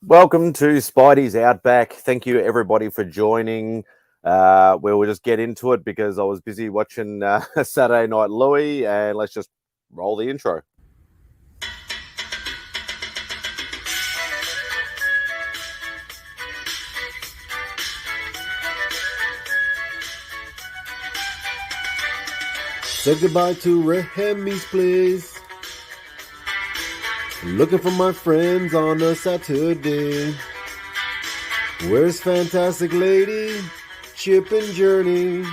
Welcome to Spidey's Outback. Thank you, everybody, for joining. We'll just get into it because I was busy watching Saturday Night Loowee, and let's just roll the intro. Say goodbye to Remy's place. Looking for my friends on a Saturday. Where's Fantastic Lady, Chip and Journey,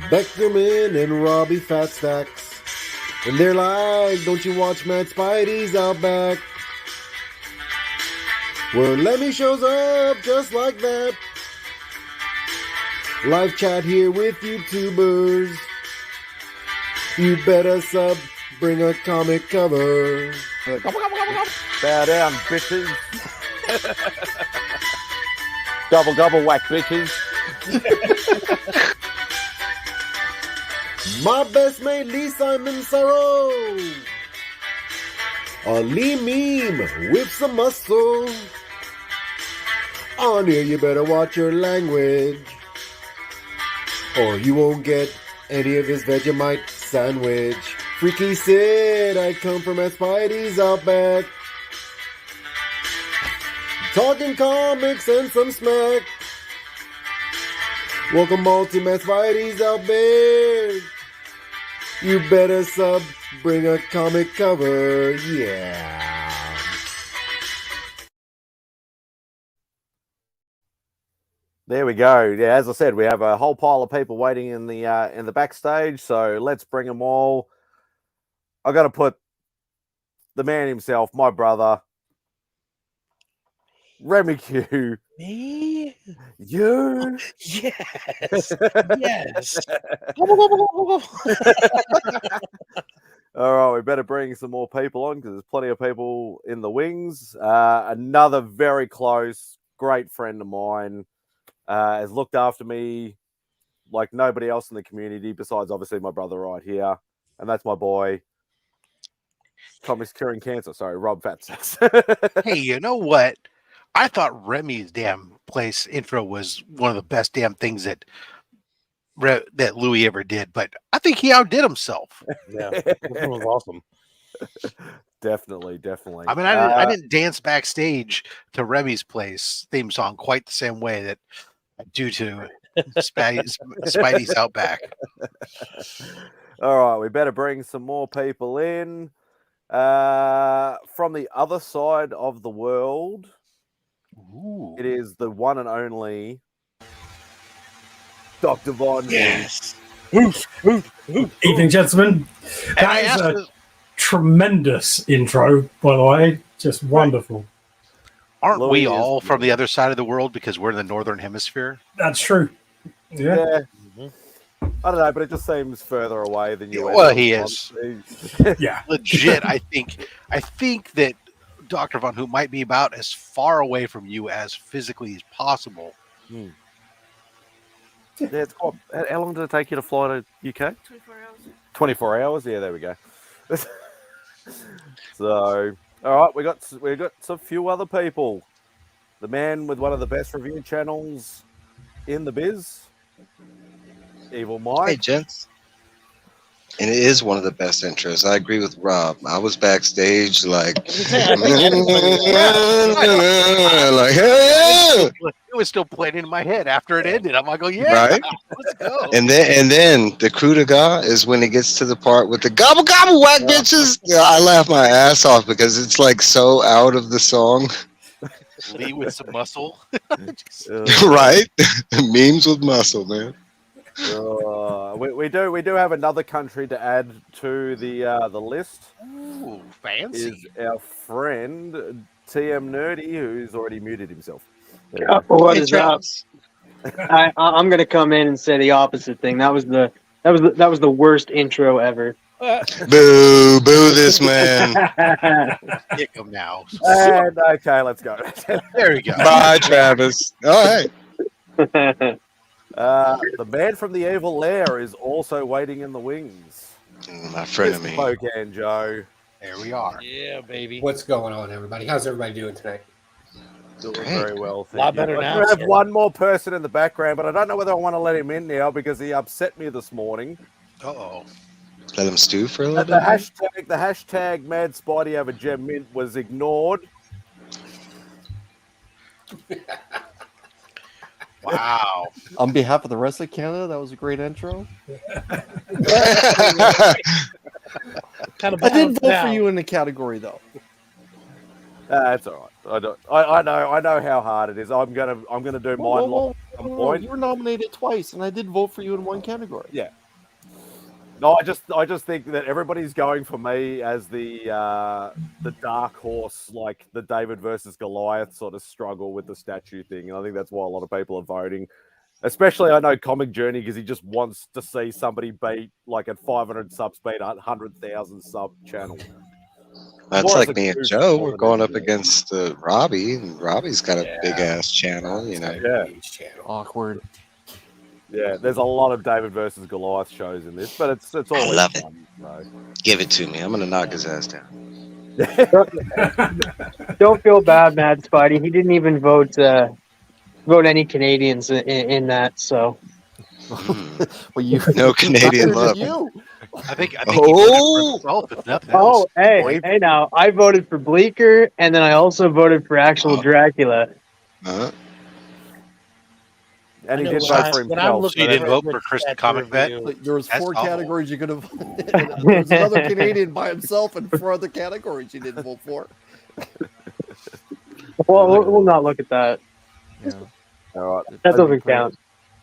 Beckerman and Robbie Fat Stacks? And they're like, don't you watch MadSpidey'S Outback? Where Lemmy shows up just like that. Live chat here with YouTubers. You better sub, bring a comic cover. Bow down, bitches. Gobble, gobble, whack, bitches. My best mate Lee Simon Sorrow. A Lee meme with some muscle. On here you better watch your language, or you won't get any of his Vegemite sandwich. Freaky Sid, I come from MadSpidey'S Outback. Talking comics and some smack. Welcome all to MadSpidey'S Outback. You better sub, bring a comic cover, yeah. There we go. Yeah, as I said, we have a whole pile of people waiting in the backstage, so let's bring them all. I got to put the man himself, my brother, Remy Q. Me? You? Yes. Yes. All right, we better bring some more people on because there's plenty of people in the wings. Another very close, great friend of mine has looked after me like nobody else in the community besides obviously my brother right here, and that's my boy. Comics Curing Cancer. Sorry, Rob Fatsex. Hey, you know what? I thought Remy's damn place intro was one of the best damn things that Loowee ever did, but I think he outdid himself. Yeah, that was awesome. Definitely. I mean, I didn't dance backstage to Remy's place theme song quite the same way that I do to Spidey'S Outback. All right, we better bring some more people in. From the other side of the world, Ooh. it is the one and only Dr. Von. Yes. Evening, gentlemen. That is a tremendous intro, by the way. Just wonderful. Aren't Loowee we is all from the other side of the world because we're in the northern hemisphere? That's true. Yeah. I don't know, but it just seems further away than you. Well, he is. Yeah. Legit, I think that Dr. Von Hoop might be about as far away from you as physically as possible. Yeah, it's quite, how long did it take you to fly to UK? 24 hours. 24 hours? Yeah, there we go. So, all right, we got some few other people. The man with one of the best review channels in the biz, Evil Mike. Hey, gents. And it is one of the best intros. I agree with Rob. I was backstage like, like, hell yeah! It was still playing in my head after it ended. I'm like, oh yeah, Right? let's go. And then the coup de grace is when it gets to the part with the gobble gobble whack bitches. Yeah, I laugh my ass off because it's like so out of the song. Lee with some muscle. Right? Memes with muscle, man. We do have another country to add to the list. Ooh, fancy. Is our friend TM Nerdy, who's already muted himself. What is up? I'm gonna come in and say the opposite thing. That was the worst intro ever. Boo this man. Kick him now. And okay, let's go. There we go. Bye, Travis. All right. The man from the evil lair is also waiting in the wings. My frenemy. Spokane Joe. There we are. Yeah, baby. What's going on, everybody? How's everybody doing tonight? Doing Great. very well. A lot thank you. better I now, do have sir. one more person in the background, but I don't know whether I want to let him in now because he upset me this morning. Uh-oh. Let him stew for a little The bit. hashtag MadSpidey over Gem Mint was ignored. Wow. On behalf of the rest of Canada, that was a great intro. Kind of I didn't vote for you in the category though. That's all right. I know how hard it is. I'm gonna do mine live at some point. You were nominated twice, and I did vote for you in one category. Yeah. No, I just think that everybody's going for me as the dark horse, like the David versus Goliath sort of struggle with the statue thing, and I think that's why a lot of people are voting. Especially, I know Comic Journey because he just wants to see somebody beat like at 500 subs beat a 100,000 sub channel. That's More as like a me and goof Joe. more We're than going up anything. against Robbie, and Robbie's got a big ass channel, you know. Yeah. Awkward. Yeah, there's a lot of David versus Goliath shows in this, but it's I always love it. fun. So. Give it to me. I'm gonna knock his ass down. Don't feel bad, Mad Spidey. He didn't even vote any Canadians in that. So Well, you No Canadian neither love. did you. I think he voted for himself, if nothing else. hey now I voted for Bleecker, and then I also voted for actual Dracula. Uh-huh. And he I know did when vote for when I'm himself. looking You didn't for a vote good for Chris the statue Comic Vet? review, Like, there was That's 4 awful. categories you could have. There was another Canadian by himself, and 4 other categories you didn't vote for. Well, we'll not look at that. Yeah. All right. That doesn't count.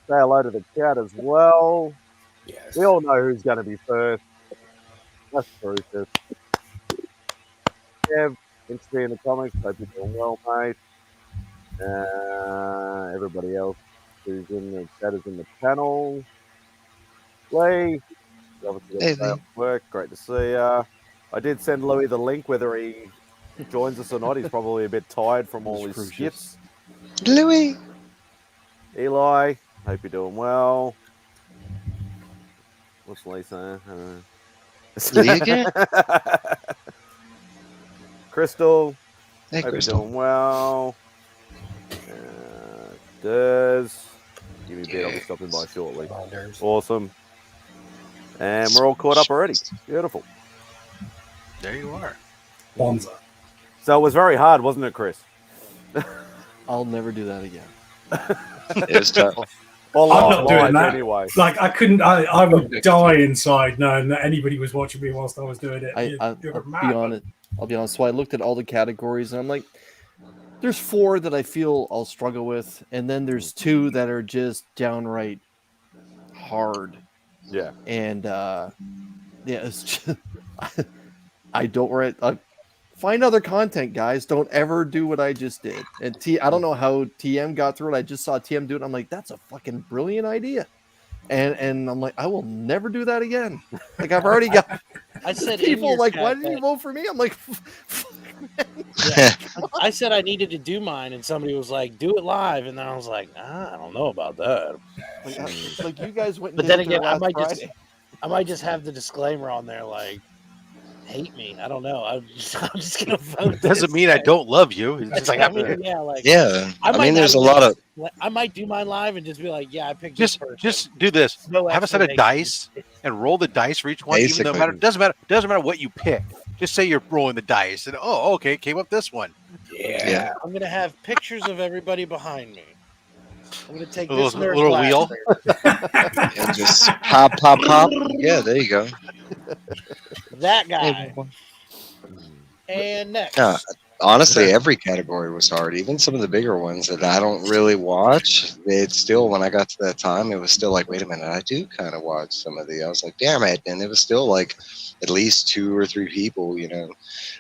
Say hello to the chat as well. Yes. We all know who's going to be first. That's Brutus. Kev, interesting in the comics. Hope you're doing well, mate. Everybody else who's in the chat is in the panel. Lee, obviously got Hey, to stay Lee. off work. Great to see ya. I did send Louis the link. Whether he joins us or not, he's probably a bit tired from all his Crucious. skits. Louis. Eli, hope you're doing well. What's Lee saying? Lee again? Crystal, Hey, hope Crystal. you're doing well. Durs, give me a bit. I'll be stopping by shortly. Awesome. And we're all caught up already. Beautiful. There you are. Bonza. So it was very hard, wasn't it, Chris? I'll never do that again. It was tough. Well, I'm not doing that. anyway. Like, I couldn't, I would die inside knowing that anybody was watching me whilst I was doing it. I'll You're be mad. honest. I'll be honest. So I looked at all the categories, and I'm like, there's 4 that I feel I'll struggle with, and then there's 2 that are just downright hard. Yeah. And yeah, it's just, I don't find other content, guys. Don't ever do what I just did. And I don't know how TM got through it. I just saw TM do it. I'm like, that's a fucking brilliant idea. And I'm like, I will never do that again. Like, I've already got I said people like, why didn't you vote for me? I'm like, fuck, yeah. I said I needed to do mine, and somebody was like, "Do it live," and then I was like, I don't know about that. like you guys went. And But did then it again, last Friday. I might just have the disclaimer on there, like, hate me. I don't know. I'm just gonna vote. It doesn't mean I don't love you. It's just like, yeah, like Yeah. I might mean, there's a not lot of. I might do mine live and just be like, yeah, I picked this person. just do this. No Have a set of explanation. dice and roll the dice for each one. Even though Basically. doesn't matter what you pick. Just say you're rolling the dice, and okay, came up this one. Yeah. I'm gonna have pictures of everybody behind me. I'm gonna take A this little- nerd little blaster. wheel. And just pop, pop, pop. Yeah, there you go. That guy. And next. Yeah. Honestly, every category was hard. Even some of the bigger ones that I don't really watch, it's still, when I got to that time, it was still like, wait a minute, I do kind of watch some of the. I was like, damn it. And it was still like at least 2 or 3 people, you know.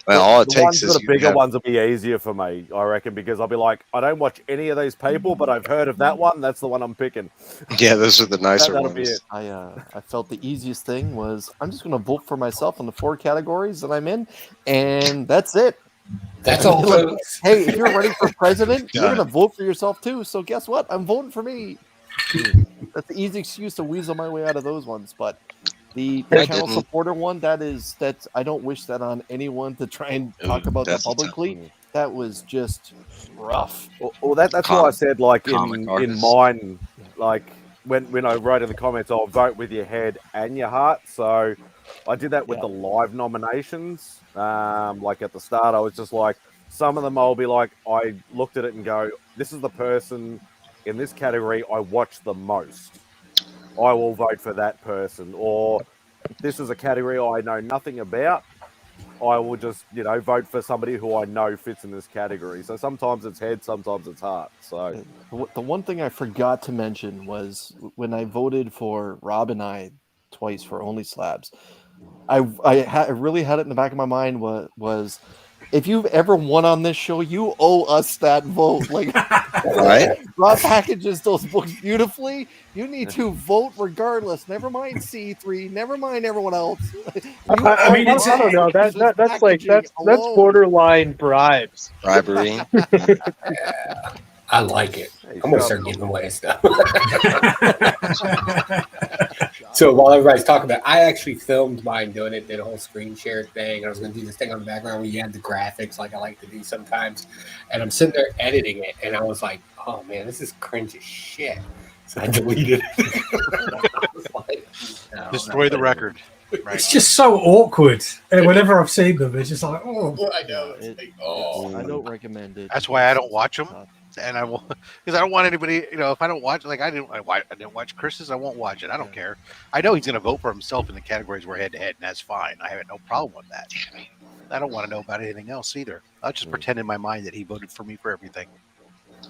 Well, all it The takes ones is that are you bigger have- ones will be easier for me, I reckon, because I'll be like, I don't watch any of these people, but I've heard of that one. That's the one I'm picking. Yeah, those are the nicer That'll be ones. it. I felt the easiest thing was I'm just going to vote for myself on the 4 categories that I'm in, and that's it. That's all. Like, folks. hey, if you're running for president, you're God. going to vote for yourself too. So guess what? I'm voting for me. That's the easy excuse to weasel my way out of those ones. But The I channel didn't. supporter one, that's I don't wish that on anyone to try and talk about that that's a tough publicly. one. That was just rough. Well, that's why I said, like, Comic in artists. mine, like, when I wrote in the comments, I'll vote with your head and your heart. So I did that with Yeah. the live nominations. Like, at the start, I was just like, some of them I'll be like, I looked at it and go, this is the person in this category I watch the most. I will vote for that person. Or this is a category I know nothing about. I will just, vote for somebody who I know fits in this category. So sometimes it's head, sometimes it's heart. So The one thing I forgot to mention was when I voted for Rob and I twice for Only Slabs, I really had it in the back of my mind was if you've ever won on this show, you owe us that vote. Like, Right? Rob packages those books beautifully. You need to vote regardless. Never mind C3. Never mind everyone else. I don't know. That's borderline bribes. Bribery. I like it. I'm gonna start giving away stuff. So while everybody's talking about it, I actually filmed mine doing it, did a whole screen share thing. I was going to do this thing on the background where you had the graphics like I like to do sometimes. And I'm sitting there editing it, and I was like, oh, man, this is cringe as shit. So I deleted it. Destroy the record. Right. It's just so awkward. And whenever I've seen them, it's just like, oh. I know. I don't recommend it. That's why I don't watch them. And I will, because I don't want anybody, if I don't watch, like I didn't watch Chris's, I won't watch it. I don't care. I know he's going to vote for himself in the categories where head to head, and that's fine. I have no problem with that. I don't want to know about anything else either. I'll just pretend in my mind that he voted for me for everything.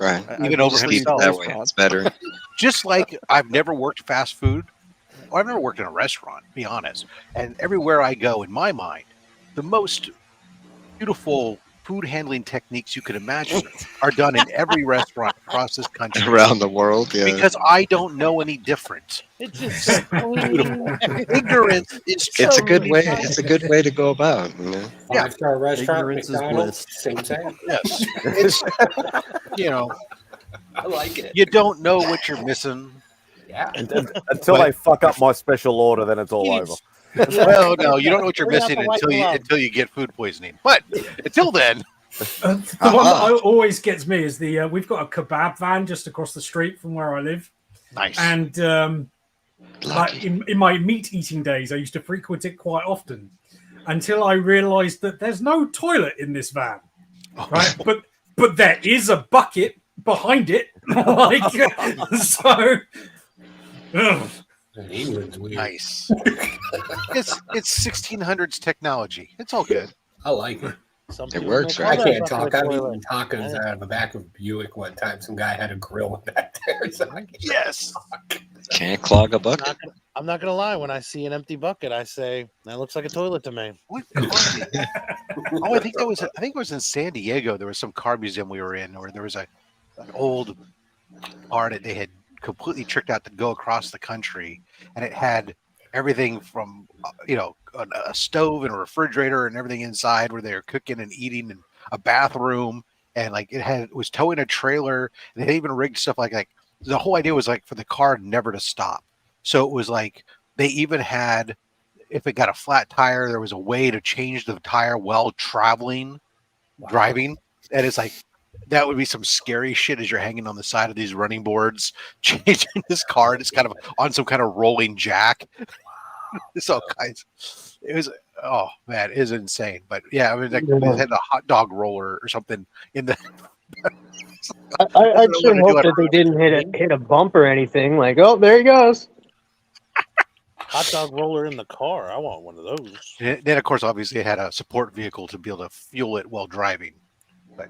Right. Even over himself. That way, it's better. Just like I've never worked fast food, or I've never worked in a restaurant, to be honest. And everywhere I go, in my mind, the most beautiful food handling techniques you could imagine are done in every restaurant across this country. Around the world, yeah. Because I don't know any different. It's just beautiful. Ignorance is It's a good way. It's a good way to go about. Yeah. 5-star restaurant, Ignorance is McDonald's, bliss. same thing. Yes. It's, I like it. you don't know what you're missing. Yeah. until they fuck up my special order, then it's all over. Well, no, you don't know what you're Bring out missing the white glove. until you get food poisoning. But until then, The one that always gets me is we've got a kebab van just across the street from where I live. nice. And like in my meat eating days, I used to frequent it quite often until I realized that there's no toilet in this van. Right. But there is a bucket behind it. Like, so. Ugh. England's weird. Nice. it's 1600s technology. It's all good. I like it. Some It people works, don't I call can't that talk. fucking I've toilet. eaten tacos out of the back of Buick one time. Some guy had a grill back there. So Yes. Can't clog a bucket. I'm not gonna lie. When I see an empty bucket, I say that looks like a toilet to me. What car did- I think it was in San Diego. There was some car museum we were in, where there was an old car that they had completely tricked out to go across the country, and it had everything from a stove and a refrigerator and everything inside where they were cooking and eating, and a bathroom, and like it was towing a trailer. And they even rigged stuff like the whole idea was like for the car never to stop. So it was like they even had, if it got a flat tire, there was a way to change the tire while driving. And it's like, that would be some scary shit as you're hanging on the side of these running boards, changing this car, and it's kind of on some kind of rolling jack. It's all kinds. It was, oh man, it is insane. But yeah, I mean, like, they had a hot dog roller or something in the. I sure hope that they didn't hit a bump or anything. Like, oh, there he goes. Hot dog roller in the car. I want one of those. Then, of course, obviously, it had a support vehicle to be able to fuel it while driving. But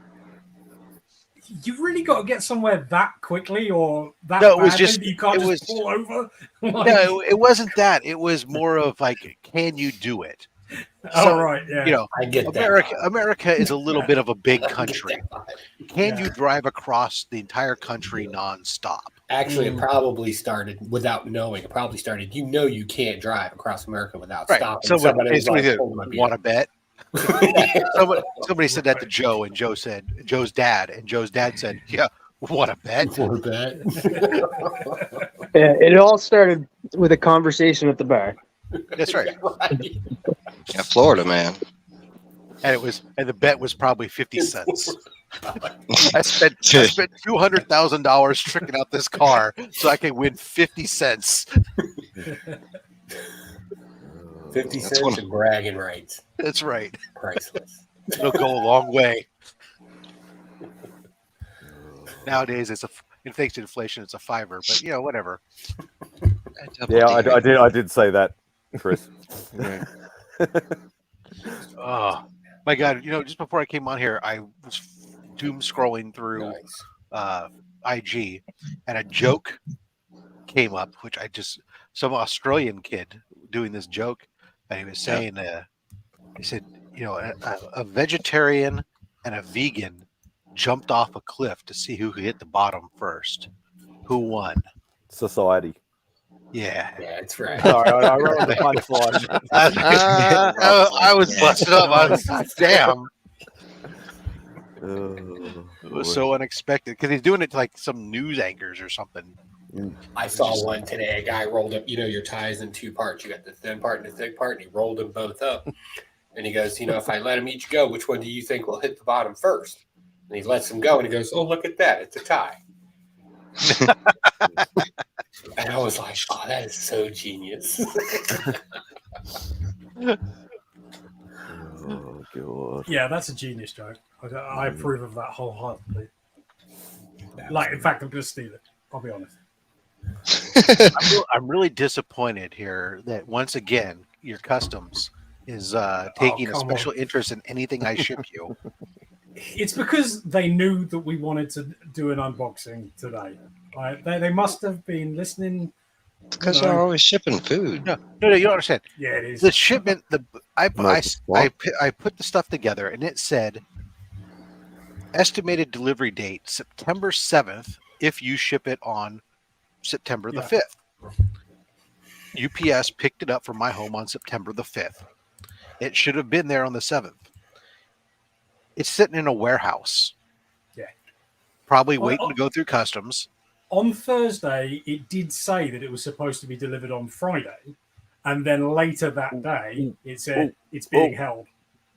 You really got to get somewhere that quickly, or that No, it was badly just- that you can't it just was- fall over. no, it wasn't that. It was more of like, can you do it? Oh, right, yeah. I get America is a little bit of a big country. Can you drive across the entire country nonstop? Actually, it probably started without knowing. It probably started. You can't drive across America without Right. stopping. Somebody was like, said, "Hold my beer." want to bet? Somebody said that to Joe, and Joe said, Joe's dad said, yeah, want to bet? Want to bet? Yeah, it all started with a conversation at the bar. That's right. Yeah, Florida man. And the bet was probably 50 cents. I spent $200,000 tricking out this car so I could win 50 cents. 50 cents and bragging rights. That's right. Priceless. It'll go a long way. Nowadays, thanks to inflation, it's a $5, but whatever. Yeah, I did say that, Chris. Oh my God! Just before I came on here, I was doom scrolling through IG, and a joke came up, which some Australian kid doing this joke, and he was saying, he said, a vegetarian and a vegan jumped off a cliff to see who could hit the bottom first. Who won? Society. Yeah, that's right. Sorry, I wrote the punchline. I was busted up. I was damn. It was so unexpected because he's doing it to like some news anchors or something. I saw one today. A guy rolled up, your ties in two parts. You got the thin part and the thick part, and he rolled them both up. And he goes, if I let them each go, which one do you think will hit the bottom first? And he lets them go, and he goes, oh, look at that. It's a tie. And I was like, oh, that is so genius. Oh, God. Yeah, that's a genius joke. I approve of that wholeheartedly. In fact, I'm going to steal it. I'll be honest. I'm really disappointed here that once again your customs is taking a special interest in anything I ship you. It's because they knew that we wanted to do an unboxing today. Right? They must have been listening. Because you're always shipping food. No, you don't understand. Yeah, it is. The shipment. I put the stuff together, and it said estimated delivery date September 7th if you ship it on September the 5th. UPS picked it up from my home on September the 5th. It should have been there on the 7th. It's sitting in a warehouse. Yeah. Probably waiting to go through customs. On Thursday, it did say that it was supposed to be delivered on Friday. And then later that day, it said it's being held.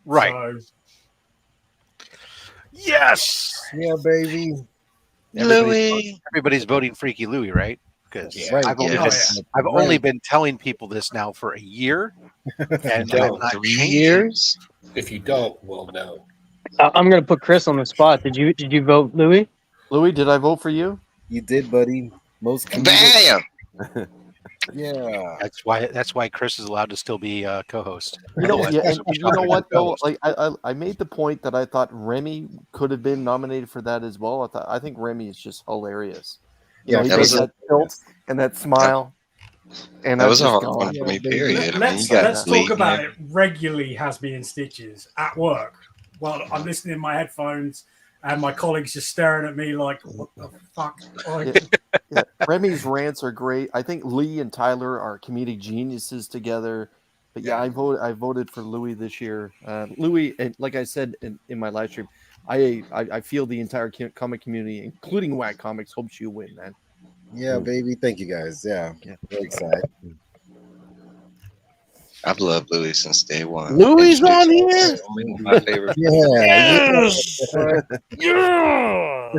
Right. So, yes. Yeah, baby. Everybody's voting Freaky Loowee, right? Because I've only been telling people this now for a year. And 3 years? If you don't, we'll know. I'm going to put Chris on the spot. Did you vote Loowee? Loowee, did I vote for you? You did, buddy. Most Bam! Yeah. That's why Chris is allowed to still be co-host. You know what though? Like I made the point that I thought Remy could have been nominated for that as well. I think Remy is just hilarious. He does that tilt and that smile. And that was a hard one for me, period. Let's talk about it. Regularly has me in stitches at work. Well, I'm listening in my headphones, and my colleagues just staring at me like, "What the fuck?" Remy's rants are great. I think Lee and Tyler are comedic geniuses together. But I voted for Loowee this year. Loowee, and like I said in my live stream, I feel the entire comic community, including Whack Comics, hopes you win, man. Yeah, baby. Thank you guys. Yeah. Very excited. I've loved Loowee since day one. Louie's on here. My favorite. Yes. Yeah.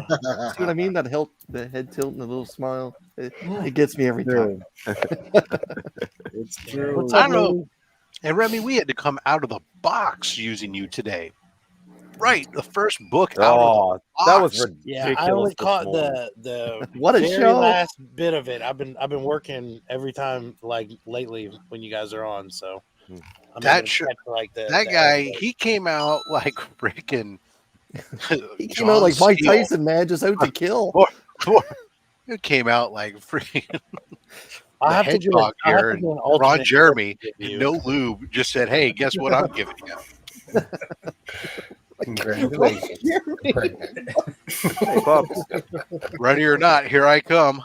See what I mean? The head tilt and the little smile. It gets me every time. It's true. I don't know. And Remy, we had to come out of the box using you today. Right, the first book out of the box. That was ridiculous. Yeah, I only caught the what a very show. last bit of it. I've been working every time like lately when you guys are on. So that guy, he came out like freaking. He came out like Mike Tyson, man, just out to kill. It came out like freaking. I have to do Ron Jeremy, no lube, just said, "Hey, guess what I'm giving you." Congratulations. Hey, Bob. Ready or not, here I come.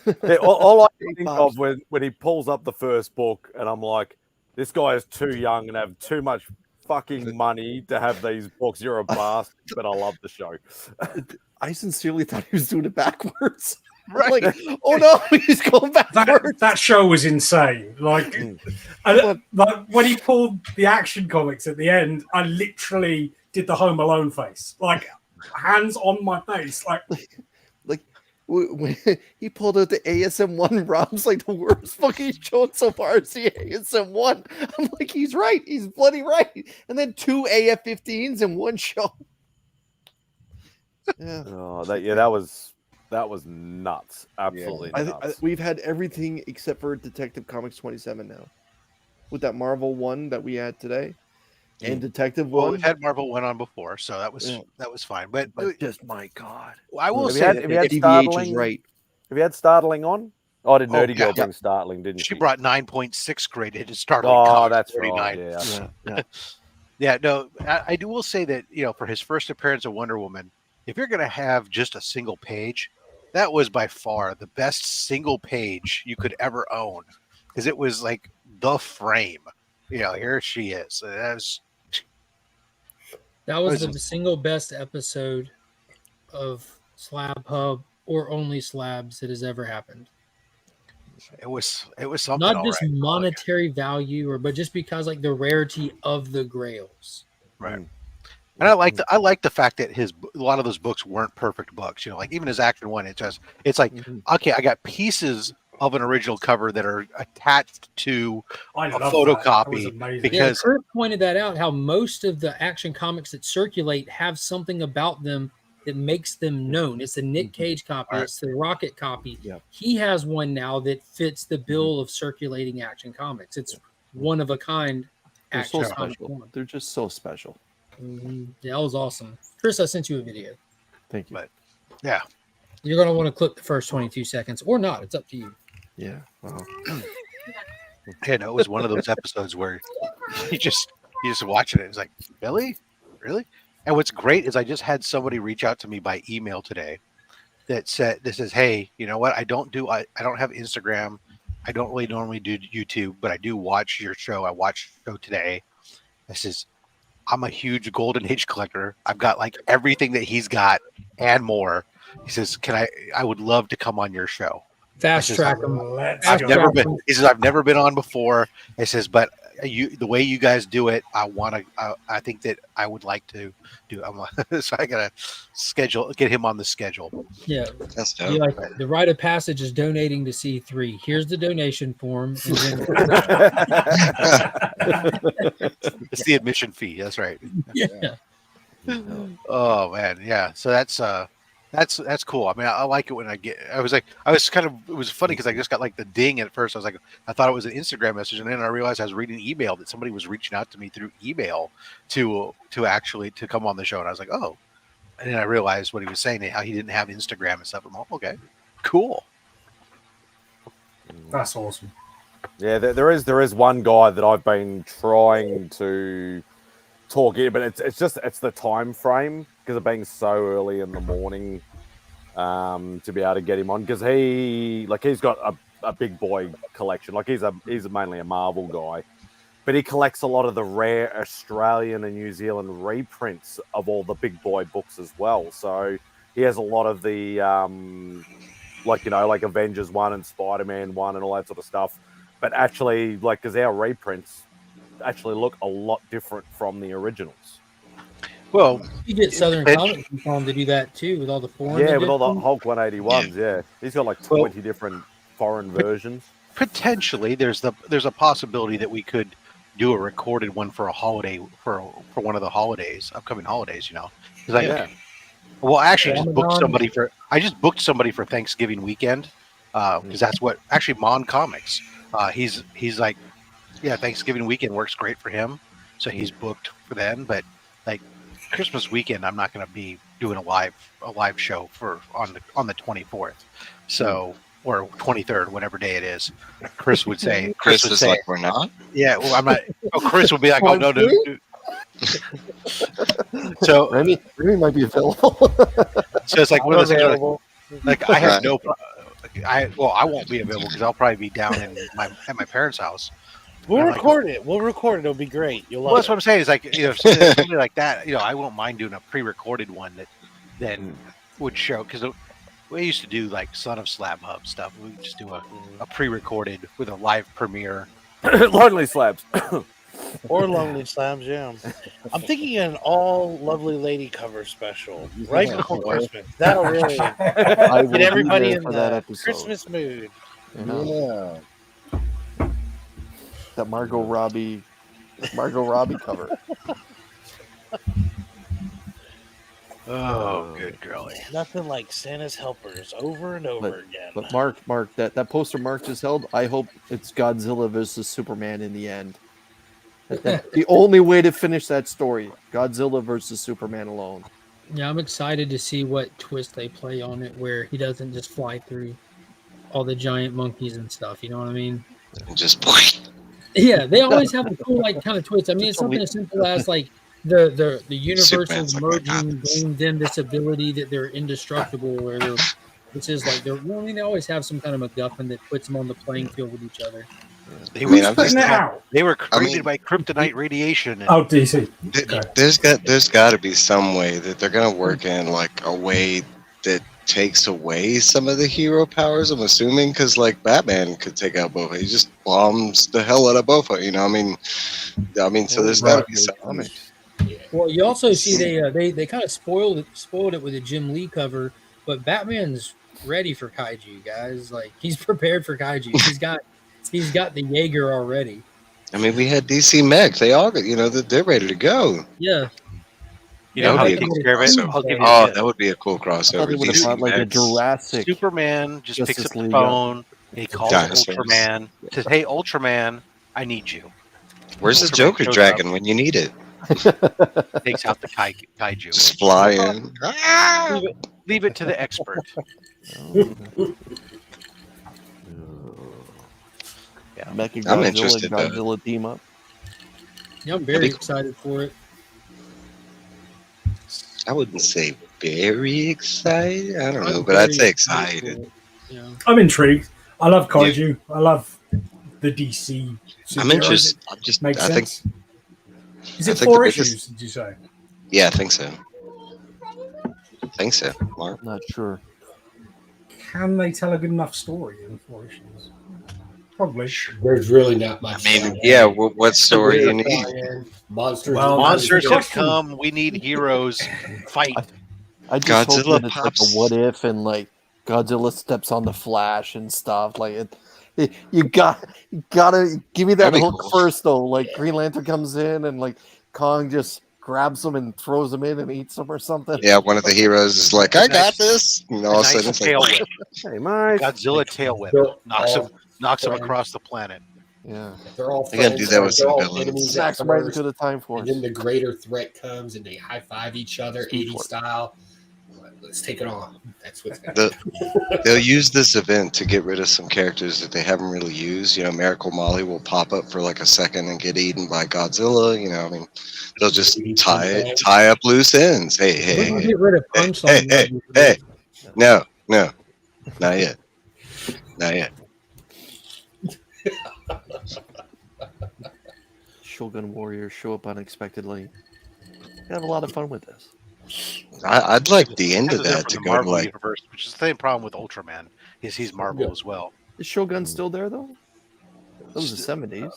Hey, all I think of when he pulls up the first book, and I'm like, this guy is too young and have too much fucking money to have these books. You're a bastard, but I love the show. I sincerely thought he was doing it backwards. Right. Like, oh no, he's going backwards. That show was insane. Like, like when he pulled the Action Comics at the end, I literally did the Home Alone face, like hands on my face, like when he pulled out the ASM1, Rob's like the worst fucking show so far is the ASM1. I'm like, he's right. He's bloody right. And then 2 AF-15s in one show. Yeah. Oh, that was nuts. Absolutely nuts. We've had everything except for Detective Comics 27 now. With that Marvel one that we had today. And Detective Well, one. we've had Marvel one on before, so that was fine. But just my God. I will say have that you had DVH is right. Have you had Startling on? Oh, did Nerdy Girl bring Startling, didn't she? She brought 9.6 graded to Startling. Oh, that's 49. right. Yeah, no, I will say that, for his first appearance of Wonder Woman, if you're going to have just a single page, that was by far the best single page you could ever own, because it was like the frame. Here she is. That was the single best episode of Slab Hub or Only Slabs that has ever happened. It was something. Not just monetary value, but just because like the rarity of the Grails. Right. And I like the fact that a lot of those books weren't perfect books. Like even his Action one, it's like okay, I got pieces of an original cover that are attached to a photocopy because Kurt pointed that out, how most of the Action Comics that circulate have something about them that makes them known. It's the Nick Cage copy, it's the Rocket copy. He has one now that fits the bill of circulating Action Comics. It's one of a kind. They're so special. They're just so special. Yeah, that was awesome. Chris, I sent you a video. Thank you. But yeah, you're going to want to clip the first 22 seconds or not. It's up to you. Yeah. Wow. Yeah, no, it was one of those episodes where you just watching it. It's like, really? And what's great is I just had somebody reach out to me by email today that says, hey, you know what? I don't have Instagram. I don't really normally do YouTube, but I do watch your show. I watched the show today. I says, I'm a huge Golden Age collector. I've got like everything that he's got and more. He says, I would love to come on your show. Fast track him. He says, I've never been on before. He says, but the way you guys do it, I think that I would like to do. So I gotta get him on the schedule. Yeah, that's dope. Like, the rite of passage is donating to C3. Here's the donation form. And then... It's the admission fee. That's right. Yeah. Oh man, yeah. So that's cool. I mean, I like it when it was funny because I just got like the ding at first. I was like, I thought it was an Instagram message, and then I realized I was reading email that somebody was reaching out to me through email to come on the show, and I was like, oh. And then I realized what he was saying, how he didn't have Instagram and stuff. I'm like, okay, cool. That's awesome. Yeah, there is one guy that I've been trying to talk in, but it's the time frame because of being so early in the morning to be able to get him on, because he's got a big boy collection. Like he's mainly a Marvel guy, but he collects a lot of the rare Australian and New Zealand reprints of all the big boy books as well. So he has a lot of the like Avengers 1 and Spider-Man 1 and all that sort of stuff. But actually, because our reprints actually look a lot different from the originals. Well, you get Southern Comics to do that too, with all the foreign editions. With all the Hulk 181s. Yeah, he's got like 20 different foreign versions. Potentially, there's a possibility that we could do a recorded one for a holiday for one of the upcoming holidays. Well, actually, I just booked somebody for Thanksgiving weekend because that's what actually Mon Comics. He's like, yeah, Thanksgiving weekend works great for him, so he's booked for then. But like Christmas weekend, I'm not going to be doing a live show on the 24th, so or 23rd, whatever day it is. Chris would say. Chris would say, like, we're not. Yeah, well, I'm not. Oh, Chris would be like, oh no. So Remy might be available. So it's like one of those like I have no. I won't be available because I'll probably be down at my parents' house. We'll record it. It'll be great. You'll love that's what I'm saying. Is like something like that. I won't mind doing a pre-recorded one that then would show, because we used to do like Son of Slab Hub stuff. We would just do a pre-recorded with a live premiere. Lonely Slabs. Or Lonely Slabs, yeah. I'm thinking an all lovely lady cover special right before Christmas. That'll really get everybody in the Christmas mood. Yeah. That Margot Robbie cover. Oh, good girlie. Nothing like Santa's helpers over and over again. But Mark, that poster Mark just held, I hope it's Godzilla versus Superman in the end. The only way to finish that story, Godzilla versus Superman alone. Yeah, I'm excited to see what twist they play on it, where he doesn't just fly through all the giant monkeys and stuff. You know what I mean? And just Yeah, they always have a cool like kind of twist. I mean, it's something as simple as like the universes merging, giving them this ability that they're indestructible, or this is like they're. I mean, they always have some kind of MacGuffin that puts them on the playing field with each other. They were created by kryptonite radiation. DC. There's got to be some way that they're gonna work in like a way that takes away some of the hero powers. I'm assuming because like Batman could take out both. He just bombs the hell out of both. You know, I mean, so there's got to be something. Well, you also see they kind of spoiled it with a Jim Lee cover, but Batman's ready for kaiju, guys. Like he's prepared for kaiju. He's got the Jaeger already. I mean, we had DC Mech. They all, they're ready to go. Yeah. You know how he takes care of it? That would be a cool crossover. DC like a Jurassic. Superman just Justice picks up the League, phone. He calls Dinosaurs. Ultraman. Says, "Hey, Ultraman, I need you." Where's the Ultraman Joker shows Dragon up, when you need it? takes out the kaiju. Just fly in. Leave it to the expert. Yeah, I'm interested. Godzilla team up. Yeah, I'm very excited for it. I wouldn't say very excited. I don't know, but I'd say excited. Yeah. I'm intrigued. I love kaiju. I love the DC. I'm interested. Makes I think. sense. Is it I think 4 the issues? biggest- Did you say? Yeah, I think so. Mark. Not sure. Can they tell a good enough story in 4 issues? Probably. There's really not much. I mean, yeah. What story you need? Monsters. Monsters have come. We need heroes. Fight. I just Godzilla hope that it's like pops. a what if and like Godzilla steps on the Flash and stuff. Like you gotta give me that That'd be hook cool. first though. Like Green Lantern comes in and like Kong just grabs him and throws him in and eats him or something. Yeah, one of the heroes is like, "I got this," and all of a sudden it's tail like, whip. Hey, Mike. Godzilla tail whip knocks him across the planet. Yeah, They're all They gotta do friends, that with they're some all villains. enemies at Snacks right first, into the Time Force. and then the greater threat comes, and they high five each other, Speed 80 Force. style. Let's take it on. That's what's happening. They'll use this event to get rid of some characters that they haven't really used. You know, Miracle Molly will pop up for like a second and get eaten by Godzilla. You know, I mean, they'll just tie up loose ends. We Hey, can get rid of Punchline. hey. No, not yet. Shogun Warriors show up unexpectedly. I have a lot of fun with this. I'd like the end of Because that to the go to Marvel like. universe, which is the same problem with Ultraman. He's Marvel as well. Is Shogun still there though? That was the 70s.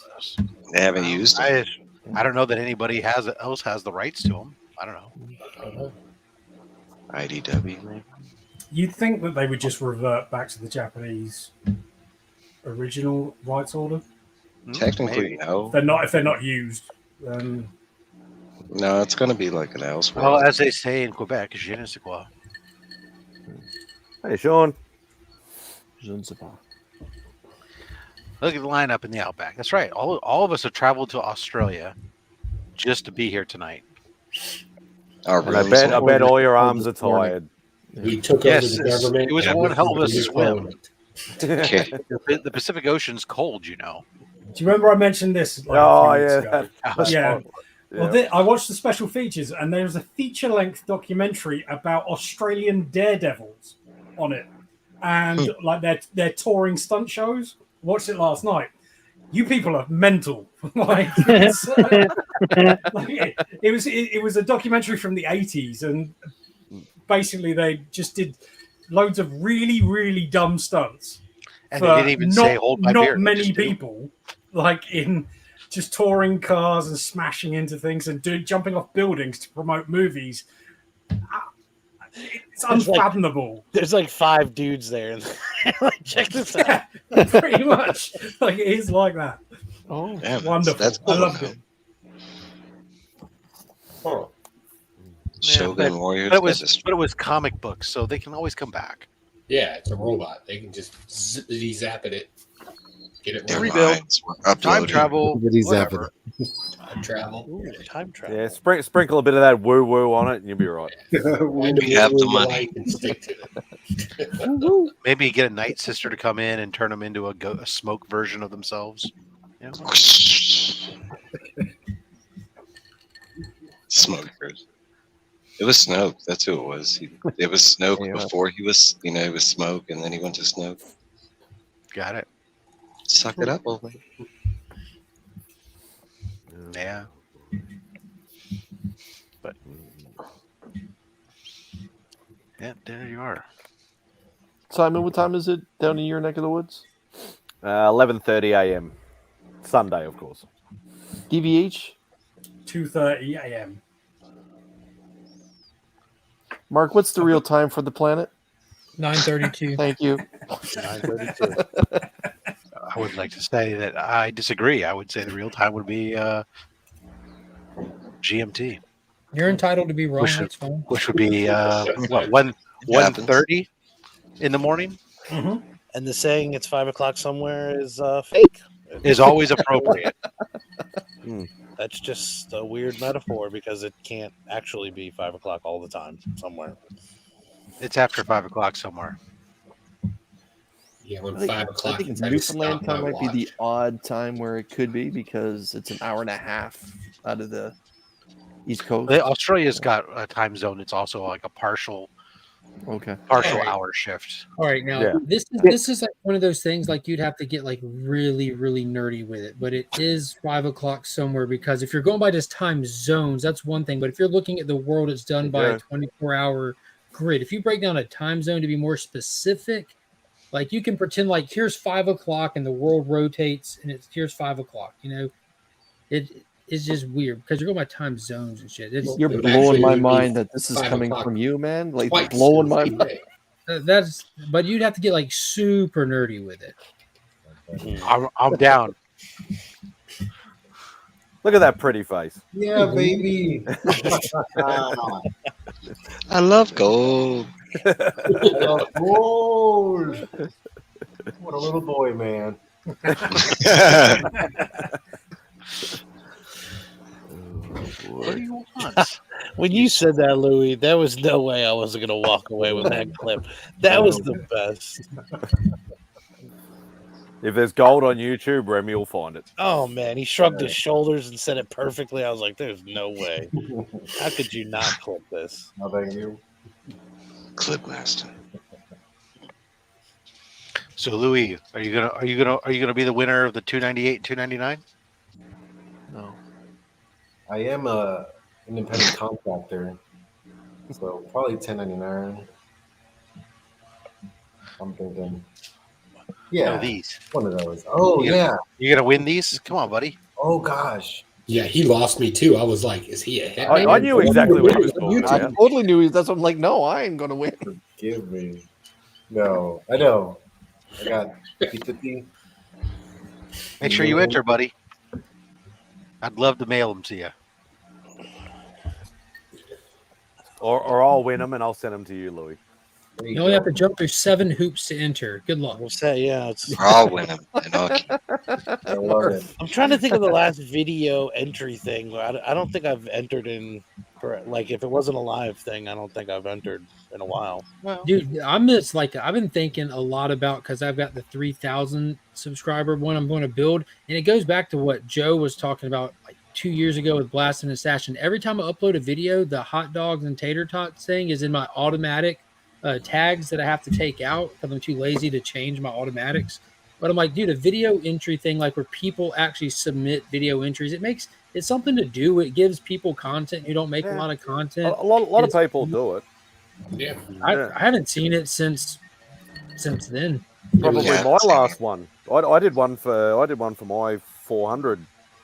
They haven't used it. I don't know that anybody else has the rights to him. I don't know. IDW, maybe. You'd think that they would just revert back to the Japanese original rights order. Technically, Maybe. no. If they're not used. No, it's going to be like an elsewhere. Well, as they say in Quebec, je ne sais quoi. Hey, Sean. Je ne sais pas. Look at the lineup in the Outback. That's right. All of us have traveled to Australia just to be here tonight. Our And I rooms bet are- all your arms are tired. We took Yes, over the government. it was and one hell of a we swim. owned it. Okay. The Pacific Ocean's cold, you know. Do you remember I mentioned this? Like, Oh, a few weeks yeah. ago? Yeah. Well, I watched the special features, and there was a feature-length documentary about Australian daredevils on it, and like their touring stunt shows. Watched it last night. You people are mental. Like, it was a documentary from the 80s, and basically they just did loads of really, really dumb stunts. And they didn't even say hold my beer. Not many people, like in just touring cars and smashing into things and jumping off buildings to promote movies. It's unfathomable. There's like 5 dudes there. And like, check this out. Pretty much. Like, it is like that. Oh, Damn, wonderful. That's cool, I loved man. it. Oh. Shogun Warriors. But it was comic books, so they can always come back. Yeah, it's a robot. They can just zap at it. Get it Their right. minds were Time uploaded. travel. Zapping it. Time travel. Ooh, time travel. Yeah, sprinkle a bit of that woo woo on it, and you'll be right. We have the money. And stick to it. Maybe get a night sister to come in and turn them into a smoke version of themselves. Yeah. Smokers. It was Snoke. That's who it was. It was Snoke before he was, he was Smoke, and then he went to Snoke. Got it. Suck it up, old man. Yeah. But yeah, there you are. Simon, what time is it down in your neck of the woods? 11:30 a.m. Sunday, of course. DVH? 2:30 a.m. Mark, what's the real time for the planet? 9:32. Thank you. 9:32. I would like to say that I disagree. I would say the real time would be GMT, You're entitled to be wrong. Which- That's fine. which would be what 1:30 in the morning. Mm-hmm. And the saying it's 5 o'clock somewhere is fake. Is always appropriate. That's just a weird metaphor because it can't actually be 5 o'clock all the time somewhere. It's after 5 o'clock somewhere. Yeah, when I think, 5 o'clock. I think I just Newfoundland stop time my might be watch. the odd time where it could be because it's an hour and a half out of the East Coast. Australia's got a time zone. It's also like a partial Okay. hour shift. All right, now Yeah. this is like one of those things like you'd have to get like really really nerdy with it, but it is 5 o'clock somewhere because if you're going by just time zones, that's one thing. But if you're looking at the world, it's done by a 24-hour grid. If you break down a time zone to be more specific, like you can pretend like here's 5 o'clock and the world rotates and it's here's 5 o'clock. It's just weird because you're going by time zones and shit. You're But blowing actually, it my would be mind that this is 5 coming o'clock from you, man. Like twice blowing in my the same mind. day. but you'd have to get like super nerdy with it. I'm down. Look at that pretty face. Yeah, baby. I love gold. Gold. What a little boy, man. What do you want? When you said that, Louie, there was no way I wasn't going to walk away with that clip. That was the best. If there's gold on YouTube, Remy will find it. Oh, man. He shrugged his shoulders and said it perfectly. I was like, there's no way. How could you not clip this? No, thank you. Clip master. So Louis, are you gonna be the winner of the 298 and 299? No. I am a independent contractor, so probably 1099. I'm thinking, yeah, One of these. one of those. Oh yeah. You gonna win these? Come on, buddy. Oh gosh. Yeah, he lost me too. I was like, is he a hitman? I knew exactly what he was talking I about. totally knew he. That's what I'm like. No, I ain't gonna win. Forgive me. No, I know. I got 50-50. Make sure you enter, buddy. I'd love to mail them to you. Or I'll win them and I'll send them to you, Louis. There You only have to jump through 7 hoops to enter. Good luck. We'll say, yeah. I'll win them. And I love it. I'm trying to think of the last video entry thing. I don't think I've entered in, for like, if it wasn't a live thing, I don't think I've entered in a while. Dude, I'm just like, I've been thinking a lot about, because I've got the 3,000 subscriber one I'm going to build. And it goes back to what Joe was talking about like 2 years ago with Blast and Assassin. Every time I upload a video, the hot dogs and tater tots thing is in my automatic tags that I have to take out because I'm too lazy to change my automatics. But I'm like, dude, a video entry thing, like where people actually submit video entries, it's something to do. It gives people content. You don't make a lot of content. A lot of people do it. Yeah. I haven't seen it since then. Probably Yeah. my last one. I did one for my 400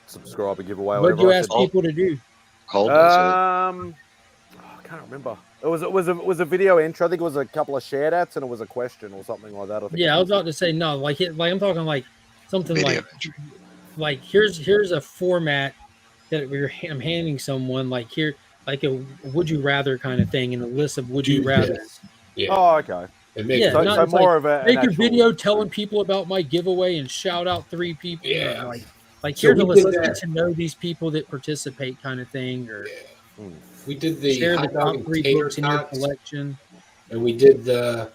subscriber giveaway. What do you ask I people to do? Cold said. was it? I can't remember. It was a video intro. I think it was a couple of shout outs and it was a question or something like that. I think. Yeah, I was about to say no. Like I'm talking like something Video like here's a format that I'm handing someone like here like a would you rather kind of thing and a list of would you rather. Yeah. Oh, okay. Yeah, so not more like, of a make an a video actual... telling people about my giveaway and shout out 3 people. Yeah. Like So here's a we list. did Let's get that. to know these people that participate, kind of thing, or We did the share the hot dog top and 3 tater books in your tots, collection. and we did the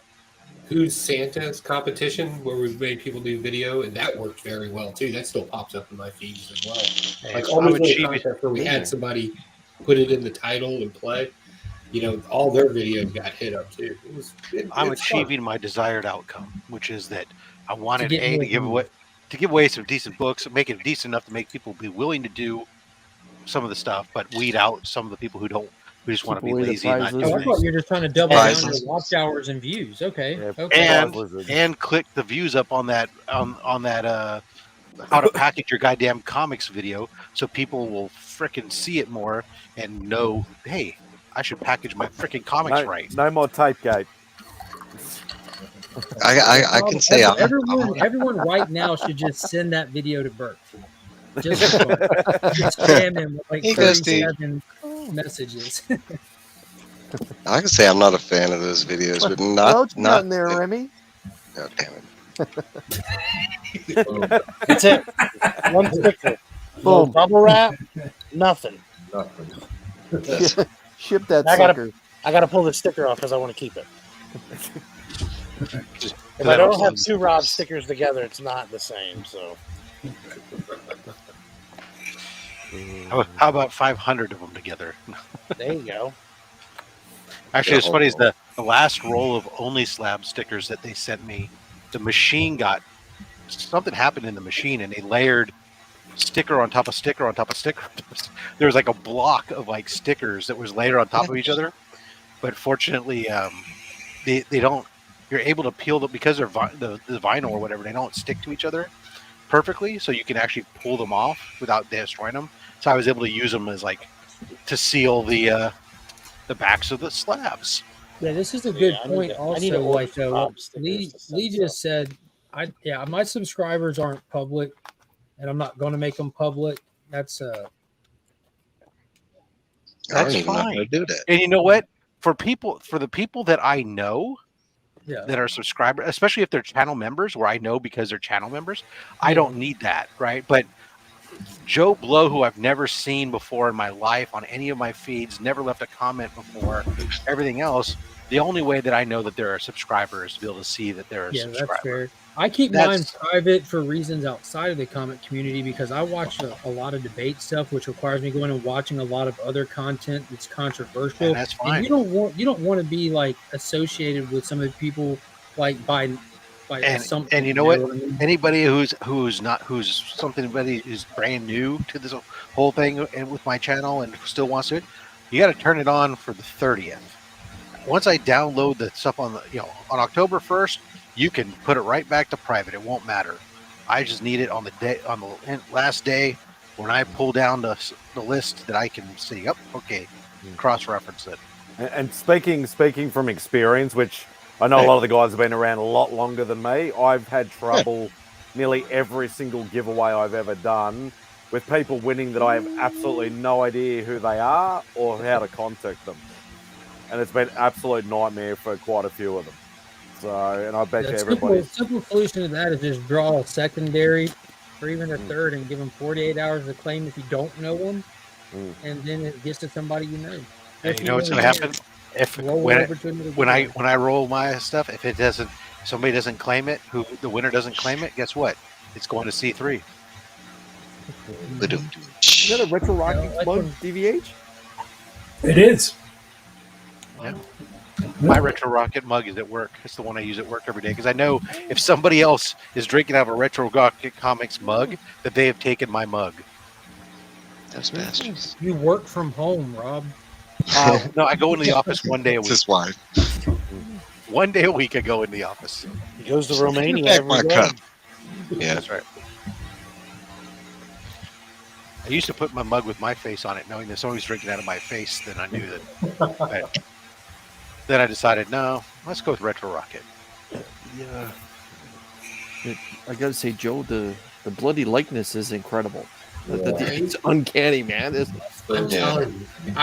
Who's Santa's competition where we made people do video, and that worked very well too. That still pops up in my feeds as well. Like all those little contests where we had somebody put it in the title and play. You know, all their videos got hit up too. I'm it's achieving my desired outcome, which is that I wanted get more to give away some decent books, make it decent enough to make people be willing to do some of the stuff, but weed out some of the people who just want to be lazy and not do I thought things. you were just trying to double down Prizes. your watch hours and views. Okay. And click the views up on that how to package your goddamn comics video so people will frickin' see it more and know, hey, I should package my frickin' comics right. No more tape gate. I can say everyone right now should just send that video to Bert. Just spam him with like 37 messages. I can say I'm not a fan of those videos, but not in there, Remy. Oh, damn it. That's it. One sticker. No Boom. bubble wrap. Nothing. Ship that I sucker. gotta pull the sticker off because I want to keep it. If I don't have 2 Rob stickers together, it's not the same. So. How about 500 of them together? There you go. Actually, it's funny is the last roll of Only Slab stickers that they sent me, the machine something happened in the machine and they layered sticker on top of sticker on top of sticker. There was like a block of like stickers that was layered on top of each other. But fortunately, they don't. You're able to peel them because they're the vinyl or whatever. They don't stick to each other perfectly, so you can actually pull them off without destroying them. So I was able to use them as like to seal the backs of the slabs. Yeah, this is a good point. I need to Also, order like Rob stickers Lee to set just said, my subscribers aren't public, and I'm not going to make them public. That's I don't even know how to do that. And you know what? For the people that I know Yeah. that are subscribers, especially if they're channel members, where I know because they're channel members, I don't need that, right? But Joe Blow, who I've never seen before in my life on any of my feeds, never left a comment before, everything else, the only way that I know that they're a subscriber is to be able to see that they're a subscriber. That's fair. I keep mine private for reasons outside of the comic community because I watch a lot of debate stuff, which requires me going and watching a lot of other content that's controversial. And that's fine. And you don't want to be like associated with some of the people like by something. And you know what? Anybody who's somebody who's brand new to this whole thing and with my channel and still wants it, you got to turn it on for the 30th. Once I download the stuff on on October 1st, you can put it right back to private. It won't matter. I just need it on the last day when I pull down the list that I can see. Okay, cross-reference it. And speaking from experience, which I know a lot of the guys have been around a lot longer than me, I've had trouble nearly every single giveaway I've ever done with people winning that I have absolutely no idea who they are or how to contact them. And it's been an absolute nightmare for quite a few of them. So, and I bet you everybody. Simple solution to that is just draw a secondary or even a third and give them 48 hours to claim if you don't know them, and then it gets to somebody you know. And you know what's going to happen? When I roll my stuff, if somebody doesn't claim it, who the winner doesn't claim it, guess what? It's going to C3. Is that a Retro Rocket mug DVH? It is. Yeah. My Retro Rocket mug is at work. It's the one I use at work every day because I know if somebody else is drinking out of a Retro Rocket Comics mug, that they have taken my mug. Those bastards. You work from home, Rob. No, I go into the office one day a week. His wife. One day a week, I go in the office. He goes to Romania Back every my day. cup. Yeah, That's right. I used to put my mug with my face on it, knowing that someone was drinking out of my face. Then I knew that. Then I decided, no, let's go with Retro Rocket. Yeah. I gotta say, Joe, the bloody likeness is incredible. It's uncanny, man. I'm telling you,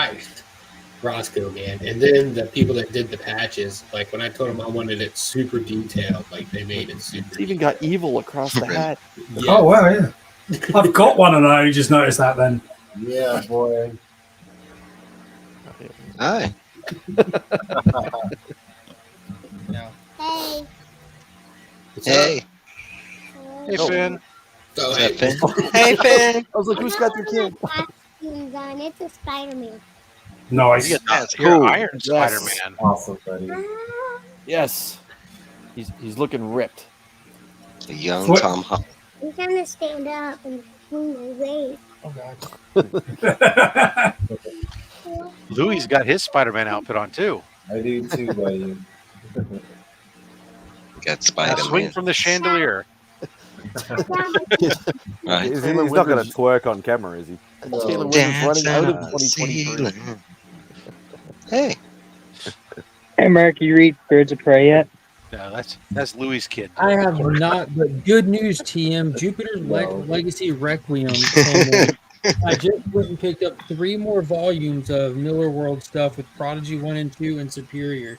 Roscoe, man. And then the people that did the patches, like when I told them I wanted it super detailed, like they made it super. It's even got evil across the hat. Yeah. Oh wow, yeah. I've got one, and I just noticed that then. Yeah, boy. hi. Hey. Hey. Hey, Finn. Oh, Is hey, that Finn? Hey, Finn. I was like, who's got their kid? Costumes on. It's a Spider-Man. Nice. That's cool. Iron Yes. Spider-Man. Awesome, buddy. Yes. He's looking ripped. A young What? Tom Holland. I'm trying to stand up and swing my legs. Oh god. Louie's got his Spider-Man outfit on too. I do too, buddy. Got Swing Spider-Man. from the chandelier. Right. He's not going to twerk on camera, is he? Taylor Winters running out of 2023. Hey. Hey, Mark, you read Birds of Prey yet? No, that's Louie's kid. I have not, but good news, TM. Jupiter's Legacy Requiem. I just went and picked up 3 more volumes of Miller World stuff with Prodigy 1 and 2 and Superior.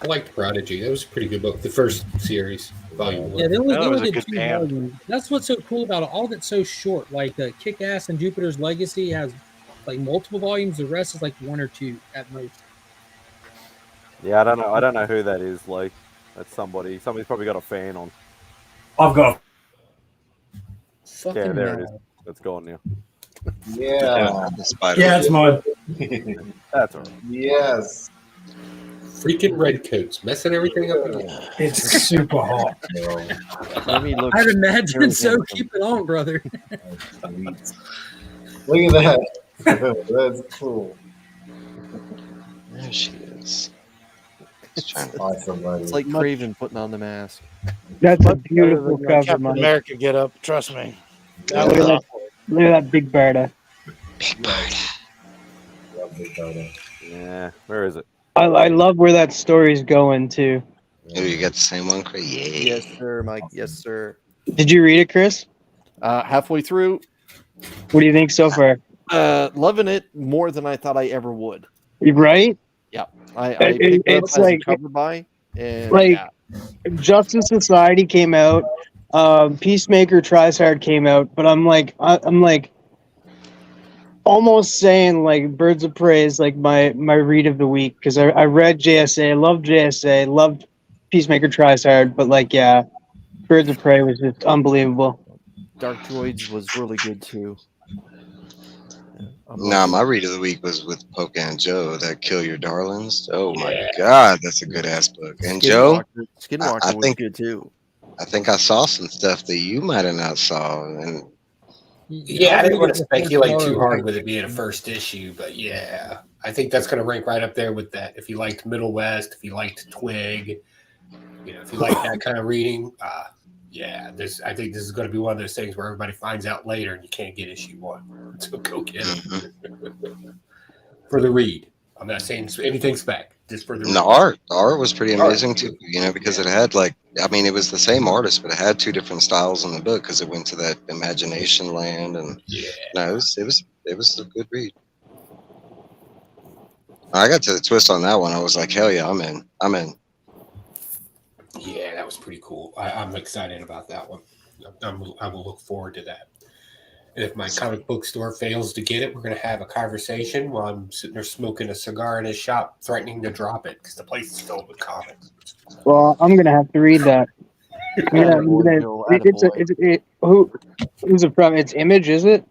I liked Prodigy. That was a pretty good book. The first series, volume 1. Yeah, they That was only a did good 2 band. volumes. That's what's so cool about it. All of it's so short. Like Kick-Ass and Jupiter's Legacy has like multiple volumes. The rest is like 1 or 2 at most. Yeah, I don't know. I don't know who that is. Like, that's somebody. Somebody's probably got a fan on. I've got. Fucking Yeah, there it no. is. That's gone now. Yeah. The Spider-Man. Yeah, it's mine. That's all right. Yes. Freaking redcoats, messing everything up again. It's super hot. Remy looks I'd imagine very so. handsome. Keep it on, brother. Look at that. That's cool. There she is. Just trying to Awesome, buddy. It's like Craven putting on the mask. That's a beautiful cover, Captain Mike. America get up. Trust me. Look at that big Barda. Big bird. Lovely photo. Yeah, where is it? I love where that story's going too. Oh, you got the same one, Craig? Yeah. Yes, sir, Mike. Yes, sir. Did you read it, Chris? Halfway through, What do you think so far? loving it more than I thought I ever would. You right? Yeah, I picked it up It's as like a cover by, and like yeah. Justice Society came out, Peacemaker Tries Hard came out, but I'm like almost saying like Birds of Prey is like my read of the week because I read JSA, loved Peacemaker Tries Hard, but like yeah, Birds of Prey was just unbelievable. Dark Droids was really good too. Nah, my read of the week was with Poke and Joe, that Kill Your Darlings. Oh my God, that's a good ass book. And Joe, Skinwalker I was think good too. I think I saw some stuff that you might have not saw, and Yeah, I didn't want to speculate too hard with it being a first issue, but yeah, I think that's going to rank right up there with that. If you liked Middle West, if you liked Twig, if you like that kind of reading, yeah, I think this is going to be one of those things where everybody finds out later and you can't get issue 1. So go get it for the read. I'm not saying anything spec, just for the read. the art was pretty amazing too. Because it had it was the same artist, but it had 2 different styles in the book because it went to that imagination land, and no, it was a good read. I got to the twist on that one. I was like, hell yeah, I'm in. Yeah, that was pretty cool. I'm excited about that one. I will look forward to that. And if my comic book store fails to get it, we're going to have a conversation while I'm sitting there smoking a cigar in his shop, threatening to drop it because the place is filled with comics. Well, I'm gonna have to read that. Who's it from? It's Image, is it?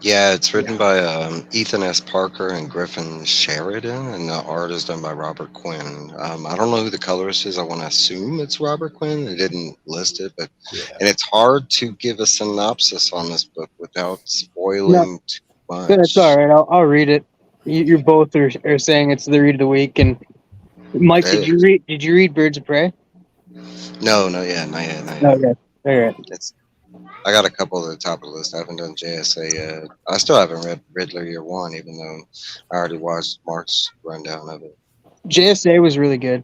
Yeah, it's written by Ethan S. Parker and Griffin Sheridan, and the art is done by Robert Quinn. I don't know who the colorist is. I want to assume it's Robert Quinn. They didn't list it, and it's hard to give a synopsis on this book without spoiling too much. That's all right. I'll read it. You both are saying it's the read of the week. And Mike, did you read Birds of Prey? No, not yet. Okay, all right. I got a couple at the top of the list. I haven't done JSA yet. I still haven't read Riddler Year One, even though I already watched Mark's rundown of it. JSA was really good.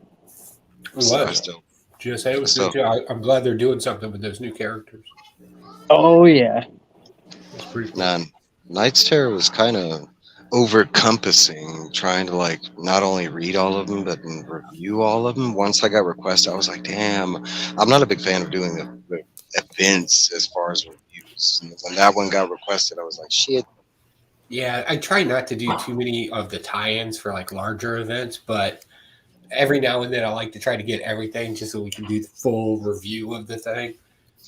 GSA was good too. I'm glad they're doing something with those new characters. Oh yeah. It's pretty cool. Man, Knight's Terror was kind of over-compassing, trying to like not only read all of them but review all of them. Once I got requested, I was like, damn, I'm not a big fan of doing the events as far as reviews. And when that one got requested, I was like, shit. Yeah, I try not to do too many of the tie-ins for like larger events, but every now and then I like to try to get everything just so we can do the full review of the thing.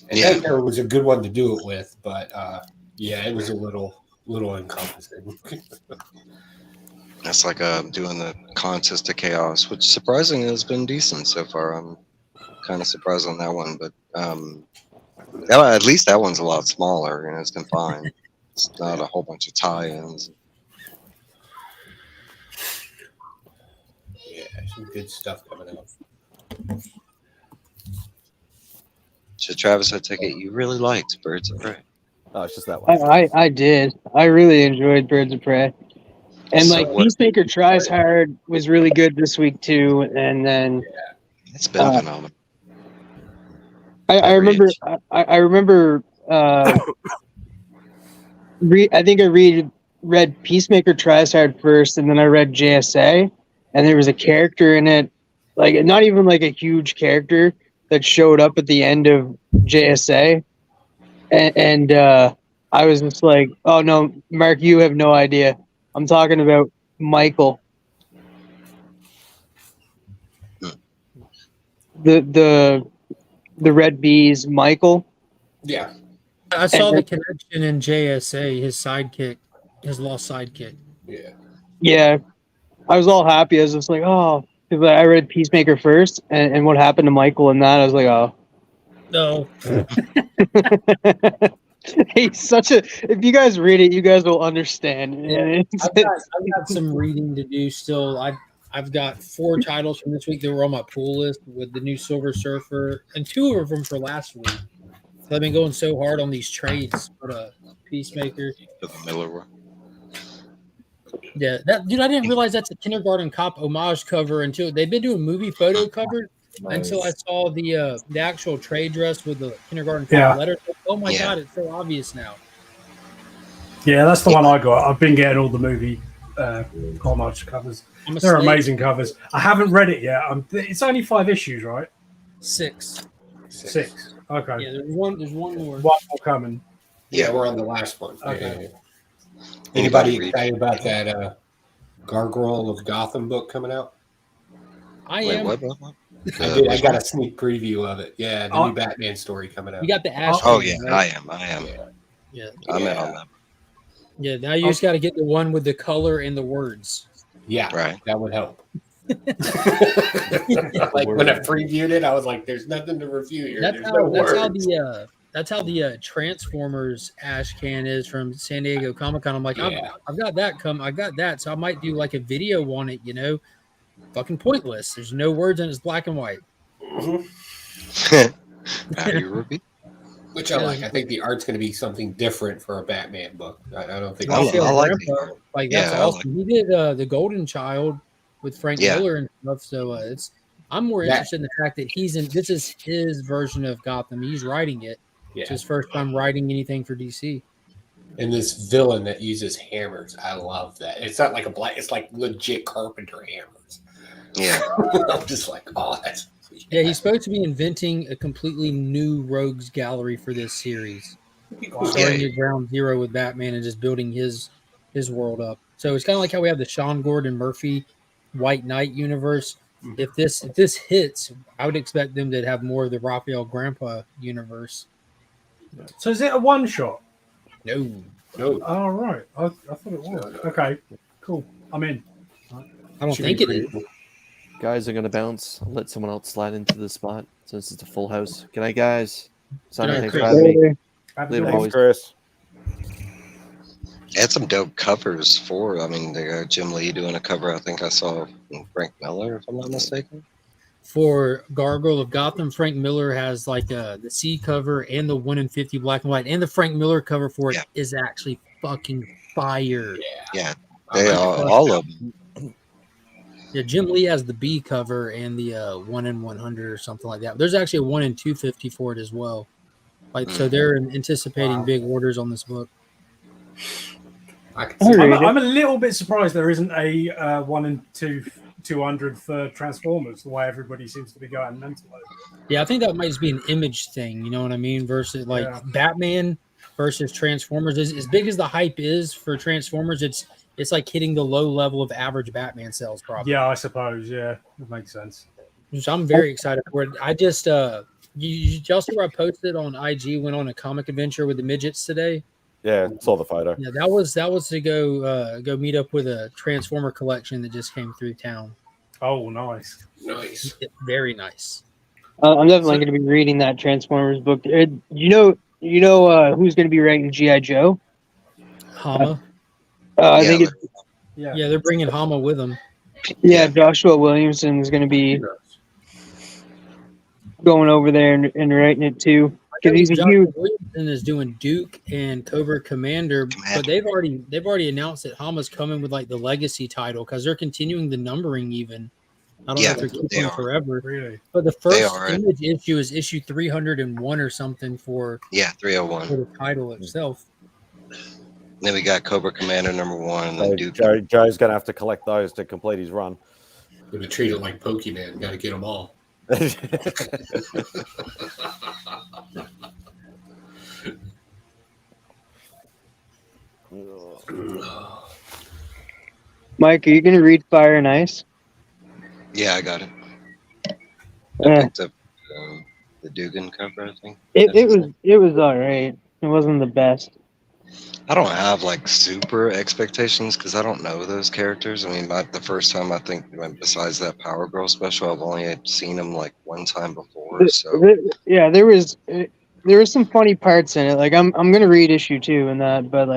And Night Terror was a good one to do it with, but yeah, it was a little encompassing. That's like doing the Contest of Chaos, which surprisingly has been decent so far. I'm kind of surprised on that one, but at least that one's a lot smaller and it's been fine. It's not a whole bunch of tie-ins. Yeah, some good stuff coming out. So Travis, I take it you really liked Birds of Prey. Oh, it's just that one. I did. I really enjoyed Birds of Prey. And So like what- Peacemaker Tries Hard was really good this week too. And then It's been a phenomenon. I remember I think I read Peacemaker Tries Hard first, and then I read JSA, and there was a character in it, like not even like a huge character that showed up at the end of JSA, and I was just like, oh no, Mark, you have no idea. I'm talking about Michael. The Red Bees, Michael. Yeah. I saw the connection in JSA, his sidekick, his lost sidekick. Yeah. Yeah. I was all happy. I was just like, oh, because I read Peacemaker first, and what happened to Michael in that, I was like, oh. No. He's such a. If you guys read it, you guys will understand. Yeah, I've got some reading to do still. I've got 4 titles from this week that were on my pool list with the new Silver Surfer and 2 of them for last week. So I've been going so hard on these trades for Peacemaker. For the Miller one. Yeah, dude, I didn't realize that's a Kindergarten Cop homage cover until they've been doing movie photo covers until I saw the actual trade dress with the Kindergarten Cop letter. Oh my god, it's so obvious now. Yeah, that's the one I got. I've been getting all the movie homage covers. They're amazing covers. I haven't read it yet. It's only 5 issues, right? 6. 6. Okay. Yeah, there's one more. One more coming. Yeah, we're on the last one. Okay. Yeah. Anybody excited about that Gargoyle of Gotham book coming out? I am. What? I got a sneak preview of it. Yeah, the new Batman story coming out. You got the Ash. Oh yeah, right? I am. Yeah. I'm in on that. Yeah, now you just got to get the one with the color and the words. Yeah, right. That would help. Like when I previewed it, I was like, "There's nothing to review here." That's how the Transformers Ash can is from San Diego Comic Con. I'm like, I've got that I got that, so I might do like a video on it. You know, fucking pointless. There's no words and it's black and white. Which I like. I think the art's going to be something different for a Batman book. I don't think. I like it. Like that's awesome. He did the Golden Child with Frank Miller and stuff. So I'm more interested in the fact that this is his version of Gotham. He's writing it. Yeah. It's his first time writing anything for DC. And this villain that uses hammers, I love that. It's not like it's like legit carpenter hammers. Yeah. I'm just like, oh, that's. Yeah, he's supposed to be inventing a completely new rogues gallery for this series. Starting at ground zero with Batman and just building his world up. So it's kind of like how we have the Sean Gordon Murphy White Knight universe. If this hits, I would expect them to have more of the Raphael Grandpa universe. So is it a one shot? No. Oh, right. I thought it was. Okay, cool. I'm in. I don't think it is. Guys are going to bounce. I'll let someone else slide into the spot since it's a full house. Good night, guys. Simon, thanks for having me. Thanks, Chris. They had some dope covers for. I mean, they got Jim Lee doing a cover. I think I saw from Frank Miller, if I'm not mistaken. For Gargoyle of Gotham, Frank Miller has like the C cover and the 1 in 50 black and white, and the Frank Miller cover for it is actually fucking fire. Yeah, they are all of them. Yeah, Jim Lee has the B cover and the 1 in 100 or something like that. There's actually a 1 in 250 for it as well. Like, so they're anticipating big orders on this book. I'm a little bit surprised there isn't a 1 in 200 for Transformers, the way everybody seems to be going mental over it. Yeah, I think that might just be an image thing, you know what I mean? Versus like Batman versus Transformers. As big as the hype is for Transformers, it's like hitting the low level of average Batman sales, probably. Yeah, I suppose. Yeah, that makes sense. So I'm very excited for it. I just y'all see where I posted on IG, went on a comic adventure with the midgets today. Yeah, saw the photo. Yeah, that was to go meet up with a Transformer collection that just came through town. Oh, nice. Very nice. I'm definitely going to be reading that Transformers book. You know who's going to be writing G.I. Joe? Hama. I think it's yeah, they're bringing Hama with them. Yeah, Joshua Williamson is going to be going over there and writing it too. Because he's a huge. Williamson is doing Duke and Cobra Commander, but they've already announced that Hama's coming with like the Legacy title because they're continuing the numbering even. I don't know if they're keeping it forever. Really? But the first Image issue is issue 301 or something for 301 for the title itself. Then we got Cobra Commander #1, and then Duke. Joe's going to have to collect those to complete his run. Going to treat it like Pokemon. Got to get them all. Mike, are you going to read Fire and Ice? Yeah, I got it. I picked up the Dugan cover, I think. It was all right. It wasn't the best. I don't have like super expectations because I don't know those characters. I mean, the first time I think, besides that Power Girl special, I've only seen them like one time before. So yeah, there was some funny parts in it. Like I'm gonna read issue 2 and that, but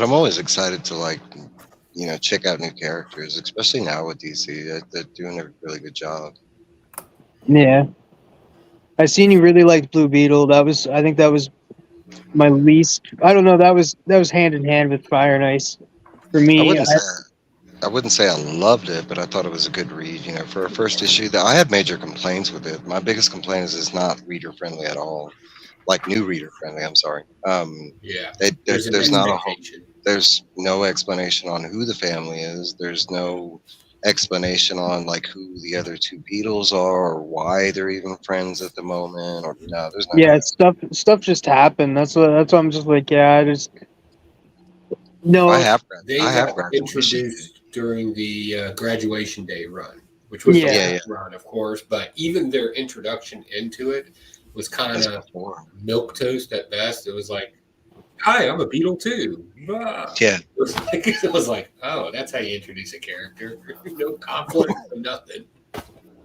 I'm always excited to check out new characters, especially now with DC. They're doing a really good job. Yeah, I seen you really liked Blue Beetle. I think that was my least. I don't know. That was hand in hand with Fire and Ice for me. I wouldn't say I loved it, but I thought it was a good read. For a first issue, that I had major complaints with it. My biggest complaint is it's not reader friendly at all. Like new reader friendly. I'm sorry. There's not a whole. There's no explanation on who the family is. There's no explanation on who the other two Beatles are or why they're even friends at the moment. Or no, there's no. Yeah, stuff just happened. That's why I'm just like, I got introduced during the graduation day run, which was the last run, of course. But even their introduction into it was kind of milquetoast at best. It was like, "Hi, I'm a Beatle too." Ah. Yeah, it was like, oh, that's how you introduce a character. No conflict, no nothing.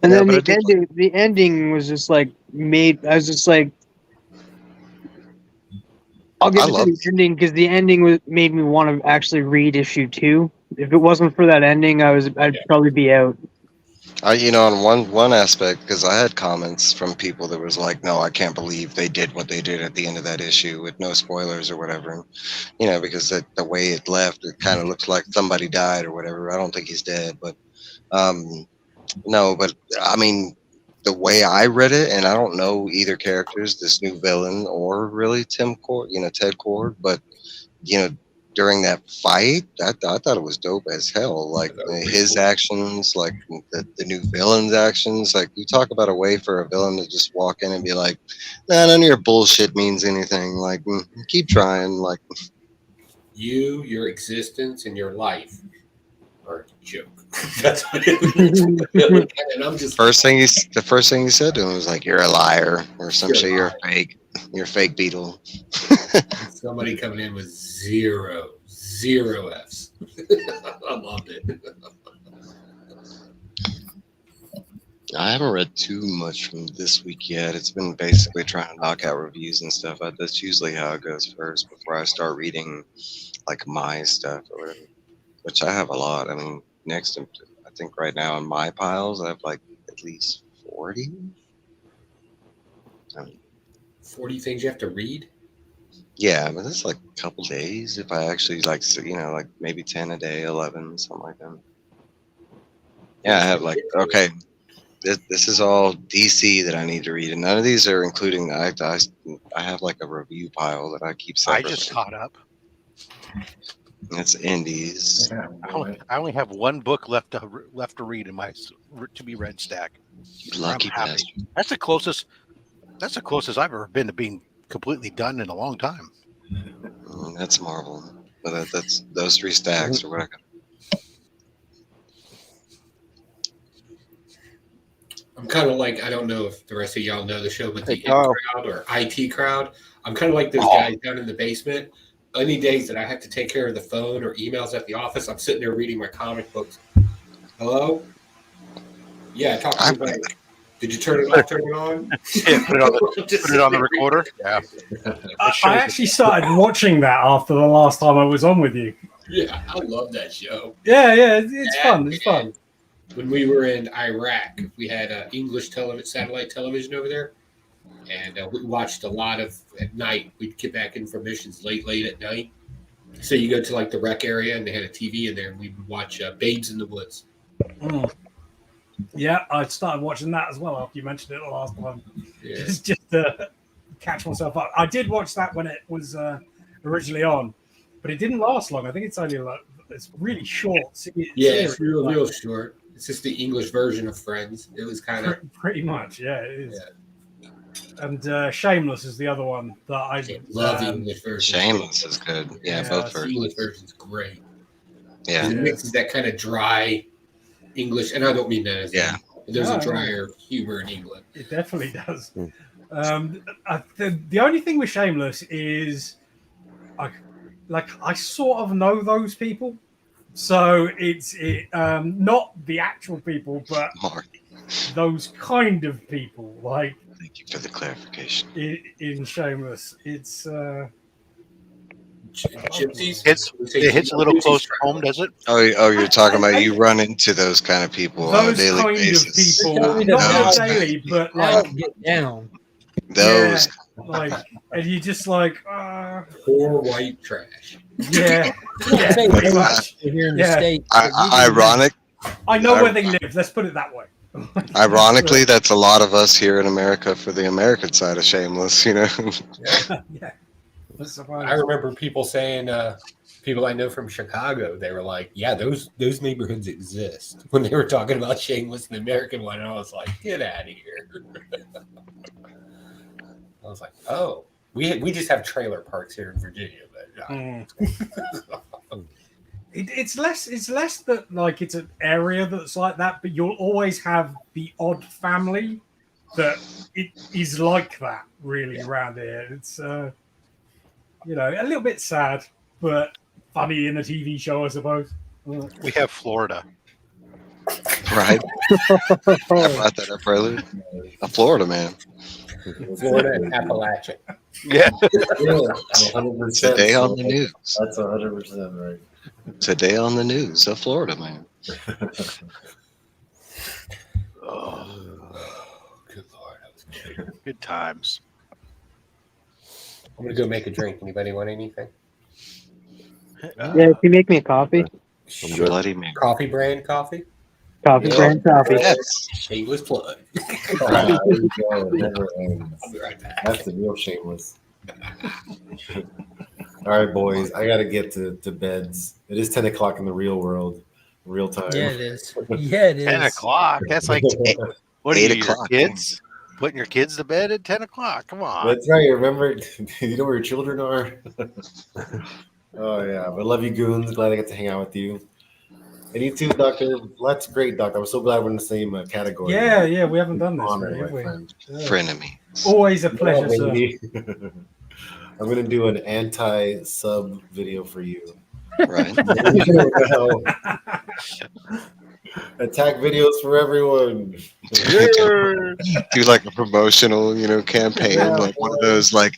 And then the ending was just like made. I was just like, I'll give it to the ending because the ending made me want to actually read issue 2. If it wasn't for that ending, I'd probably be out. On one aspect, because I had comments from people that was like, no, I can't believe they did what they did at the end of that issue with no spoilers or whatever. Because the way it left, it kind of looks like somebody died or whatever. I don't think he's dead, but no, but I mean, the way I read it, and I don't know either characters, this new villain or really Ted Cord, but during that fight, I thought it was dope as hell. Like his actions, like the new villain's actions. Like you talk about a way for a villain to just walk in and be like, "Nah, none of your bullshit means anything. Like keep trying." Like your existence and your life are a joke. That's what it means. And I'm just the first thing he said to him was like, "You're a liar," or some shit. You're fake. You're fake Beetle. Somebody coming in with zero Fs. I loved it. I haven't read too much from this week yet. It's been basically trying to knock out reviews and stuff. That's usually how it goes first before I start reading like my stuff or whatever, which I have a lot. I mean, next, I think right now in my piles, I have like at least 40. 40 things you have to read? Yeah, but that's like a couple days if I actually like, like maybe 10 a day, 11, something like that. Yeah, I have like, okay. This is all DC that I need to read, and none of these are including. I have like a review pile that I keep separate. I just caught up. That's indies. Yeah, I only have one book left to read in my to be read stack. You lucky bastard. That's the closest. That's the closest I've ever been to being completely done in a long time. That's Marvel, but that's those 3 stacks are what I got. I'm kind of like, I don't know if the rest of y'all know the show, but the crowd or IT crowd. I'm kind of like those guys down in the basement. Any days that I have to take care of the phone or emails at the office, I'm sitting there reading my comic books. Hello? Yeah, talk to me. Did you turn it off? Turn it on? Yeah, put it on the recorder. Yeah. I actually started watching that after the last time I was on with you. Yeah, I love that show. Yeah, it's fun. It's fun. When we were in Iraq, we had English satellite television over there, and we watched a lot of at night. We'd get back in from missions late at night. So you go to like the rec area, and they had a TV in there, and we would watch Babes in the Woods. Mm. Yeah, I started watching that as well after you mentioned it the last time. Yeah. Just to catch myself up. I did watch that when it was originally on, but it didn't last long. I think it's only it's really short. It's real short. It's just the English version of Friends. It was kind of pretty much, yeah, it is. Yeah. And Shameless is the other one that I love. The English version. Shameless is good. Yeah, both versions. The English version's great. Yeah, it mixes that kind of dry English, and I don't mean that as there's a drier humor in England. It definitely does. The only thing with Shameless is, I sort of know those people. So it's not the actual people, but those kind of people. Like, thank you for the clarification. In Shameless, it's gypsies. It hits a little close to home, does it? Oh, you're talking about you run into those kind of people on a daily basis. Those kind of people, not daily, but like get down. Those. Yeah, like, and you just like poor white trash. Yeah, pretty much. Here in the States. Ironic. I know where they live. Let's put it that way. Ironically, that's a lot of us here in America for the American side of Shameless, you know. Yeah. I remember people saying, people I know from Chicago, they were like, "Yeah, those neighborhoods exist." When they were talking about Shameless, the American one, and I was like, "Get out of here!" I was like, "Oh, we just have trailer parks here in Virginia." It's less that like it's an area that's like that, but you'll always have the odd family that it is like that really around here. It's a little bit sad, but funny in a TV show, I suppose. We have Florida. Right. I brought that up earlier. A Florida man. Florida and Appalachia. Yeah. 100%. Today on the news. That's 100% right. Today on the news, a Florida man. Oh, good Lord. That was good times. I'm going to go make a drink. Anybody want anything? Yeah, if you make me a coffee. Bloody man. Coffee brand coffee? Coffee brand coffee. Yes. Shameless plug. There we go. It never ends. I'll be right back. That's the real Shameless. All right, boys. I got to get to beds. It is 10 o'clock in the real world. Real time. Yeah, it is. Yeah, it is. 10 o'clock. That's like, what are 8 you, o'clock. your kids? Putting your kids to bed at 10 o'clock. Come on. That's right. Remember, you know where your children are? Oh, yeah. But I love you, Goons. Glad I got to hang out with you. And you too, Doctor. That's great, Doctor. I'm so glad we're in the same category. Yeah, we haven't done this. Honor, Have my we? friend. Frenemy. Always a pleasure, sir. I'm going to do an anti-sub video for you. Right. Attack videos for everyone. Do like a promotional, campaign, like one of those, like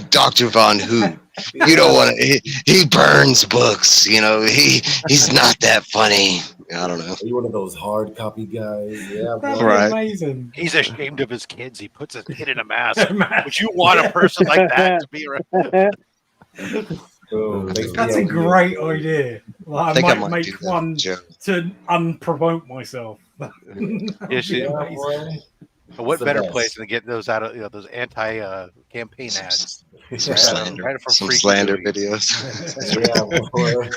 Dr. Von Hoot. You don't want to. He burns books. He's not that funny. I don't know. Are you one of those hard copy guys? Yeah, That'd boy. be Right. amazing. He's ashamed of his kids. He puts his kid in a mask. Would you want a person like that to be around? Oh, thanks for That's the a idea. great idea. Well, I think I might might do make that, one Joe. to unpromote myself. Yes, you- Yeah, boy. What It's the better best. place than to get those out of those anti-campaign ads? Some Right slander, right from some Freaky slander Movie. videos. Yeah, boy.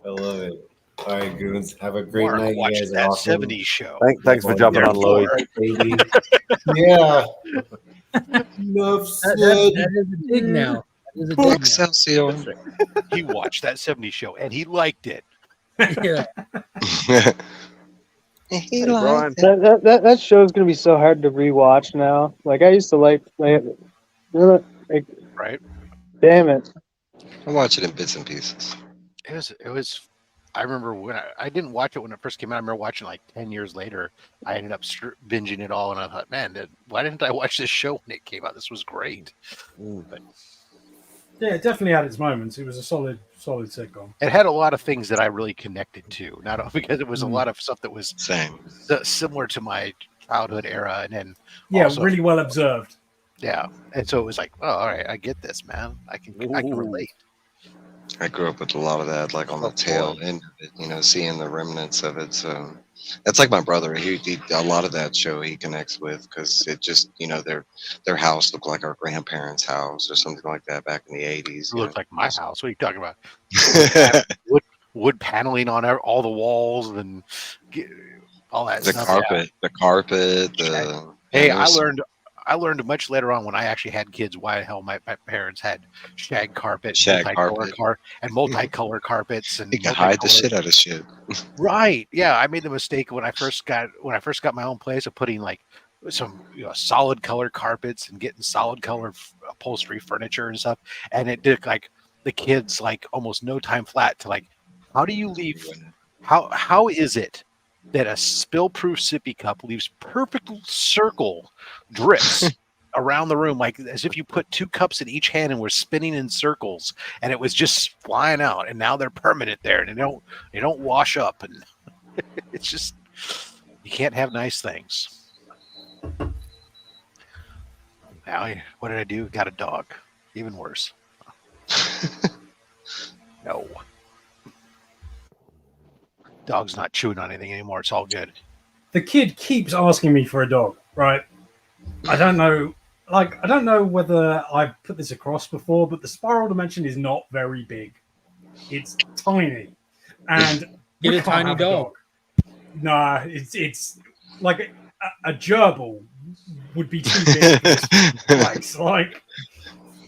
I love it. All right, goons. Have a great Mark night. You watched guys are that awesome. 70s show. Thanks for jumping on, Louie. Baby. Yeah. Enough said. That is a dig now. That is a dig now. Excelsior. He watched that 70s show and he liked it. Yeah. Hey, Brian. That show's gonna be so hard to rewatch now. Like I used to like Right? damn it. I watch it in bits and pieces. It was. I remember when I didn't watch it when it first came out. I remember watching it like 10 years later. I ended up binging it all, and I thought, man, why didn't I watch this show when it came out? This was great. But Yeah, it definitely had its moments. It was a solid sitcom. it had a lot of things that I really connected to, not because it was a lot of stuff that was Same. similar to my childhood era, and then Yeah, also, really well observed. yeah. And so it was like, oh, all right, I get this, man. I can relate. I grew up with a lot of that, like on the tail end of it, seeing the remnants of it. So that's like my brother. He a lot of that show he connects with because it just, their house looked like our grandparents' house or something like that back in the 80s. It looked like my house. What are you talking about? wood paneling on all the walls and all that the stuff. carpet, Hey, I learned much later on when I actually had kids why the hell my parents had shag carpet, and multicolor carpets, and you can hide the shit out of shit. Right? Yeah, I made the mistake when I first got my own place of putting like some solid color carpets and getting solid color upholstery furniture and stuff, and it took like the kids like almost no time flat to like, how do you leave? How is it that a spill-proof sippy cup leaves perfect circle drips around the room, like as if you put two cups in each hand and were spinning in circles, and it was just flying out, and now they're permanent there, and they don't wash up, and it's just, you can't have nice things. Now, what did I do? Got a dog. Even worse. No. Dog's not chewing on anything anymore. It's all good. The kid keeps asking me for a dog, right? I don't know whether I've put this across before, but the spiral dimension is not very big. It's tiny. And Get we a can't tiny have dog. Nah, it's like a gerbil would be too big for this place. Like,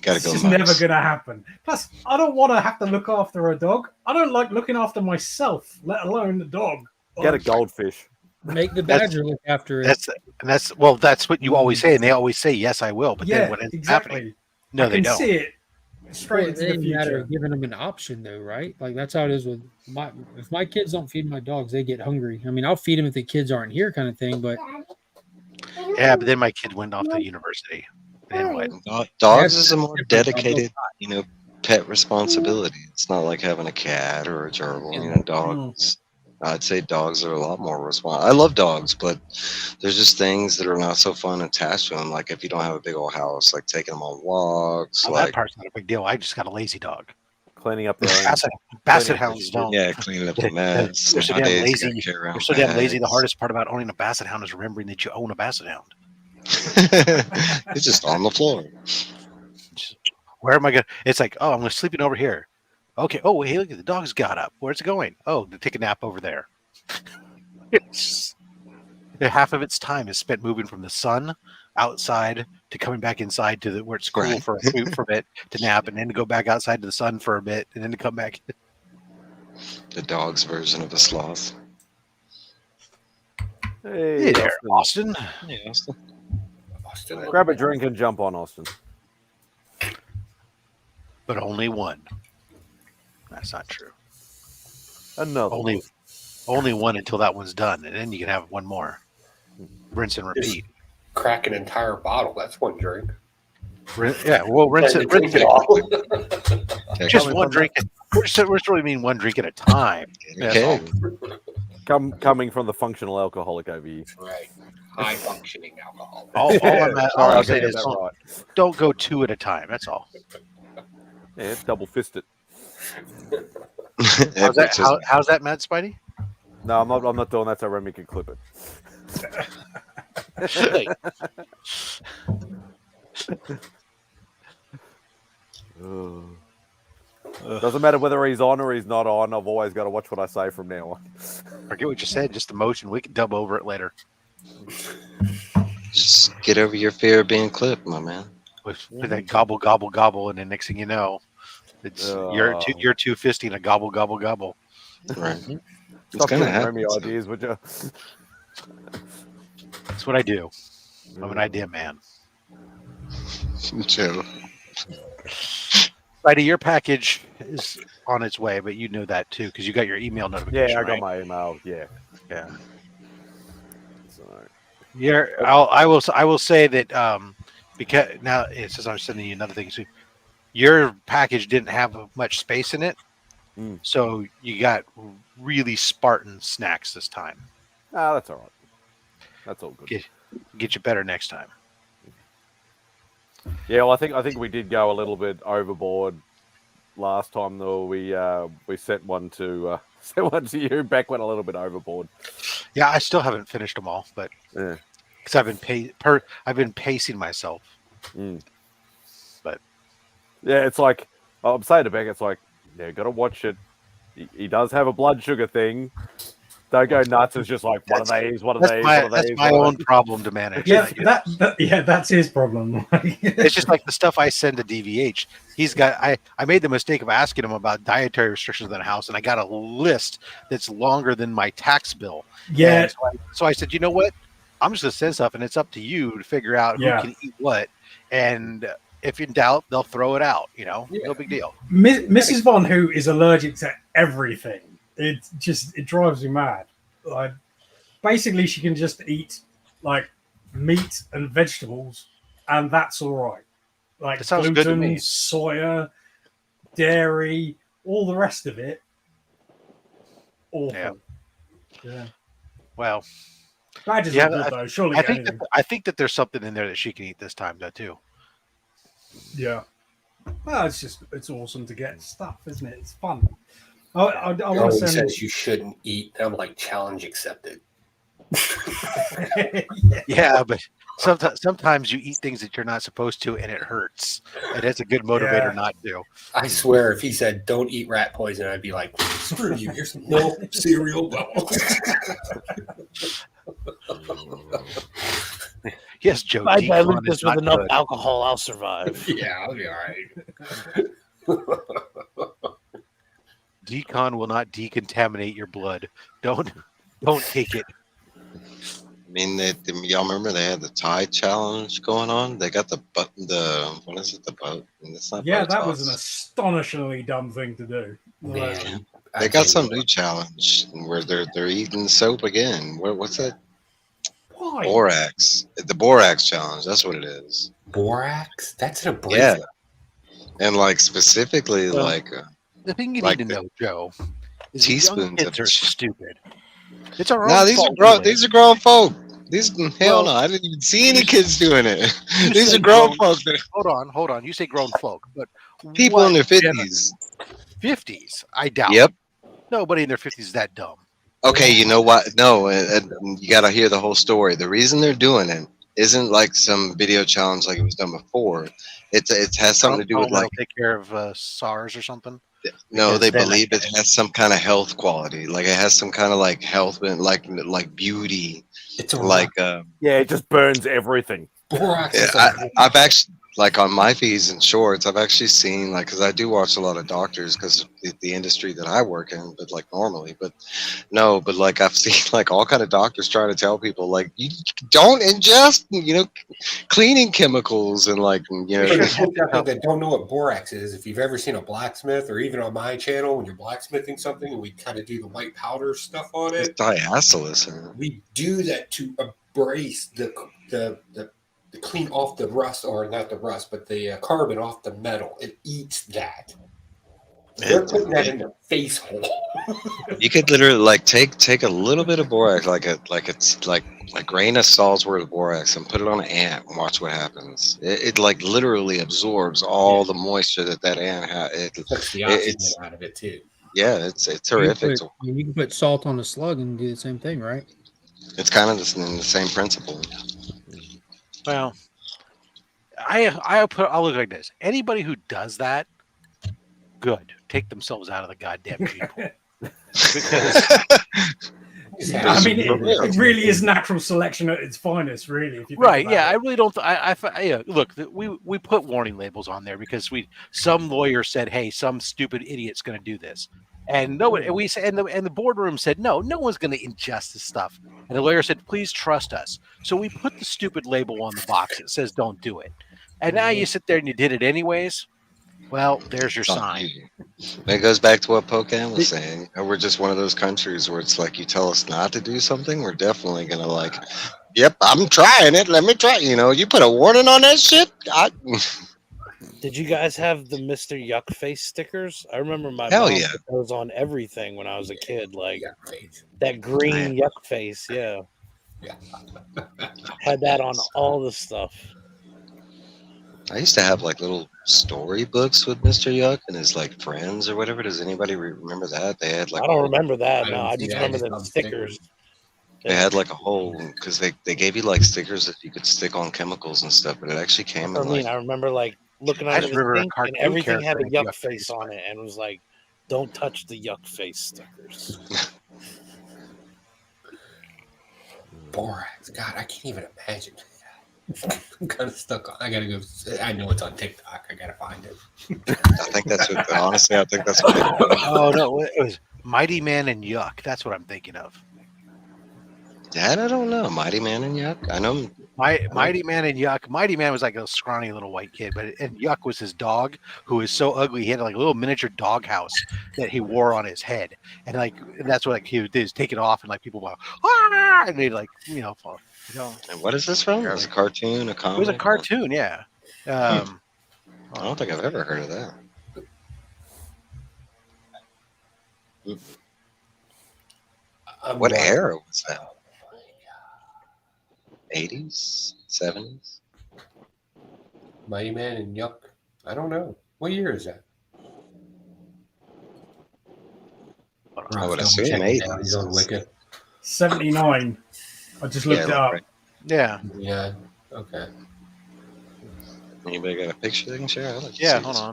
Gotta go it's just nuts. never gonna happen. Plus, I don't want to have to look after a dog. I don't like looking after myself, let alone the dog. Get a goldfish. Make the badger look after it. That's what you always say, and they always say, "Yes, I will." But then what ends up happening? No, I they can don't. see it straight Well, into it the ain't matter future. of giving them an option, though, right? Like that's how it is with if my kids don't feed my dogs, they get hungry. I mean, I'll feed them if the kids aren't here, kind of thing. But Yeah, but then my kid went off to university. And what? Dogs is a more dedicated, pet responsibility. It's not like having a cat or a gerbil. Dogs. I'd say dogs are a lot more responsible. I love dogs, but there's just things that are not so fun attached to them. Like if you don't have a big old house, like taking them on walks. Oh, that part's not a big deal. I just got a lazy dog. Cleaning up their Basset hounds don't. Yeah, cleaning up the mess. They're so damn Nowadays, you lazy. gotta carry around They're so damn lazy. The bags. hardest part about owning a basset hound is remembering that you own a basset hound. It's just on the floor. Where am I going? It's like, oh, I'm sleeping over here. Okay. Oh, hey, look, the dog's got up. Where's it going? Oh, to take a nap over there. Half of its time is spent moving from the sun outside to coming back inside to where it's cool for a bit to nap, and then to go back outside to the sun for a bit, and then to come back. The dog's version of a sloth. Hey, there, Austin. Yeah, Austin. Grab a drink and jump on, Austin. But only one. That's not true. Another only one until that one's done, and then you can have one more. Rinse and repeat. Crack an entire bottle. That's one drink. Yeah, well, rinse it. Drink it all. Just one drink. We're really mean one drink at a time. Yeah, coming from the functional alcoholic over here. Right. High functioning alcohol. All I'm saying is don't go two at a time. That's all. Yeah, double fisted. How's that, Mad Spidey? No, I'm not doing that so Remy can clip it. Doesn't matter whether he's on or he's not on. I've always got to watch what I say from now on. Forget what you said. Just emotion. We can dub over it later. Just get over your fear of being clipped, my man. With that gobble, gobble, gobble, and then next thing you know, it's you're two fisting a gobble, gobble, gobble. Right. Stop giving Remy ideas, would you? That's what I do. I'm an idea man. True. Spidey, your package is on its way, but you know that too because you got your email notification. Yeah, I got right? my email. Yeah. So, yeah, I will say that because now it says I'm sending you another thing. So your package didn't have much space in it, so you got really Spartan snacks this time. Ah, that's all right. That's all good. Get you better next time. Yeah, well, I think we did go a little bit overboard last time, though. We sent one to you. Beck went a little bit overboard. Yeah, I still haven't finished them all, but because I've been pacing myself. But yeah, it's like I'm saying to Beck, it's like got to watch it. He does have a blood sugar thing. Don't go nuts. It's just like one of these. That's my own problem to manage. Yeah, that's his problem. It's just like the stuff I send to DVH. He's got. I made the mistake of asking him about dietary restrictions in the house, and I got a list that's longer than my tax bill. Yeah. So I said, you know what? I'm just gonna send stuff, and it's up to you to figure out who can eat what. And if in doubt, they'll throw it out. No big deal. Mrs. Von, who is allergic to everything. It drives me mad. Like, basically, she can just eat like meat and vegetables, and that's all right. Like that sounds gluten, good to me. soya, dairy, all the rest of it. Awful. Yeah. Well, Badges are good though. Surely, I think that there's something in there that she can eat this time, though, too. Yeah. Well, it's awesome to get stuff, isn't it? It's fun. I want to says you shouldn't eat. I'm like, challenge accepted. Yeah, but sometimes you eat things that you're not supposed to, and it hurts. And it's a good motivator not to. I swear, if he said don't eat rat poison, I'd be like, screw you. Here's some milk, cereal. Yes, Joe. I dilute this with enough alcohol, I'll survive. Yeah, I'll be all right. Decon will not decontaminate your blood. Don't take it. I mean, y'all remember they had the Tide challenge going on? They got the what is it? The boat? It's not that was an astonishingly dumb thing to do. Man, they got some new challenge where they're eating soap again. What's that? Why? Borax. The Borax challenge. That's what it is. Borax? That's an abrasive. Yeah. And like specifically, the thing you like need to know, Joe, is teaspoons young kids are stupid. It's our no, own these fault, are grown. really. These are grown folk. Hell no, I didn't even see any kids doing it. These are grown folks. Hold on. You say grown folk, but people in their 50s. 50s? I doubt. Yep. Nobody in their 50s is that dumb. Okay, you know what? No, and you got to hear the whole story. The reason they're doing it isn't like some video challenge like it was done before. It has something to do with like take care of SARS or something. No, they believe it has some kind of health quality. Like it has some kind of like health and like beauty. It's like it just burns everything. Borax. Yeah, I've actually like on my feeds and shorts, I've actually seen like because I do watch a lot of doctors because the industry that I work in, but like normally, but no, but like I've seen like all kind of doctors trying to tell people like you don't ingest, cleaning chemicals and like For the folks out there that don't know what borax is, if you've ever seen a blacksmith or even on my channel when you're blacksmithing something and we kind of do the white powder stuff on it, it's diacetyl. we do that to embrace the clean off the rust, or not the rust, but the carbon off the metal. It eats that. They're putting that in their face hole. You could literally like take a little bit of borax, like it's like a grain of salt's worth of borax, and put it on an ant and watch what happens. It like literally absorbs all the moisture that ant has. It sucks the oxygen out of it too. Yeah, it's horrific. You can put salt on a slug and do the same thing, right? It's kind of the same principle. Well, I'll look like this. Anybody who does that, good. Take themselves out of the goddamn gene pool. Because I mean, it really is natural selection at its finest, really. If you think right? about Yeah, it. I really don't. Yeah, look, we put warning labels on there because some lawyer said, "Hey, some stupid idiot's going to do this," and nobody. We said, and the boardroom said, "No one's going to ingest this stuff." And the lawyer said, "Please trust us." So we put the stupid label on the box that says, "Don't do it." And now you sit there and you did it anyways. Well, there's your sign. It goes back to what Pocan was saying. We're just one of those countries where it's like you tell us not to do something, we're definitely gonna like, yep, I'm trying it. Let me try. You put a warning on that shit. Did you guys have the Mr. Yuck Face stickers? I remember my Hell mom yeah. put those on everything when I was a kid. Like that green yuck face, yeah. Had that on all the stuff. I used to have like little storybooks with Mr. Yuck and his like friends or whatever. Does anybody remember that? They had like I don't remember that. No, I just remember the stickers. They had like a whole because they gave you like stickers that you could stick on chemicals and stuff, but it actually came in like I remember like looking I under just the remember a sink and cartoon everything had a character yuck face on it and was like, "Don't touch the yuck face stickers." Borax. God, I can't even imagine. I'm kind of stuck on. I gotta go. I know it's on TikTok. I gotta find it. I think that's what. Honestly, I think that's what. Oh no, it was Mighty Man and Yuck. That's what I'm thinking of. That I don't know. Mighty Man and Yuck. I know. Mighty Man and Yuck. Mighty Man was like a scrawny little white kid, and Yuck was his dog, who was so ugly. He had like a little miniature dog house that he wore on his head, and that's what he would do is take it off, and like people go, ah, and they'd like fall. And what is this from? It was a cartoon, a comic. It was a cartoon, yeah. I don't think I've ever heard of that. What era was that? 80s, 70s. Mighty Man and Yuck. I don't know. What year is that? I would assume 80s. 79. I just looked it up. Right. Yeah. Yeah. Okay. Anybody got a picture they can share? I'd like to Yeah, see hold this.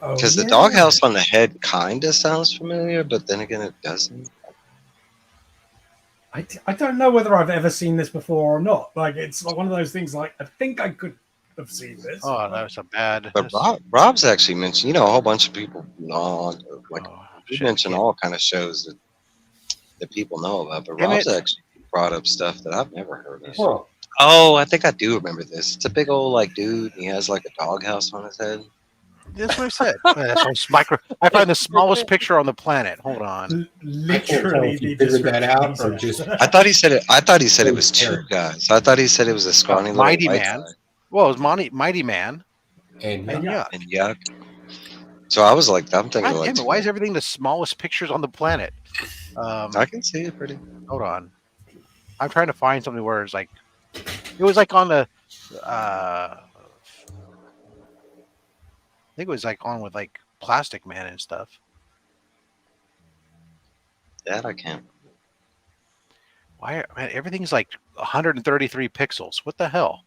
on. Because the doghouse on the head kind of sounds familiar, but then again, it doesn't. I don't know whether I've ever seen this before or not. Like, it's one of those things. Like, I think I could have seen this. Oh, that was a bad. But Rob's actually mentioned, a whole bunch of people know, like you mentioned all kind of shows that people know about. But Rob's actually brought up stuff that I've never heard of. Huh. Oh, I think I do remember this. It's a big old like dude. And he has like a doghouse on his head. That's what I said. That's micro. I find the smallest picture on the planet. Hold on. Literally, you figured that out, or just I thought he said it. I thought he said it was two guys. I thought he said it was a scrawny little Mighty white Man. guy. Well, it was Mighty Man and Yuck. And Yuck. So I was like, I'm thinking God like, damn it, why is everything the smallest pictures on the planet? I can see it pretty. Hold on. I'm trying to find something where it's like, it was like on the, I think it was like on with like Plastic Man and stuff. That I can't. Why, man, everything's like 133 pixels. What the hell?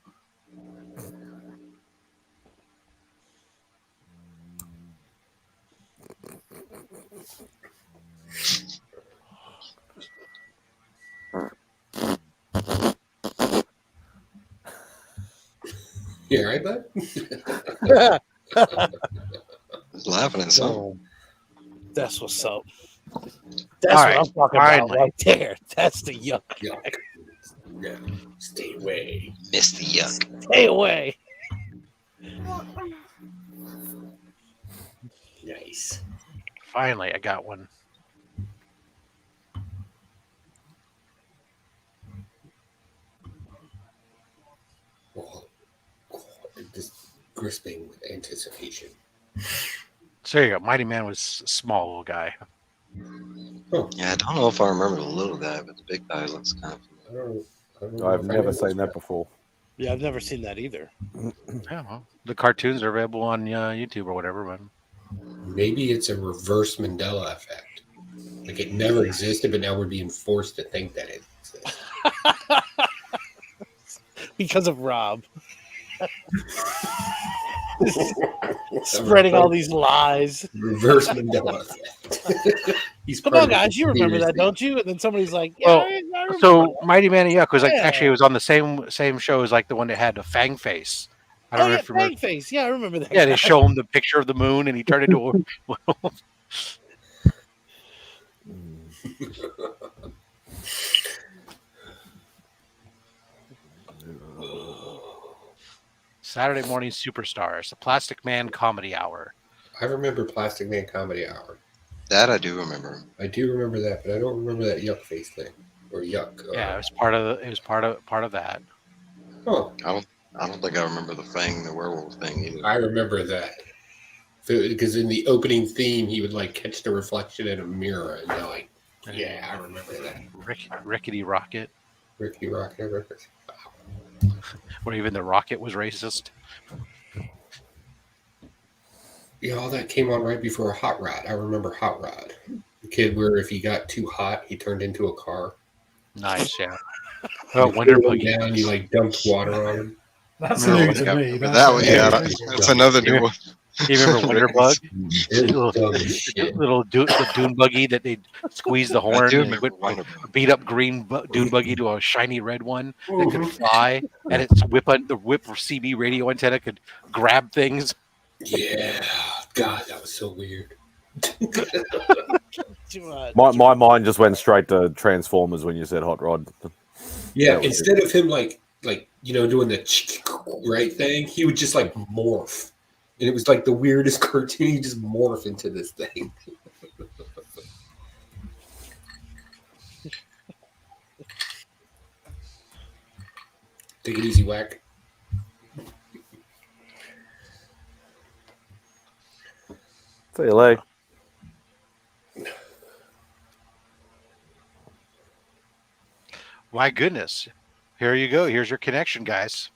Yeah, right, bud? He's laughing at something. That's what's up. That's what I'm talking about right there. That's the yuck. Yeah. Stay away. Mr. Yuck. Stay away. Nice. Finally, I got one. Just crisping with anticipation. So there you go. Mighty Man was a small little guy. Yeah, I don't know if I remember the little guy, but the big guy looks kind of familiar. I've never seen that before. Yeah, I've never seen that either. Yeah, well, the cartoons are available on YouTube or whatever. But Maybe it's a reverse Mandela effect. Like it never existed, but now we're being forced to think that it exists. Because of Rob. Spreading all these lies. Reverse Mandela effect. Come on, guys, you remember that, don't you? And then somebody's like, "Yeah, well, I remember so that." Mighty Man and Yuck was like Yeah. actually it was on the same show as like the one that had a Fang face. I don't know if you remember. Fang face. Yeah, I remember that. Yeah, guy. they show him the picture of the moon and he turned into a Saturday Morning Superstars, the Plastic Man Comedy Hour. I remember Plastic Man Comedy Hour. That I do remember. I do remember that, but I don't remember that yuck face thing or yuck. Yeah, it was part of that. Oh, I don't think I remember the Fang, the werewolf thing either. I remember that because in the opening theme, he would like catch the reflection in a mirror, and they're like, "Yeah, I remember that." Rickety Rocket. Rickety Rocket. Where even the rocket was racist. Yeah, all that came on right before Hot Rod. I remember Hot Rod, the kid where if he got too hot, he turned into a car. Nice, yeah. Oh, Wonder Buggy. Down, you like dumped water on him. That's No, new to yeah, me. that one, yeah, that's another new one. You remember Wonder Bug? Shit. The dune buggy that they'd squeeze the horn do and remember would Wonder beat up green dune buggy to a shiny red one that could fly, and its whip CB radio antenna could grab things. Yeah, God, that was so weird. My mind just went straight to Transformers when you said Hot Rod. Yeah, instead of him like doing the right thing, he would just like morph, and it was like the weirdest cartoon. He just morph into this thing. Take it easy, Whack. See you later. My goodness. Here you go. Here's your connection, guys.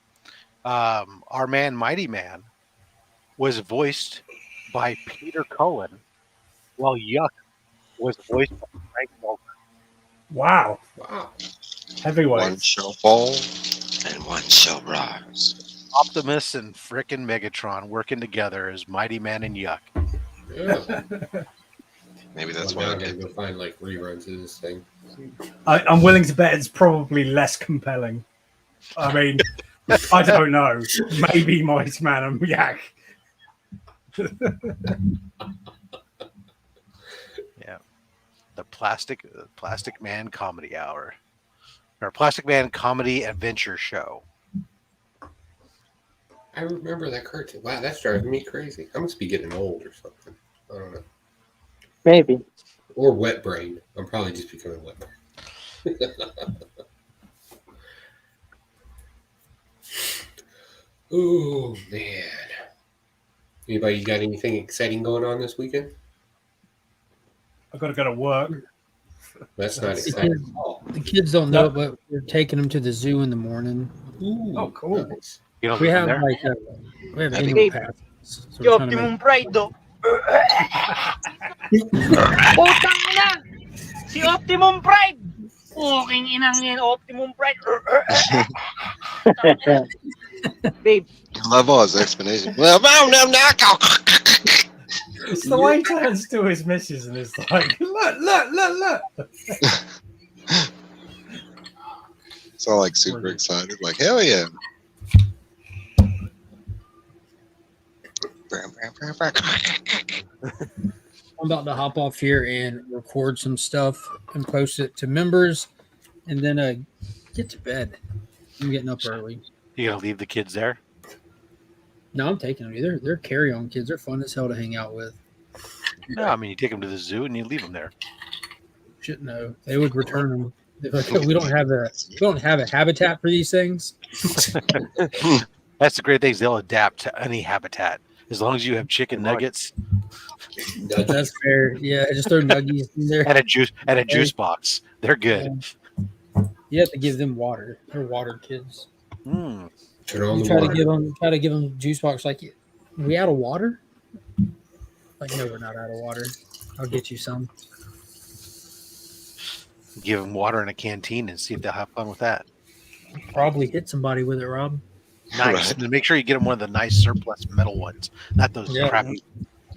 Our man, Mighty Man, was voiced by Peter Cullen, while Yuck was voiced by Frank Welker. Wow. Heavyweight. One shall fall and one shall rise. Optimus and frickin' Megatron working together as Mighty Man and Yuck. Yeah. Maybe that's why why I I gotta did. go find like reruns of this thing. I'm willing to bet it's probably less compelling. I mean, I don't know. Maybe Mighty Man and Yak. Yeah. The Plastic Man Comedy Hour. Or Plastic Man Comedy Adventure Show. I remember that cartoon. Wow, that's driving me crazy. I must be getting old or something. I don't know. Maybe. Or wet brain. I'm probably just becoming wet brain. Oh man. Anybody got anything exciting going on this weekend? I've got to go to work. That's not The exciting kids, at all. the kids don't know, but we're taking them to the zoo in the morning. Ooh, Oh, cool. nice. You know, We have there? like we have That'd be annual great. passes. So we're trying to make- Pride, do. Putang ina! Si Optimum Pride! Fucking inang yan, Optimum Pride. Babe. Love all his explanation. Well, It's the way he turns to his missus and it's like, look. it's all like super excited. Like, hell yeah. I'm about to hop off here and record some stuff and post it to members, and then get to bed. I'm getting up early. You gonna leave the kids there? No, I'm taking them. They're carry-on kids. They're fun as hell to hang out with. No, I mean you take them to the zoo and you leave them there. Shit, no, they would return them. They're like, we don't have a habitat for these things. That's the great thing is they'll adapt to any habitat as long as you have chicken nuggets. That's fair. Yeah, just throw nuggies in there and a juice box. They're good. You have to give them water. They're water kids. Turn on You the try water. to give them juice box. Like, we out of water? Like, no, we're not out of water. I'll get you some. Give them water in a canteen and see if they'll have fun with that. Probably hit somebody with it, Rob. Nice. And make sure you get them one of the nice surplus metal ones, not those crappy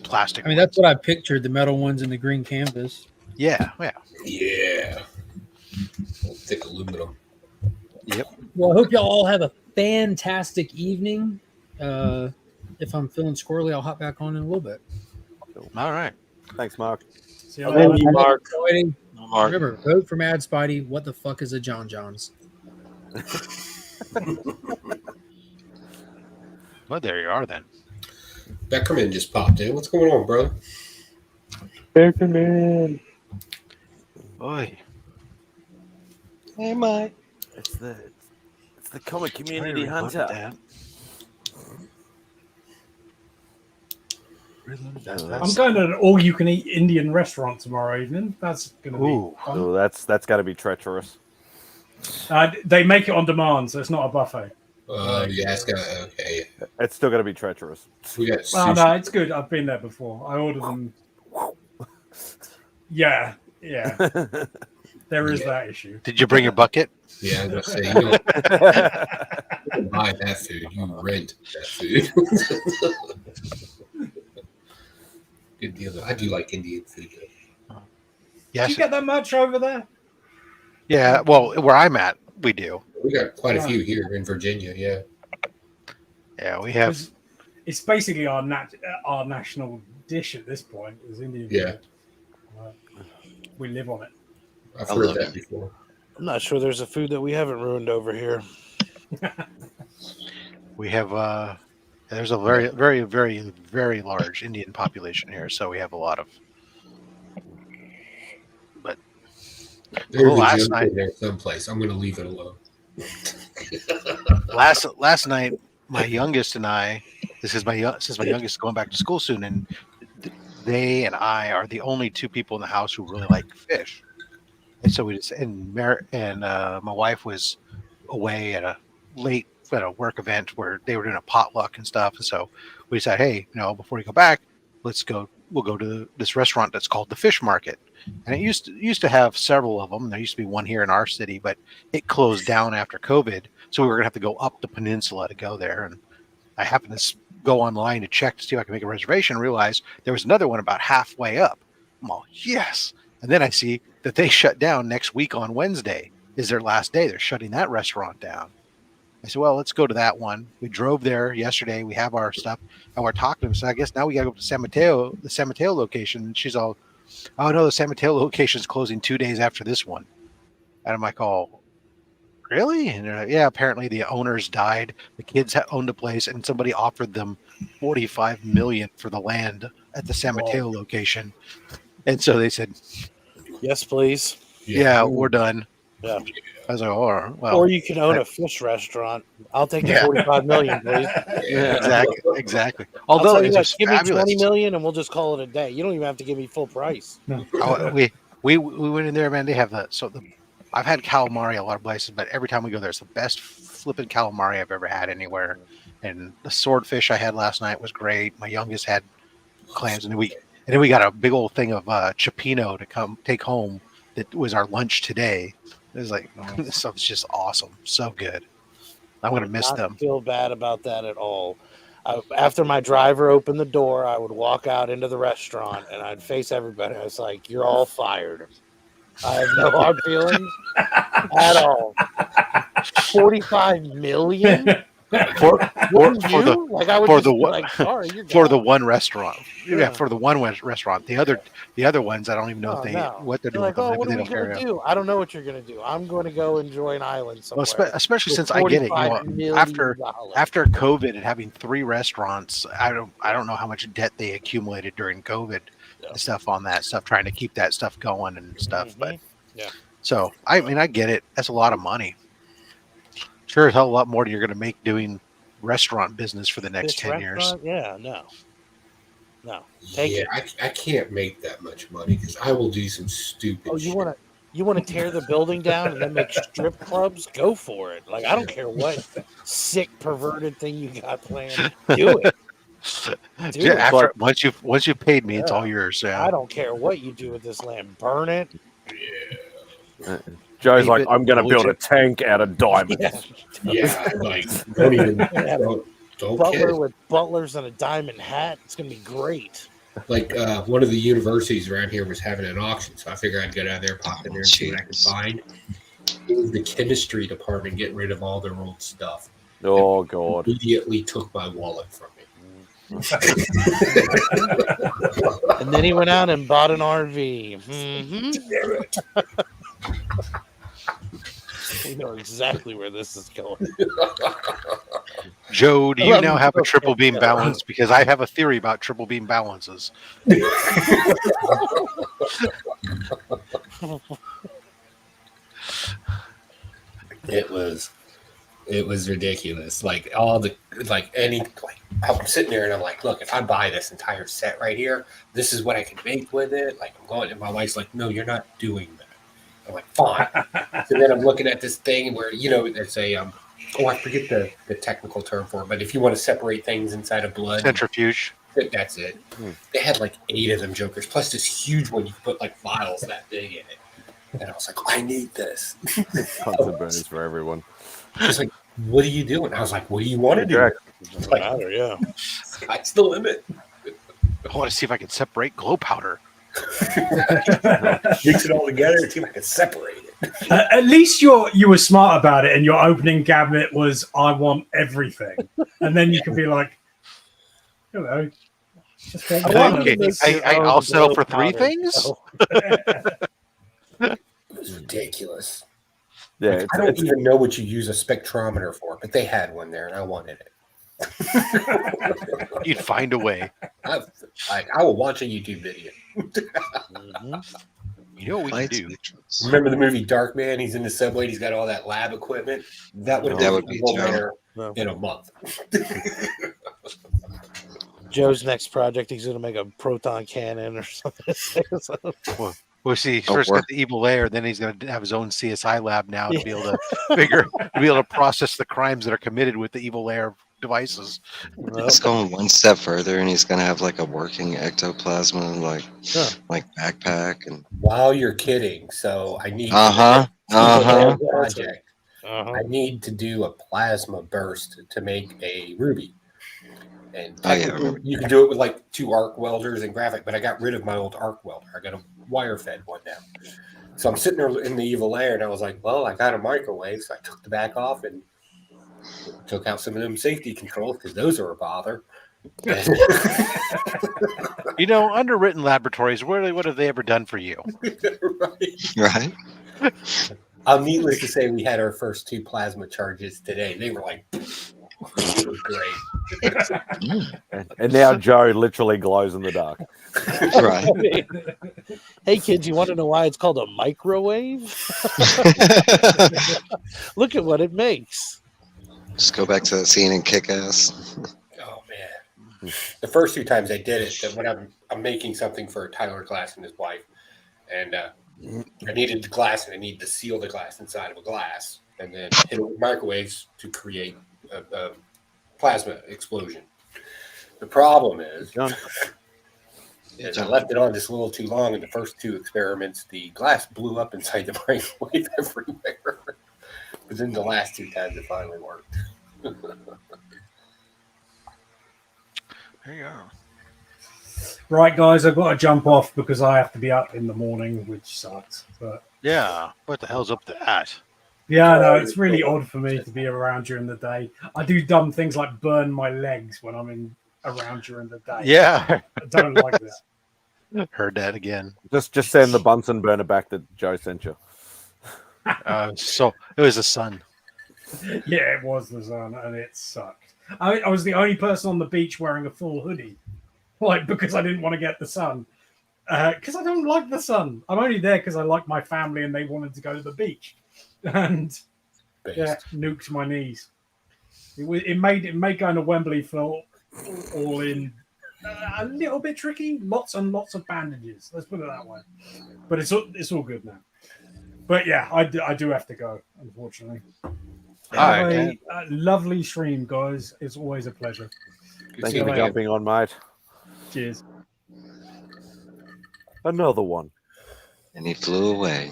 plastic. I mean, that's what I pictured, the metal ones in the green canvas. Yeah. Yeah. Thick aluminum. Yep. Well, I hope y'all all have a fantastic evening. If I'm feeling squirrely, I'll hop back on in a little bit. All right. Thanks, Mark. See you Thank later. you, Mark. Mark. Remember, vote for MadSpidey. What the fuck is a John Johns? Well, there you are then. Beckerman just popped in. What's going on, brother? Beckerman. Boy. Hey, Mike. It's the comic community hunter. I'm going to an all-you-can-eat Indian restaurant tomorrow evening. That's going to be fun. Oh, that's got to be treacherous. They make it on demand, so it's not a buffet. Yeah, it's gonna okay. It's still going to be treacherous. We got Oh, sushi. no, it's good. I've been there before. I ordered them. Yeah. There is that issue. Did you bring your bucket? Yeah, I was gonna say you don't buy that food. You rent that food. Good deal. I do like Indian food. Yes. Do you get that much over there? Yeah. Well, where I'm at, we do. We got quite a few here in Virginia. Yeah. Yeah, we have. It's basically our national dish at this point. Is Indian Yeah. food. We live on it. I've heard that before. I'm not sure there's a food that we haven't ruined over here. We have. There's a very, very, very, very large Indian population here, so we have a lot of. But There's a last joke night, in there someplace. I'm going to leave it alone. last night, my youngest and I. Since my youngest is going back to school soon, and they and I are the only two people in the house who really like fish. And so we just my wife was away at a work event where they were doing a potluck and stuff. And so we decided, hey, before we go back, we'll go to this restaurant that's called the Fish Market. And it used to have several of them. There used to be one here in our city, but it closed down after COVID. So we were gonna have to go up the peninsula to go there. And I happened to go online to check to see if I could make a reservation and realize there was another one about halfway up. I'm all, yes. And then I see that they shut down next week on Wednesday is their last day. They're shutting that restaurant down. I said, well, let's go to that one. We drove there yesterday. We have our stuff and we're talking to them. So I guess now we got to go to the San Mateo location. And she's all, oh no, the San Mateo location is closing 2 days after this one. And I'm like, oh, really? And they're like, yeah, apparently the owners died. The kids owned the place and somebody offered them $45 million for the land at the San Mateo location. And so they said, yes, please. Yeah, we're done. Yeah. I was like, oh, well. Or you can own a fish restaurant. I'll take the $45 million, please. Yeah, exactly. I'll Although tell you it what, was give me fabulous. $20 million and we'll just call it a day. You don't even have to give me full price. We went in there, man. They have I've had calamari a lot of places, but every time we go there, it's the best flipping calamari I've ever had anywhere. And the swordfish I had last night was great. My youngest had clams, and then we got a big old thing of cioppino to come take home. That was our lunch today. It was like this stuff's just awesome, so good. I'm gonna miss them. I feel bad about that at all. After my driver opened the door, I would walk out into the restaurant and I'd face everybody. I was like, "You're all fired." I have no hard feelings at all. $45 million? for you? Like, I would for just the be one like, sorry, you're for gone. the one restaurant. Yeah, Yeah. for the one restaurant. The other ones, I don't even know Oh, if they no. what they're They're doing like, with them. oh, what Maybe are they we don't going carry to out. do? I don't know what you're going to do. I'm going to go enjoy an island Well, somewhere. especially with since I get it, $45 million. after COVID and having 3 restaurants, I don't know how much debt they accumulated during COVID and stuff on that stuff, trying to keep that stuff going and stuff. But yeah. so I mean, I get it. That's a lot of money. Sure as hell a lot more you're going to make doing restaurant business for the next This 10 years. restaurant? Yeah, no. Take Yeah, it. I can't make that much money because I will do some stupid Oh, shit. you want to tear the building down and then make strip clubs? Go for it. Like, I don't care what sick perverted thing you got planned. Do it. Do it. After once you've paid me, it's all yours. Yeah. I don't care what you do with this land. Burn it. Joe's like, I'm going to build a tank out of diamonds. Yeah, like don't even don't Butler kid. with butlers and a diamond hat. It's gonna be great. Like one of the universities around here was having an auction, so I figured I'd get out there, pop in there, and see what I could find. It was the chemistry department getting rid of all their old stuff. Oh God! Immediately took my wallet from me. And then he went out and bought an RV. Mm-hmm. We know exactly where this is going. Joe, do you now have a triple beam balance? Because I have a theory about triple beam balances. It was ridiculous. Like I'm sitting there and I'm like, look, if I buy this entire set right here, this is what I can make with it. Like I'm going, and my wife's like, no, you're not doing that. I'm like, fine. So then I'm looking at this thing where, it's a I forget the technical term for it, but if you want to separate things inside of blood, centrifuge. That's it. They had like 8 of them jokers, plus this huge one you could put like vials that big in it. And I was like, I need this. Constant burners for everyone. She's like, what are you doing? I was like, what do you want to do? Doesn't matter, yeah. Sky's the limit. I want to see if I can separate glow powder. Mix it all together and see if I can separate it. At least you were smart about it, and your opening gambit was, "I want everything," and then you could be like, "Hello." Just take one of this. I'll settle for 3 things. It was ridiculous. Yeah, I don't even know what you use a spectrometer for, but they had one there, and I wanted it. You'd find a way. I will watch a YouTube video. You know what we can do? Remember the movie Dark Man? He's in the subway. He's got all that lab equipment. That would be there in a month. Joe's next project, he's going to make a proton cannon or something. Well, see, he's first got the evil layer, then he's going to have his own CSI lab now to be able to process the crimes that are committed with the evil layer devices. He's going one step further, and he's going to have like a working ectoplasma, like backpack. And while you're kidding, so I need project. I need to do a plasma burst to make a ruby. And you can do it with like 2 arc welders and graphic, but I got rid of my old arc welder. I got a wire fed one now. So I'm sitting there in the evil layer, and I was like, well, I got a microwave. So I took the back off and took out some of them safety controls because those are a bother. Underwritten laboratories, what have they ever done for you? Right. Needless to say, we had our first 2 plasma charges today. They were like, great. And now Joe literally glows in the dark. Right. Hey kids, you want to know why it's called a microwave? Look at what it makes. Just go back to that scene in Kick-Ass. Oh man, the first 2 times I did it, that when I'm making something for Tyler Glass and his wife, and I needed the glass, and I needed to seal the glass inside of a glass, and then hit it with microwaves to create a plasma explosion. The problem is I left it on just a little too long. In the first 2 experiments, the glass blew up inside the microwave everywhere. But then the last 2 times it finally worked. There you go. Right, guys, I've got to jump off because I have to be up in the morning, which sucks. But yeah, what the hell's up to that? Yeah, no, it's really odd for me to be around during the day. I do dumb things like burn my legs when I'm around during the day. Yeah. I don't like that. Heard that again. Just send the Bunsen burner back that Joe sent you. So it was the sun. Yeah, it was the sun, and it sucked. I was the only person on the beach wearing a full hoodie, like because I didn't want to get the sun. Because I don't like the sun. I'm only there because I like my family and they wanted to go to the beach, and yeah, nuked my knees. It made going to Wembley feel all in a little bit tricky. Lots and lots of bandages. Let's put it that way. But it's all good now. But yeah, I do have to go, unfortunately. Have a lovely stream, guys. It's always a pleasure. Thank you for jumping on, mate. Cheers. Another one. And he flew away.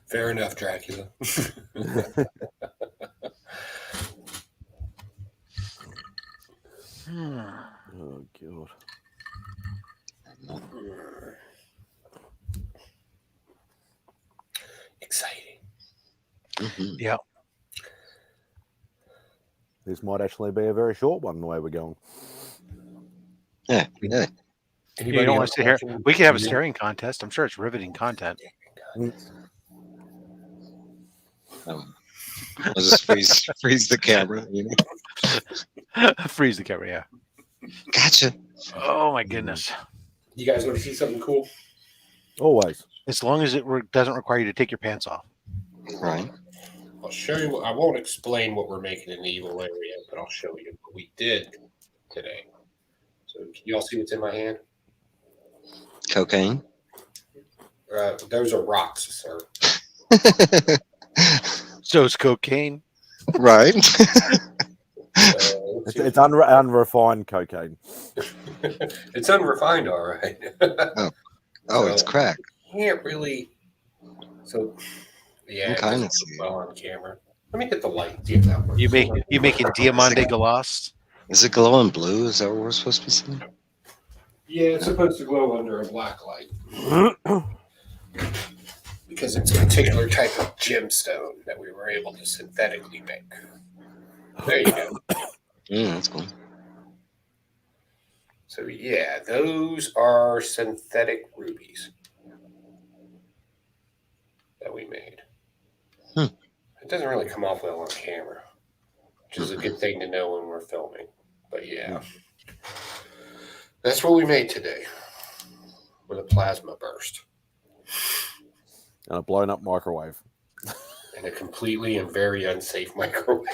Fair enough, Dracula. Oh, God. Exciting. Mm-hmm. Yeah. This might actually be a very short one the way we're going. Yeah, yeah. You don't want to sit here. We could have a staring contest. I'm sure it's riveting content. I'll just freeze the camera. You know? Freeze the camera, yeah. Gotcha. Oh my goodness. You guys want to see something cool? Always. As long as it doesn't require you to take your pants off. Right. I'll show you. I won't explain what we're making in the evil area, but I'll show you what we did today. So can you all see what's in my hand? Cocaine. Those are rocks, sir. So it's cocaine. Right. It's unrefined cocaine. It's unrefined, all right. Oh, it's crack. Can't really. So, yeah, I'm kind of well on camera. Let me get the light. See if that works. You making Diamante Galas? Is it glowing blue? Is that what we're supposed to be seeing? Yeah, it's supposed to glow under a black light. Because it's a particular type of gemstone that we were able to synthetically make. There you go. Yeah, that's cool. So yeah, those are synthetic rubies that we made. It doesn't really come off well on camera, which is a good thing to know when we're filming. But yeah, that's what we made today with a plasma burst. And a blown up microwave. And a completely and very unsafe microwave.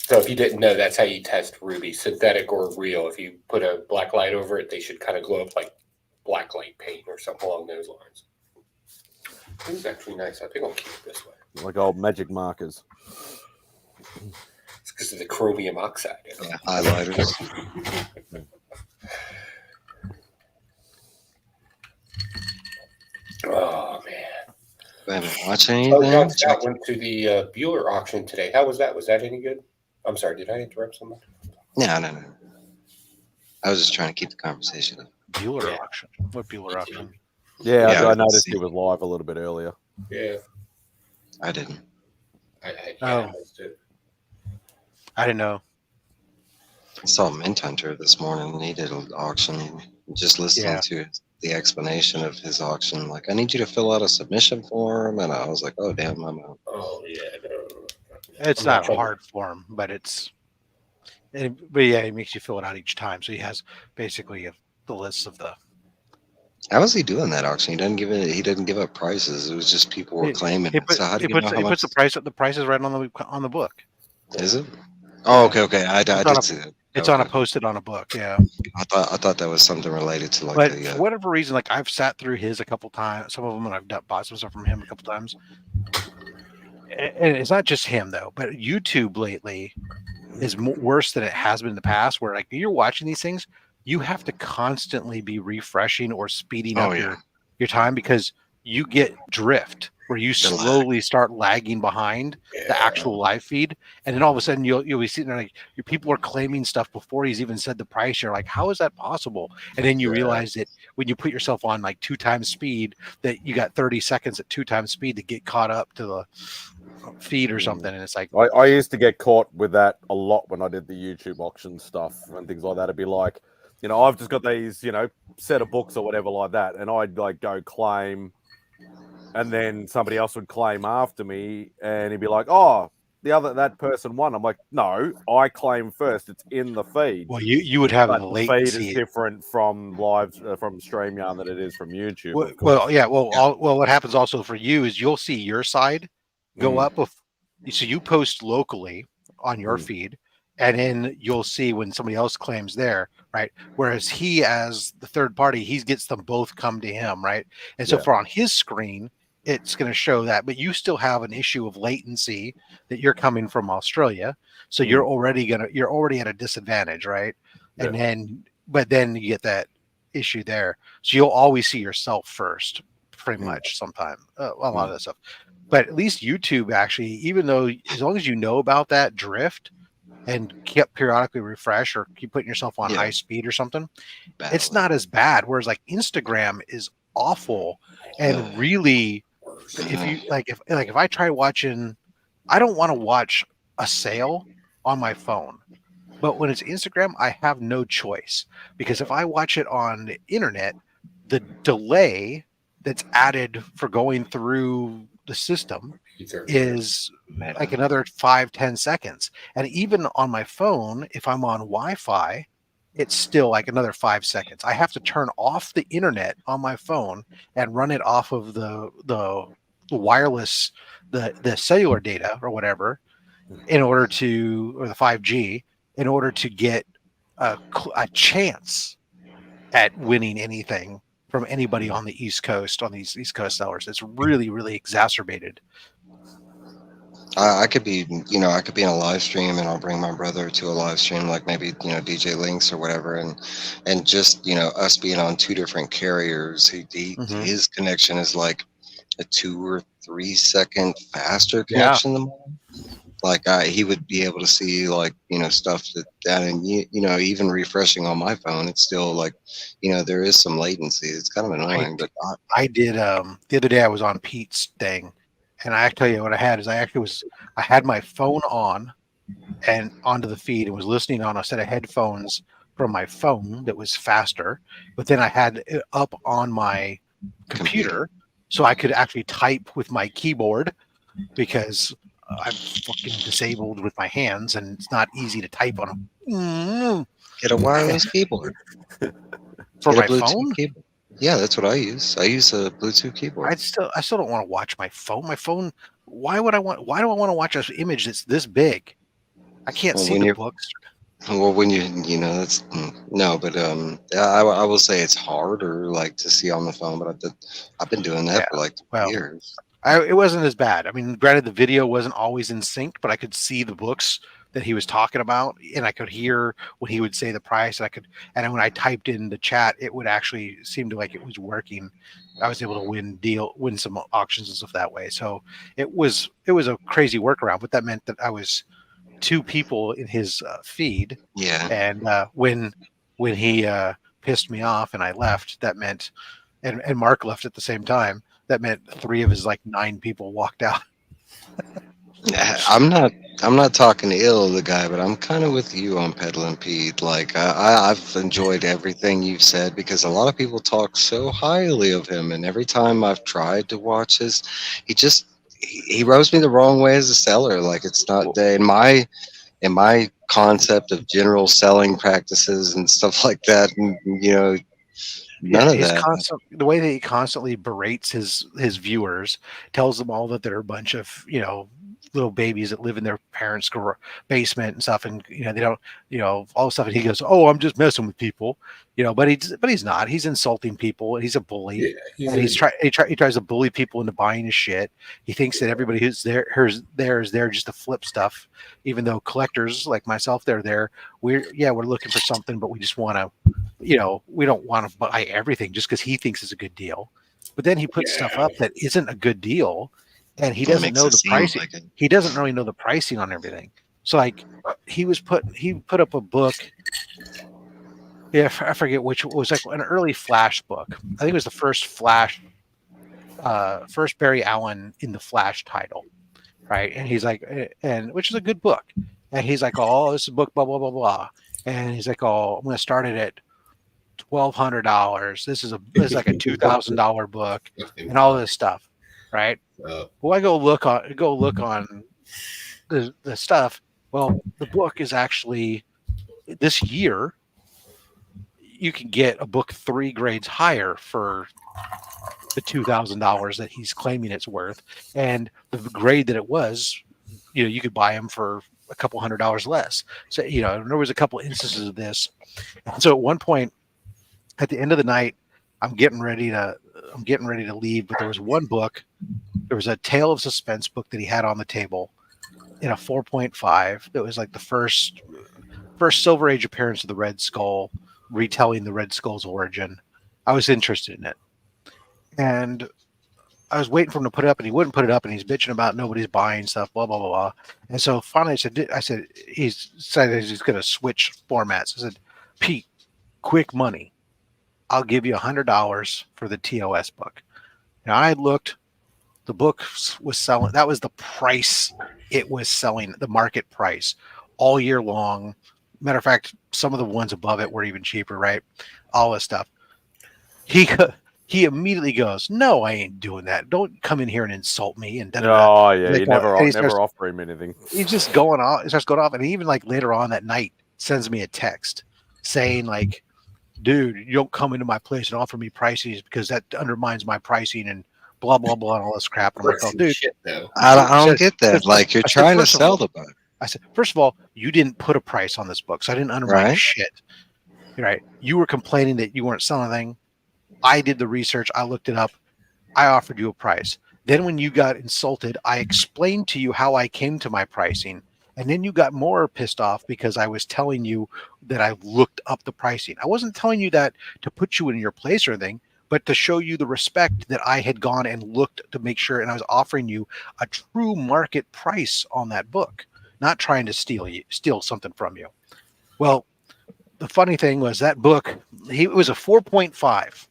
So if you didn't know, that's how you test ruby, synthetic or real. If you put a black light over it, they should kind of glow up like black light paint or something along those lines. This is actually nice. I think I'll keep it this way. Like old magic markers. It's because of the chromium oxide. Yeah, highlighters. Oh, man. I haven't watched Oh, anything. John Scott went to the Bueller auction today. How was that? Was that any good? I'm sorry, did I interrupt somebody? No. I was just trying to keep the conversation up. Bueller auction. What Bueller auction? Yeah, Yeah, I I noticed see. it was live a little bit earlier. Yeah. I didn't. I missed it. I didn't know. I saw Mint Hunter this morning and he did an auction. Just listening to the explanation of his auction, like, I need you to fill out a submission form. And I was like, oh, damn, I'm out. Oh, yeah. No. It's not a hard form, but but yeah, he makes you fill it out each time. So he has basically the list of the. How was he doing that auction? He didn't give up prices. It was just people were claiming it. So how do you know how He much? puts the prices right on the book. Is it? Oh, okay. I did see that. It's on a posted on a book. Yeah. I thought that was something related to like But the. for whatever reason, like I've sat through his a couple times, some of them, and I've bought some stuff from him a couple times. And it's not just him though, but YouTube lately is worse than it has been in the past. Where like you're watching these things, you have to constantly be refreshing or speeding up your time because you get drift where you slowly start lagging behind the actual live feed, and then all of a sudden you'll be sitting there like your people are claiming stuff before he's even said the price. You're like, how is that possible? And then you realize that when you put yourself on like 2 times speed, that you got 30 seconds at 2 times speed to get caught up to the feed or something. And it's like I used to get caught with that a lot when I did the YouTube auction stuff and things like that. It'd be like, you know, I've just got these, you know, set of books or whatever like that, and I'd like go claim, and then somebody else would claim after me, and he'd be like, "Oh, that person won." I'm like, "No, I claim first. It's in the feed." Well, you would have but the the latency. feed is different from live from StreamYard than it is from YouTube. What happens also for you is you'll see your side go up. So you post locally on your feed, and then you'll see when somebody else claims there, right? Whereas he, as the third party, he gets them both come to him, right? And so for on his screen, it's going to show that, but you still have an issue of latency that you're coming from Australia, so you're already at a disadvantage, right? And then you get that issue there, so you'll always see yourself first, pretty much. Sometimes a lot of that stuff, but at least YouTube actually, even though as long as you know about that drift and keep periodically refresh or keep putting yourself on high speed or something, it's not as bad. Whereas like Instagram is awful, and really, if you if I try watching, I don't want to watch a sale on my phone, but when it's Instagram, I have no choice, because if I watch it on the internet, the delay that's added for going through the system is like another 5-10 seconds. And even on my phone, if I'm on Wi-Fi, it's still like another 5 seconds. I have to turn off the internet on my phone and run it off of the wireless, the cellular data or whatever, in order to, or the 5G, in order to get a chance at winning anything from anybody on the East Coast, on these East Coast sellers. It's really, really exacerbated. I could be in a live stream, and I'll bring my brother to a live stream, like maybe, DJ Links or whatever, and just, us being on 2 different carriers, his connection is like a 2 or 3 second faster connection than mine. Like he would be able to see stuff that and even refreshing on my phone, it's still like, there is some latency. It's kind of annoying. But I did the other day I was on Pete's thing, and I tell you what I had is I had my phone on and onto the feed and was listening on a set of headphones from my phone that was faster, but then I had it up on my computer so I could actually type with my keyboard, because I'm fucking disabled with my hands, and it's not easy to type on them. Get a wireless keyboard for my phone. Keyboard. Yeah, that's what I use. I use a Bluetooth keyboard. I still don't want to watch my phone. My phone. Why do I want to watch an image that's this big? I can't see the books. Well, when that's no, but I will say it's harder to see on the phone. But I've been doing that for years. It wasn't as bad. I mean, granted, the video wasn't always in sync, but I could see the books that he was talking about, and I could hear when he would say the price. And when I typed in the chat, it would actually seem to like it was working. I was able to win some auctions and stuff that way. So it was a crazy workaround, but that meant that I was 2 people in his feed. Yeah. And when he pissed me off and I left, that meant, and Mark left at the same time, that meant 3 of his 9 people walked out. I'm not talking ill of the guy, but I'm kind of with you on Peddling Pete. I've enjoyed everything you've said, because a lot of people talk so highly of him, and every time I've tried to watch his, he rubs me the wrong way as a seller. It's not in my concept of general selling practices and stuff like that, and none of that. The way that he constantly berates his viewers, tells them all that they're a bunch of little babies that live in their parents' basement and stuff, and they don't all the stuff. And he goes, "Oh, I'm just messing with people," but he's not. He's insulting people. He's a bully. Yeah, and he tries to bully people into buying his shit. He thinks that everybody who's there is there just to flip stuff, even though collectors like myself, they're there. We're looking for something, but we just want to. We don't want to buy everything just because he thinks it's a good deal. But then he puts stuff up that isn't a good deal, and he That doesn't makes know it the seem pricing. like it. He doesn't really know the pricing on everything. So like he put up a book. Yeah, I forget which. It was like an early Flash book. I think it was the first Flash, first Barry Allen in the Flash title, right? And he's like, and which is a good book. And he's like, oh, this is a book, blah blah blah blah. And he's like, oh, I'm going to start it at $1,200. This is like a $2,000 book, and all this stuff, right? Well, I go look on the stuff. Well, the book is actually this year. You can get a book 3 grades higher for the $2,000 that he's claiming it's worth, and the grade that it was, you could buy them for a couple $100 less. So there was a couple instances of this. And so at one point, at the end of the night, I'm getting ready to leave, but there was one book. There was a Tale of Suspense book that he had on the table in a 4.5. That was like the first Silver Age appearance of the Red Skull, retelling the Red Skull's origin. I was interested in it, and I was waiting for him to put it up, and he wouldn't put it up, and he's bitching about nobody's buying stuff, blah blah blah blah. And so finally, I said he's going to switch formats. I said, Pete, quick money. I'll give you $100 for the TOS book. Now I looked, the book was selling. That was the price it was selling, the market price, all year long. Matter of fact, some of the ones above it were even cheaper, right? All this stuff. He immediately goes, "No, I ain't doing that. Don't come in here and insult me." And oh yeah, you never offer him anything. He's just going off. He starts going off, and even like later on that night, sends me a text saying like, "Dude, you don't come into my place and offer me prices because that undermines my pricing and blah blah blah and all this crap." And I'm like, "Oh, dude, I don't get that. Like you're trying to sell the book." I said, first of all, you didn't put a price on this book, so I didn't undermine shit. Right? You were complaining that you weren't selling anything. I did the research. I looked it up. I offered you a price. Then when you got insulted, I explained to you how I came to my pricing. And then you got more pissed off because I was telling you that I looked up the pricing. I wasn't telling you that to put you in your place or anything, but to show you the respect that I had gone and looked to make sure. And I was offering you a true market price on that book, not trying to steal something from you. Well, the funny thing was that book, it was a 4.5,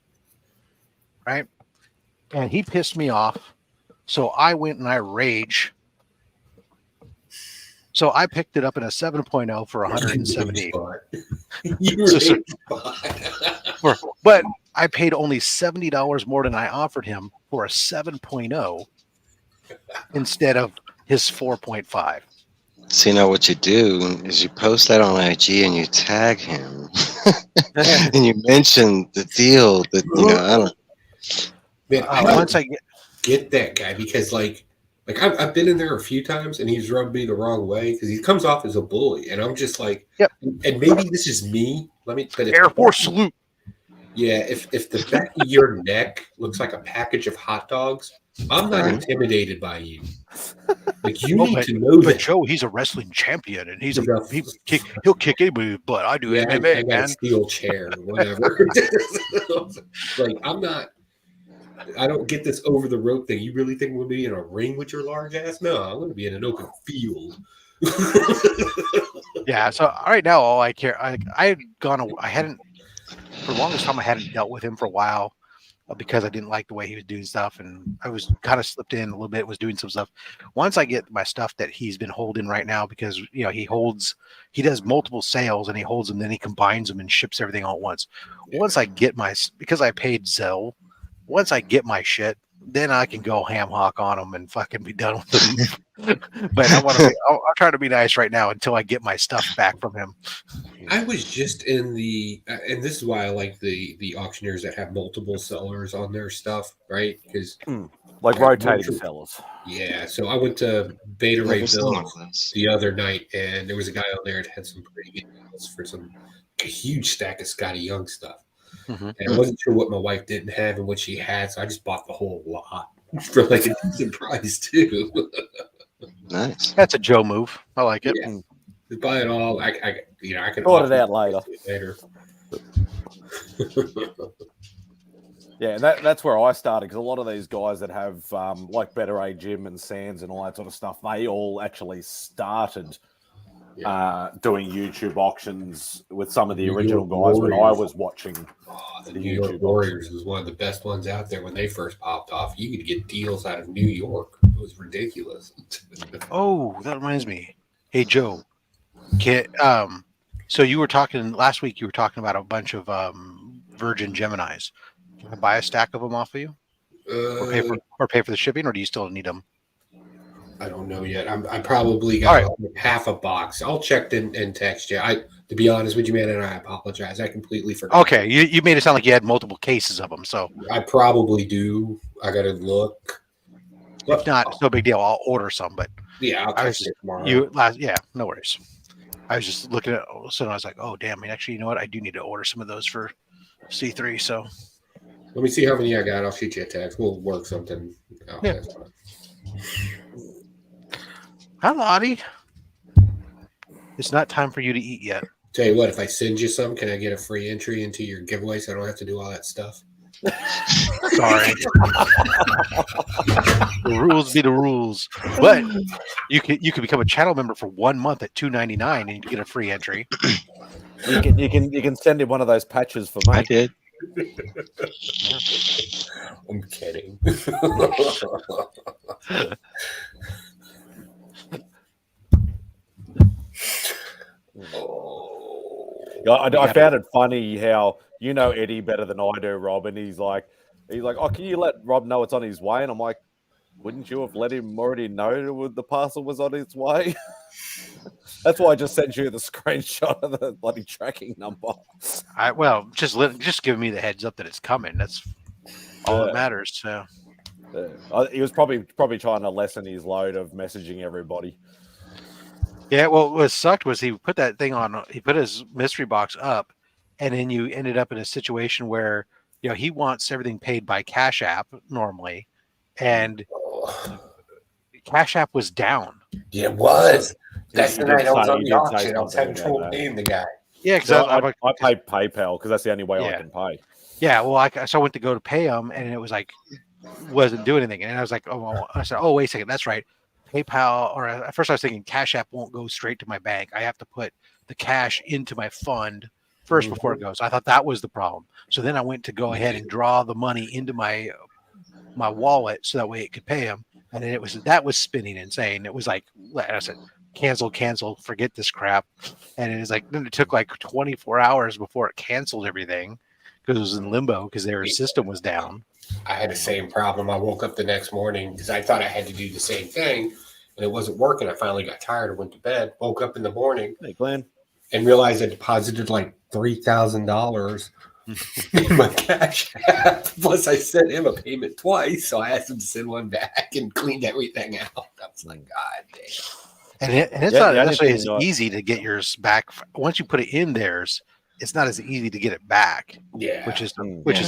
right? And he pissed me off. So I went and I rage. So I picked it up in a 7.0 for 170. But I paid only $70 more than I offered him for a 7.0 instead of his 4.5. So what you do is you post that on IG and you tag him, and you mention the deal that I don't. Man, I get that guy because like I've been in there a few times and he's rubbed me the wrong way because he comes off as a bully and I'm just like, yep. And maybe this is me. But Air Force salute. Yeah, if the back of your neck looks like a package of hot dogs, I'm not intimidated by you. Like you need to know that. But Joe, he's a wrestling champion, and he'll kick anybody's butt. I do MMA, I got a steel chair or whatever. Like I don't get this over the rope thing. You really think we'll be in a ring with your large ass? No, I'm going to be in an open field. Yeah. So right now, all I care, I hadn't for the longest time. I hadn't dealt with him for a while because I didn't like the way he was doing stuff, and I was kind of slipped in a little bit. Was doing some stuff. Once I get my stuff that he's been holding right now, because he does multiple sales and he holds them, then he combines them and ships everything all at once. Once I get because I paid Zelle. Once I get my shit, then I can go ham hock on them and fucking be done with them. But I'll try to be nice right now until I get my stuff back from him. I was just in and this is why I like the auctioneers that have multiple sellers on their stuff, right? Because like rotating sellers. Yeah. So I went to Beta Ray Bill the other night, and there was a guy on there that had some pretty good deals for a huge stack of Scotty Young stuff. Mm-hmm. And I wasn't sure what my wife didn't have and what she had, so I just bought the whole lot for like a decent price too. Nice. That's a Joe move. I like it. Yeah. Just buy it all. I can sort it out later. Yeah, and that's where I started, because a lot of these guys that have like Better A Gym and Sands and all that sort of stuff, they all actually started doing YouTube auctions with some of the original guys when I was watching. The New York Warriors was one of the best ones out there when they first popped off. You could get deals out of New York. It was ridiculous. Oh, that reminds me. Hey, Joe. So you were talking last week. You were talking about a bunch of Virgin Geminis. Can I buy a stack of them off of you, or pay for the shipping, or do you still need them? I don't know yet. I probably got half a box. I'll check and text you. To be honest with you, man, and I apologize. I completely forgot. Okay, you made it sound like you had multiple cases of them. So I probably do. I gotta look. If not, it's no big deal. I'll order some. But yeah, I'll text you tomorrow. No worries. I was just looking at it, so I was like, oh damn. Actually, you know what? I do need to order some of those for C3. So let me see how many I got. I'll shoot you a text. We'll work something out. Yeah. Hi, Lottie. It's not time for you to eat yet. Tell you what, if I send you some, can I get a free entry into your giveaway so I don't have to do all that stuff? Sorry. The rules be the rules. But you could become a channel member for 1 month at $2.99 and you get a free entry. You can send him one of those patches for me. I did. I'm kidding. I found it funny how you know Eddie better than I do, Rob, and he's like, oh, can you let Rob know it's on his way? And I'm like, wouldn't you have let him already know the parcel was on its way? That's why I just sent you the screenshot of the bloody tracking number. Just give me the heads up that it's coming. That's all that matters. So he was probably trying to lessen his load of messaging everybody. Yeah, well, what sucked was he put that thing on. He put his mystery box up, and then you ended up in a situation where he wants everything paid by Cash App normally, and Cash App was down. Yeah, it was. That's the night I was on the auction. I was having trouble paying the guy. Yeah, because I pay PayPal because that's the only way I can pay. Yeah, well, so I went to go to pay him, and it was like wasn't doing anything, and I was like, I said, wait a second, that's right. PayPal, or at first I was thinking Cash App won't go straight to my bank. I have to put the cash into my fund first before it goes. I thought that was the problem. So then I went to go ahead and draw the money into my wallet so that way it could pay him. And then that was spinning insane. It was like, I said, cancel, forget this crap. And it was like, then it took like 24 hours before it canceled everything because it was in limbo because their system was down. I had the same problem. I woke up the next morning because I thought I had to do the same thing, and it wasn't working. I finally got tired and went to bed. Woke up in the morning, Glenn, and realized I deposited like $3,000 in my Cash App. Plus, I sent him a payment twice, so I asked him to send one back and cleaned everything out. I was like, God damn. And it's not necessarily as easy to get yours back once you put it in theirs. It's not as easy to get it back. Yeah, which is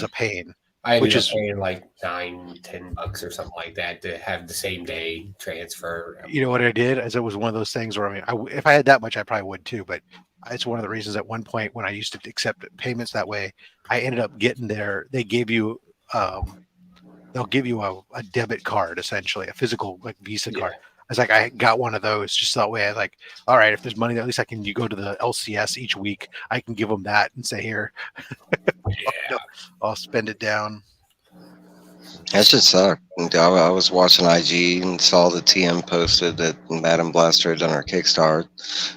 a pain. I ended up paying like $9-10 or something like that to have the same day transfer. You know what I did? As it was one of those things where if I had that much, I probably would too. But it's one of the reasons at one point when I used to accept payments that way, I ended up getting there. They give you, they'll give you a debit card, essentially a physical like Visa card. I was like, I got one of those just that way. I was like, all right, if there's money, at least you go to the LCS each week. I can give them that and say, here, I'll spend it down. That should suck. I was watching IG and saw the TM posted that Madam Blaster had done her Kickstart.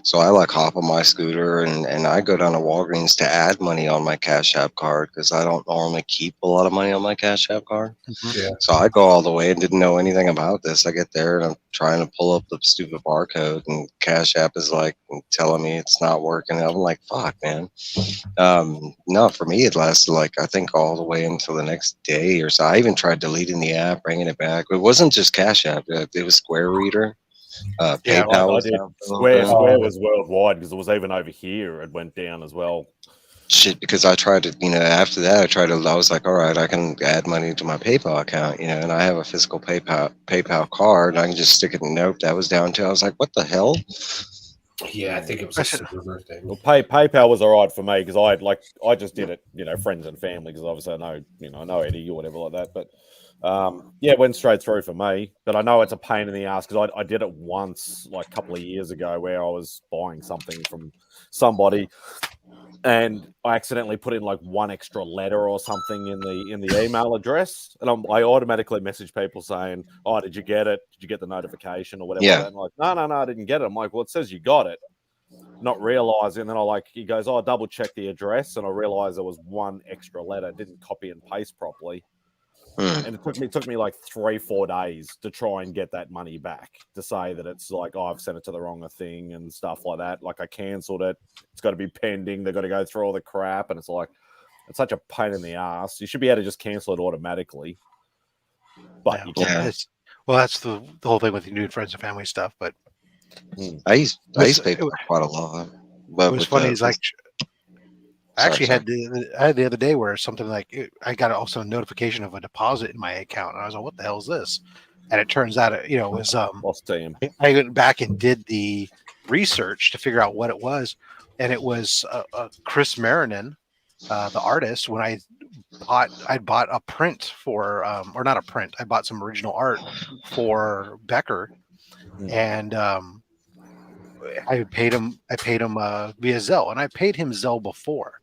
So I hop on my scooter and I go down to Walgreens to add money on my Cash App card because I don't normally keep a lot of money on my Cash App card. Mm-hmm. Yeah. So I go all the way and didn't know anything about this. I get there and I'm trying to pull up the stupid barcode and Cash App is telling me it's not working. I'm like, fuck, man. No, for me it lasted I think all the way until the next day or so. I even tried deleting the app, bringing it back. It wasn't just Cash App. It was Square Reader. PayPal was down. Square was worldwide because it was even over here. It went down as well. Shit, because I tried to, after that, I was like, all right, I can add money to my PayPal account, and I have a physical PayPal card. And I can just stick it in. Nope, that was down too. I was like, what the hell? Yeah, I think it was a super birthday. Well, PayPal was all right for me because I just did it, friends and family, because obviously I know Eddie or whatever like that. But it went straight through for me. But I know it's a pain in the ass because I did it once, like a couple of years ago, where I was buying something from somebody, and I accidentally put in like one extra letter or something in the email address, and I automatically message people saying, "Oh, did you get it? Did you get the notification or whatever?" Yeah. Like that. And I'm like, no, I didn't get it. I'm like, well, it says you got it. Not realizing, and then he goes, "Oh, double check the address," and I realized there was one extra letter, didn't copy and paste properly. And it took me like 3-4 days to try and get that money back, to say that it's like, oh, I've sent it to the wrong thing and stuff like that. Like I cancelled it. It's got to be pending. They've got to go through all the crap. And it's like, it's such a pain in the ass. You should be able to just cancel it automatically. But you can't. Well, that's the whole thing with the new friends and family stuff. But I used PayPal quite a lot. But it was funny. It's like, I actually had the other day where something like I got also a notification of a deposit in my account, and I was like, "What the hell is this?" And it turns out, it was I went back and did the research to figure out what it was, and it was Chris Marinan, the artist. When I bought a print for, or not a print, I bought some original art for Becker, and I paid him via Zelle, and I paid him Zelle before,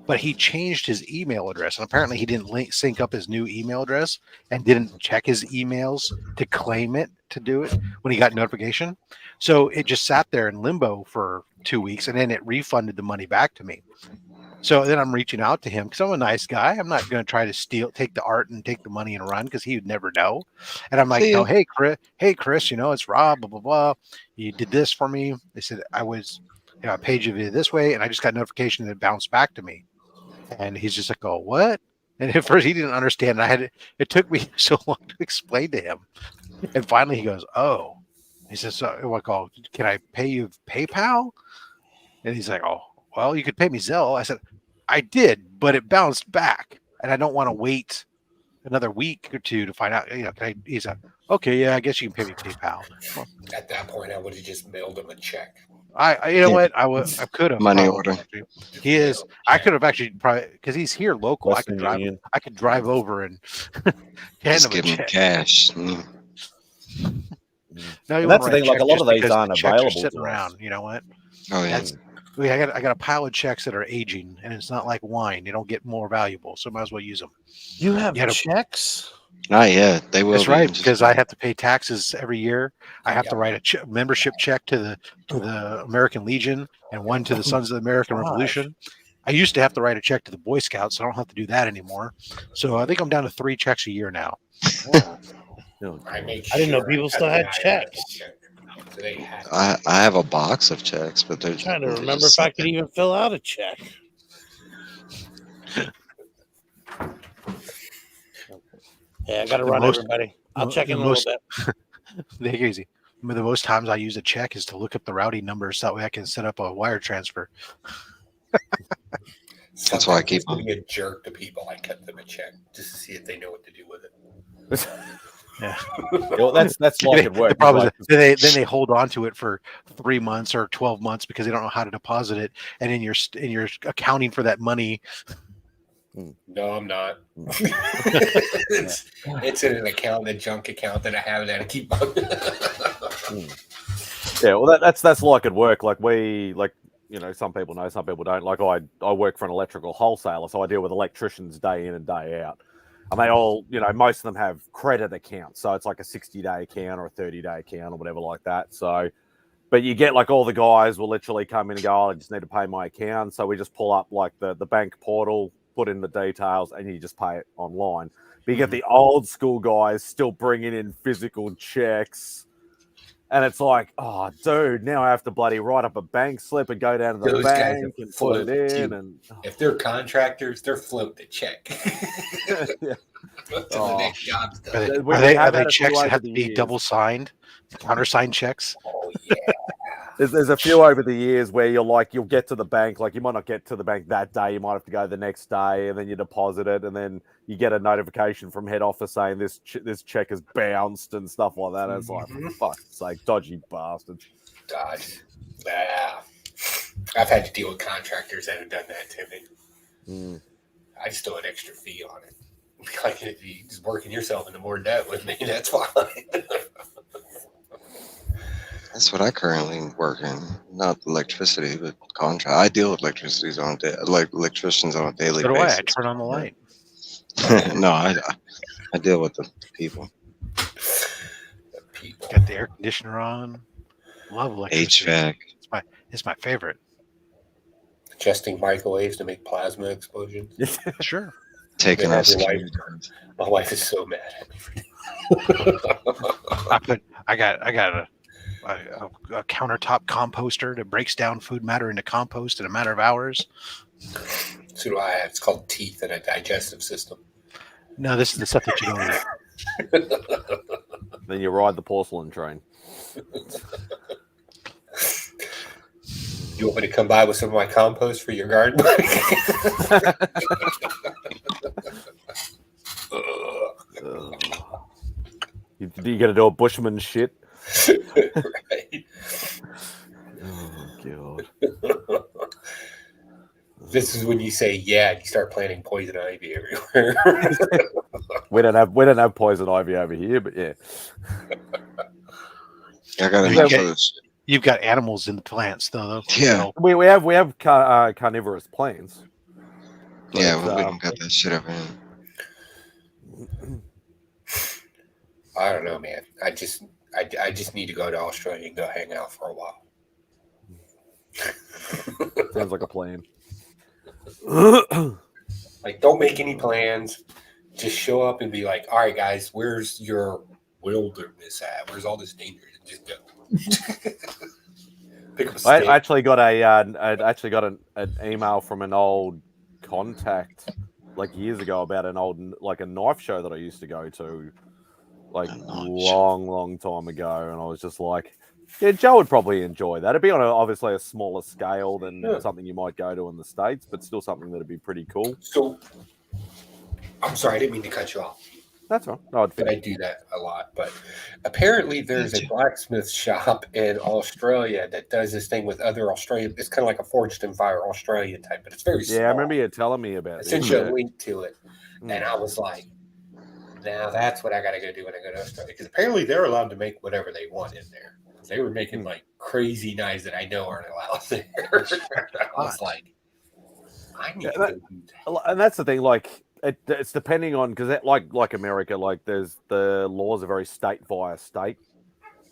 but he changed his email address, and apparently he didn't sync up his new email address and didn't check his emails to claim it, to do it when he got notification. So it just sat there in limbo for 2 weeks, and then it refunded the money back to me. So then I'm reaching out to him because I'm a nice guy. I'm not going to try to take the art and take the money and run, because he would never know. And I'm like, hey, Chris, it's Rob, blah, blah, blah. You did this for me. They said I paid you this way, and I just got notification that it bounced back to me. And he's just like, oh, what? And at first he didn't understand. It took me so long to explain to him. And finally he goes, oh. He says, so, can I pay you PayPal? And he's like, oh, well, you could pay me Zelle. I said, I did, but it bounced back, and I don't want to wait another week or two to find out. He's like, okay, yeah, I guess you can pay me PayPal. Well, at that point, I would have just mailed him a check. I could have money order. He is. I could have actually probably, because he's here local. I could drive over and just give him cash. No, that's the thing. Like a lot of these aren't available sitting around. You know what? Oh yeah. I got a pile of checks that are aging, and it's not like wine; they don't get more valuable, so I might as well use them. You have checks? Not yet. They will. That's right, because I have to pay taxes every year. I have to write a membership check to the American Legion and one to the Sons of the American Revolution. I used to have to write a check to the Boy Scouts, so I don't have to do that anymore. So I think I'm down to 3 checks a year now. I didn't know people still had checks. I have a box of checks, but they're trying to remember if I could even fill out a check. Yeah, I got to run, everybody. I'll check in a little bit. Take it easy. The most times I use a check is to look up the routing numbers, so that way I can set up a wire transfer. That's why I keep being a jerk to people. I cut them a check just to see if they know what to do with it. Yeah, well, that's like it works. The problem is then they hold on to it for 3 months or 12 months because they don't know how to deposit it, and then you're accounting for that money. No, I'm not. It's in an account, a junk account that I have that I keep. Yeah, well, that's like at work. Like some people know, some people don't. Like I work for an electrical wholesaler, so I deal with electricians day in and day out. And they all, most of them have credit accounts. So it's like a 60-day account or a 30-day account or whatever like that. So, but you get like all the guys will literally come in and go, oh, I just need to pay my account. So we just pull up like the bank portal, put in the details, and you just pay it online. But you get the old school guys still bringing in physical checks. And it's like, oh, dude, now I have to bloody write up a bank slip and go down to the bank and put it in. And if they're contractors, they're float the check. The next job's done. Are they checks that have to be double signed, countersigned checks? Oh yeah. There's a few over the years where you'll get to the bank, like you might not get to the bank that day, you might have to go the next day, and then you deposit it, and then you get a notification from head office saying this check is bounced and stuff like that. And it's like, fuck's sake, dodgy bastards. God. Yeah. I've had to deal with contractors that have done that to me. I just throw an extra fee on it. Like if you just working yourself into more debt with me, that's fine. That's what I currently work in. Not electricity, but contract. I deal with electricians on a daily So do I. basis. I turn on the light. No, I deal with the people. Got the air conditioner on. Love electricity. HVAC. It's my favorite. Adjusting microwaves to make plasma explosions. Sure. Taking off security. My wife is so mad at me for that. I got a countertop composter that breaks down food matter into compost in a matter of hours. So do I. It's called teeth and a digestive system. No, this is the stuff that you don't eat. Then you ride the porcelain train. You want me to come by with some of my compost for your garden? You got to do a bushman shit. Right. Oh god. This is when you say yeah, and you start planting poison ivy everywhere. we don't have poison ivy over here, but yeah. I got You've got animals in the plants, though. Yeah. We have carnivorous plants. Yeah, we don't got that shit over here. I don't know, man. I just need to go to Australia and go hang out for a while. Sounds like a plan. Like, don't make any plans. Just show up and be like, all right, guys, where's your wilderness at? Where's all this danger? And just go. Pick up a I stick. actually got an email from an old contact like years ago about an old a knife show that I used to go to long time ago, and I was just like, yeah, Joe would probably enjoy that. It'd be on obviously a smaller scale than something you might go to in the States, but still something that'd be pretty cool. So, I'm sorry, I didn't mean to cut you off. That's all right. But I do that a lot. But apparently there's a blacksmith shop in Australia that does this thing with other Australian. It's kind of like a Forged in Fire Australian type, but it's very small. Yeah, I remember you telling me about I this. sent you a link to it. And I was like, now that's what I got to go do when I go to Australia. Because apparently they're allowed to make whatever they want in there. They were making like crazy knives that I know aren't allowed there. I was like, I need to go do that. And that's the thing, like, it's depending on, because like America, like there's the laws are very state via state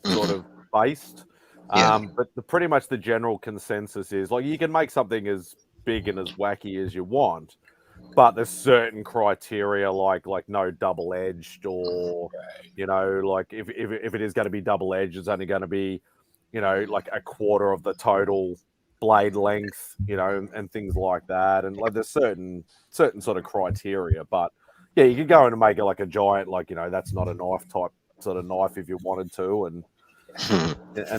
sort of based. But pretty much the general consensus is like you can make something as big and as wacky as you want, but there's certain criteria like no double edged, or like if it is going to be double edged, it's only going to be like a quarter of the total blade length, and things like that, and like there's certain sort of criteria. But yeah, you could go in and make it like a giant, like that's not a knife type sort of knife if you wanted to, and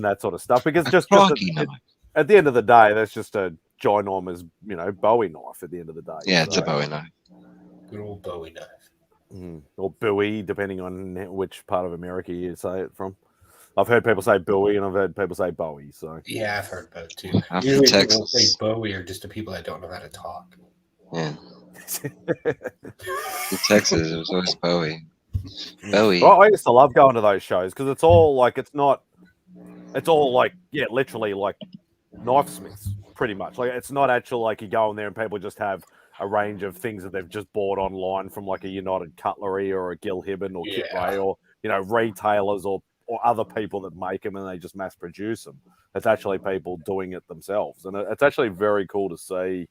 that sort of stuff. Because just at the end of the day, that's just a ginormous, Bowie knife. At the end of the day, yeah, it's a Bowie knife. Good old Bowie knife, or Bowie, depending on which part of America you say it from. I've heard people say Bowie, and I've heard people say Bowie. So yeah, I've heard both too. I'm from Usually Texas. people say Bowie are just the people that don't know how to talk. Yeah. In Texas, it was always Bowie. Bowie. Well, I used to love going to those shows because it's all like it's all like literally like knife smiths, pretty much. Like it's not actual like you go in there and people just have a range of things that they've just bought online from like a United Cutlery or a Gil Hibben or Kit Ray or retailers or other people that make them and they just mass produce them. It's actually people doing it themselves, and it's actually very cool to see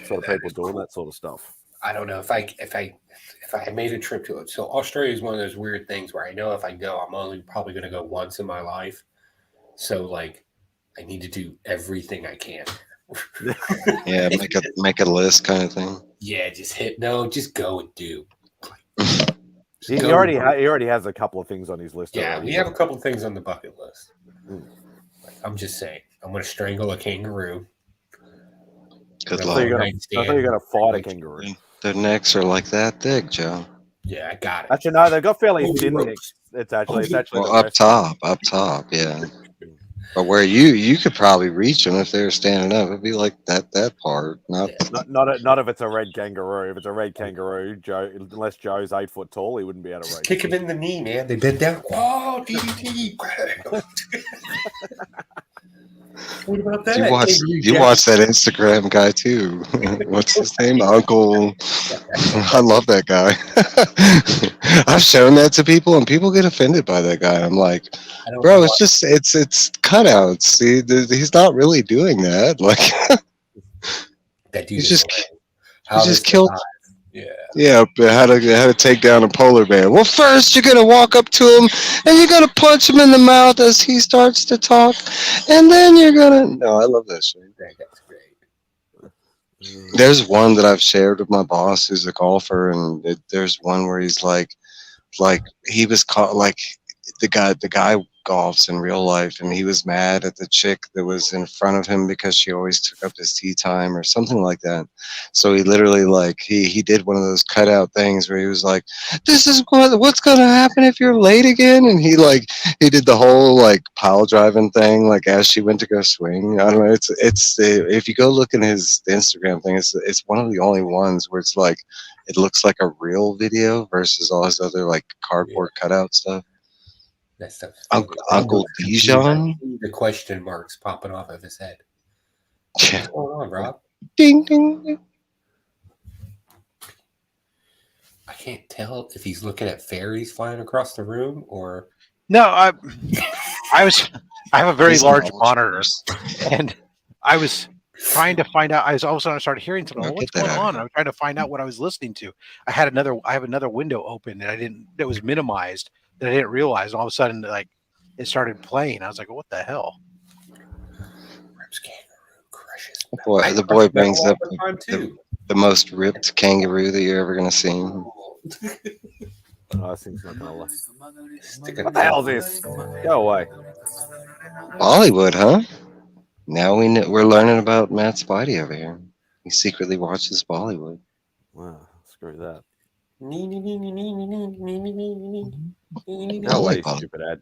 sort of people doing that sort of stuff. I don't know if I made a trip to it. So Australia is one of those weird things where I know if I go, I'm only probably going to go once in my life. So like, I need to do everything I can. Yeah, make a list kind of thing. Yeah, just go and do. He already has a couple of things on his list. Yeah, already. we have a couple of things on the bucket list. Like, I'm just saying, I'm going to strangle a kangaroo. Good I luck. thought you were going to fight a kangaroo. Their necks are like that thick, Joe. Yeah, I got it. Actually, no, they've got fairly thin necks. It's actually well, up top, yeah. But where you could probably reach them if they were standing up. It'd be like that part, not Not if it's a red kangaroo. If it's a red kangaroo, Joe, unless Joe's 8 foot tall, he wouldn't be able to reach. Kick him in the knee, man. They bend down. Whoa, DDT. What about that? You watch that Instagram guy too. What's his name? Uncle. I love that guy. I've shown that to people, and people get offended by that guy. I'm like, bro, it's just it's cutouts. He's not really doing that. Like, that dude he's just killed. Yeah, but how to take down a polar bear. Well, first you're gonna walk up to him and you're gonna punch him in the mouth as he starts to talk, and then you're gonna. No, I love that shit. That's great. There's one that I've shared with my boss who's a golfer, and there's one where he's like he was caught like the guy golfs in real life, and he was mad at the chick that was in front of him because she always took up his tee time or something like that. So he literally he did one of those cutout things where he was like, "This is what's gonna happen if you're late again," and he did the whole pile driving thing as she went to go swing. I don't know. It's if you go look in his Instagram thing, it's one of the only ones where it's it looks like a real video versus all his other cardboard cutout stuff. That stuff. Uncle Dijon. The question marks popping off of his head. Yeah. What's going on, Rob? Ding ding ding. I can't tell if he's looking at fairies flying across the room or. No, I have a very large monitor, and I was trying to find out. I was all of a sudden I started hearing something. What's going on? I was trying to find out what I was listening to. I have another window open that was minimized. That I didn't realize. All of a sudden, it started playing. I was like, "What the hell?" Boy, the boy brings up the most ripped kangaroo that you're ever gonna see. I think not gonna lie. What the hell is this? Go away. Bollywood, huh? Now we're learning about MadSpidey over here. He secretly watches Bollywood. Wow, screw that. I like stupid ad.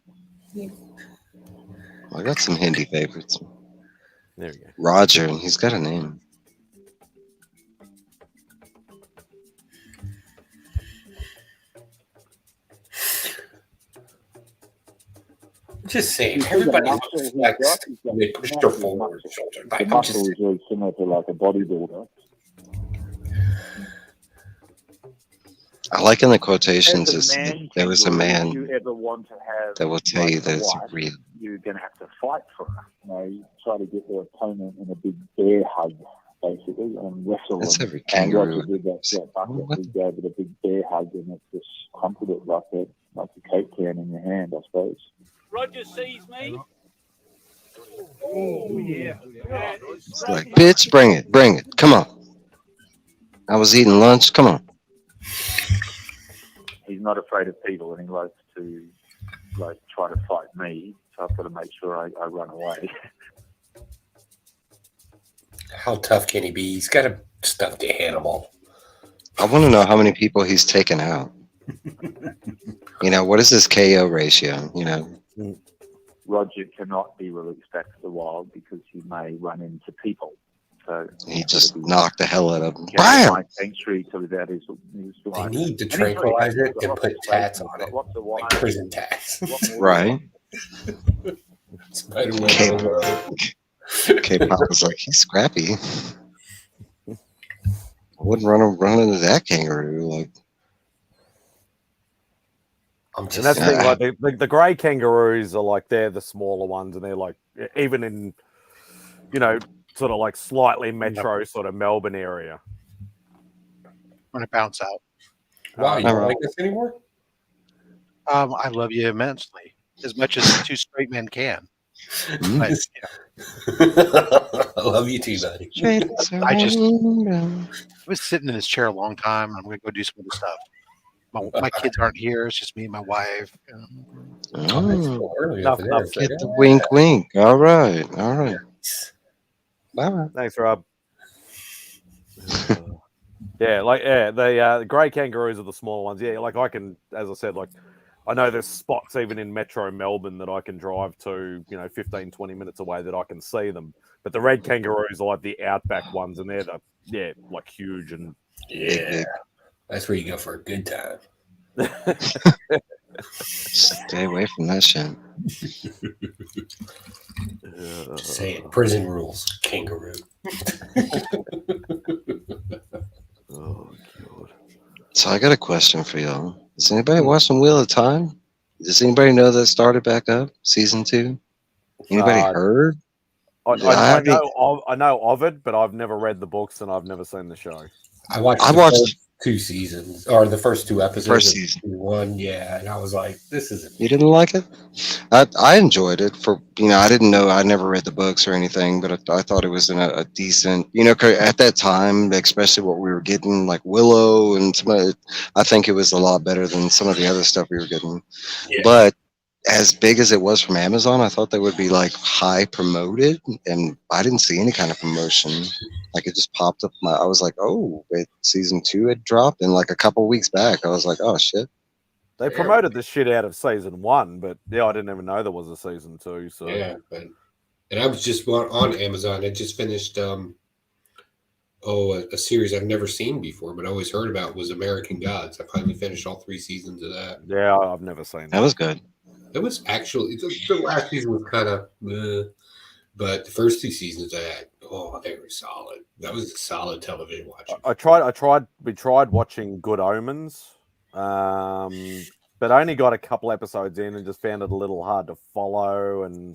I got some Hindi favorites. There we go. Roger, and he's got a name. Just saying, everybody looks like they push their forward shoulder. The muscle is very similar to a bodybuilder. I like in the quotations there was a man you ever want to have that will tell you that it's real. You're going to have to fight for it. You try to get their opponent in a big bear hug, basically, and wrestle. That's them. every kangaroo. Did that bucket. He gave it a big bear hug, and it just crumpled it like a Coke can in your hand, I suppose. Roger sees me. Oh, yeah. It's like, bitch, bring it. Come on. I was eating lunch. Come on. He's not afraid of people, and he likes to try to fight me. So I've got to make sure I run away. How tough can he be? He's got a stuffed animal. I want to know how many people he's taken out. What is his KO ratio? Roger cannot be released back to the wild because he may run into people. So he just knocked the hell out of him. Bam! Sanctuary to that is they need to tranquilize it and put tats on it, like prison tats. Right. K-pop was like, he's scrappy. I wouldn't run into that kangaroo. And that's the thing, the grey kangaroos are they're the smaller ones, and they're even in, sort of slightly metro sort of Melbourne area. Want to bounce out. Wow, you don't like this anymore? I love you immensely, as much as two straight men can. But, I love you too, buddy. I was sitting in this chair a long time. I'm going to go do some other stuff. My kids aren't here. It's just me and my wife. Get the wink, wink. All right. Bye. Thanks, Rob. The grey kangaroos are the smaller ones. Yeah, I can, as I said, I know there's spots even in Metro Melbourne that I can drive to, 15, 20 minutes away that I can see them. But the red kangaroos are like the outback ones, and they're like huge and big. That's where you go for a good time. Stay away from that shit. Just saying, prison rules, kangaroo. Oh God! So I got a question for y'all. Does anybody watching Wheel of Time? Does anybody know that started back up season 2? Anybody heard? I know of it, but I've never read the books and I've never seen the show. I watched first 2 seasons, or the first 2 episodes. First season. One, yeah, and I was like, "This isn't." You didn't like it? I enjoyed it. I didn't know. I never read the books or anything, but I thought it was in a decent. At that time, especially what we were getting, like Willow and some of it, I think it was a lot better than some of the other stuff we were getting. Yeah. But as big as it was from Amazon, I thought they would be like high promoted, and I didn't see any kind of promotion. Like it just popped up. I was like, oh, season 2 had dropped, and like a couple weeks back, I was like, oh shit. They promoted the shit out of season 1, but I didn't even know there was a season 2. So yeah, and I was just on Amazon. I just finished a series I've never seen before, but I always heard about was American Gods. I finally finished all 3 seasons of that. Yeah, I've never seen that. That was good. It was actually the last season was kind of, but the first 2 seasons I had, they were solid. That was a solid television watching. We tried watching Good Omens, but only got a couple episodes in and just found it a little hard to follow. And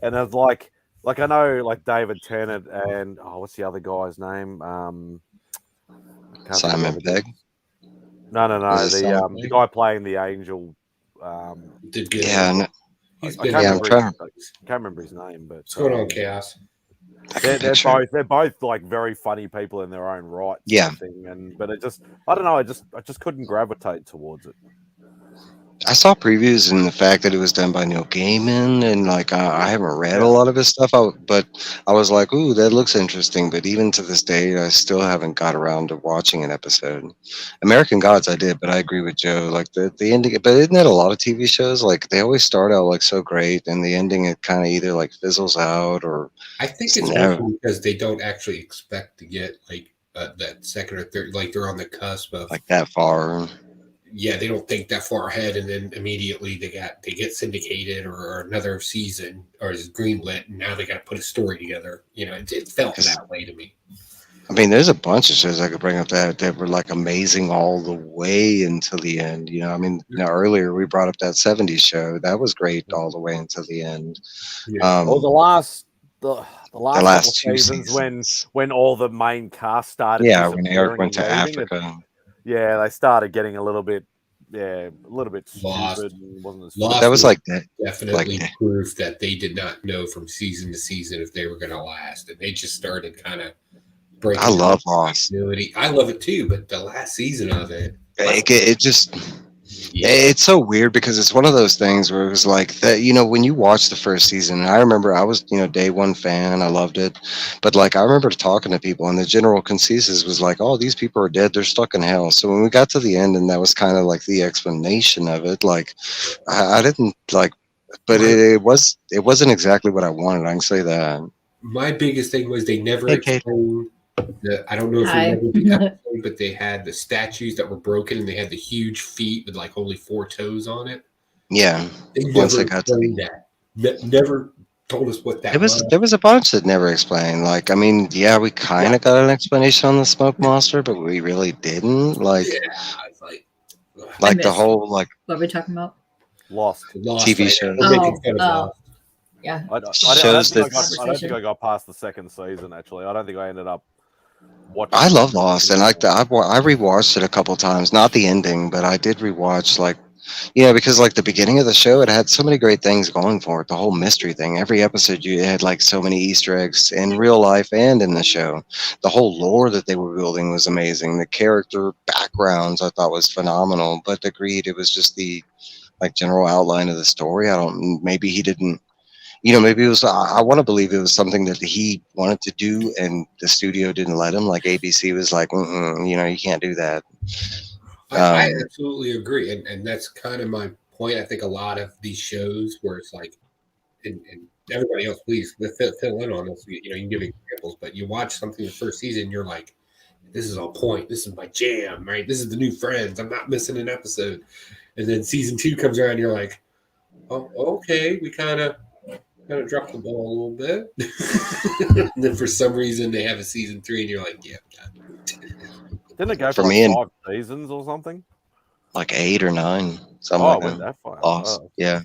and it's like I know like David Tennant and what's the other guy's name? Simon Pegg. No, the guy playing the angel. Did good. Yeah, I can't remember his name, but what's going on, Chaos? They're both like very funny people in their own right. Yeah. But it just, I don't know, I just couldn't gravitate towards it. I saw previews and the fact that it was done by Neil Gaiman, and like I haven't read a lot of his stuff out, but I was like, ooh, that looks interesting. But even to this day, I still haven't got around to watching an episode. American Gods, I did, but I agree with Joe. Like the ending, but isn't that a lot of TV shows? Like they always start out like so great, and the ending it kind of either like fizzles out or. I think it's mostly because they don't actually expect to get like that second or third, like they're on the cusp of like that far. Yeah, they don't think that far ahead, and then immediately they get syndicated or another season or is greenlit, and now they got to put a story together. It felt that way to me. I mean, there's a bunch of shows I could bring up that were like amazing all the way until the end. I mean, earlier we brought up that '70s show that was great all the way until the end. Yeah. The last 2 seasons when all the main cast started. Yeah, when Eric went to Africa. They started getting a little bit lost. Stupid and wasn't as Lost. That was like that. Definitely proof that they did not know from season to season if they were going to last, and they just started kind of breaking. I love Lost. I love it too, but the last season of it just. It's so weird because it's one of those things where it was like that, when you watch the first season, and I remember I was, day one fan, I loved it. But like, I remember talking to people and the general consensus was like, oh, these people are dead. They're stuck in hell. So when we got to the end and that was kind of like the explanation of it, like I didn't like, but it wasn't exactly what I wanted. I can say that. My biggest thing was they never explained. I don't know if you remember the episode, but they had the statues that were broken and they had the huge feet with like only 4 toes on it. Yeah. Once I got to that. Never told us what that was. There was a bunch that never explained. Like, I mean, we kind of got an explanation on the smoke monster, but we really didn't. Like, it's like the whole like. What are we talking about? Lost TV shows. Yeah. I don't think I got past the second season. Actually, I don't think I ended up watching. I love Lost, and I rewatched it a couple times. Not the ending, but I did rewatch because like the beginning of the show, it had so many great things going for it. The whole mystery thing. Every episode, you had like so many Easter eggs in real life and in the show. The whole lore that they were building was amazing. The character backgrounds I thought was phenomenal. But agreed, it was just the like general outline of the story. Maybe he didn't. Maybe it was, I want to believe it was something that he wanted to do and the studio didn't let him. Like ABC was like, you can't do that. I absolutely agree. And that's kind of point. I think a lot of these shows where it's like, and everybody else, please fill in on this. You know, you can give examples, but you watch something the first season, you're like, this is on point. This is my jam, right? This is the new Friends. I'm not missing an episode. And then season 2 comes around, and you're like, oh, okay, we kind of dropped the ball a little bit. And then for some reason they have a season 3, and you're like, yeah. Didn't it go For for me, like 5 seasons or something? like 8 or 9, something Oh, like went that. that far. Awesome. Oh. Yeah.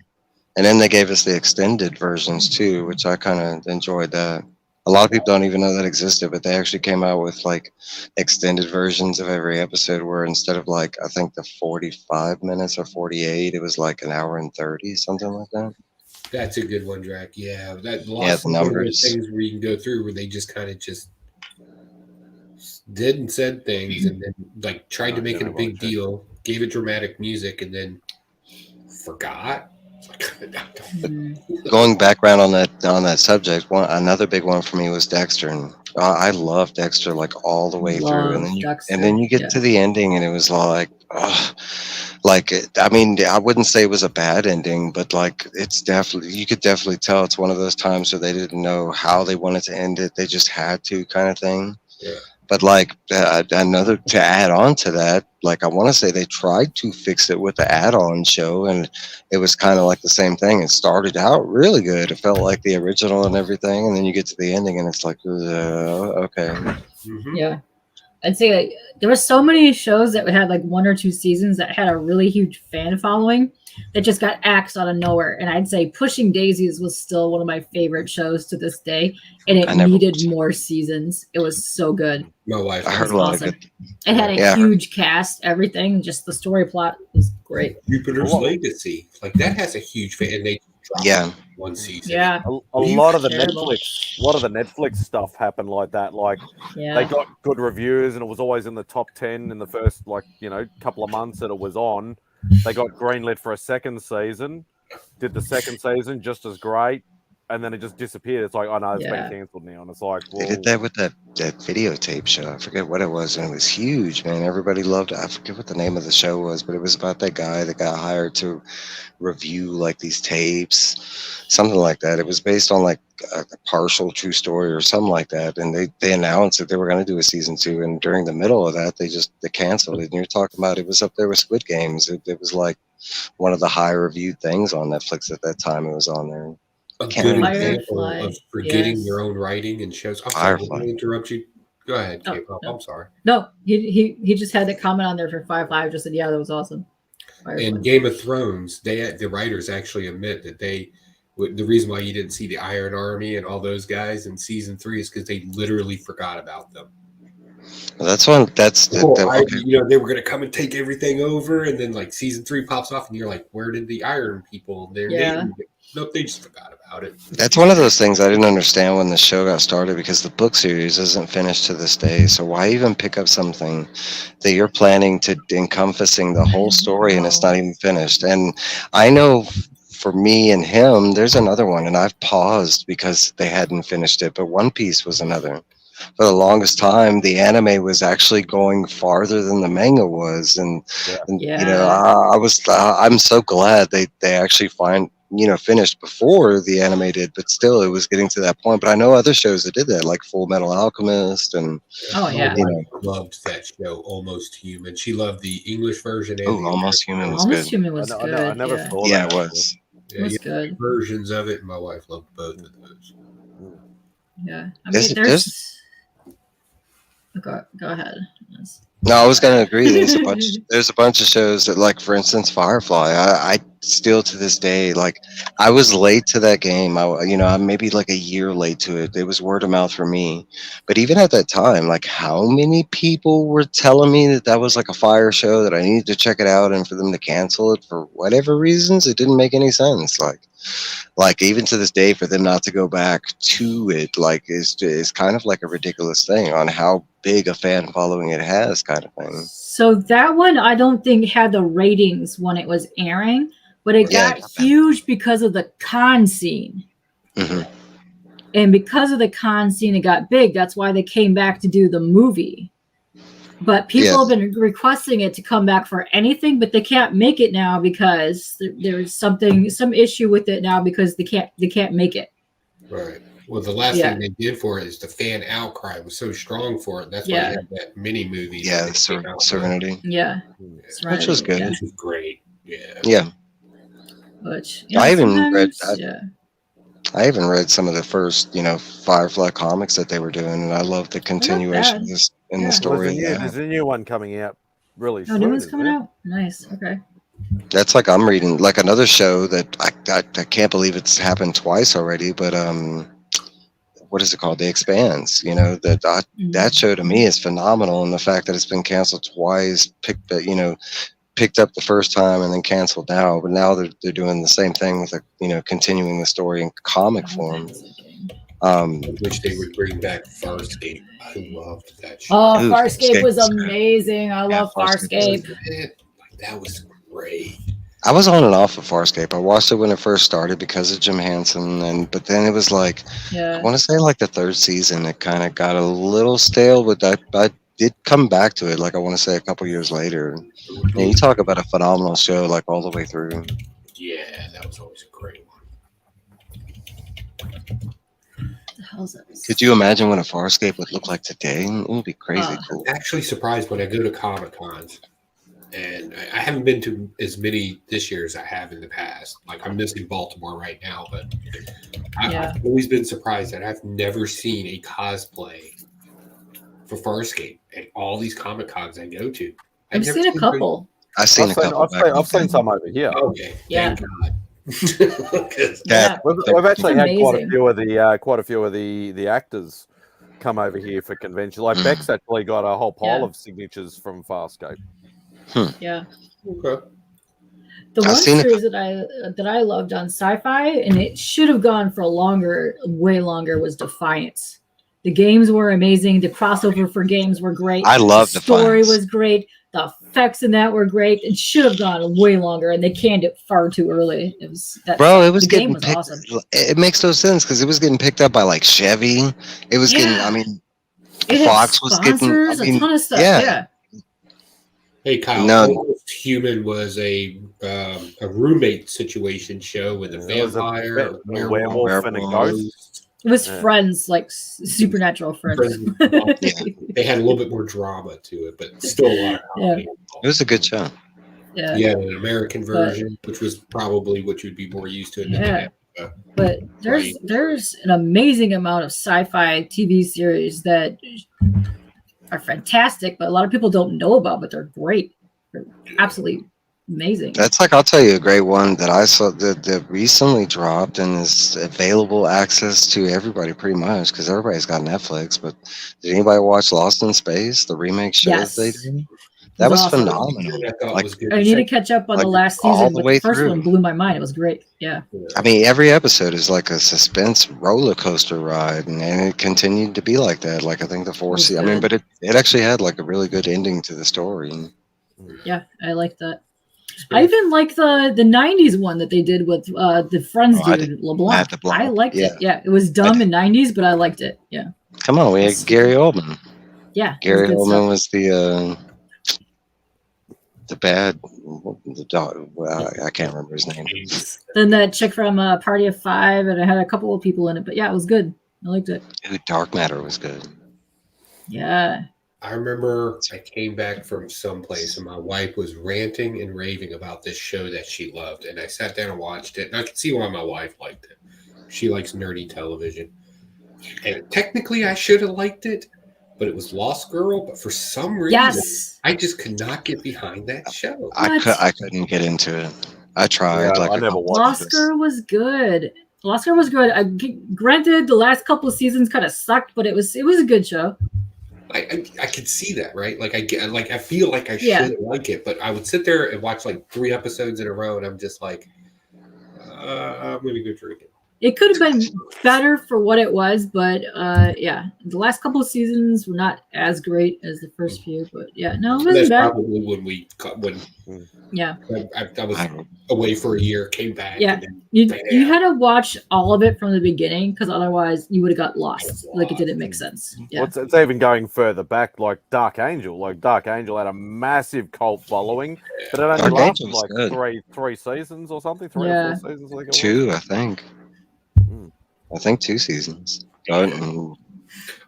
And then they gave us the extended versions too, which I kind of enjoyed that. A lot of people don't even know that existed, but they actually came out with like extended versions of every episode where instead of like, I think the 45 minutes or 48, it was like an hour and 30, something like that. That's a good one, Drac. Yeah. That Yeah, the one of those numbers. things where you can go through where they just kind of just did and said things and then like tried to make it a big deal, gave it dramatic music, and then forgot. Going background on that subject, another big one for me was Dexter, and I loved Dexter like all the way through, and then you get to the ending, and it was like, I mean, I wouldn't say it was a bad ending, but like it's definitely, you could definitely tell it's one of those times where they didn't know how they wanted to end it, they just had to, kind of thing. Yeah. But like another to add on to that, like I want to say they tried to fix it with the add-on show, and it was kind of like the same thing. It started out really good. It felt like the original and everything, and then you get to the ending, and it's like, okay. Yeah, I'd say like, there were so many shows that had like 1 or 2 seasons that had a really huge fan following that just got axed out of nowhere. And I'd say Pushing Daisies was still one of my favorite shows to this day, and it needed more seasons. It was so good. My wife, I heard a lot of good. It had a huge cast, everything. Just the story plot was great. Jupiter's Legacy, like that has a huge fan, and they dropped one season. Yeah, a lot of the Netflix stuff happened like that. Like they got good reviews, and it was always in the top 10 in the first couple of months that it was on. They got greenlit for a second season, did the second season just as great, and then it just disappeared. It's like, oh no, it's been cancelled now. And it's like, well, They did that with that videotape show. I forget what it was, and it was huge, man. Everybody loved it. I forget what the name of the show was, but it was about that guy that got hired to review like these tapes, something like that. It was based on like a partial true story or something like that. And they announced that they were going to do a season 2, and during the middle of that, they canceled it. And you're talking about it was up there with Squid Games. It was like one of the high reviewed things on Netflix at that time. It was on there. A good example of forgetting your own writing and shows. I'm sorry, let me interrupt you. Go ahead, K-pop. I'm sorry. No, he just had to comment on there for Firefly. Just said, yeah, that was awesome. In Game of Thrones, the writers actually admit that the reason why you didn't see the Iron Army and all those guys in season 3 is because they literally forgot about them. Well, that's one. They were going to come and take everything over, and then like season 3 pops off, and you're like, where did the Iron people? Nope, they just forgot about it. That's one of those things I didn't understand when the show got started, because the book series isn't finished to this day. So why even pick up something that you're planning to encompassing the whole story and it's not even finished? And I know for me and him, there's another one, and I've paused because they hadn't finished it, but One Piece was another. For the longest time, the anime was actually going farther than the manga was, and I'm so glad they actually finished before the anime did, but still it was getting to that point. But I know other shows that did that, like Full Metal Alchemist, and loved that show, Almost Human. She loved the English version. Almost Human was Almost Human was good. I never saw that. Yeah, it was. It was good. Versions of it. My wife loved both of those. Yeah, I mean, there's. Go ahead. No, I was going to agree. There's a bunch of shows that, like, for instance, Firefly. I still to this day, like, I was late to that game. I'm maybe like a year late to it. It was word of mouth for me. But even at that time, like, how many people were telling me that was like a fire show, that I needed to check it out, and for them to cancel it for whatever reasons, it didn't make any sense. Like even to this day, for them not to go back to it, like, is kind of like a ridiculous thing on how big a fan following it has, kind of thing. So that one, I don't think had the ratings when it was airing, but it got huge because of the con scene. Mm-hmm. And because of the con scene, it got big. That's why they came back to do the movie. But people have been requesting it to come back for anything, but they can't make it now because there's some issue with it now because they can't make it. Right. Well, the last thing they did for it is the fan outcry was so strong for it. That's why you had that mini movie. Yeah, Serenity. Yeah. Which was good. Which was great. Yeah. Yeah. Which I even read I even read some of the first, Firefly comics that they were doing, and I love the continuation of this in the story. There's a new one coming out really soon. New one's coming out. Nice. Okay. That's like I'm reading like another show that I can't believe it's happened twice already, but what is it called? The Expanse. That show to me is phenomenal, and the fact that it's been canceled twice, picked up the first time and then canceled now, but now they're doing the same thing with continuing the story in comic form. Which they would bring back Farscape. I loved that show. Oh, Farscape was amazing. I love Farscape. That was great. I was on and off of Farscape. I watched it when it first started because of Jim Henson, but then it was like, I want to say like the third season, it kind of got a little stale, but I did come back to it, like I want to say a couple years later. And you talk about a phenomenal show, like all the way through. Yeah, that was always a great one. Could you imagine what a Farscape would look like today? It would be crazy cool. I'm actually surprised when I go to Comic Cons, and I haven't been to as many this year as I have in the past. Like I'm missing Baltimore right now, but I've always been surprised that I've never seen a cosplay for Farscape at all these Comic Cons I go to. I've seen a couple. I've seen some over here. Okay. Yeah. We've actually had quite a few of the actors come over here for convention. Like Beck's actually got a whole pile of signatures from Farscape. Yeah. Okay. The one series that I loved on Sci-Fi, and it should have gone for way longer, was Defiance. The games were amazing. The crossover for games were great. I love the story was great. The effects in that were great. It should have gone way longer, and they canned it far too early. It was getting picked. Awesome. It makes no sense because it was getting picked up by like Chevy. It was getting. I mean, Fox was getting a ton of stuff. Yeah. Hey Kyle, Human was a roommate situation show with a vampire, a werewolf, and a ghost. It was friends, like supernatural friends. They had a little bit more drama to it, but still a lot of comedy. It was a good show. Yeah, an American version, which was probably what you'd be more used to. But there's an amazing amount of sci-fi TV series that are fantastic, but a lot of people don't know about, but they're great. They're absolutely amazing. That's like, I'll tell you a great one that I saw that recently dropped and is available access to everybody pretty much because everybody's got Netflix. But did anybody watch Lost in Space, the remake show that they did? That was awesome. Phenomenal. I need to catch up on the last season, but the first one blew my mind. It was great. Yeah. I mean, every episode is like a suspense roller coaster ride, and it continued to be like that. Like I think the fourth season. I mean, but it actually had like a really good ending to the story. Yeah, I like that. I even like the 90s one that they did with the Friends dude, LeBlanc. I liked it. Yeah, it was dumb in 90s, but I liked it. Yeah. Come on, we had Gary Oldman. Yeah. Gary Oldman was the bad, the dog. Well, I can't remember his name. Then that chick from Party of Five, and it had a couple of people in it. But yeah, it was good. I liked it. Dark Matter was good. Yeah. I remember I came back from someplace and my wife was ranting and raving about this show that she loved. And I sat down and watched it. And I could see why my wife liked it. She likes nerdy television. And technically I should have liked it, but it was Lost Girl. But for some reason, I just could not get behind that show. I couldn't get into it. I tried. Yeah, I never watched Lost Girl was good. Lost Girl was good. Granted, the last couple of seasons kind of sucked, but it was a good show. I could see that, right? Like I feel like I should like it, but I would sit there and watch like 3 episodes in a row, and I'm just like, I'm gonna go drink it. It could have been better for what it was, but yeah, the last couple of seasons were not as great as the first few. But yeah, no, it That's wasn't bad. probably when Yeah, I was away for a year, came back. yeah. And then, You had to watch all of it from the beginning because otherwise you would have got lost. Like it didn't make sense. Yeah. Well, it's even going further back, like Dark Angel. Like Dark Angel had a massive cult following, but it only Dark lasted Angel's like good. three seasons or something, three Yeah. or 4 seasons. I think it was. 2, I think. I think 2 seasons. All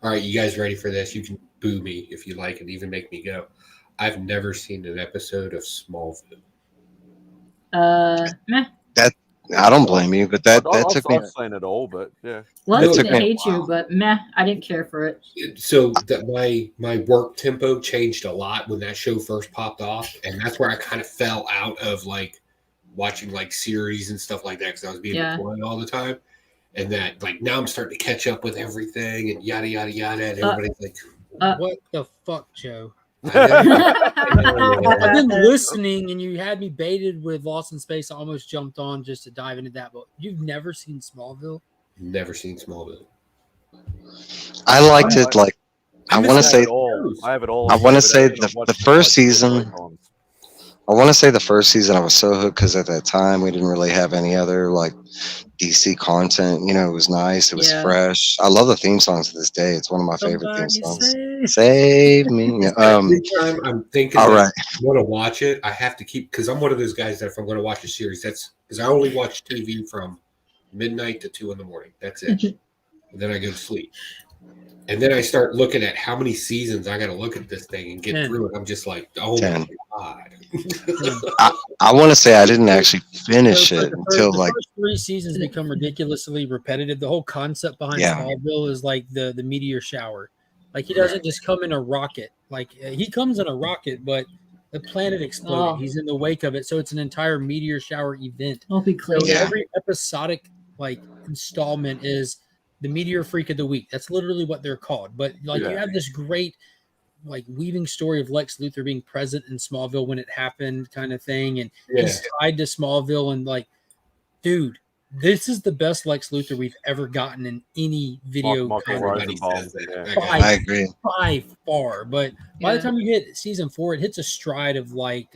right, you guys ready for this? You can boo me if you like and even make me go. I've never seen an episode of Smallville. Meh. That I don't blame you, but that I've took me. I've seen it all, but yeah. Well, It I took didn't me- hate you, but meh, I didn't care for it. So that my work tempo changed a lot when that show first popped off, and that's where I kind of fell out of like watching like series and stuff like that because I was being deployed all the time. And that like now I'm starting to catch up with everything and yada yada yada, and everybody's like, What the fuck, Joe? I I've been listening, and you had me baited with Lost in Space. I almost jumped on just to dive into that, but you've never seen Smallville? Never seen Smallville. I liked it. Like I want to say, I have it all. I want to say I've the watched it first like 2 or 3 season. times. I want to say the first season I was so hooked because at that time we didn't really have any other like DC content. You know, it was nice. It was fresh. I love the theme songs to this day. It's one of my favorite theme songs. Save me. Every time I'm thinking, all that right. I want to watch it, I have to keep because I'm one of those guys that if I'm going to watch a series, that's because I only watch TV from midnight to 2 in the morning. That's it. And then I go to sleep. And then I start looking at how many seasons I got to look at this thing and get through it. I'm just like, oh 10. my God. I want to say I didn't actually finish it until the like first 3 seasons become ridiculously repetitive. The whole concept behind Yeah. Smallville is like the meteor shower. Like he doesn't just come in a rocket. Like he comes in a rocket, but the planet exploded. Oh. He's in the wake of it, so it's an entire meteor shower event. I'll be So clear. every episodic like installment is the meteor freak of the week. That's literally what they're called. But like you have this great like weaving story of Lex Luthor being present in Smallville when it happened, kind of thing, and he's tied to Smallville. And like, dude, this is the best Lex Luthor we've ever gotten in any video. Michael Rosenbaum, I agree. By far, but by the time you hit season 4, it hits a stride of like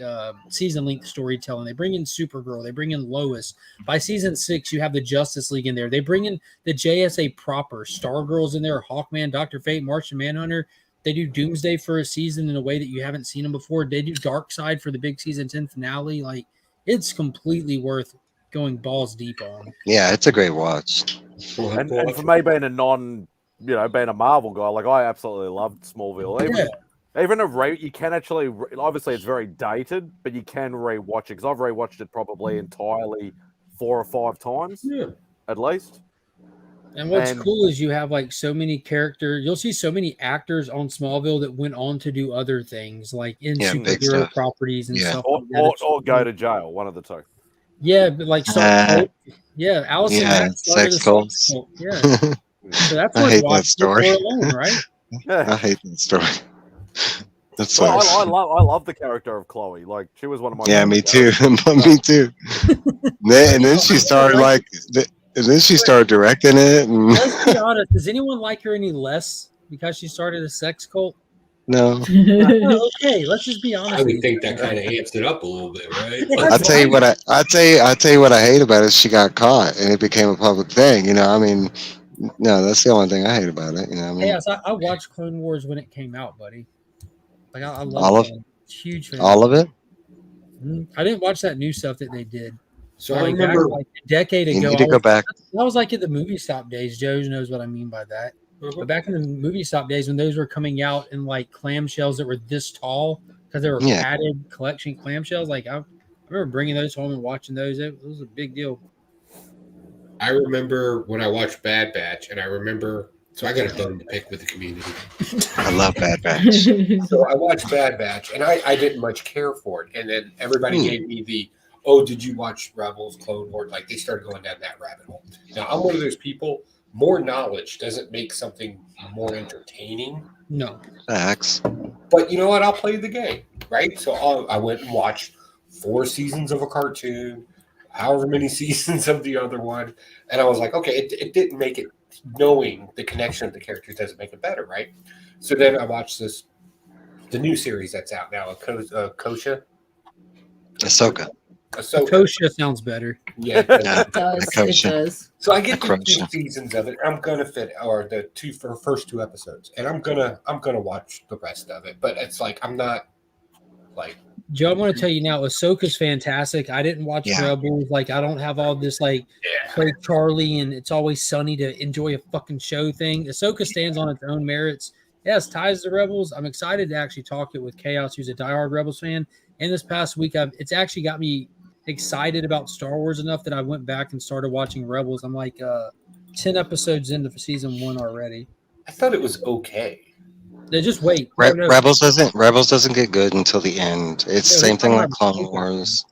season length storytelling. They bring in Supergirl, they bring in Lois. By season 6, you have the Justice League in there. They bring in the JSA proper, Stargirl's in there, Hawkman, Dr. Fate, Martian Manhunter. They do Doomsday for a season in a way that you haven't seen them before. They do Darkseid for the big season 10 finale. Like, it's completely worth going balls deep on. Yeah, it's a great watch. And for me, being being a Marvel guy, like I absolutely loved Smallville. Even you can actually, obviously it's very dated, but you can rewatch it because I've rewatched it probably entirely 4 or 5 times, at least. And what's cool is you have like so many characters. You'll see so many actors on Smallville that went on to do other things, like in superhero properties and stuff. Or go to jail, one of the two. Yeah, but like Allison. Sex cults. Yeah, so that's I hate that story. Alone, right? I hate that story. That's I love the character of Chloe. Like she was one of my. Yeah, me too. Me too. And then she started like. And then she started directing it. And let's be honest. Does anyone like her any less because she started a sex cult? No. Okay, let's just be honest. I would think that kind of amps it up a little bit, right? I'll tell you what I hate about it. She got caught and it became a public thing. You know, I mean, no, that's the only thing I hate about it. You know, what I mean, yes, I watched Clone Wars when it came out, buddy. Like I love all of it. Huge fan. All of it. I didn't watch that new stuff that they did. So I remember like a decade ago. You need to go back. That was like at the movie stop days. Joe knows what I mean by that. But back in the movie stop days, when those were coming out in like clamshells that were this tall because they were padded collection clamshells, like I remember bringing those home and watching those. It was a big deal. I remember when I watched Bad Batch, and I remember. So I got a bone to pick with the community. I love Bad Batch. So I watched Bad Batch, and I didn't much care for it. And then everybody gave me the, oh, did you watch Rebels, Clone Wars? Like they started going down that rabbit hole. Now I'm one of those people. More knowledge doesn't make something more entertaining. No. Facts. But you know what? I'll play the game, right? So I went and watched 4 seasons of a cartoon. however many seasons of the other one, and I was like, okay, it didn't make it. Knowing the connection of the characters doesn't make it better, right? So then I watched the new series that's out now, Ahsoka. Kosha sounds better. Yeah, It does. It does. So I get the 2 seasons of it. I'm gonna or the first 2 episodes, and I'm gonna watch the rest of it. But it's like I'm not like. Joe, I want to tell you now, Ahsoka's fantastic. I didn't watch Rebels. Like, I don't have all this like play Charlie and It's Always Sunny to enjoy a fucking show thing. Ahsoka stands on its own merits. Yes, ties to Rebels. I'm excited to actually talk it with Chaos, who's a diehard Rebels fan. And this past week, it's actually got me excited about Star Wars enough that I went back and started watching Rebels. I'm like 10 episodes into season 1 already. I thought it was okay. They just wait. Rebels doesn't get good until the end. It's the same thing like Clone Wars.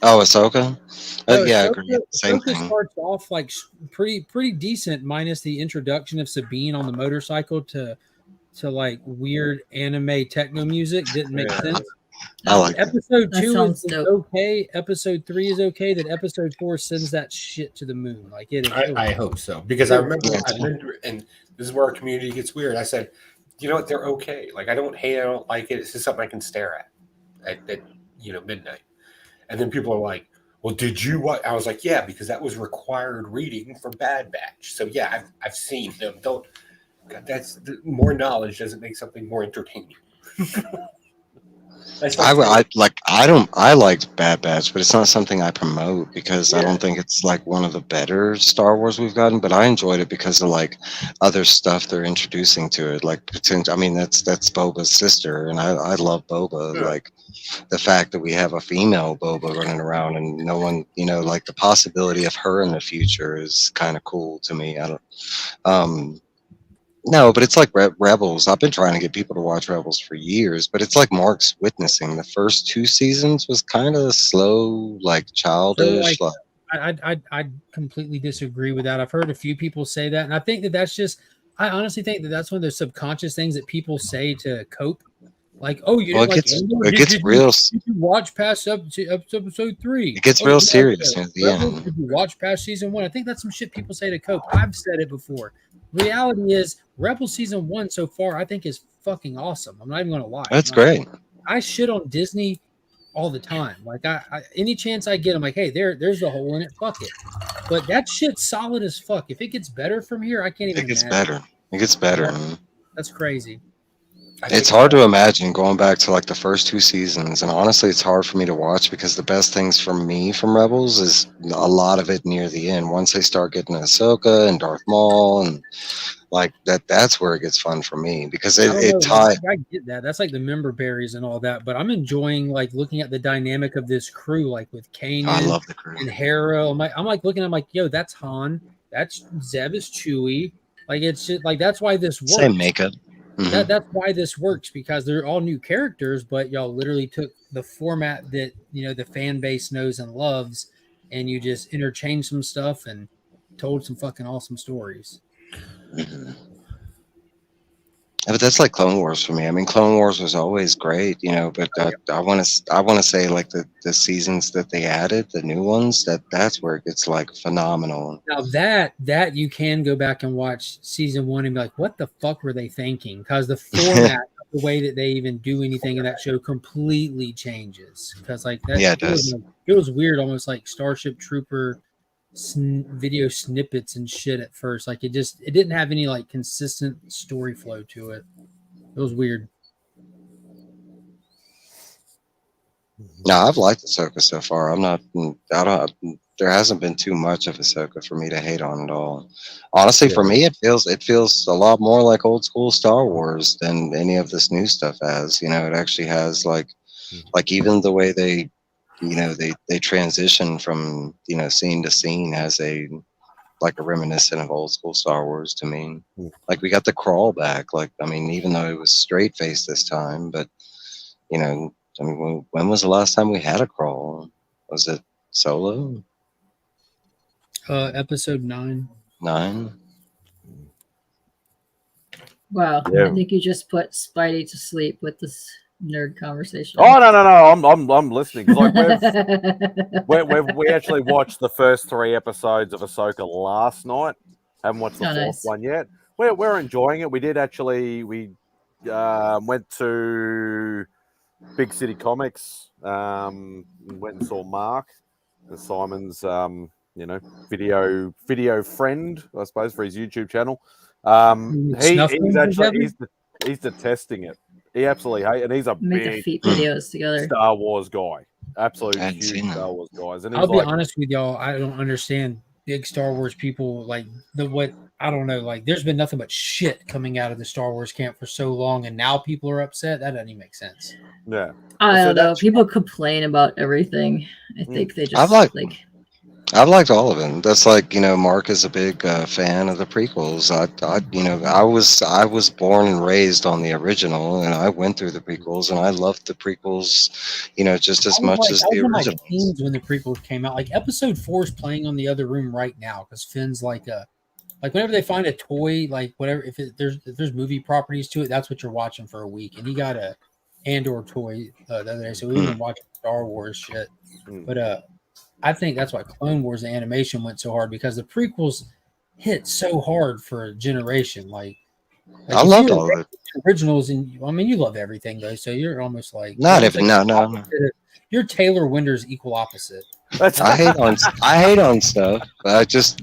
Oh, Ahsoka? Yeah, I agree. Same Ahsoka thing. starts off like pretty decent, minus the introduction of Sabine on the motorcycle to like weird anime techno music. Didn't make sense. I like episode That 2 sounds is dope. okay. Episode 3 is okay. Then episode 4 sends that shit to the moon. Like I hope so, because I remember, and this is where our community gets weird. I said, you know what, they're okay. Like, I don't hate it, I don't like it. It's just something I can stare at midnight. And then people are like, well, did you what? I was like, yeah, because that was required reading for Bad Batch. So yeah, I've seen them. Don't. That's more knowledge doesn't make something more entertaining. I liked Bad Batch, but it's not something I promote because I don't think it's like one of the better Star Wars we've gotten. But I enjoyed it because of like other stuff they're introducing to it. Like potential. I mean, that's Boba's sister, and I love Boba. Yeah. Like the fact that we have a female Boba running around and no one, like the possibility of her in the future is kind of cool to me. I don't. No, but it's like Rebels. I've been trying to get people to watch Rebels for years, but it's like Mark's witnessing. The first 2 seasons was kind of slow, like childish. So, I completely disagree with that. I've heard a few people say that, and I think that's just. I honestly think that's one of those subconscious things that people say to cope. Like, oh, you didn't like Andor? Did you watch past episode 3? It gets real serious at the end. Did you watch past season 1? I think that's some shit people say to cope. I've said it before. Reality is, Rebel season 1 so far, I think is fucking awesome. I'm not even gonna lie. That's great. I shit on Disney all the time. Like I any chance I get, I'm like, hey, there's the hole in it. Fuck it. But that shit's solid as fuck. If it gets better from here, I can't even. It gets better. It gets better. That's crazy. It's hard to imagine going back to like the first 2 seasons, and honestly, it's hard for me to watch because the best things for me from Rebels is a lot of it near the end. Once they start getting Ahsoka and Darth Maul and like that's where it gets fun for me because it ties. I get that. That's like the member berries and all that, but I'm enjoying like looking at the dynamic of this crew, like with Kanan. I love the crew and Hera. I'm like looking. I'm like, yo, that's Han. That's Zeb is Chewie. Like it's just like that's why this works. Same makeup. Mm-hmm. That's why this works because they're all new characters, but y'all literally took the format that the fan base knows and loves, and you just interchanged some stuff and told some fucking awesome stories. Mm-hmm. But that's like Clone Wars for me. I mean, Clone Wars was always great, but I want to say like the seasons that they added, the new ones, that's where it gets like phenomenal. Now that you can go back and watch season 1 and be like, what the fuck were they thinking? Because the format, the way that they even do anything in that show completely changes. Because like that, it does. It was weird, almost like Starship Trooper video snippets and shit at first. Like it didn't have any like consistent story flow to it. It was weird. No, I've liked Ahsoka so far. There hasn't been too much of Ahsoka for me to hate on at all. Honestly, for me, it feels a lot more like old school Star Wars than any of this new stuff has. It actually has like even the way they transition from scene to scene has a reminiscent of old school Star Wars to me. Like we got the crawl back. Like I mean, even though it was straight face this time, but I mean, when was the last time we had a crawl? Was it Solo? Episode 9. 9. Wow, Yeah. I think you just put Spidey to sleep with this nerd conversation. Oh no! I'm listening. 'Cause, like we actually watched the first 3 episodes of Ahsoka last night. Haven't watched the 4th nice. one yet. We're enjoying it. We did actually. We went to Big City Comics. Went and saw Mark and Simon's video friend, I suppose, for his YouTube channel. He's detesting it. He absolutely hates it. And he's a Make the big feet videos together. Star Wars guy. Absolute huge Star Wars guys. And I'll be honest with y'all, I don't understand big Star Wars people like I don't know, like there's been nothing but shit coming out of the Star Wars camp for so long, and now people are upset. That doesn't even make sense. Yeah. I don't know. People complain about everything. I think they just I've liked all of them. That's like, Mark is a big fan of the prequels. I was born and raised on the original, and I went through the prequels, and I loved the prequels, just as much as the original. When the prequels came out, like Episode 4 is playing on the other room right now because Finn's like whenever they find a toy, like whatever, if there's movie properties to it, that's what you're watching for a week. And he got a Andor toy the other day, so we've been watching Star Wars shit. But I think that's why Clone Wars the animation went so hard, because the prequels hit so hard for a generation. Like I loved all of it. Originals, and you love everything though, so you're almost like no. You're Taylor Winder's equal opposite. I hate on stuff. I just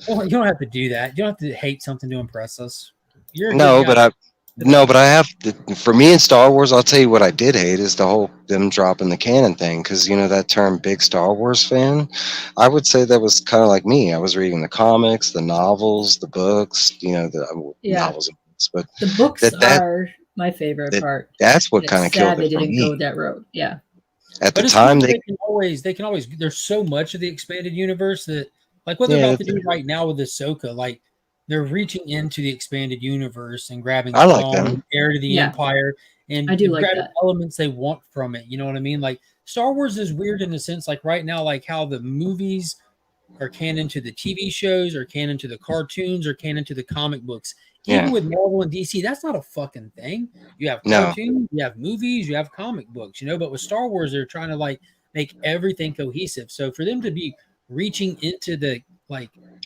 well, you don't have to do that. You don't have to hate something to impress us. But I have to, for me in Star Wars, I'll tell you what I did hate is the whole them dropping the canon thing, because that term big Star Wars fan, I would say that was kind of like me. I was reading the comics, the novels, the books, novels and books, but the books are my favorite part. That's what kind of killed it. They for didn't me. go that road. Yeah. At the time, they can always. There's so much of the expanded universe that, like what they're about to do right now with Ahsoka, like. They're reaching into the expanded universe and grabbing Heir to the Empire, and I do like grabbing that. elements they want from it. You know what I mean? Like Star Wars is weird in the sense, like right now, like how the movies are canon to the TV shows, or canon to the cartoons, or canon to the comic books. Even with Marvel and DC, that's not a fucking thing. You have cartoons, you have movies, you have comic books, but with Star Wars, they're trying to like make everything cohesive. So for them to be reaching into the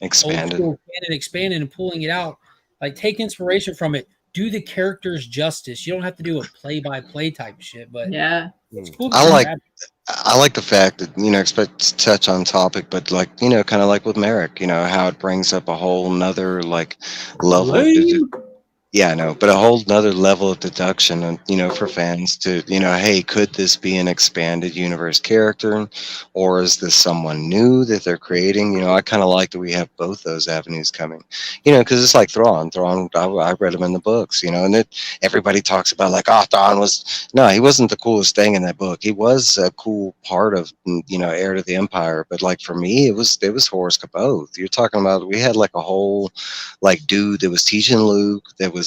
expanded and pulling it out, like take inspiration from it, do the characters justice. You don't have to do a play-by-play type shit, but it's cool. I like the fact that expect to touch on topic, but kind of like with Merrick, how it brings up a whole nother level but a whole nother level of deduction, and for fans to hey, could this be an expanded universe character, or is this someone new that they're creating? I kind of like that we have both those avenues coming, because it's like Thrawn. I read him in the books, and everybody talks about like, Thrawn he wasn't the coolest thing in that book. He was a cool part of Heir to the Empire, but like for me, it was Horus Caboth. You're talking about, we had like a whole dude that was teaching Luke, that was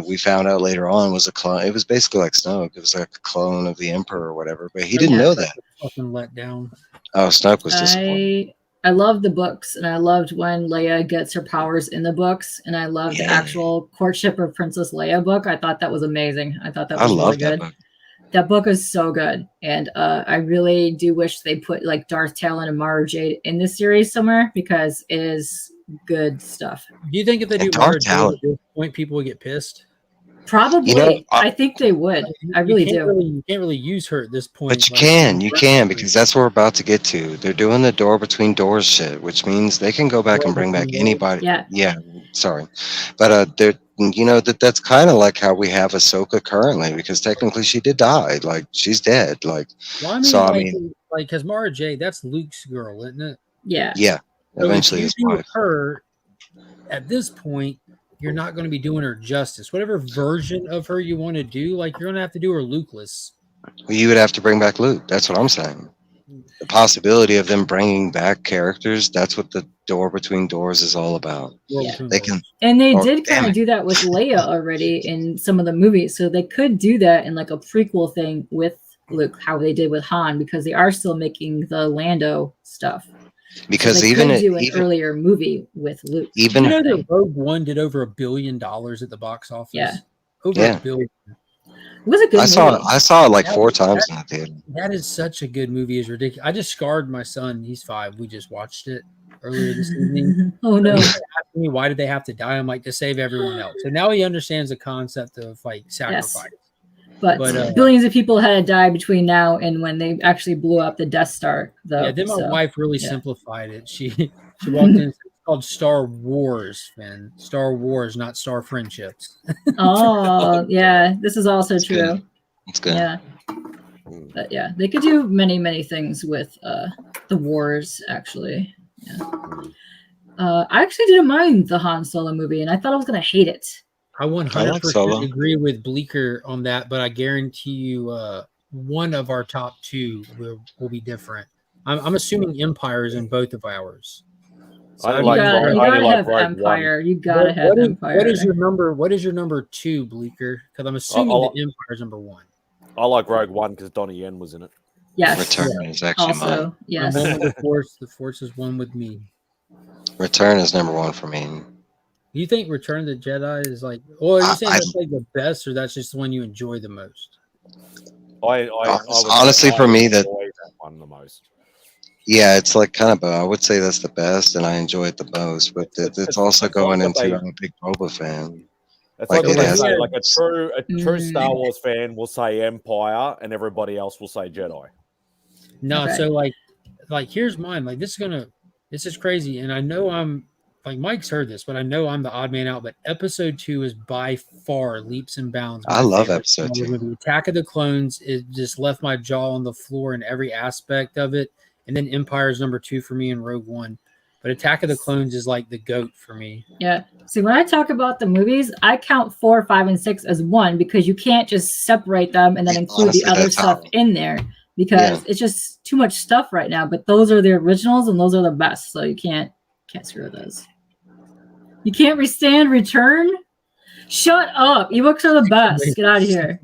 we found out later on was a clone. It was basically like Snoke. It was like a clone of the Emperor or whatever, but he didn't know that. Fucking let down. Oh, Snoke was disappointed. I love the books, and I loved when Leia gets her powers in the books, and I loved the actual courtship of Princess Leia book. I thought that was amazing. I thought that was really good. That book is so good, and I really do wish they put like Darth Talon and Mara Jade in this series somewhere, because it is good stuff. Do you think if they do Mara Jade at this point, people would get pissed? Probably. I think they would. I really do. You can't really use her at this point. But you can, because that's what we're about to get to. They're doing the door between doors shit, which means they can go back and bring back anybody. Yeah. Sorry, but they're that's kind of like how we have Ahsoka currently, because technically she did die. Like she's dead. Like because Mara Jade, that's Luke's girl, isn't it? Yeah. Yeah. Eventually, his wife. Her at this point, you're not going to be doing her justice. Whatever version of her you want to do, like you're going to have to do her Lukeless. Well, you would have to bring back Luke. That's what I'm saying. The possibility of them bringing back characters, that's what the door between doors is all about. Yeah. They can, and they did kind of do that with Leia already in some of the movies, so they could do that in like a prequel thing with Luke, how they did with Han, because they are still making the Lando stuff. Because so even do an earlier movie with Luke. Even that Rogue One did over $1 billion at the box office. Yeah, over $1 billion. It was a good movie. I saw it like That 4 was- times that- in the theater. That is such a good movie. It's ridiculous. I just scarred my son. He's 5. We just watched it earlier this evening. Oh no! He kept asking me, why did they have to die? I'm like, to save everyone else. So now he understands the concept of like sacrifice. But billions of people had to die between now and when they actually blew up the Death Star. Though, Yeah, then my so, wife really yeah. simplified it. She walked in. It's called Star Wars, man. Star Wars, not Star Friendships. Oh yeah, this is also true. It's good. Yeah, but yeah, they could do many things with the wars. Actually, yeah. I actually didn't mind the Han Solo movie, and I thought I was gonna hate it. I 100% agree with Bleeker on that, but I guarantee you, one of our top 2 will be different. I'm assuming Empire is in both of ours. So I You like gotta, Rogue- you I gotta like have Rogue Empire. One. You gotta have What is- Empire. What is your number? What is your number 2, Bleeker? Because I'm assuming I'll- that Empire is number 1. I like Rogue One because Donnie Yen was in it. Yes. Return is actually Also, mine. yes. I'm one with the Force. The Force is one with me. Return is number 1 for me. Do you think Return of the Jedi is like? Or are you saying I- that's like the best, or that's just the one you enjoy the most? I would Honestly, say for I me, that enjoy that one the most. yeah, it's like kind of. I would say that's the best, and I enjoy it the most. But it's also going like into. they- I'm a big Boba fan. It's Like, like when it they has- say, like a true Star Wars fan will say Empire, and everybody else will say Jedi. No, Okay. so like here's mine. Like this is crazy, and I know I'm like Mike's heard this, but I know I'm the odd man out. But episode 2 is by far leaps and bounds. I my love favorite episode Star Wars 2. movie. Attack of the Clones, it just left my jaw on the floor in every aspect of it. And then Empire is number 2 for me, and Rogue One. But Attack of the Clones is like the GOAT for me. Yeah. See, when I talk about the movies, I count 4, 5, and 6 as one because you can't just separate them and then include honestly, the other that's stuff how- in there because it's just too much stuff right now. But those are the originals and those are the best, so you can't screw with those. You can't withstand Return. Shut up! Ewoks are the best. Get out of here.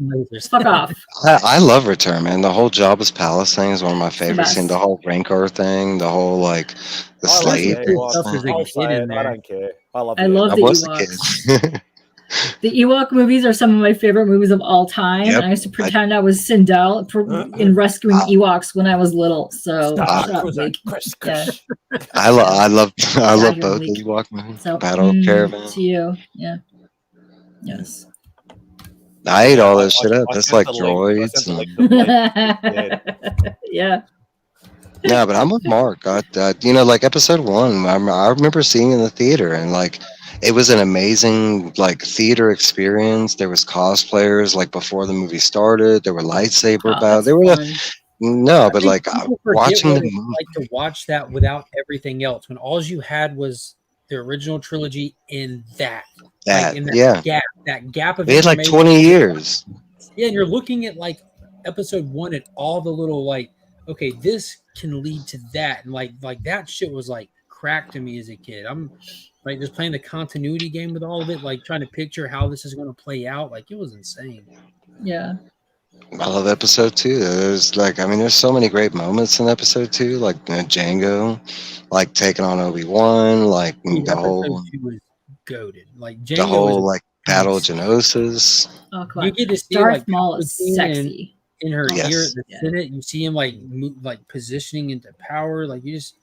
Fuck off. I love Return, man. The whole Jabba's Palace thing is one of my favorites. And best. the whole Rancor thing, the whole like the I like slave. the thing. Ewoks. as a I'll kid say in it. there. I don't care. I love. I love I the was a Ewoks. kid. The Ewok movies are some of my favorite movies of all time. Yep. And I used to pretend I was Sindel in rescuing Ewoks when I was little. So shut up, Blake. Yeah. I love you're both weak. the Ewok movies. So Battle Caravan. to you. Yeah. Yes. I ate all that shit up. I That's sent like the link- I droids. sent the And, link to Blake. Yeah. yeah, but I'm with Mark. Like episode 1, I remember seeing it in the theater, and like it was an amazing like theater experience. There was cosplayers like before the movie started. There were lightsaber battles. There were no, but like People forget watching what the it's movie. like to watch that without everything else. When all you had was the original trilogy in that. That, in yeah. that gap of They had like information. 20 years. Yeah, and you're looking at like episode 1 and all the little like, okay, this can lead to that, and like that shit was like crack to me as a kid. I'm like just playing the continuity game with all of it, like trying to picture how this is going to play out. Like it was insane. Yeah. I love episode 2. There's like, I mean, there's so many great moments in episode 2, like Django, like taking on Obi-Wan, like the whole, Episode 2 was goated. Like the Django whole was like Battle of Genosis. Oh, come on. you get to see Darth like Maul is Palpatine sexy. in her Yes. ear at the Senate. You see him like like positioning into power. Like you just,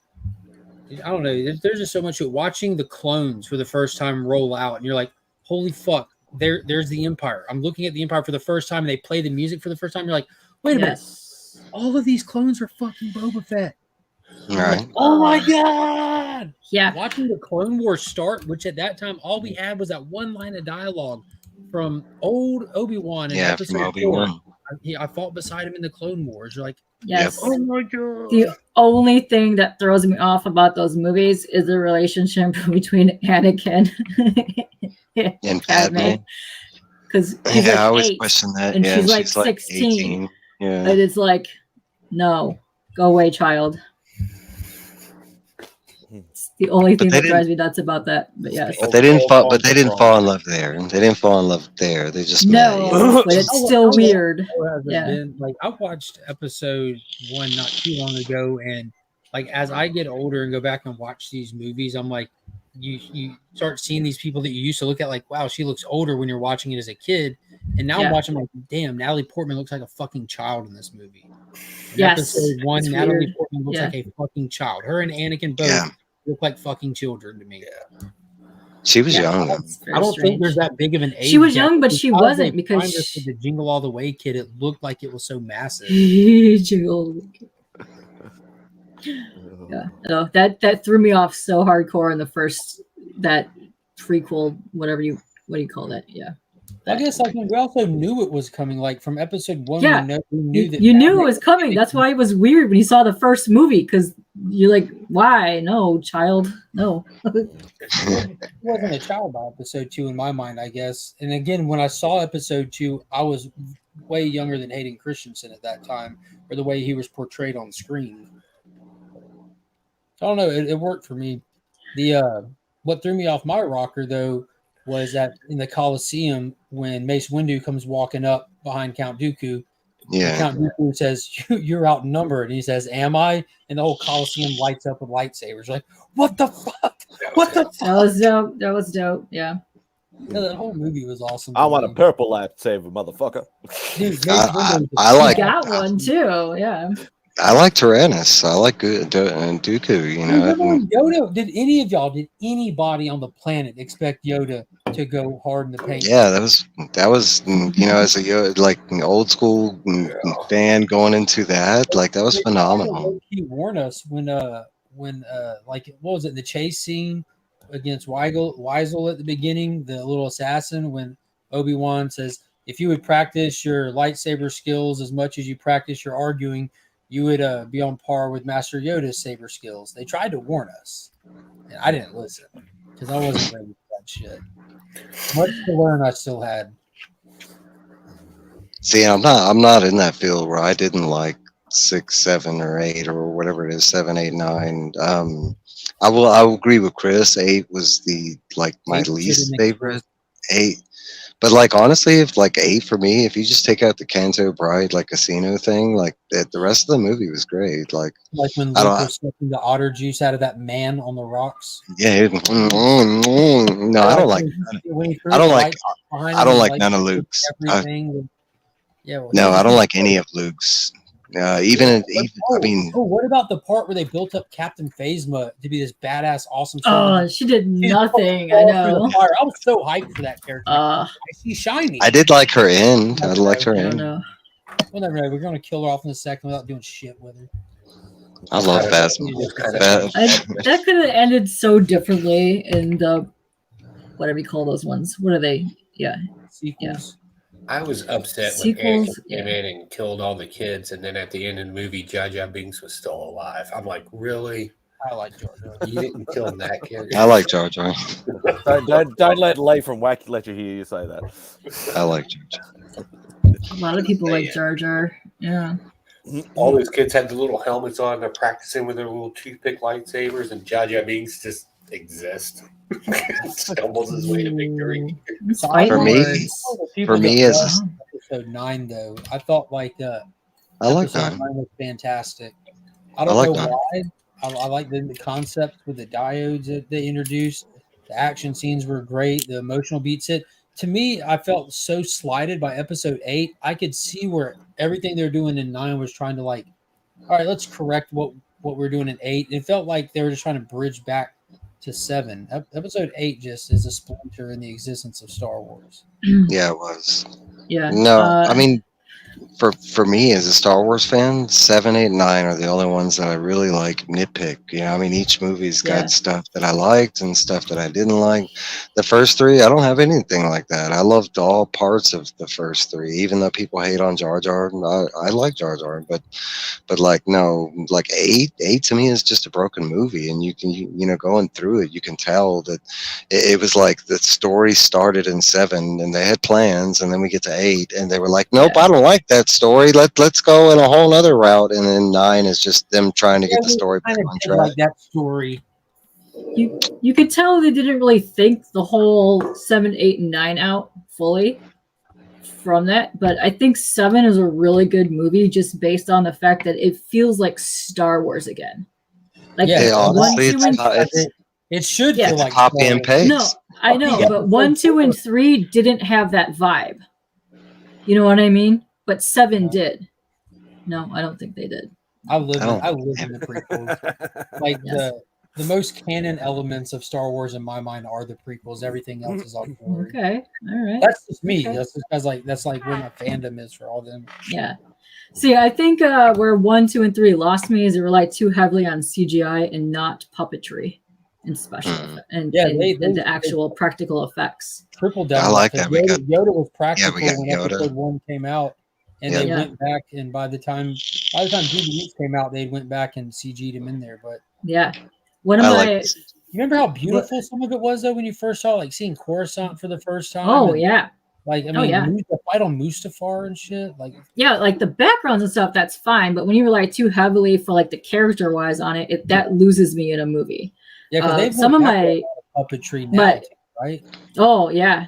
I don't know. There's just so much to it. Watching the clones for the first time roll out, and you're like, holy fuck! There's the Empire. I'm looking at the Empire for the first time, and they play the music for the first time. You're like, wait a minute, all of these clones are fucking Boba Fett. Right. Oh my god! Yeah. Watching the Clone Wars start, which at that time all we had was that one line of dialogue from old Obi-Wan in Yeah, episode from Obi-Wan. 4. I fought beside him in the Clone Wars. You're like, Yes. oh my god! The only thing that throws me off about those movies is the relationship between Anakin And Padme. Because Yeah, I always question that. and Yeah, she's like 16. 18. Yeah. And it's like, no, go away, child. It's the only thing they that drives me nuts about that. But yes. But they didn't fall. But they didn't fall in love there. They didn't fall in love there. They just No, but it's still weird. Has it Yeah. been? Like I watched episode 1 not too long ago, and like as I get older and go back and watch these movies, I'm like, you start seeing these people that you used to look at like, wow, she looks older when you're watching it as a kid, and now I'm watching like, damn, Natalie Portman looks like a fucking child in this movie. In episode 1, Natalie Portman looks like a fucking child. Her and Anakin both look like fucking children to me. She was young. I don't think there's that big of an age. She was gap. young, but she wasn't because with the Jingle All the Way kid, it looked like it was so massive. Jingle. Yeah, no, that threw me off so hardcore in the first that prequel, what do you call that? Yeah. I guess like we also knew it was coming. Like from episode 1, yeah, we knew that you knew it was coming. That's why it was weird when you saw the first movie because you're like, why? No, child, no. It wasn't a child by episode 2 in my mind, I guess. And again, when I saw episode 2, I was way younger than Hayden Christensen at that time, or the way he was portrayed on screen. I don't know. It worked for me. What threw me off my rocker though was that in the Coliseum when Mace Windu comes walking up behind Count Dooku. Yeah. Count Dooku says, "You're outnumbered," and he says, "Am I?" And the whole Coliseum lights up with lightsabers. Like, what the fuck? What the fuck? That was dope. That was dope. Yeah. No, that whole movie was awesome. I want a purple lightsaber, motherfucker. Dude, I like. Got one too. Yeah. I like Tyrannus. I like Dooku. You know. Yoda. Did anybody on the planet expect Yoda to go hard in the paint? Yeah, that was you know, as a Yoda, like an old school fan going into that, like that was phenomenal. He warned us when like what was it, the chase scene against Weisel at the beginning, the little assassin, when Obi-Wan says, if you would practice your lightsaber skills as much as you practice your arguing, you would be on par with Master Yoda's saber skills. They tried to warn us, and I didn't listen because I wasn't ready for that shit. Much to learn I still had. See, I'm not in that field where I didn't like 6, 7, or 8 or whatever it is, 7, 8, 9. I will agree with Chris. 8 was my least favorite. 8. But like honestly, if like 8 for me, if you just take out the Canto Bride like casino thing, like the rest of the movie was great. Like when Luke was sucking the otter juice out of that man on the rocks. Yeah. No, I don't like. I don't like none of Luke's. No, I don't like any of Luke's. I mean, what about the part where they built up Captain Phasma to be this badass, awesome? Oh, she did nothing. I know. I was so hyped for that character. She's shiny. I did like her end. I liked her end. Well, never mind. We're gonna kill her off in a second without doing shit with her. I love Phasma. That could have ended so differently in the whatever you call those ones. What are they? Yeah. Sequels. Yeah. I was upset when Anakin came in and killed all the kids, and then at the end of the movie, Jar Jar Binks was still alive. I'm like, really? I like Jar Jar. You didn't kill that kid. I like Jar Jar. Don't let Leigh from Wacky let you hear you say that. I like Jar Jar. A lot of people like Jar Jar. Yeah. All those kids had the little helmets on. They're practicing with their little toothpick lightsabers, and Jar Jar Binks just exists. Stumbles his way to victory. For me, as episode 9, though, I thought like I like that. 9 was fantastic. I don't know why. I like the concept with the diodes that they introduced. The action scenes were great. The emotional beats hit. To me, I felt so slighted by episode 8. I could see where everything they're doing in 9 was trying to like, all right, let's correct what we're doing in 8. It felt like they were just trying to bridge back to 7. Episode 8 just is a splinter in the existence of Star Wars. Yeah, it was. Yeah. No, I mean, for me as a Star Wars fan, 7, 8, 9 are the only ones that I really like nitpick. You know, I mean, each movie's got stuff that I liked and stuff that I didn't like. The first 3, I don't have anything like that. I loved all parts of the first 3, even though people hate on Jar Jar. I like Jar Jar, but like no, like 8 to me is just a broken movie, and you can you know going through it, you can tell that it was like the story started in 7, and they had plans, and then we get to 8, and they were like, nope, I don't like that story. Let's go in a whole other route, and then 9 is just them trying to get the story back on track. Like that story. You could tell they didn't really think the whole 7, 8, and 9 out fully from that, but I think 7 is a really good movie just based on the fact that it feels like Star Wars again. Like honestly, It should Yeah. feel like Copy and paste. No, I know, but 1, 2, and 3 didn't have that vibe. You know what I mean? But 7 did. No, I don't think they did. I live in the prequels. Like the most canon elements of Star Wars in my mind are the prequels. Everything else is auxiliary. Okay, all right. That's just me. Okay. That's because that's like where my fandom is for all them. Yeah. See, I think where 1, 2, and 3 lost me is it relied too heavily on CGI and not puppetry and special and the actual practical effects. Triple down. I like that. Yoda was practical we got when Yoda. episode 1 came out, and they went back. And by the time DVDs came out, they went back and CG'd him in there. But yeah, one of my. You remember how beautiful some of it was though when you first saw like seeing Coruscant for the first time? Oh and, yeah. Like I mean, the fight on Mustafar and shit. Like like the backgrounds and stuff, that's fine. But when you rely too heavily for like the character wise on it, that loses me in a movie. Yeah, because they've some of my puppetry now, right? Oh yeah.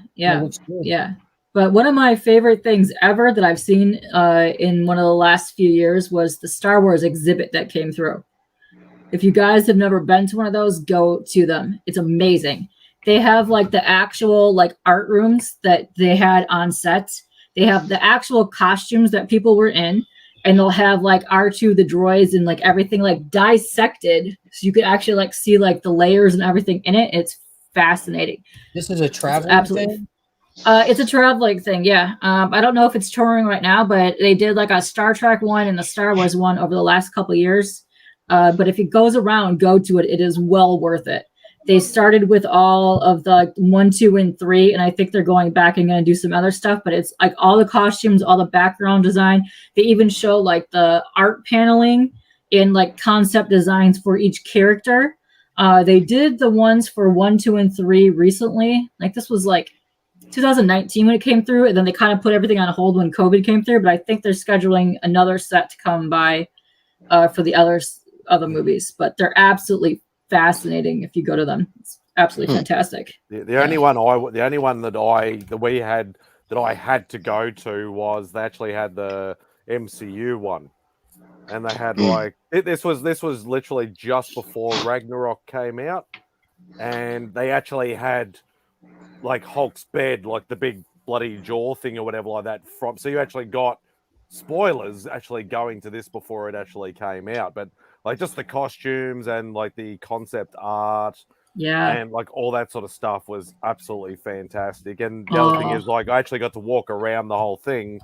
But one of my favorite things ever that I've seen in one of the last few years was the Star Wars exhibit that came through. If you guys have never been to one of those, go to them. It's amazing. They have like the actual like art rooms that they had on set. They have the actual costumes that people were in, and they'll have like R2, the droids, and like everything like dissected, so you could actually like see like the layers and everything in it. It's fascinating. This is a travel thing. It's a traveling thing, yeah. I don't know if it's touring right now, but they did like a Star Trek one and the Star Wars one over the last couple of years. But if it goes around, go to it. It is well worth it. They started with all of the 1, 2, and 3, and I think they're going back and going to do some other stuff. But it's like all the costumes, all the background design. They even show like the art paneling in like concept designs for each character. They did the ones for 1, 2, and 3 recently. Like this was like 2019 when it came through, and then they kind of put everything on hold when COVID came through. But I think they're scheduling another set to come by for the other movies. But they're absolutely fascinating if you go to them. It's absolutely fantastic. The only one that I had to go to was they actually had the MCU one, and they had like this was literally just before Ragnarok came out, and they actually had like Hulk's bed, like the big bloody jaw thing or whatever like that from. So you actually got spoilers actually going to this before it actually came out, but like just the costumes and like the concept art, and like all that sort of stuff was absolutely fantastic. And the other thing is like I actually got to walk around the whole thing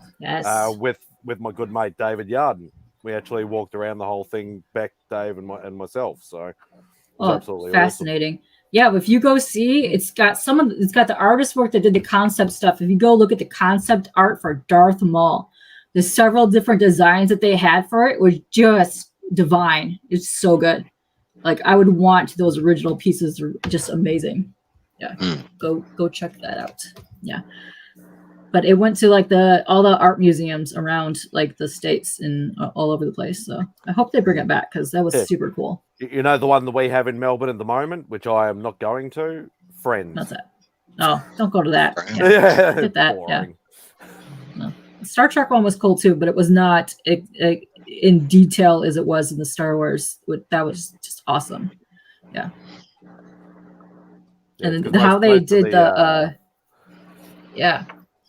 with my good mate David Yarden. We actually walked around the whole thing, Beck, Dave, and myself. So it was absolutely fascinating. Awesome. Yeah, if you go see, it's got the artist work that did the concept stuff. If you go look at the concept art for Darth Maul, there's several different designs that they had for it. Was just divine. It's so good. Like I would want those original pieces. Are just amazing. Yeah, go check that out. Yeah, but it went to like all the art museums around like the states and all over the place. So I hope they bring it back because that was super cool. You know the one that we have in Melbourne at the moment, which I am not going to. Friends. What's that? Oh, don't go to that. Yeah, get that. Boring. Yeah. No. The Star Trek one was cool too, but it was not in detail as it was in the Star Wars. That was just awesome. Yeah. And then how they did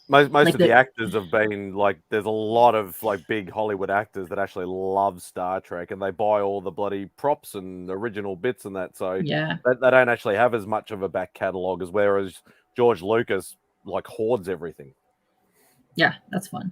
Most like of the actors have been like, there's a lot of like big Hollywood actors that actually love Star Trek, and they buy all the bloody props and original bits and that. So they don't actually have as much of a back catalogue as whereas George Lucas like hoards everything. Yeah, that's fun.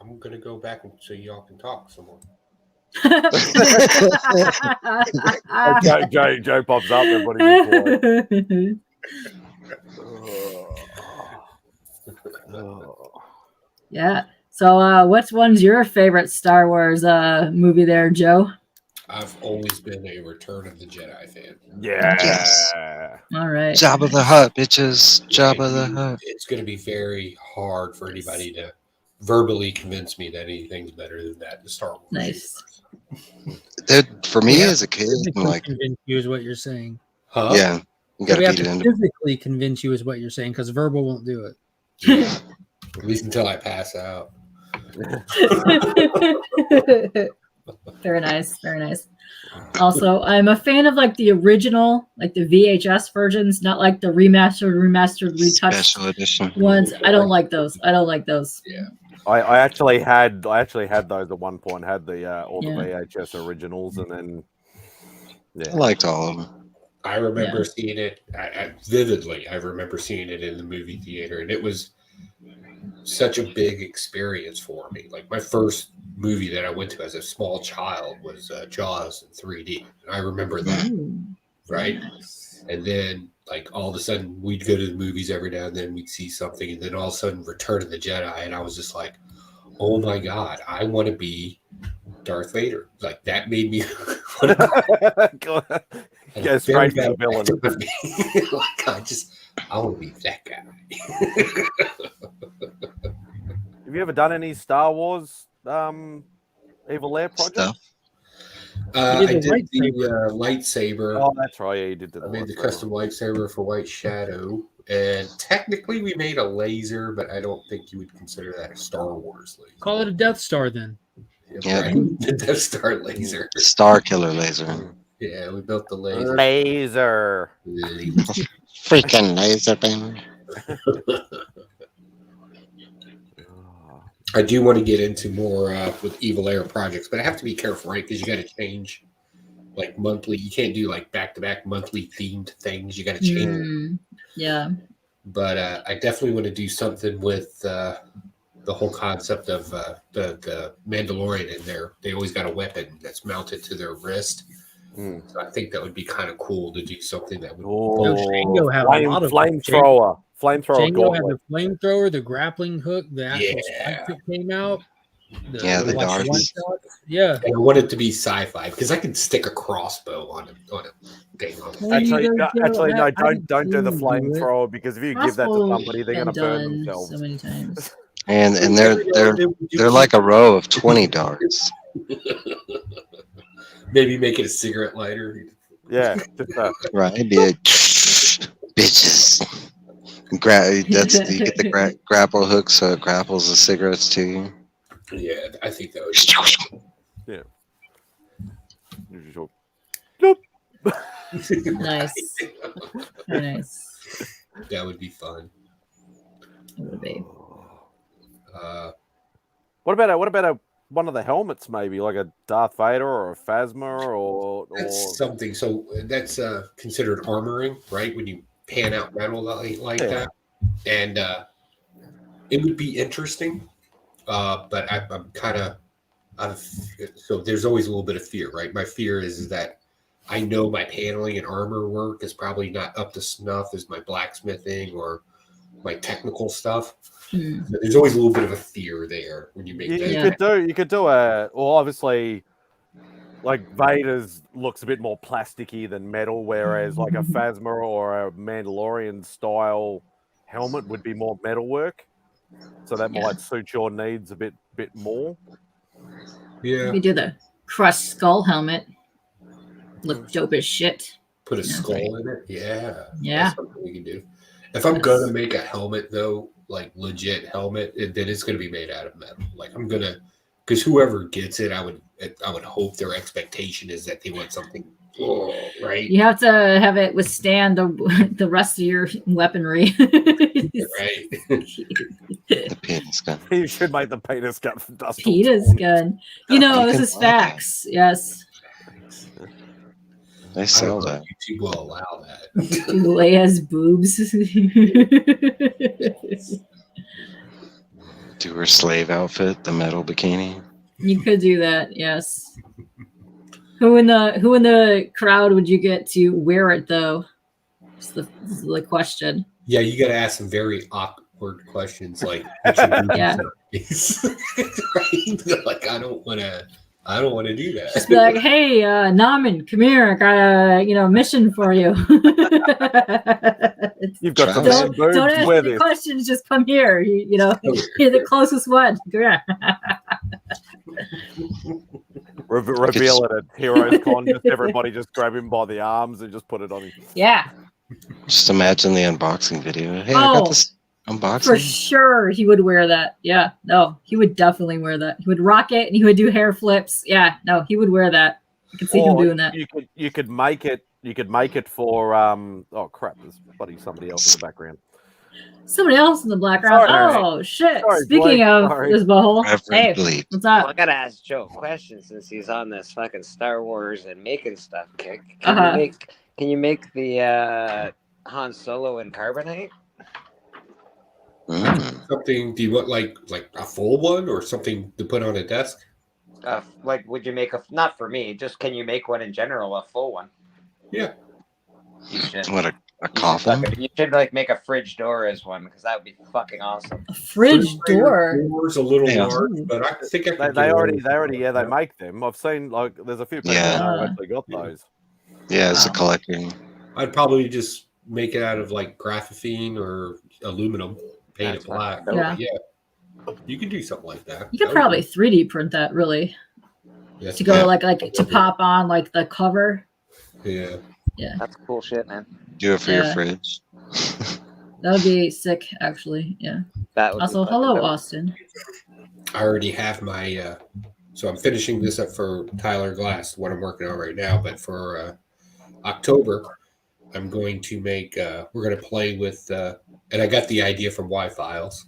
I'm gonna go back so y'all can talk some more. Joe pops up. Everybody Yeah. So, which one's your favorite Star Wars movie there, Joe? I've always been a Return of the Jedi fan. Yeah. Yes. All right. Jabba the Hutt, bitches. Jabba the Hutt. It's going to be very hard for anybody to verbally convince me that anything's better than that in the Star Wars. Nice. Dude, for me as a kid, like confused what you're saying. Huh? Yeah. You So got we to have beat it to into. physically convince you is what you're saying because verbal won't do it. At least until I pass out. Very nice, very nice. Also, I'm a fan of like the original, like the VHS versions, not like the remastered, retouched Special edition ones. I don't like those. I don't like those. Yeah. I actually had those at one point. Had the all the Yeah. VHS originals, and then I liked all of them. I remember seeing it vividly. I remember seeing it in the movie theater, and it was such a big experience for me. Like my first movie that I went to as a small child was Jaws in 3D. And I remember that, right? And then like all of a sudden we'd go to the movies every now and then we'd see something, and then all of a sudden Return of the Jedi, and I was just like, oh my God, I want to be Darth Vader. Like that made me go straight to the villain. Like I want to be that guy. Have you ever done any Star Wars Evil Air project? I did the lightsaber. Oh, that's right. Yeah, you did the I made the custom lightsaber for White Shadow, and technically we made a laser, but I don't think you would consider that a Star Wars laser. Call it a Death Star then. Yeah, right? The Death Star laser. Star Killer laser. Yeah, we built the laser. Freaking laser beam. I do want to get into more with Evil Air projects, but I have to be careful, right? Because you got to change like monthly. You can't do like back-to-back monthly themed things. You got to change. Yeah. But I definitely want to do something with the whole concept of the Mandalorian in there. They always got a weapon that's mounted to their wrist. So I think that would be kind of cool to do something that would. Django had a lot of flamethrower. Django had the flamethrower, the grappling hook, the actual spike that came out. The darts. Yeah. And I want it to be sci-fi because I can stick a crossbow on a thing. Actually, no, don't do the flamethrower because if you give that to somebody, they're gonna burn themselves. So many times. And they're like a row of 20 darts. Maybe make it a cigarette lighter. Yeah, right. Be like, bitches. You get the grapple hook so it grapples the cigarettes to you. Yeah, I think that would. Yeah. Nice. Very nice. That would be fun. It would be. What about one of the helmets? Maybe like a Darth Vader or a Phasma or That's something. So that's considered armoring, right? When you pan out metal like that, and it would be interesting. But I'm kind of so there's always a little bit of fear, right? My fear is that I know my paneling and armor work is probably not up to snuff as my blacksmithing or my technical stuff. So there's always a little bit of a fear there when you make that. You could do obviously like Vader's looks a bit more plasticky than metal, whereas like a Phasma or a Mandalorian style helmet would be more metalwork. So that might suit your needs a bit more. Yeah. We do the crushed skull helmet. Look dope as shit. Put a skull in it. Yeah. Yeah. That's something we can do. If I'm gonna make a helmet though, like legit helmet, then it's gonna be made out of metal. Like I'm gonna, because whoever gets it, I would hope their expectation is that they want something, right? You have to have it withstand the rest of your weaponry. Right. The penis gun. You should make the penis gun from dust. Penis gun. You know, this is facts. Yes. They sell that. YouTube will allow that. Leia's boobs. Do her slave outfit, the metal bikini. You could do that, yes. Who in the crowd would you get to wear it though? This is the question. Yeah, you got to ask some very awkward questions, like, yeah, right? Like, I don't want to do that. Just be like, hey, Naman, come here. I got a mission for you. You've got some don't ask any questions. Just come here. You're the closest one. Come here. Reveal it at Heroes Con. Just everybody just grab him by the arms and just put it on him. Yeah. Just imagine the unboxing video. Hey, I got this unboxing. For sure, he would wear that. Yeah, no, he would definitely wear that. He would rock it, and he would do hair flips. Yeah, no, he would wear that. I could see him doing that. You could make it. You could make it for oh crap! There's somebody else in the background. Somebody else in the background. Sorry. Oh shit! Sorry, Speaking Blake. of Sorry. this butthole, hey, Bleed. what's up? Well, I gotta ask Joe a question since he's on this fucking Star Wars and making stuff kick. Can you make the Han Solo in carbonite? Something? Do you want like a full one or something to put on a desk? Like, would you make not for me? Just can you make one in general, a full one? Yeah. You should. What a coffin? You should like make a fridge door as one because that would be fucking awesome. A fridge door. Door's a little large, but I think I could They already they make them. I've seen like there's a few people who actually got those. Yeah, it's a collecting. I'd probably just make it out of like graphene or aluminum, paint it black. Yeah. You can do something like that. You could probably 3D print that, really, Yes, to go yeah. like to pop on like the cover. Yeah. Yeah, that's cool shit, man. Do it for your Yeah. fridge. That would be sick, actually. Yeah. That would Also, be hello, dope. Austin. I already have my so I'm finishing this up for Tyler Glass, what I'm working on right now. But for October, I'm going to make we're going to play with and I got the idea from Y-Files.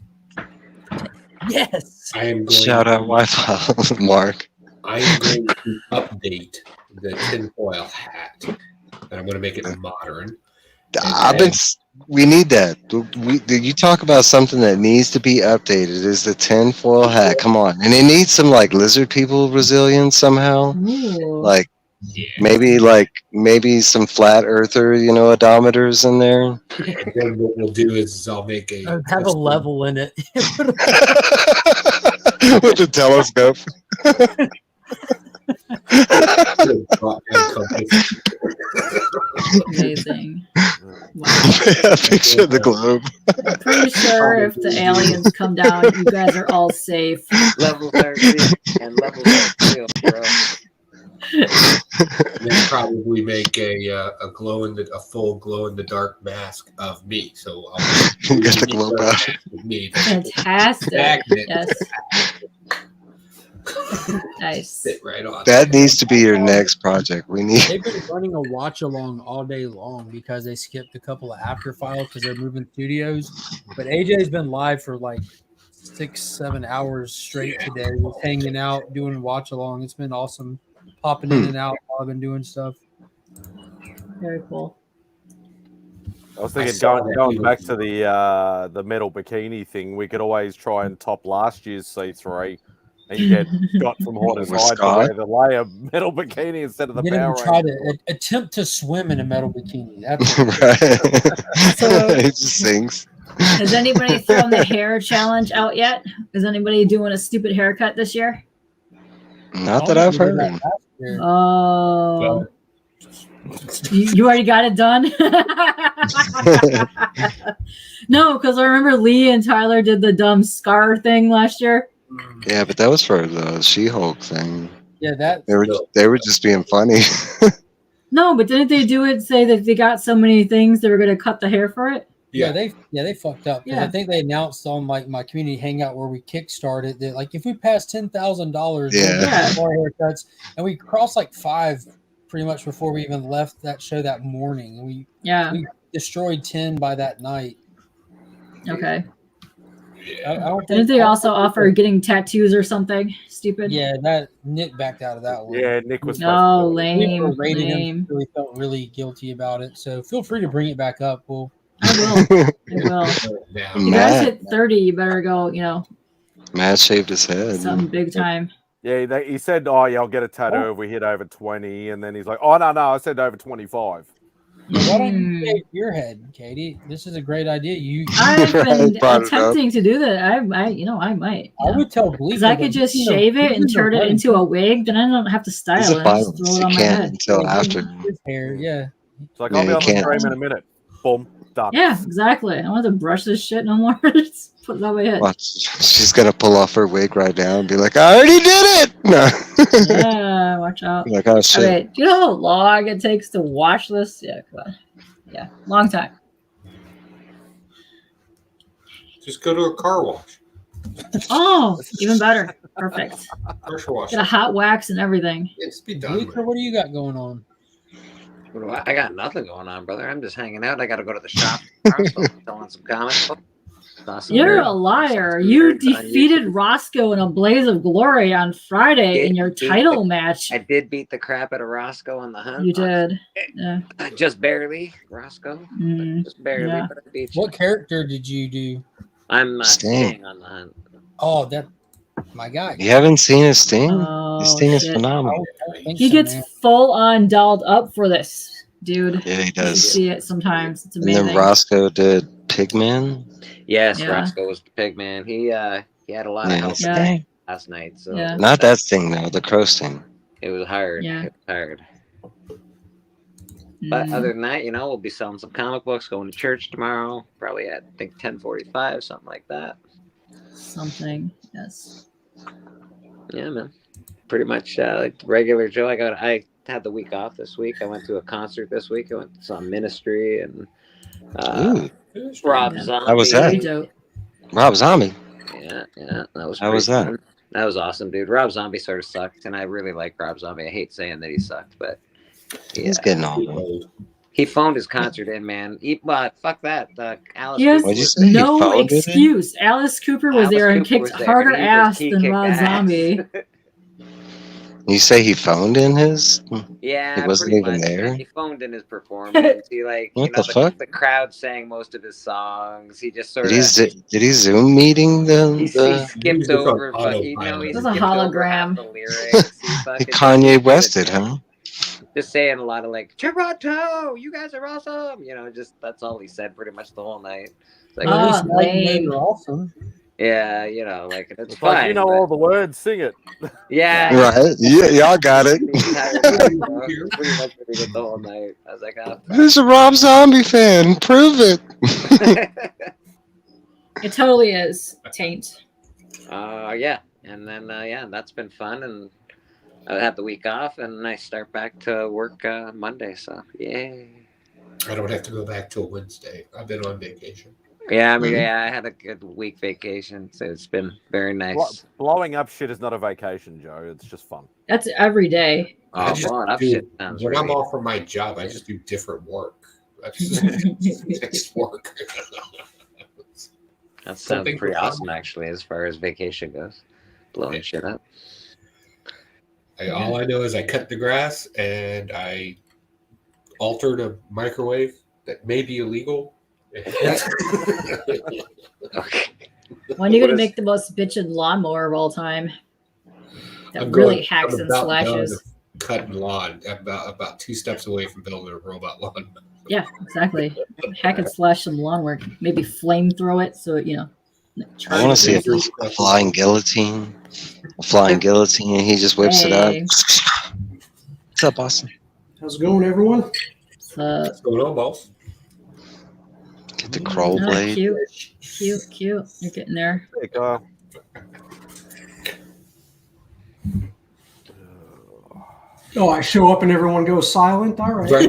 Yes. I am going Shout out Wi-Fi, Mark. I am going to update the tinfoil hat, and I'm going to make it modern. We need that. You talk about something that needs to be updated. Is the tinfoil hat? Come on, and it needs some like lizard people resilience somehow. Like maybe some flat earther, odometers in there. And then what we'll do is I'll make Have a level in it. With the telescope. Amazing. A picture of the globe. I'm pretty sure if the aliens come down, you guys are all safe. Levels are real and levels are real, bro. Then probably make a full glow in the dark mask of me. So I'll get the glow out. Me. Fantastic. Magnet. Yes. Nice. Sit right on. That needs to be your next project. We need. They've been running a watch along all day long because they skipped a couple of after files because they're moving studios. But AJ's been live for like 6-7 hours straight today, just hanging out, doing watch along. It's been awesome, popping in and out while I've been doing stuff. Very cool. I was thinking going back to the metal bikini thing, we could always try and top last year's C3 and get Scott from Horner's Hide to wear the layer metal bikini instead of the Get him Power to try Ranger. to attempt to swim in a metal bikini. That's Right. It just sings. Has anybody thrown the hair challenge out yet? Is anybody doing a stupid haircut this year? Not that I've heard. Oh. You already got it done? No, because I remember Lee and Tyler did the dumb scar thing last year. Yeah, but that was for the She-Hulk thing. Yeah, that they were just being funny. No, but didn't they do it? Say that they got so many things they were going to cut the hair for it. Yeah, they fucked up. 'Cause Yeah. I think they announced on like my community hangout where we kickstarted that like if we pass $10,000, more haircuts, and we crossed like 5 pretty much before we even left that show that morning, and we destroyed 10 by that night. Okay. I don't Didn't they also offer getting tattoos or something stupid? Yeah, that Nick backed out of that one. Yeah, Nick was. Oh, We lame. rated him. Lame. Really felt really guilty about it. So feel free to bring it back up. I will. You guys hit 30, you better go, Matt shaved his head. something big time. Yeah, he said, "Oh yeah, I'll get a tattoo if we hit over 20," and then he's like, "Oh no, I said over 25." Why don't you shave your head, Katie? This is a great idea. I've been attempting to do that. I might. I would tell Bleak Because I could just shave it and turn it into a wig, then I don't have to style It's it. a I just violence. throw it You on my can't head. until after. His hair, yeah. It's like, Yeah, I'll be you on the can't. stream in a minute. Boom, done. Yeah, exactly. I don't have to brush this shit no more. Just put it on my head. Watch, she's gonna pull off her wig right now and be like, "I already did it." No. Yeah, watch out. Like, oh shit. Okay, do you know how long it takes to wash this? Yeah, come on. Yeah, long time. Just go to a car wash. Oh, even better. Perfect. Pressure wash. Get a hot wax and everything. It's be done. Bleacher, what do you got going on? I got nothing going on, brother. I'm just hanging out. I got to go to the shop tomorrow, so I'm selling some comic books. You're a liar. You defeated Roscoe in a blaze of glory on Friday in your title match. I did beat the crap out of Roscoe on the hunt. You did. Yeah. Just barely, Roscoe. Just barely. Yeah. But I beat you. What character did you do? I'm Sting. Sting on the hunt. Oh, that my guy. You haven't seen his Sting? Oh, His Sting is shit. phenomenal. He gets full on dolled up for this, dude. Yeah, he You should does. see it sometimes. It's And amazing. then Roscoe did Pigman. Yes, Yeah. Roscoe was the pig man. He had a lot of help Yeah. last night. So Yeah. Not that Sting though, the Crow Sting. it was hard. Yeah. It was hard. But Mm. other than that, we'll be selling some comic books, going to church tomorrow, probably at I think 10:45, something like that. Something. Yes. Yeah, man. Pretty much like regular Joe. I had the week off this week. I went to a concert this week. I went to some Ministry and Ooh. Rob Yeah. Zombie. How was that? Very dope. Rob Zombie. Yeah, that was. How was pretty that? fun. That was awesome, dude. Rob Zombie sort of sucked, and I really like Rob Zombie. I hate saying that he sucked, but He's getting old. he phoned his concert in, man. Fuck that. Alice He has Cooper What'd you was say? He no phoned it in? excuse. Alice Cooper was Alice there and Cooper kicked was there, harder and ass he than kicked Rob ass. Zombie. You say he phoned in his? Yeah, He wasn't pretty even much. there? He phoned in his performance. He What the fuck? the crowd sang most of his songs. He just sort Did of he Zoom meeting he the skipped over. He It was skipped a over half hologram. the lyrics. He fucking Kanye Wested, huh? just saying a lot of like Toronto, you guys are awesome. Just that's all he said pretty much the whole night. It's like, Oh, At least now you know lame. you're awesome. yeah, like it's It's fine. like you know all the words, sing it. Yeah, Right? Yeah, y'all got it. the entire night, bro. Pretty much did it the whole night. I was like, oh, Who's a Rob Zombie fan? Prove it. It totally is. Taint. yeah, and then that's been fun, and I had the week off, and I start back to work Monday. So yay! I don't have to go back till Wednesday. I've been on vacation. Yeah, I had a good week vacation, so it's been very nice. Blowing up shit is not a vacation, Joe. It's just fun. That's every day. Oh, blowing up shit sounds When really. I'm off from my job, I just do different work. That's next work. That sounds something pretty for fun. awesome, actually, as far as vacation goes. Blowing shit up. All I know is I cut the grass and I altered a microwave that may be illegal. Okay. When are you What gonna is- make the most bitchin' lawnmower of all time? That I'm really going- hacks I'm and about done slashes. with cutting lawn. About 2 steps away from building a robot lawn. Yeah, exactly. Hack and slash some lawn work. Maybe flamethrow it so it, I charges want to see easily. a flying guillotine. A flying guillotine, and he just whips it up. Hey. What's up, Austin? How's it going, everyone? What's going on, boss? Get the Kroll Oh, blade. cute. You're getting there. There you go. Oh, I show up and everyone goes silent. All right. I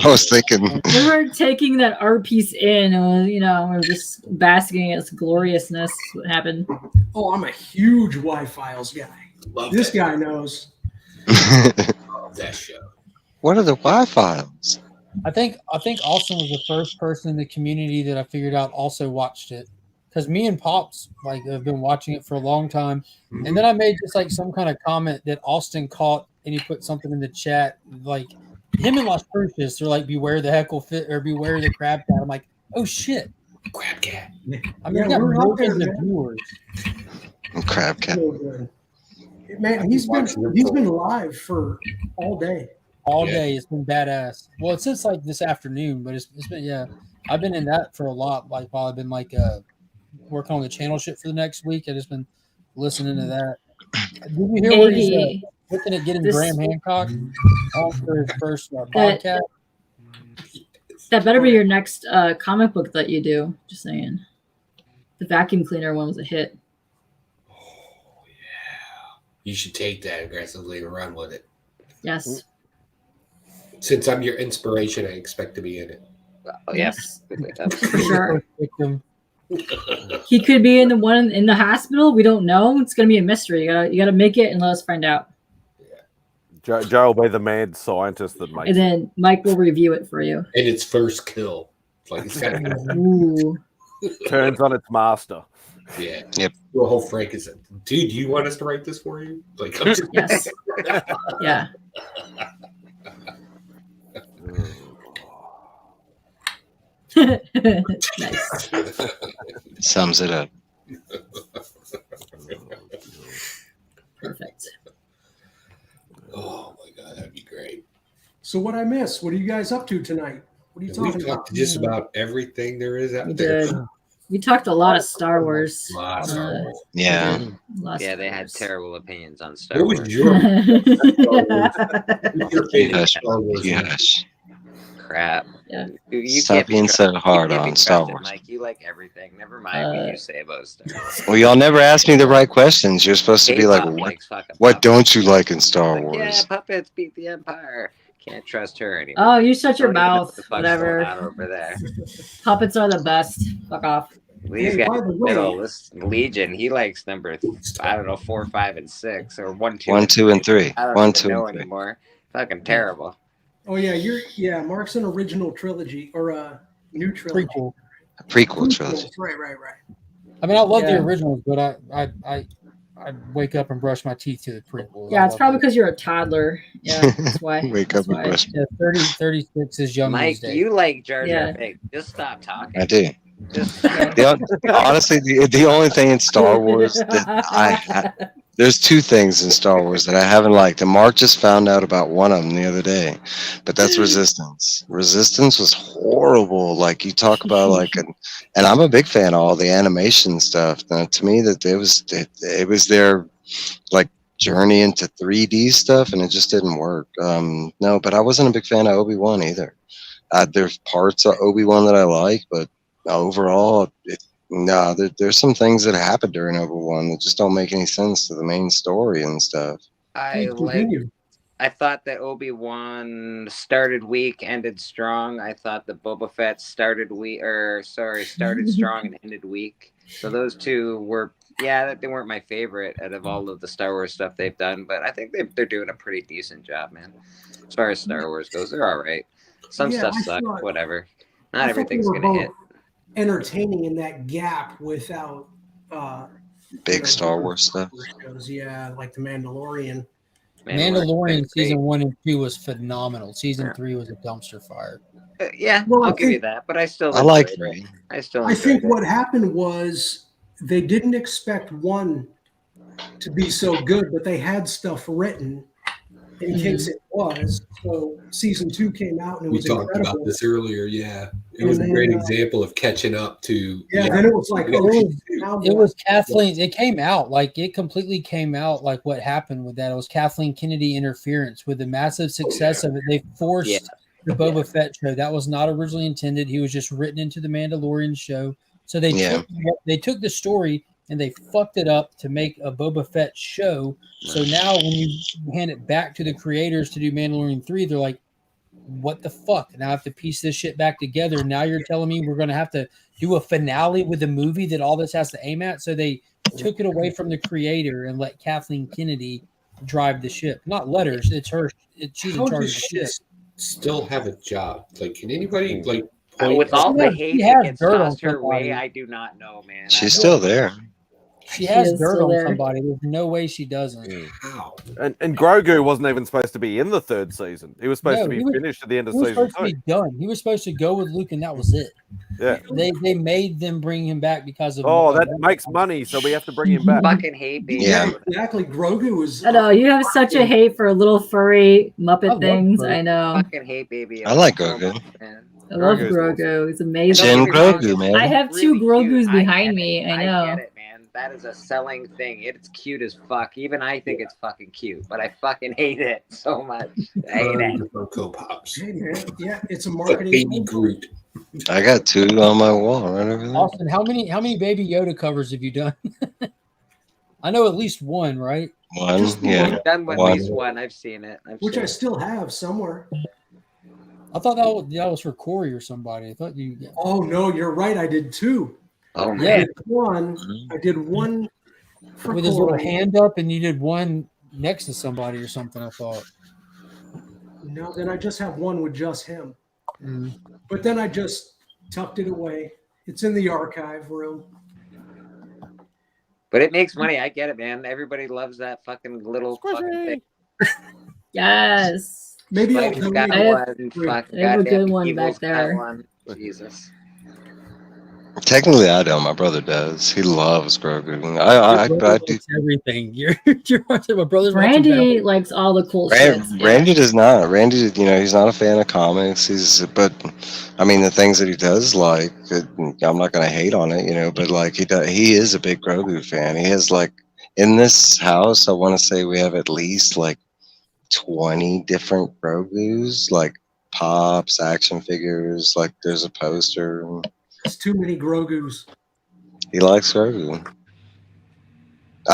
was thinking. We were taking that art piece in, and we're just basking in its gloriousness. What happened? Oh, I'm a huge Y-Files guy. Love This that. guy knows. Love that show. What are the Y-Files? I think Austin was the first person in the community that I figured out also watched it, because me and Pops have been watching it for a long time, and then I made just some kind of comment that Austin caught, and he put something in the chat him and Las Cruces. They're like, "Beware the heckle fit or beware the crab cat." I'm like, "Oh shit, crab cat!" I mean, Yeah, we we're got out there, millions of man. viewers. Crab cat. So good. Man, he's been live for all day. All day. It's been badass. Well, it's since this afternoon, but it's been I've been in that for a lot. While I've been working on the channel shit for the next week. I've just been listening to that. Did you hear where he's Maybe looking at getting this- Graham Hancock on for his first podcast? that better be your next comic book that you do. Just saying. The vacuum cleaner one was a hit. You should take that aggressively and run with it. Yes. Since I'm your inspiration, I expect to be in it. Oh, Yes. yes. For sure. Victim. He could be in the one in the hospital. We don't know. It's gonna be a mystery. You gotta make it and let us find out. Joe will be the mad scientist that makes And then Mike will review it for you. And its first kill. Like it's got Ooh. turns on its master. Yeah. Yep. The whole Frank is, dude, do you want us to write this for you? Like, I'm just Yes. Yeah. Nice. Sums it up. Perfect. Oh my god, that'd be great. So what I miss? What are you guys up to tonight? What are you We talking about? talked just about everything there is out We there. did. We talked a lot of Star Wars. A lot of Star Wars. Yeah. Yeah, they had terrible opinions on Star What was Wars. your favorite Star Wars? Yes. Crap. Yeah. You Stop can't be being so trusted. hard You can't be on Star trusted, Wars. Mike, you like everything. Never mind what you say about Star Wars. Well, y'all never asked me the right questions. You're supposed to be like, K-pop what, likes fucking what puppets. don't you like in Star Like, yeah, Wars? puppets beat the Empire. Can't trust her anymore. Oh, you shut your Don't even know mouth. what the fuck's Whatever. going on over there. Puppets are the best. Fuck off. Lee's Hey, got by the way- middle. This Legion, he likes number, I don't know, 4, 5, and 6, or 1, 2, 1, 2, and 3. I don't 1, even 2, know and 3. anymore. Fucking terrible. Oh yeah, Mark's an original trilogy or a new trilogy. Prequel. Prequel trilogy. Right. I mean, I love Yeah. the originals, but I wake up and brush my teeth to the prequels. Yeah, it's probably because you're a toddler. Yeah, that's why. Wake That's up and why. brush. Yeah, 36 is young Mike, these days. you like Jar Jar Yeah. Binks. Just stop talking. I do. Just Honestly, the only thing in Star Wars that there's two things in Star Wars that I haven't liked, and Mark just found out about one of them the other day, but that's Resistance. Resistance was horrible. Like you talk about and I'm a big fan of all the animation stuff. Now, to me, that it was their like journey into 3D stuff, and it just didn't work. No, but I wasn't a big fan of Obi-Wan either. There's parts of Obi-Wan that I like, but overall, there's some things that happen during Obi-Wan that just don't make any sense to the main story and stuff. I thought that Obi-Wan started weak, ended strong. I thought that Boba Fett started strong and ended weak. So those two were, they weren't my favorite out of all of the Star Wars stuff they've done, but I think they're doing a pretty decent job, man. As far as Star Wars goes, they're all right. Some stuff sucks, whatever. Not everything's gonna hit. Entertaining in that gap without big Star Wars stuff. Shows. Yeah, like the Mandalorian. Mandalorian season 1 and 2 was phenomenal. Season 3 was a dumpster fire. I'll give you that, but I still like enjoyed it. 3. I think what happened was they didn't expect 1 to be so good, but they had stuff written in case it was. So season 2 came out and it was We talked incredible. about this earlier. Yeah, it was a great example of catching up to. Then it was like, It was Kathleen. It came out like it completely came out like what happened with that. It was Kathleen Kennedy interference with the massive success of it. They forced the Boba Fett show. That was not originally intended. He was just written into the Mandalorian show. So they took the story and they fucked it up to make a Boba Fett show. So now when you hand it back to the creators to do Mandalorian 3, they're like, what the fuck? Now I have to piece this shit back together. Now you're telling me we're going to have to do a finale with a movie that all this has to aim at? So they took it away from the creator and let Kathleen Kennedy drive the ship. Not let her. It's her. She's in charge of the ship. Still have a job? Like, can anybody like with all the hate that gets tossed her way? I do not know, man. She's still there. She has is dirt still on there. somebody. There's no way she doesn't. How? And Grogu wasn't even supposed to be in the 3rd season. He was supposed to be finished at the end of He was season supposed to 2. be done. He was supposed to go with Luke, and that was it. Yeah. They made them bring him back because of. That makes money, so we have to bring him back. Fucking hate baby. Yeah, exactly. Grogu was. I know you have such a hate for little furry Muppet love things. Grogu. I know. Fucking hate baby. I like Grogu. I love Grogu's Grogu. He's amazing. Jin Grogu, man. I have two Really Grogus cute. behind me. I know. get it, man. That is a selling thing. It's cute as fuck. Even I think it's fucking cute, but I fucking hate it so much. I hate it. Funko Pops. Hey, man. Yeah, it's a Like marketing. Baby Groot. I got 2 on my wall right over there. Austin, how many Baby Yoda covers have you done? I know at least one, right? One, Just yeah. Done with at One. least one. I've seen it. Which I still have somewhere. I thought that was for Corey or somebody. I thought you. Oh no, you're right. I did two. Oh yeah. I did one for with his little Corey. hand up, and you did one next to somebody or something. I thought. No, then I just have one with just him. Mm. But then I just tucked it away. It's in the archive room. But it makes money. I get it, man. Everybody loves that fucking little fucking thing. Yes. Maybe Like, I'll got I have- one. Fuck, I have a goddamn good one Eagles back got there. one. Jesus. Technically, I don't. My brother does. He loves Grogu. I do. Likes everything. You're watching my brother's watching Randy Batman. likes all the cool shit. Randy does not. Randy, he's not a fan of comics. But I mean, the things that he does like, I'm not going to hate on it, but like he is a big Grogu fan. He has like in this house, I want to say we have at least like 20 different Grogus, like pops, action figures. Like there's a poster. It's too many Grogus. He likes Grogu.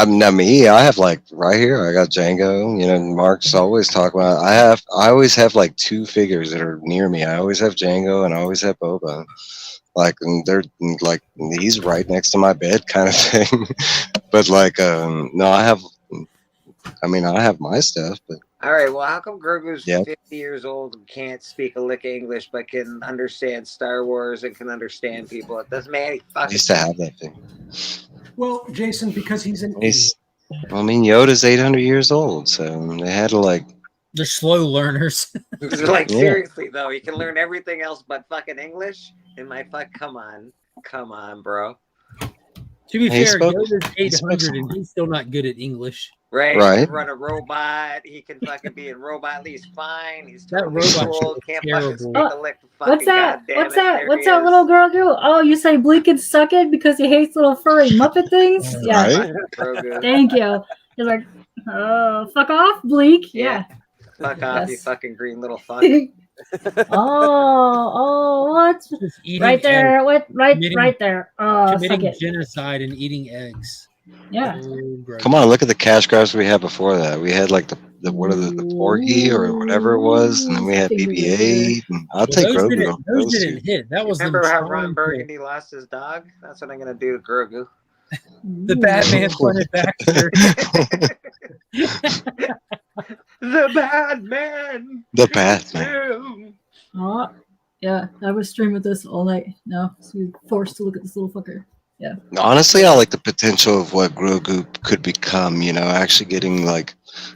Not me. I have like right here. I got Django. Mark's always talking about. I always have like two figures that are near me. I always have Django and I always have Boba. Like, and they're like he's right next to my bed, kind of thing. But like, no, I have my stuff, but. All right. Well, how come Grogu's Yeah. 50 years old and can't speak a lick of English, but can understand Star Wars and can understand people? It doesn't matter. I used to have that thing. Well, Jason, because he's an I mean, Yoda's 800 years old, so they had to like. They're slow learners. Like Yeah. seriously though, he can learn everything else but fucking English. And come on, bro. To be He fair, spoke- Yoda's he spoke 800 and he's still not good at English. Right? He Right. can run a robot. He can fucking be in robot. He's fine. He's That totally robot cool. shit Can't was fucking speak terrible. a lick of fucking What's that? goddamn What's it. that? There What's he that is. little girl do? Oh, you say Bleak can suck it because he hates little furry Muppet things? Yeah. Right? Grogu. Thank you. He's like, oh, fuck off, Bleak. Yeah. Fuck off, you Yes. fucking green little fuck. Oh, what? Just eating Right there. eggs. What? Committing- Right there. Oh, suck Committing it. genocide and eating eggs. Yeah. Oh, gross. Come on, look at the cash grabs we had before that. We had like the Porgy or whatever it was, and then we had BB-8. And I'll take those Grogu. didn't, over those those didn't two. hit. That was them Remember how trying Ron to- Burgundy lost his dog? That's what I'm gonna do to Grogu. The Batman Planet Baxter. The Batman. The Batman. Oh, yeah. I was streaming with this all night. No, so we're forced to look at this little fucker. Yeah. Honestly, I like the potential of what Grogu could become. Actually getting like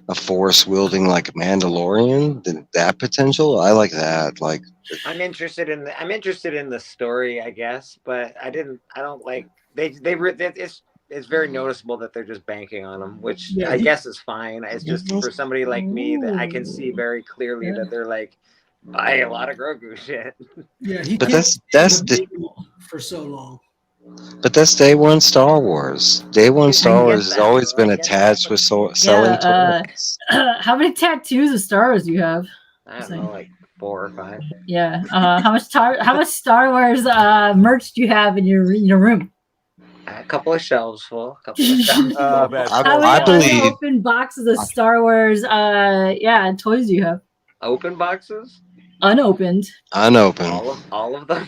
a force wielding like Mandalorian. That potential, I like that. Like, I'm interested in the story, I guess, but I don't like it's very noticeable that they're just banking on him, which Yeah, I he- guess is fine. It's just for somebody like me that I can see very clearly that they're like buy a lot of Grogu shit. Yeah, he But can't that's stay the- in the ring for so long. But that's day one Star Wars. Day one Star Wars has always been attached with selling toys. How many tattoos of Star Wars do you have? I don't know, like 4 or 5. Yeah. How much Star Wars merch do you have in your room? A couple of shelves full. A couple of shelves full. How many open boxes of Star Wars toys do you have? Open boxes? Unopened. Unopened. All of them.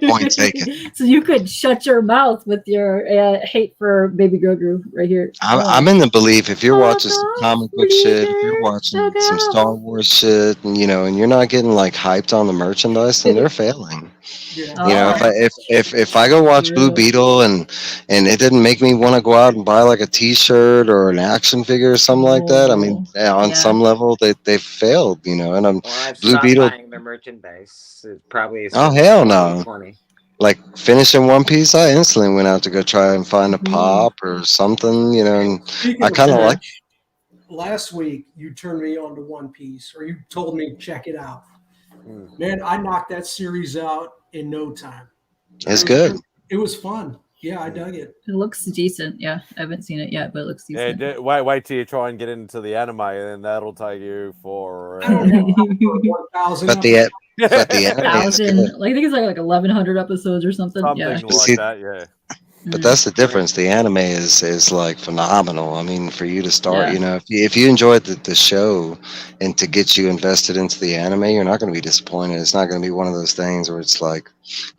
Point taken. So you could shut your mouth with your hate for Baby Grogu right here. I'm in the belief if you're watching some comic book shit, if you're watching some Star Wars shit, and and you're not getting like hyped on the merchandise, then they're failing. If I go watch Blue Beetle and it didn't make me want to go out and buy like a T-shirt or an action figure or something like that, I mean, on some level they failed, and I'm I've Blue stopped Beetle. buying their merchandise. It probably is Oh hell no! 2020. Like finishing One Piece, I instantly went out to go try and find a pop or something, and Speaking I of kind of like. which, last week you turned me on to One Piece, or you told me to check it out. Man, I knocked that series out in no time. It's good. It was fun. Yeah, I dug it. It looks decent. Yeah, I haven't seen it yet, but it looks Yeah, decent. wait till you try and get into the anime, and then that'll take you for. But the anime is good. Thousand, like I think it's like 1,100 episodes or something. Something Yeah. like that, yeah. But that's the difference. The anime is like phenomenal. I mean, for you to start, you know, if you enjoyed the show and to get you invested into the anime, you're not going to be disappointed. It's not going to be one of those things where it's like,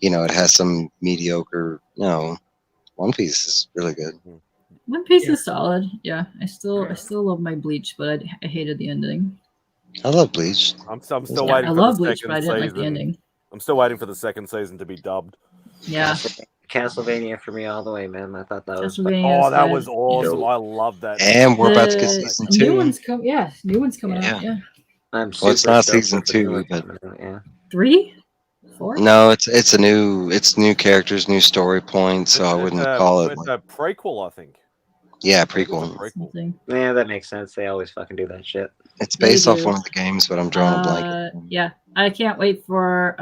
you know, it has some mediocre, you know, One Piece is really good. One Piece is solid. Yeah, I still love my Bleach, but I hated the ending. I love Bleach. I'm still Yeah, waiting I for love the Bleach, second but I didn't like the season. ending. I'm still waiting for the second season to be dubbed. Yeah. Castlevania for me all the way, man. I thought that was Castlevania Oh, that good. was awesome. I love that. And we're about to get The season new 2. one's coming. Yeah, new one's coming out. Yeah. I'm Well, it's super not stoked season for the new 2, one but coming out, yeah. 3, 4. no, it's new characters, new story points. So I wouldn't call it. It's Like, a prequel, I think. yeah, It's a prequel. prequel. Yeah, that makes sense. They always fucking do that shit. It's They based off do. one of the games, but I'm drawing a blank. Yeah, I can't wait for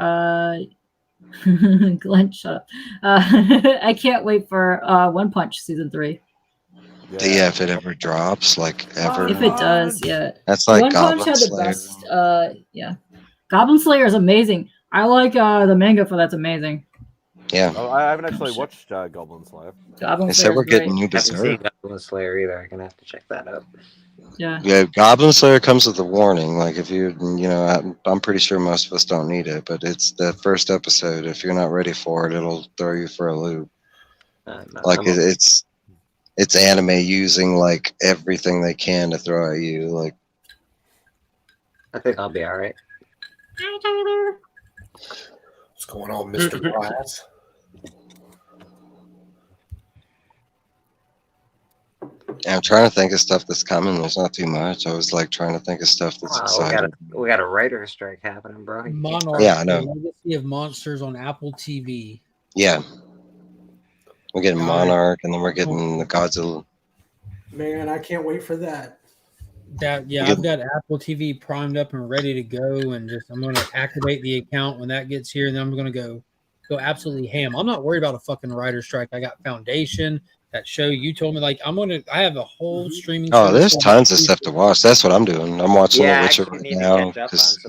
Glenn, shut up. I can't wait for One Punch season 3. Yeah, if it ever drops, like ever. If it does, yeah. That's like One Punch Goblin had the Slayer. best. Yeah, Goblin Slayer is amazing. I like the manga for that's amazing. Yeah. Oh, I haven't actually watched Goblin Slayer. Goblin They said Slayer we're is great. getting new I haven't seen Berserk. Goblin Slayer either. I'm gonna have to check that out. Yeah. Yeah, Goblin Slayer comes with a warning. Like if you know, I'm pretty sure most of us don't need it, but it's the first episode. If you're not ready for it, it'll throw you for a loop. No, Like I'm okay. it's anime using like everything they can to throw at you. Like I think I'll be all right. What's going on, Mr. Glass? I'm trying to think of stuff that's coming. There's not too much. I was like trying to think of stuff that's Wow, exciting. we got a writer's strike happening, bro. Monarch, Yeah, I know. The Legacy of Monsters on Apple TV. Yeah. We're getting Monarch, and then we're getting the Godzilla. Man, I can't wait for that. I've got Apple TV primed up and ready to go, and I'm going to activate the account when that gets here, and then I'm going to go absolutely ham. I'm not worried about a fucking writer's strike. I got Foundation, that show you told me. Like I have a whole streaming. Oh, there's service tons of stuff to watch. That's what I'm doing. I'm watching The Witcher right now.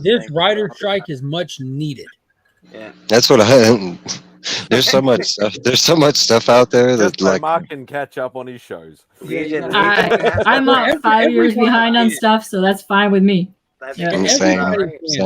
This writer's strike is much needed. Yeah. That's what I. There's so much stuff. There's so much stuff out there that Just so like. Mark can catch up on his shows. I'm not 5 years behind on stuff, so that's fine with me. Yeah. I'm saying,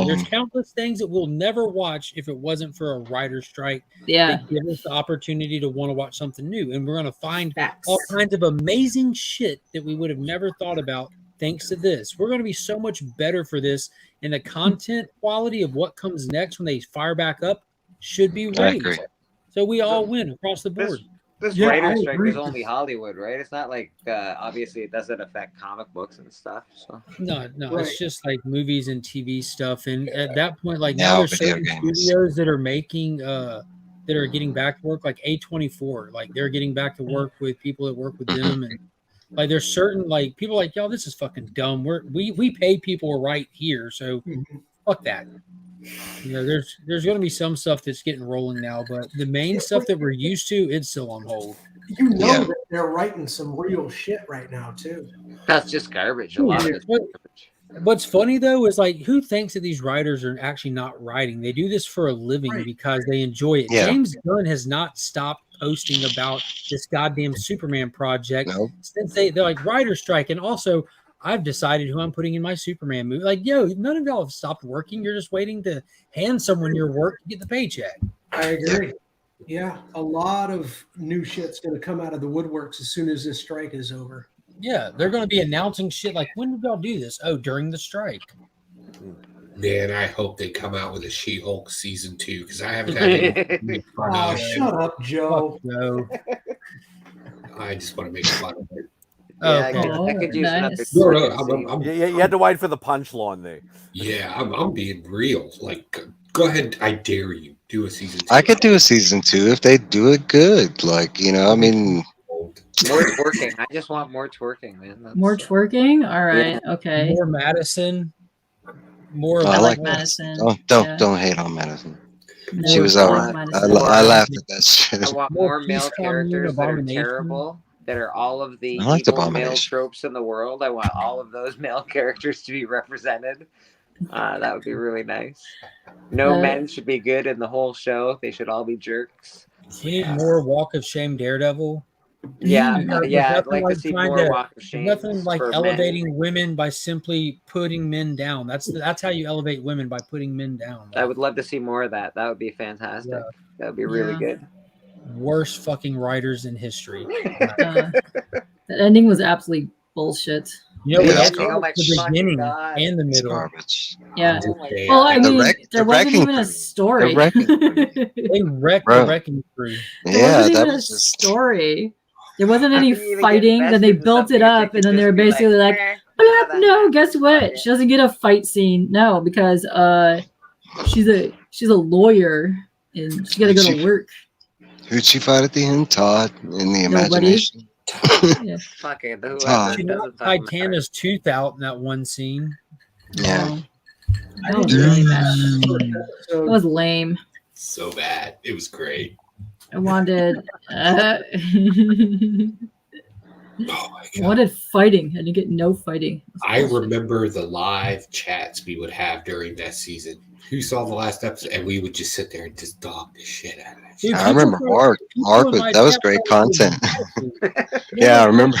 There's countless things that we'll never watch if it wasn't for a writer's strike. Yeah. That give us the opportunity to want to watch something new, and we're going to find all kinds of amazing shit that we would have never thought about thanks to this. We're going to be so much better for this, and the content quality of what comes next when they fire back up should be I raised. agree. So we all win across the board. This writer's strike is only Hollywood, right? It's not like obviously it doesn't affect comic books and stuff. So No, Right. it's just like movies and TV stuff. And at that point, like Now now there's video certain games. studios that are making that are getting back to work, like A24. Like they're getting back to work with people that work with them. And like there's certain like people like, yo, this is fucking dumb. We pay people right here, so fuck that. You know, there's gonna be some stuff that's getting rolling now, but the main stuff that we're used to, it's still on hold. You know that they're writing some real shit right now too. that's just garbage. A lot of it's What's funny though is like who thinks that these writers are actually not writing? They do this for a living because they enjoy it. Yeah. James Gunn has not stopped posting about this goddamn Superman project since they're like writer strike. And also, I've decided who I'm putting in my Superman movie. Like, yo, none of y'all have stopped working. You're just waiting to hand someone your work to get the paycheck. I agree. Yeah, a lot of new shit's going to come out of the woodworks as soon as this strike is over. Yeah, they're going to be announcing shit like, when did y'all do this? Oh, during the strike. Man, I hope they come out with a She-Hulk season 2 because I haven't had any fun Oh, of it. shut up, Joe. No. I just want to make fun of it. Yeah, I could use another. You had to wait for the punchline there. Yeah, I'm being real. Like, go ahead. I dare you. Do a season 2. I could do a season 2 if they do it good. Like, you know, I mean, More twerking. I just want more twerking, man. More twerking? All right. Okay. More Madison. More. I like Madison. Don't hate on Madison. No, She was I all like right. Madison. I laughed at that shit. I want more male characters that are terrible, that are all of the I liked evil male Abomination. tropes in the world. I want all of those male characters to be represented. That would be really nice. No men should be good in the whole show. They should all be jerks. We need more Walk of Shame Daredevil. Yeah, There's yeah. I'd nothing like to see trying more Walk of Shame. Nothing like elevating women by simply putting men down. That's how you elevate women, by putting men down. I would love to see more of that. That would be fantastic. Yeah. That would be really good. Worst fucking writers in history. That ending was absolutely bullshit. You know, Yeah. the beginning and the middle. Garbage. Yeah. Oh my Well, I The mean, wreck- there the wasn't wrecking even a crew. story. The wrecking They wrecked Bro. the wrecking crew. There Yeah, wasn't that even a was just. story. There wasn't How any can you even get fighting. Then they invested in built it something if up, they and then could they were just be basically like, "Meh, "Oh, none of no, that guess what? She doesn't get a fight scene. No, because she's a lawyer and she's got to go to work. Who'd she fight at the end? Todd in the Nobody. imagination. Yeah. Fuck it. Whoever Todd. She knocked doesn't fucking matter." Titana's tooth out in that one scene. Yeah. That was really bad. That was lame. So bad. It was great. I wanted. Oh my I wanted fighting. I didn't get no fighting. I remember the live chats we would have during that season. Who saw the last episode? And we would just sit there and just dog the shit out of it. Dude, I remember Mark. Mark was that was great content. Yeah, I remember.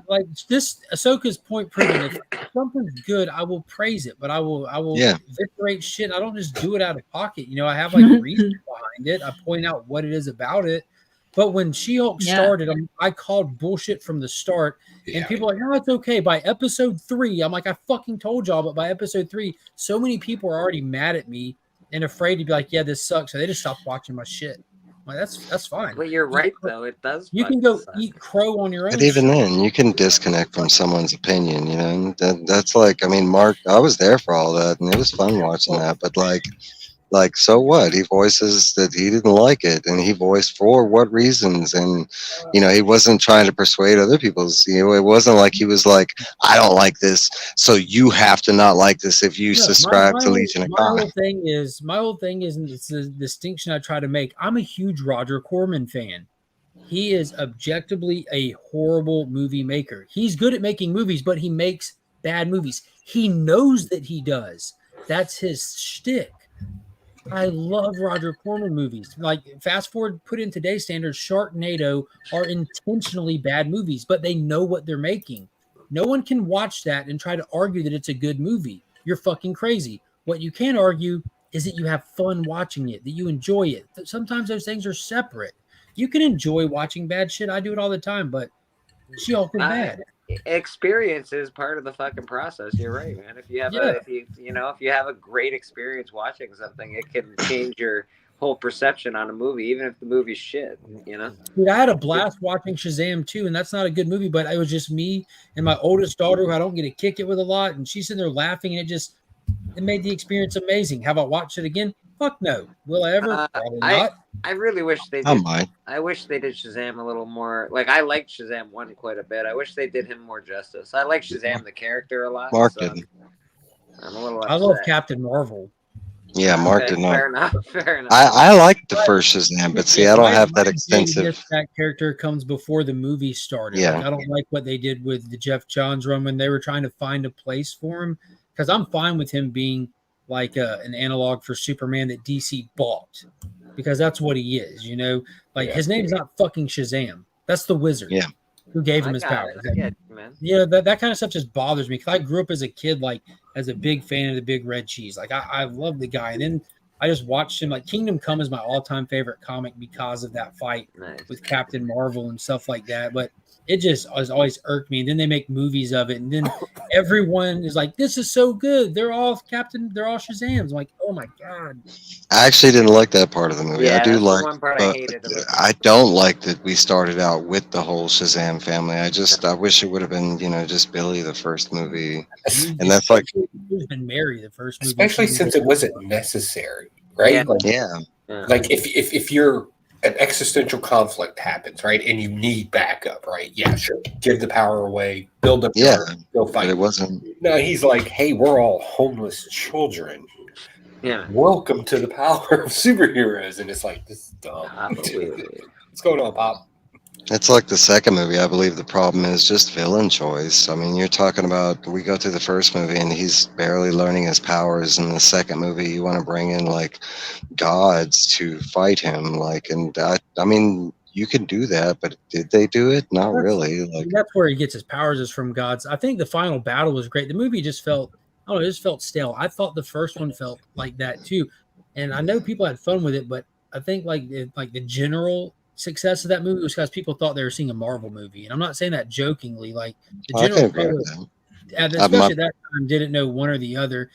Like this Ahsoka's point proven. If something's good, I will praise it, but I will Yeah. eviscerate shit. I don't just do it out of pocket. You know, I have like reasons behind it. I point out what it is about it. But when She-Hulk started, I called bullshit from the start, and people are like, "No, it's okay." By episode 3, I'm like, "I fucking told y'all." But by episode 3, so many people are already mad at me and afraid to be like, "Yeah, this sucks." So they just stopped watching my shit. I'm like, that's fine. Well, you're right though. It does. You can go eat crow on your own. But even then, you can disconnect from someone's opinion. You know, that's like, I mean, Mark. I was there for all that, and it was fun watching that. But like, so what? He voices that he didn't like it, and he voiced for what reasons, and you know, he wasn't trying to persuade other people's. You know, it wasn't like he was like, I don't like this, so you have to not like this if you subscribe to Legion of My God. whole thing is, and it's the distinction I try to make. I'm a huge Roger Corman fan. He is objectively a horrible movie maker. He's good at making movies, but he makes bad movies. He knows that he does. That's his shtick. I love Roger Corman movies. Like, fast forward, put in today's standards, Sharknado are intentionally bad movies, but they know what they're making. No one can watch that and try to argue that it's a good movie. You're fucking crazy. What you can argue is that you have fun watching it, that you enjoy it. Sometimes those things are separate. You can enjoy watching bad shit. I do it all the time, but She-Hulk is bad. Experience is part of the fucking process. You're right, man. If you have if you have a great experience watching something, it can change your whole perception on a movie, even if the movie's shit. You know. Dude, I had a blast watching Shazam 2, and that's not a good movie, but it was just me and my oldest daughter, who I don't get to kick it with a lot, and she's sitting there laughing, and it made the experience amazing. Have I watched it again? Fuck no. Will I ever? Probably not. I really wish they did. I wish they did Shazam a little more. Like, I liked Shazam 1 quite a bit. I wish they did him more justice. I like Shazam the character a lot. Mark so didn't. I'm a little I love upset. Captain Marvel. Yeah, Mark did not. Fair enough. Fair enough. I liked the first Shazam, but see, I don't have that extensive. That character comes before the movie started. Yeah. Like, I don't like what they did with the Jeff Johns run when they were trying to find a place for him, because I'm fine with him being like an analog for Superman that DC bought, because that's what he is, you know. Like, his name's not fucking Shazam. That's the wizard. Yeah. Who gave him his powers. Man. Yeah, that kind of stuff just bothers me, because I grew up as a kid, like, as a big fan of the Big Red Cheese. Like, I love the guy. And then I just watched him. Like, Kingdom Come is my all-time favorite comic because of that fight with Captain Marvel and stuff like that. But it just has always irked me. And then they make movies of it, and then everyone is like, "This is so good. They're all Shazams." I'm like, "Oh my god!" I actually didn't like that part of the movie. Yeah, I do that's the like, one part but I hated about it. I don't like that we started out with the whole Shazam family. I wish it would have been, you know, just Billy the first movie, and that's like, He's been Mary the first movie, Especially since it wasn't necessary, right? Yeah. Like, if you're an existential conflict happens, right, and you need backup, right? Yeah, sure. Give the power away, build up. Yeah, go fight. but it wasn't. No, he's like, hey, we're all homeless children. Yeah. Welcome to the power of superheroes, and it's like, this is dumb. What's going on, Pop? It's like the second movie. I believe the problem is just villain choice. I mean, you're talking about we go through the first movie and he's barely learning his powers. In the second movie, you want to bring in like gods to fight him. Like, and I mean, you can do that, but did they do it? Not really. Like, That's where he gets his powers is from gods. I think the final battle was great. The movie just felt, I don't know, it just felt stale. I thought the first one felt like that too, and I know people had fun with it, but I think like the general success of that movie was because people thought they were seeing a Marvel movie, and I'm not saying that jokingly. Like the I can general agree with public, that. especially at that time, didn't know one or the other.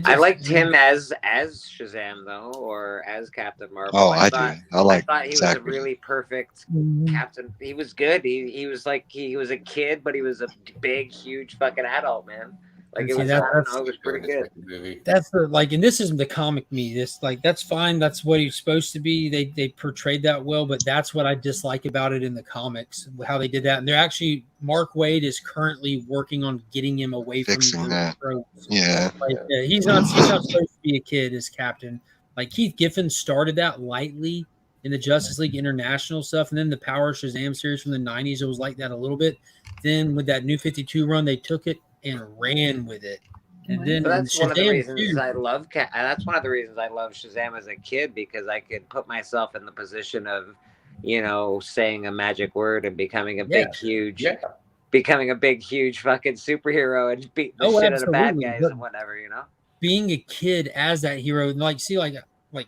I liked him as Shazam though, or as Captain Marvel. Oh, I do. I thought he was a really perfect Captain. He was good. He was like he was a kid, but he was a big, huge fucking adult, man. Like it was, I don't know, it was pretty good. That's the like, and this isn't the comic me. This like that's fine. That's what he's supposed to be. They portrayed that well, but that's what I dislike about it in the comics, how they did that. And they're actually Mark Waid is currently working on getting him away Fixing from that. tropes. Yeah. Like he's not supposed to be a kid as Captain. Like Keith Giffen started that lightly in the Justice League International stuff, and then the Power Shazam series from the '90s. It was like that a little bit. Then with that New 52 run, they took it and ran with it. And then But that's one of the Shazam reasons 2, I love. That's one of the reasons I love Shazam as a kid, because I could put myself in the position of, you know, saying a magic word and becoming a big, huge, becoming a big, huge fucking superhero and beat the shit out of bad guys but and whatever, you know. being a kid as that hero, like see, like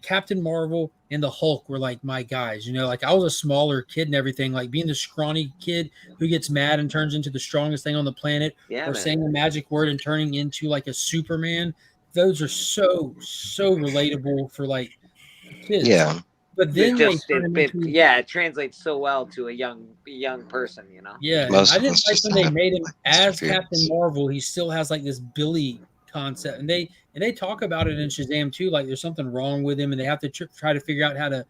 Captain Marvel and the Hulk were like my guys, you know. Like I was a smaller kid and everything. Like being the scrawny kid who gets mad and turns into the strongest thing on the planet, Yeah, or man. saying a magic word and turning into like a Superman. Those are so relatable for like kids. Yeah. But then they It turn them into, it translates so well to a young person, you know. yeah, and Most I of didn't us like just when they end up made him like as interference. Captain Marvel. He still has like this Billy concept, and they talk about it in Shazam too. Like there's something wrong with him, and they have to try to figure out how to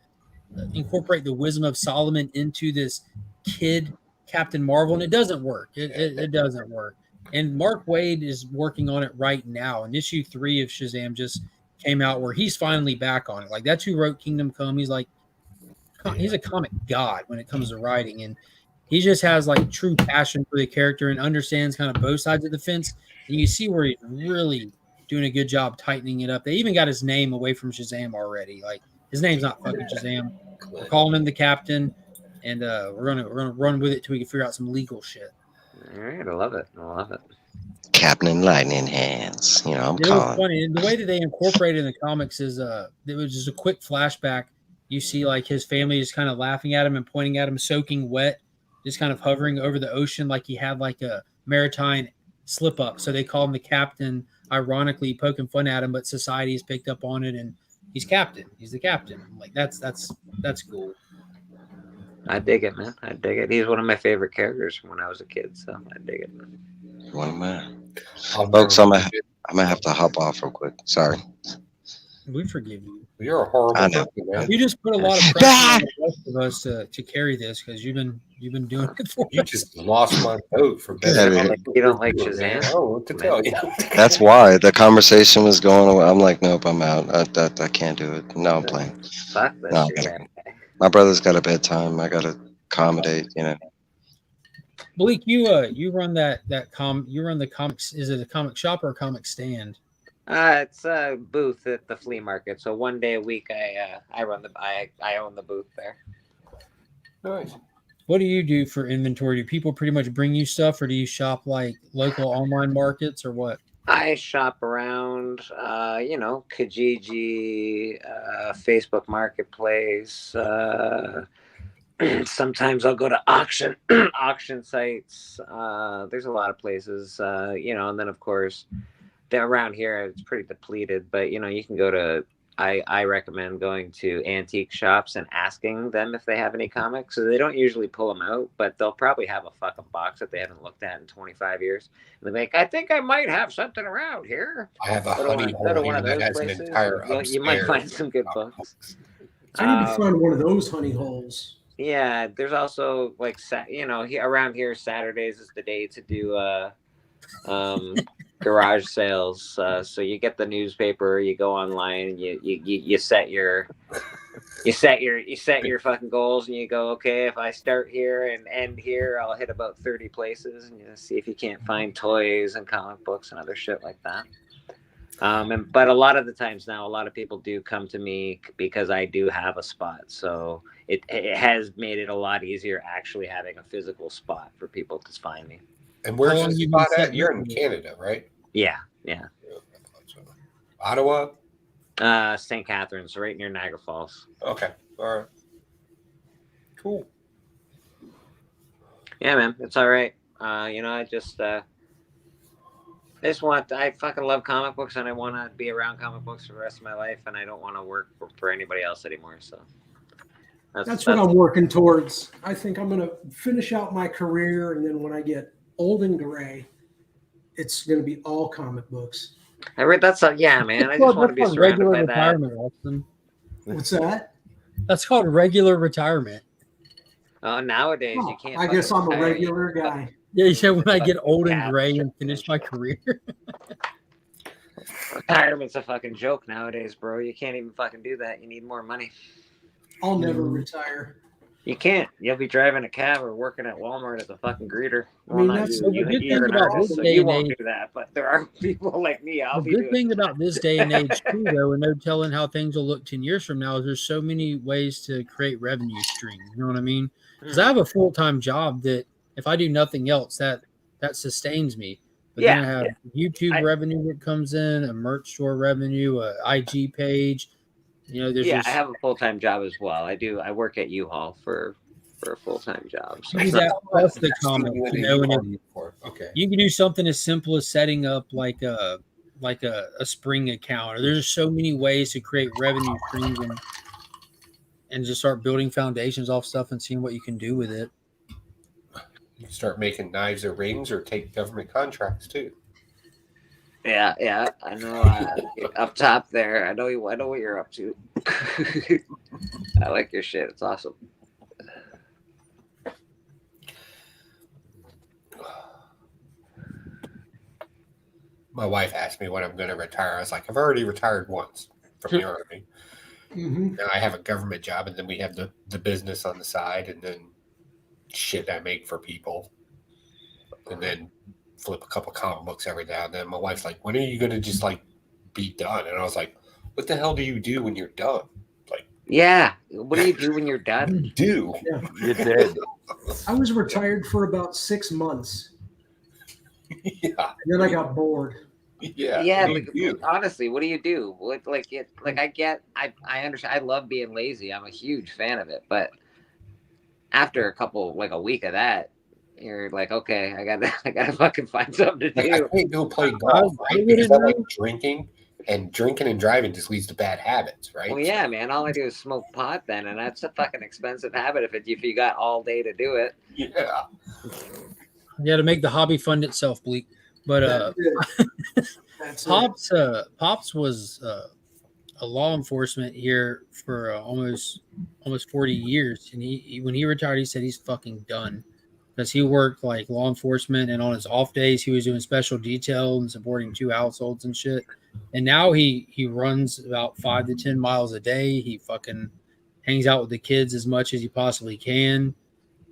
incorporate the wisdom of Solomon into this kid Captain Marvel, and it doesn't work. It doesn't work. And Mark Waid is working on it right now. And issue 3 of Shazam just came out where he's finally back on it. Like that's who wrote Kingdom Come. He's a comic god when it comes to writing, and he just has like true passion for the character and understands kind of both sides of the fence. And you see where he's really doing a good job tightening it up. They even got his name away from Shazam already. Like his name's not fucking Shazam. We're calling him the Captain, and we're gonna run with it till we can figure out some legal shit. All right, I love it. Captain Lightning Hands. You know, I'm It was calling. funny. And the way that they incorporated in the comics is it was just a quick flashback. You see like his family is kind of laughing at him and pointing at him, soaking wet, just kind of hovering over the ocean like he had like a maritime slip up. So they call him the Captain, ironically poking fun at him, but society has picked up on it and he's Captain. He's the Captain. Like that's cool. I dig it, man. I dig it. He's one of my favorite characters from when I was a kid, so I dig it. One of my folks, I'm gonna have to hop off real quick. Sorry. We forgive you. You're a horrible I know. person, man. You just put a lot of pressure on the rest of us to carry this because you've been doing it for You us. just lost my vote for best. You don't like Shazam? Oh, what to tell you? That's why the conversation was going away. I'm like, nope, I'm out. I can't do it. No, I'm playing. Fuck this No, Shazam. my brother's got a bedtime. I gotta accommodate. You know. Malik, you run you run the comics. Is it a comic shop or a comic stand? It's a booth at the flea market. So one day a week, I own the booth there. Nice. What do you do for inventory? Do people pretty much bring you stuff, or do you shop like local online markets, or what? I shop around, Kijiji, Facebook Marketplace. Sometimes I'll go to auction sites. There's a lot of places, and then of course, around here it's pretty depleted. But you can go to. I recommend going to antique shops and asking them if they have any comics. So they don't usually pull them out, but they'll probably have a fucking box that they haven't looked at in 25 years. And they're like, I think I might have something around here. I have a honey hole here that has an entire upstairs. You might find some good books. I need to find one of those honey holes. Yeah, there's also like around here Saturdays is the day to do garage sales. So you get the newspaper, you go online, you set your You set your fucking goals, and you go, okay, if I start here and end here, I'll hit about 30 places, and you see if you can't find toys and comic books and other shit like that. But a lot of the times now, a lot of people do come to me because I do have a spot. So it has made it a lot easier actually having a physical spot for people to find me. And where's the spot at? You're in Canada, right? Yeah. Ottawa? St. Catharines, right near Niagara Falls. Okay. All right. Cool. Yeah, man. It's all right. I just I fucking love comic books, and I want to be around comic books for the rest of my life, and I don't want to work for anybody else anymore. So that's what I'm working towards. I think I'm going to finish out my career, and then when I get old and gray, it's going to be all comic books. I read that's yeah, man. I just want to be surrounded by that. Austin. What's that? That's called regular retirement. Oh, nowadays you can't. I guess I'm a regular guy. Yeah, you said when I get old and gray and finish my career. Retirement's a fucking joke nowadays, bro. You can't even fucking do that. You need more money. I'll never retire. You can't. You'll be driving a cab or working at Walmart as a fucking greeter. I mean, that's the good thing about this day you and won't age. do that, but there are people like me. The good thing about this day and age too, though, and they're telling how things will look 10 years from now, is there's so many ways to create revenue streams. You know what I mean? Because I have a full-time job that if I do nothing else, that sustains me. But then I have YouTube revenue that comes in, a merch store revenue, a IG page. You know, there's I have a full-time job as well. I work at U-Haul for a full-time job. So that's the comment. You know, and okay. You can do something as simple as setting up like a spring account. Or there's so many ways to create revenue streams and just start building foundations off stuff and seeing what you can do with it. You start making knives or rings or take government contracts too. Yeah, I know. Up top there, I know what you're up to. I like your shit. It's awesome. My wife asked me when I'm going to retire. I was like, I've already retired once from the Army. Now I have a government job, and then we have the business on the side, and then shit I make for people, and then flip a couple comic books every now and then. My wife's like, when are you going to just like be done? And I was like, what the hell do you do when you're done? Like, yeah, what do you do when you're done? Yeah. You're dead. I was retired for about 6 months. Yeah. And then I got bored. Yeah. Honestly, what do you do? I understand. I love being lazy. I'm a huge fan of it, but after a week of that, you're like, okay, I gotta fucking find something to do. I can't go play golf, right? Because I like drinking and driving just leads to bad habits, right? Well, yeah, man. All I do is smoke pot then, and that's a fucking expensive habit if you got all day to do it. Yeah. Yeah, to make the hobby fund itself, Bleak. But Pops was a law enforcement here for almost 40 years, and he when he retired, he said he's fucking done because he worked like law enforcement, and on his off days he was doing special detail and supporting 2 households and shit. And now he runs about 5 to 10 miles a day. He fucking hangs out with the kids as much as he possibly can.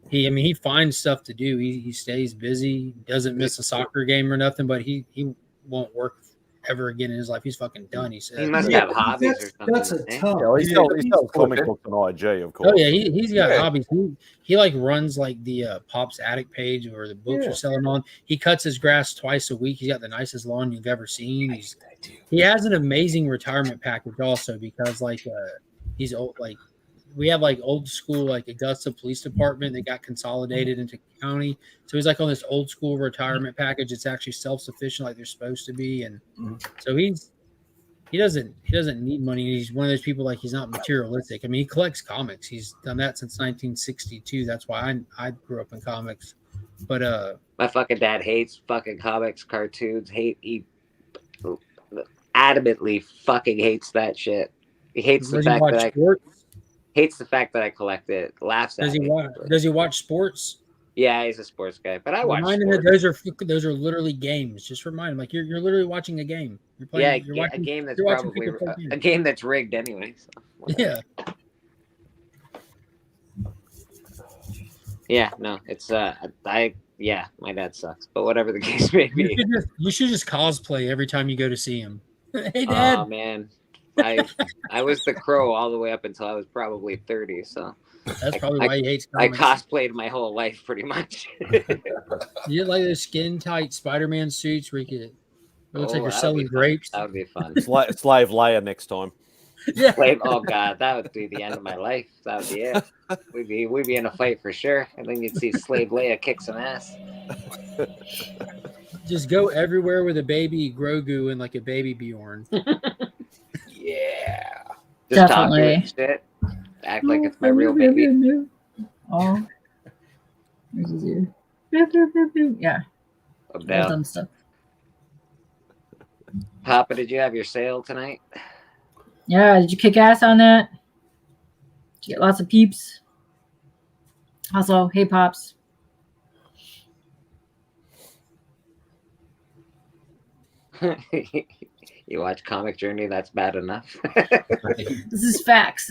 He finds stuff to do. He stays busy. Doesn't miss a soccer game or nothing. But he won't work ever again in his life. He's fucking done. He said he must have hobbies or something. That's a tough. He sells comic books on IG, of course. Oh yeah, he's got hobbies. He like runs like the Pop's Attic page where the books are selling on. He cuts his grass twice a week. He's got the nicest lawn you've ever seen. He has an amazing retirement package also because he's old. Like we have like old school like Augusta Police Department that got consolidated into county. So he's like on this old school retirement package. It's actually self-sufficient like they're supposed to be. And so he doesn't need money. He's one of those people like he's not materialistic. I mean, he collects comics. He's done that since 1962. That's why I grew up in comics. But my fucking dad hates fucking comics, cartoons. He adamantly fucking hates that shit. He hates the fact that hates the fact that I collect it. Laughs at me. Does he watch sports? Yeah, he's a sports guy, but I watch. Remind him that those are literally games. Just remind him, like you're literally watching a game. You're playing. A game that's probably a game that's rigged anyway. So yeah. Yeah, no, it's my dad sucks, but whatever the case may be. You should just cosplay every time you go to see him. Hey, Oh Dad. man, I was the Crow all the way up until I was probably 30. So That's probably why he hates I comics. cosplayed my whole life pretty much. You get like those skin tight Spider-Man suits where it looks like you're that would selling be fun. grapes. That would be fun. Slave Leia next time. Yeah. Oh god, that would be the end of my life. That would be it. We'd be in a fight for sure, and then you'd see Slave Leia kick some ass. Just go everywhere with a baby Grogu and like a baby Bjorn. Yeah. Just talk to it and shit. Act like it's my real baby. Oh. There's his ear. Yeah. All dumb stuff. Papa, did you have your sale tonight? Yeah, did you kick ass on that? Did you get lots of peeps? Also, hey Pops. You watch Comic Journey, that's bad enough. This is facts.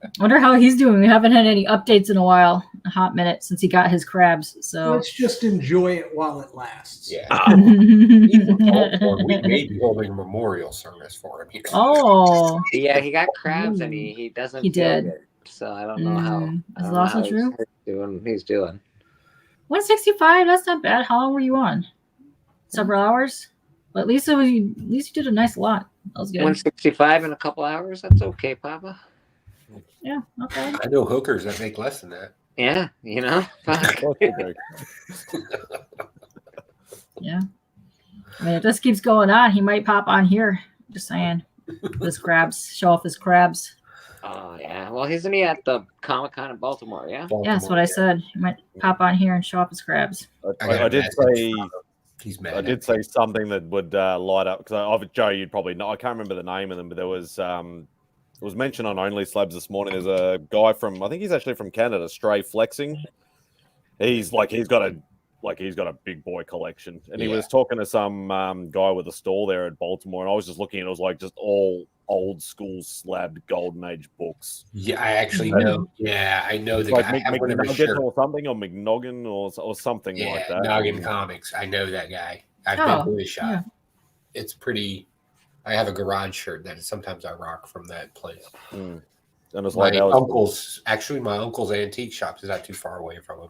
I wonder how he's doing. We haven't had any updates in a while, a hot minute since he got his crabs. So Let's just enjoy it while it lasts. Yeah. We may be holding a memorial service for him here. Oh. Yeah, he got crabs and he doesn't He feel did. good. So I don't know how. Is it also true? He's doing. 165. That's not bad. How long were you on? Several hours. But at least you did a nice lot. That was good. 165 in a couple hours. That's okay, Papa. Yeah. Okay. I know hookers that make less than that. Yeah, you know. Yeah. I mean, if this keeps going on, he might pop on here. Just saying. His crabs. Show off his crabs. Oh yeah. Well, isn't he at the Comic-Con in Baltimore? Yeah. Yeah, that's what I said. He might pop on here and show off his crabs. I did say something that would light up because Joe, you'd probably know. I can't remember the name of them, but there was it was mentioned on Only Slabs this morning. There's a guy from, I think he's actually from Canada, Stray Flexing. He's got a big boy collection, and he was talking to some guy with a stall there at Baltimore, and I was just looking, and it was like just all old school slabbed Golden Age books. Yeah, I actually know. Yeah, I know the like guy. McNugget or something, or McNoggin or something like that. Noggin Comics. I know that guy. I've been to his shop. yeah. It's pretty. I have a garage shirt that sometimes I rock from that place. And it's My like uncle's antique shop is not too far away from him.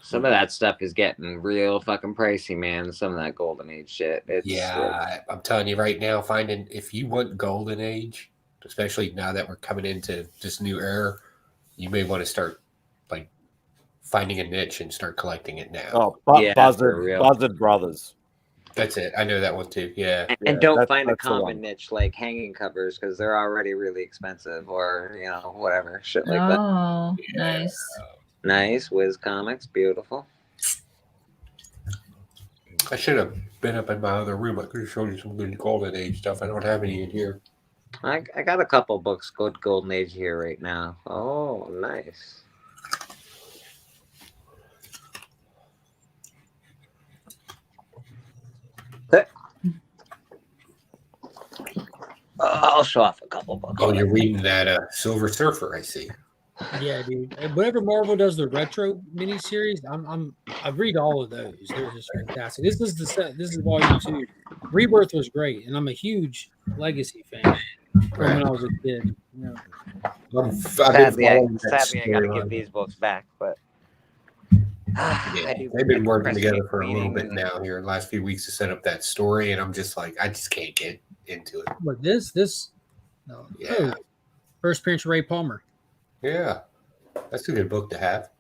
Some of that stuff is getting real fucking pricey, man. Some of that Golden Age shit. I'm telling you right now, if you want Golden Age, especially now that we're coming into this new era, you may want to start like finding a niche and start collecting it now. Buzzard Brothers. That's it. I know that one too. Yeah. And don't find a common niche like hanging covers because they're already really expensive, or whatever shit like that. Oh, nice. Nice. Wiz Comics, beautiful. I should have been up in my other room. I could have shown you some good Golden Age stuff. I don't have any in here. I got a couple books, good Golden Age here right now. Oh, nice. I'll show off a couple books. Oh, you're reading that Silver Surfer, I see. Yeah, dude. And whenever Marvel does the retro miniseries, I read all of those. They're just fantastic. This is volume 2. Rebirth was great, and I'm a huge Legacy fan from when I was a kid. Sadly, I got to give these books back, but they've been working together for a little bit now here in the last few weeks to set up that story, and I'm just like, I just can't get into it. But no. Yeah. Oh, first appearance of Ray Palmer. Yeah, that's a good book to have.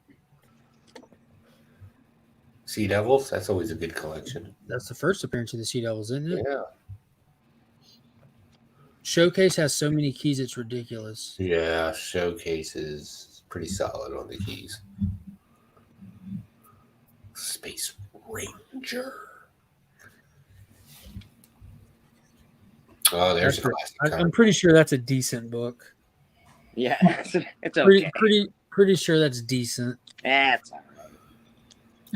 Sea Devils, that's always a good collection. That's the first appearance of the Sea Devils, isn't it? Yeah. Showcase has so many keys, it's ridiculous. Yeah, Showcase is pretty solid on the keys. Space Ranger. Oh, there's a classic. I'm pretty sure that's a decent book. Yeah, it's okay. Pretty sure that's decent. That's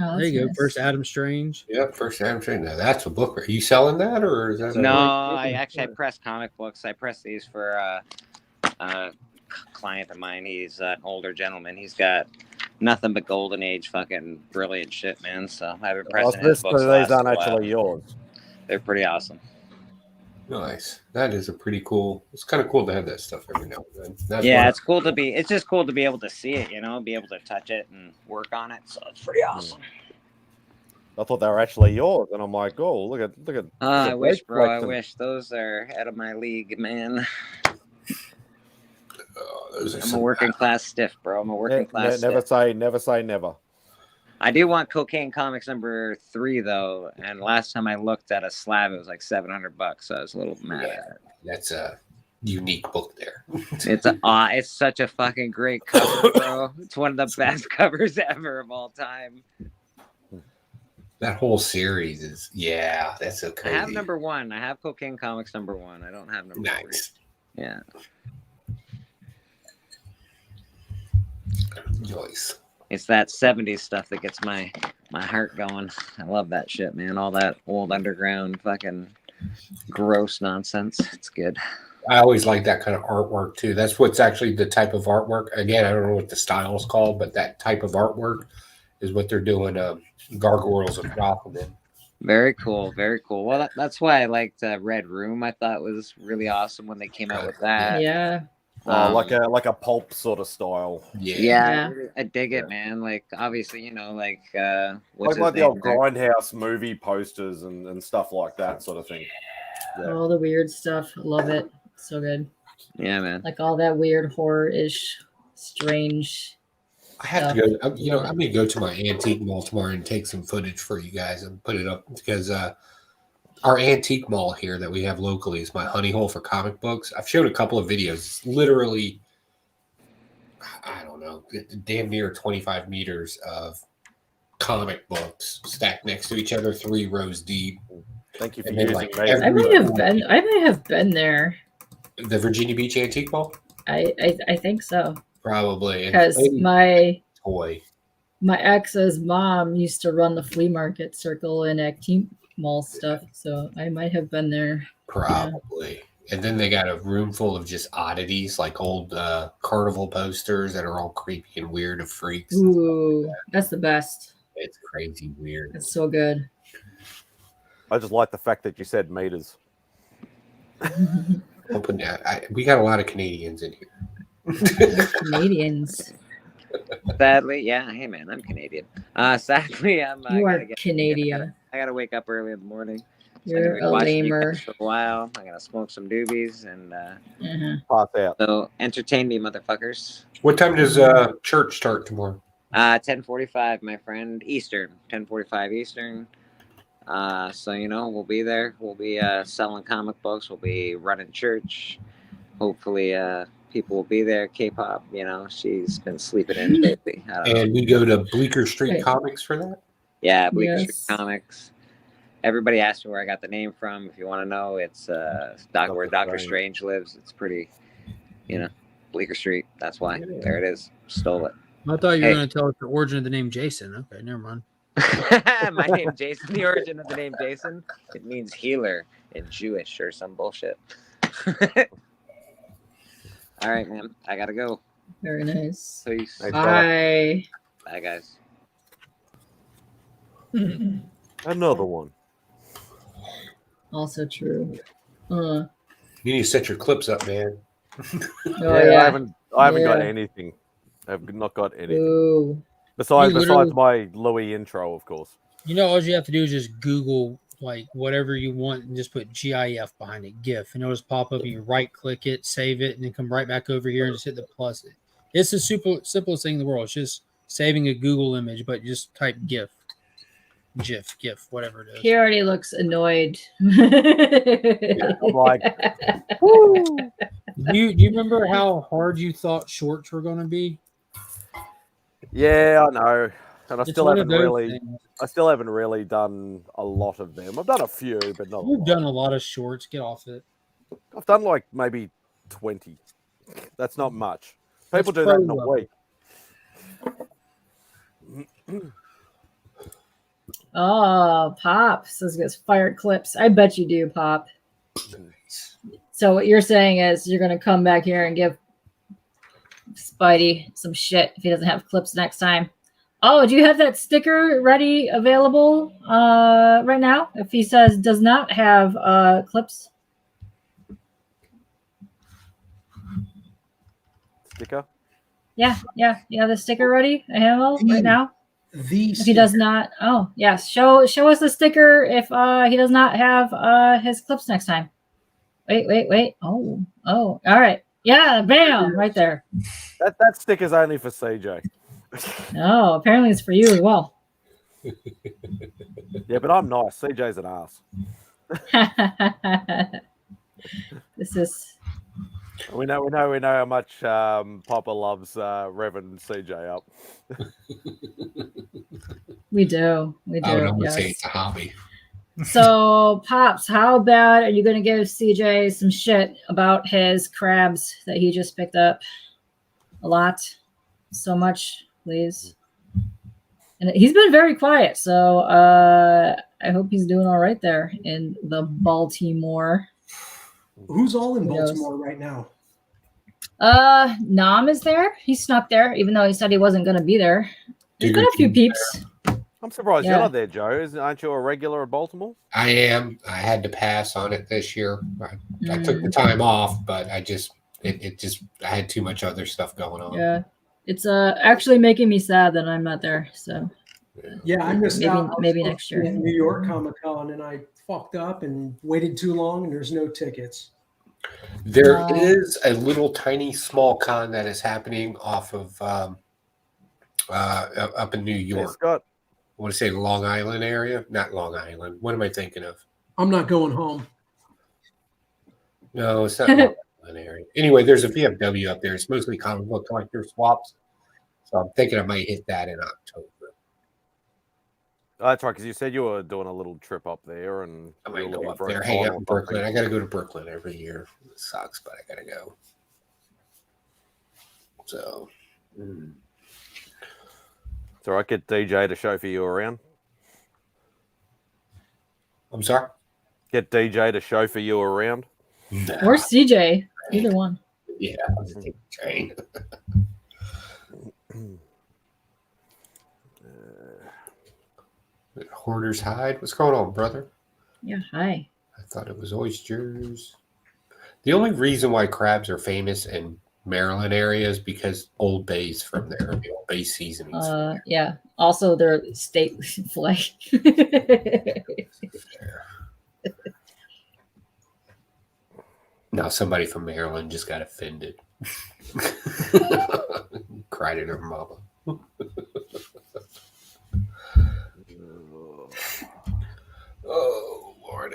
Oh, there you go. nice. First Adam Strange. Yep, first Adam Strange. Now that's a book. Are you selling that, or is that? No, I press comic books. I press these for a client of mine. He's an older gentleman. He's got nothing but golden age fucking brilliant shit, man. So I've been Oh, pressing so his books the these last aren't while. actually yours. They're pretty awesome. Nice. That is a pretty cool. It's kind of cool to have that stuff every now and then. That's Yeah, what it's cool to be. It's just cool to be able to see it, be able to touch it and work on it. So it's pretty awesome. I thought they were actually yours, and I'm like, oh, look at. I wish, bro. I wish those are out of my league, man. I'm a working class stiff, bro. I'm a working class. Never stiff. say never. I do want Cocaine Comics number 3 though, and last time I looked at a slab, it was like $700, so I was a little mad at it. That's a unique book there. It's such a fucking great cover, bro. It's one of the best covers ever of all time. That whole series is that's so crazy. I have number 1. I have Cocaine Comics number 1. I don't have number 3. Yeah. Joyce. It's that 70s stuff that gets my heart going. I love that shit, man. All that old underground fucking gross nonsense. It's good. I always like that kind of artwork too. That's what's actually the type of artwork. Again, I don't know what the style is called, but that type of artwork is what they're doing. Gargoyles of Gotham in. Very cool, very cool. Well, that's why I liked Red Room. I thought was really awesome when they came out with that. Yeah. Like a pulp sort of style. Yeah. I dig it, man. Like obviously, like what's the old Grindhouse movie posters and stuff like that sort of thing. Yeah. All the weird stuff. Love it. So good. Yeah, man. Like all that weird horror-ish, strange. I have to go. I'm going to go to my antique mall tomorrow and take some footage for you guys and put it up because our antique mall here that we have locally is my honey hole for comic books. I've showed a couple of videos. It's literally, I don't know, damn near 25 meters of comic books stacked next to each other, 3 rows deep. Thank you for using me. I may have been there. The Virginia Beach Antique Mall? I think so. Probably. Because my toy. My ex's mom used to run the flea market circle and antique mall stuff, so I might have been there. Probably. Yeah. And then they got a room full of just oddities, like old carnival posters that are all creepy and weird of freaks. Ooh, that's the best. It's crazy weird. It's so good. I just like the fact that you said meters. We got a lot of Canadians in here. Canadians. Sadly, yeah. Hey, man, I'm Canadian. Sadly, You are Canadian. I gotta wake up early in the morning. You're a lamer. For a while, I gotta smoke some doobies and pass out. So entertain me, motherfuckers. What time does church start tomorrow? 10:45, my friend. Eastern. 10:45 Eastern. So we'll be there. We'll be selling comic books. We'll be running church. Hopefully, people will be there. K-pop, she's been sleeping in lately. And we go to Bleecker Street Comics for that. Yeah, Bleecker Street Comics. Everybody asked me where I got the name from. If you want to know, it's where Doctor Strange lives. It's pretty, Bleecker Street. That's why. There it is. Stole it. I thought you were going to tell us the origin of the name Jason. Okay, never mind. My name Jason. The origin of the name Jason. It means healer in Jewish or some bullshit. All right, man. I gotta go. Very nice. Peace. Bye. Bye, guys. Another one. Also true. You need to set your clips up, man. I haven't got anything. I've not got anything. Ooh. Besides my Loowee intro, of course. All you have to do is just Google like whatever you want and just put GIF behind it, GIF, and it'll just pop up. And you right click it, save it, and then come right back over here and just hit the plus. It's the simplest thing in the world. It's just saving a Google image, but just type GIF, whatever it is. He already looks annoyed. I'm like, do you remember how hard you thought shorts were going to be? Yeah, I know. And I still haven't really done a lot of them. I've done a few, but not. You've done a lot of shorts. Get off it. I've done like maybe 20. That's not much. People do that in a week. Oh, Pop says gets fired clips. I bet you do, Pop. So what you're saying is you're going to come back here and give Spidey some shit if he doesn't have clips next time. Oh, do you have that sticker ready, available right now? If he says does not have clips. Sticker? Yeah. You have the sticker ready, available right now? If he sticker. does not, oh yes, show us the sticker if he does not have his clips next time. Wait. Oh, all right. Yeah, bam, right there. That sticker's only for CJ. Oh, apparently it's for you as well. Yeah, but I'm nice. CJ's an ass. This is. We know how much Papa loves revving CJ up. We do. I would almost say Yes. it's a hobby. So, Pops, how bad are you going to give CJ some shit about his crabs that he just picked up? A lot? So much, please? And he's been very quiet, so I hope he's doing all right there in the Baltimore. Who's all in Baltimore right now? Nam is there. He snuck there, even though he said he wasn't going to be there. There's been a few peeps. I'm surprised Yeah. you're not there, Joe. Aren't you a regular at Baltimore? I am. I had to pass on it this year. I took the time off, but I had too much other stuff going on. Yeah. It's actually making me sad that I'm not there. So Yeah, I missed out. Maybe next year. In New York Comic Con, and I fucked up and waited too long, and there's no tickets. There is a little tiny small con that is happening off of up in New York. Scott. I want to say Long Island area, not Long Island. What am I thinking of? I'm not going home. No, it's not Long Island area. Anyway, there's a VFW up there. It's mostly comic book collector swaps. So I'm thinking I might hit that in October. Oh, that's right, because you said you were doing a little trip up there, and I might you were go looking up for a there, hang con out or in Brooklyn. something. I got to go to Brooklyn every year. It sucks, but I got to go. So, It's all right. Get DJ to chauffeur you around. I'm sorry? Get DJ to chauffeur you around. Or CJ, either one. Yeah, I'll just take the train. Hoarder's Hide. What's going on, brother? Yeah, hi. I thought it was oysters. The only reason why crabs are famous in Maryland area is because Old Bay's from there. The Old Bay seasonings. Yeah. Also, their state flag. Now somebody from Maryland just got offended. Cried at her mama. Oh, Lord.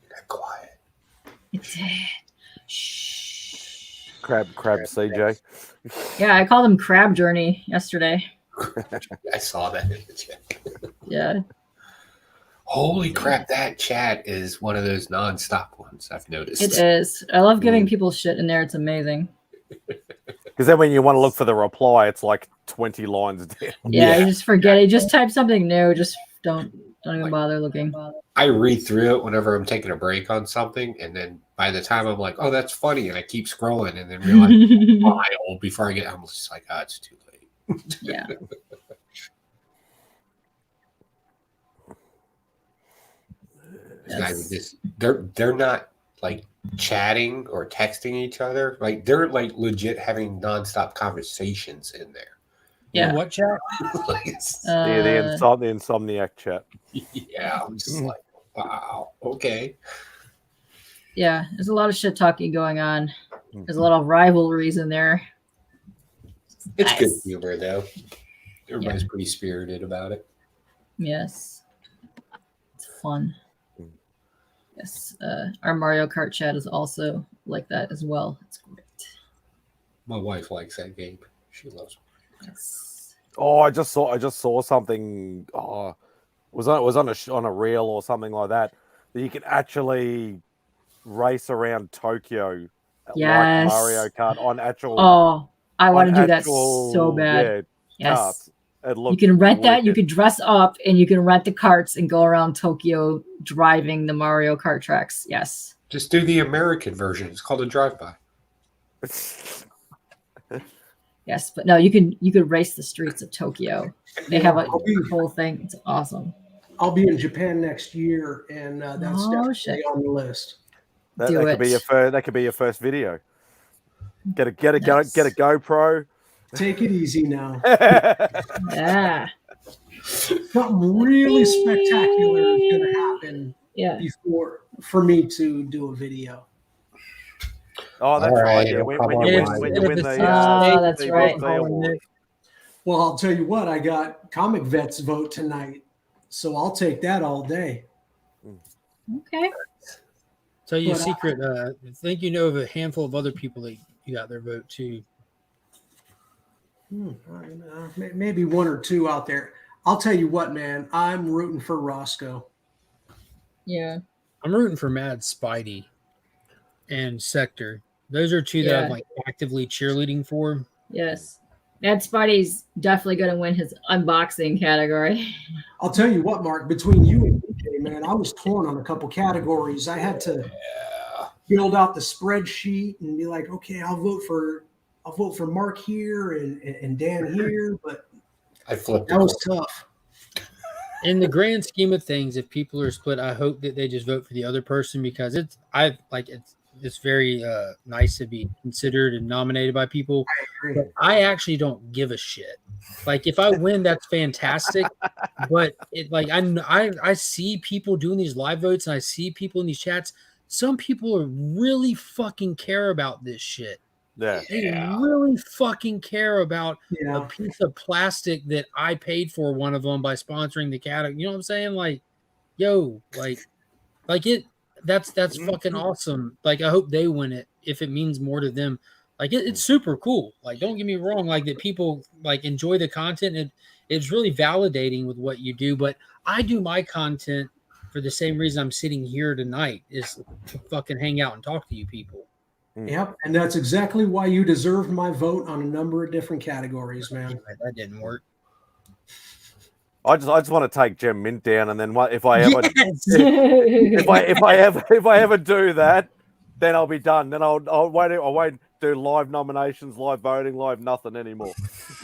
Got quiet. Crab CJ. Yeah, I called him Crab Journey yesterday. I saw that in the chat. Yeah. Holy crap, that chat is one of those non-stop ones I've noticed. It is. I love giving people shit in there. It's amazing. Because then when you want to look for the reply, it's like 20 lines down. Yeah, you just forget it. Just type something new. Just don't even bother looking. I read through it whenever I'm taking a break on something, and then by the time I'm like, oh, that's funny, and I keep scrolling, and then realize file before I get, I'm just like, oh, it's too late. Yeah. These guys are just, they're not like chatting or texting each other. Like they're like legit having nonstop conversations in there. Yeah. What chat? Like, it's- the Insomniac chat. yeah, I'm just like, wow, okay. Yeah, there's a lot of shit talking going on. There's a lot of rivalries in there. It's Nice. good humor though. Everybody's pretty spirited about it. Yes. It's fun. Yes. Our Mario Kart chat is also like that as well. It's great. My wife likes that game. She loves it. Yes. Oh, I just saw something. Oh, was on a reel or something like that. That you can actually race around Tokyo Yes. like Mario Kart on actual. Oh, I want to do that actual, so bad. Yeah, Yes. karts. You can rent that. You can dress up, and you can rent the carts and go around Tokyo driving the Mario Kart tracks. Yes. Just do the American version. It's called a drive-by. Yes, but no, you can race the streets of Tokyo. They have a whole thing. It's awesome. I'll be in Japan next year, and that's definitely on the list. That could be your first. That could be your first video. Get a GoPro. Take it easy now. Yeah. Something really spectacular is going to happen before for me to do a video. Oh, that's right. Yeah, when you win the that's right. Well, I'll tell you what. I got Comic Vet's vote tonight, so I'll take that all day. Okay. Tell you a secret. I think you know of a handful of other people that you got their vote too. Maybe one or two out there. I'll tell you what, man. I'm rooting for Roscoe. Yeah. I'm rooting for MadSpidey and Sector. Those are two that I'm like actively cheerleading for. Yes. MadSpidey's definitely going to win his unboxing category. I'll tell you what, Mark, between you and DJ, man, I was torn on a couple categories. I had to build out the spreadsheet and be like, okay, I'll vote for Mark here and Dan here, but I flipped. That was tough. In the grand scheme of things, if people are split, I hope that they just vote for the other person because it's very nice to be considered and nominated by people. But I actually don't give a shit. Like if I win, that's fantastic. But I see people doing these live votes and I see people in these chats. Some people really fucking care about this shit. Yeah. They really fucking care about a piece of plastic that I paid for one of them by sponsoring the category. You know what I'm saying? Like, yo, like it. That's fucking awesome. Like, I hope they win it if it means more to them. Like, it's super cool. Like, don't get me wrong. Like that people like enjoy the content. And it's really validating with what you do. But I do my content for the same reason I'm sitting here tonight is to fucking hang out and talk to you people. Yep, and that's exactly why you deserved my vote on a number of different categories, man. That didn't work. I just want to take Gem Mint down, and then if I ever if I ever do that, then I'll be done. Then I won't do live nominations, live voting, live nothing anymore.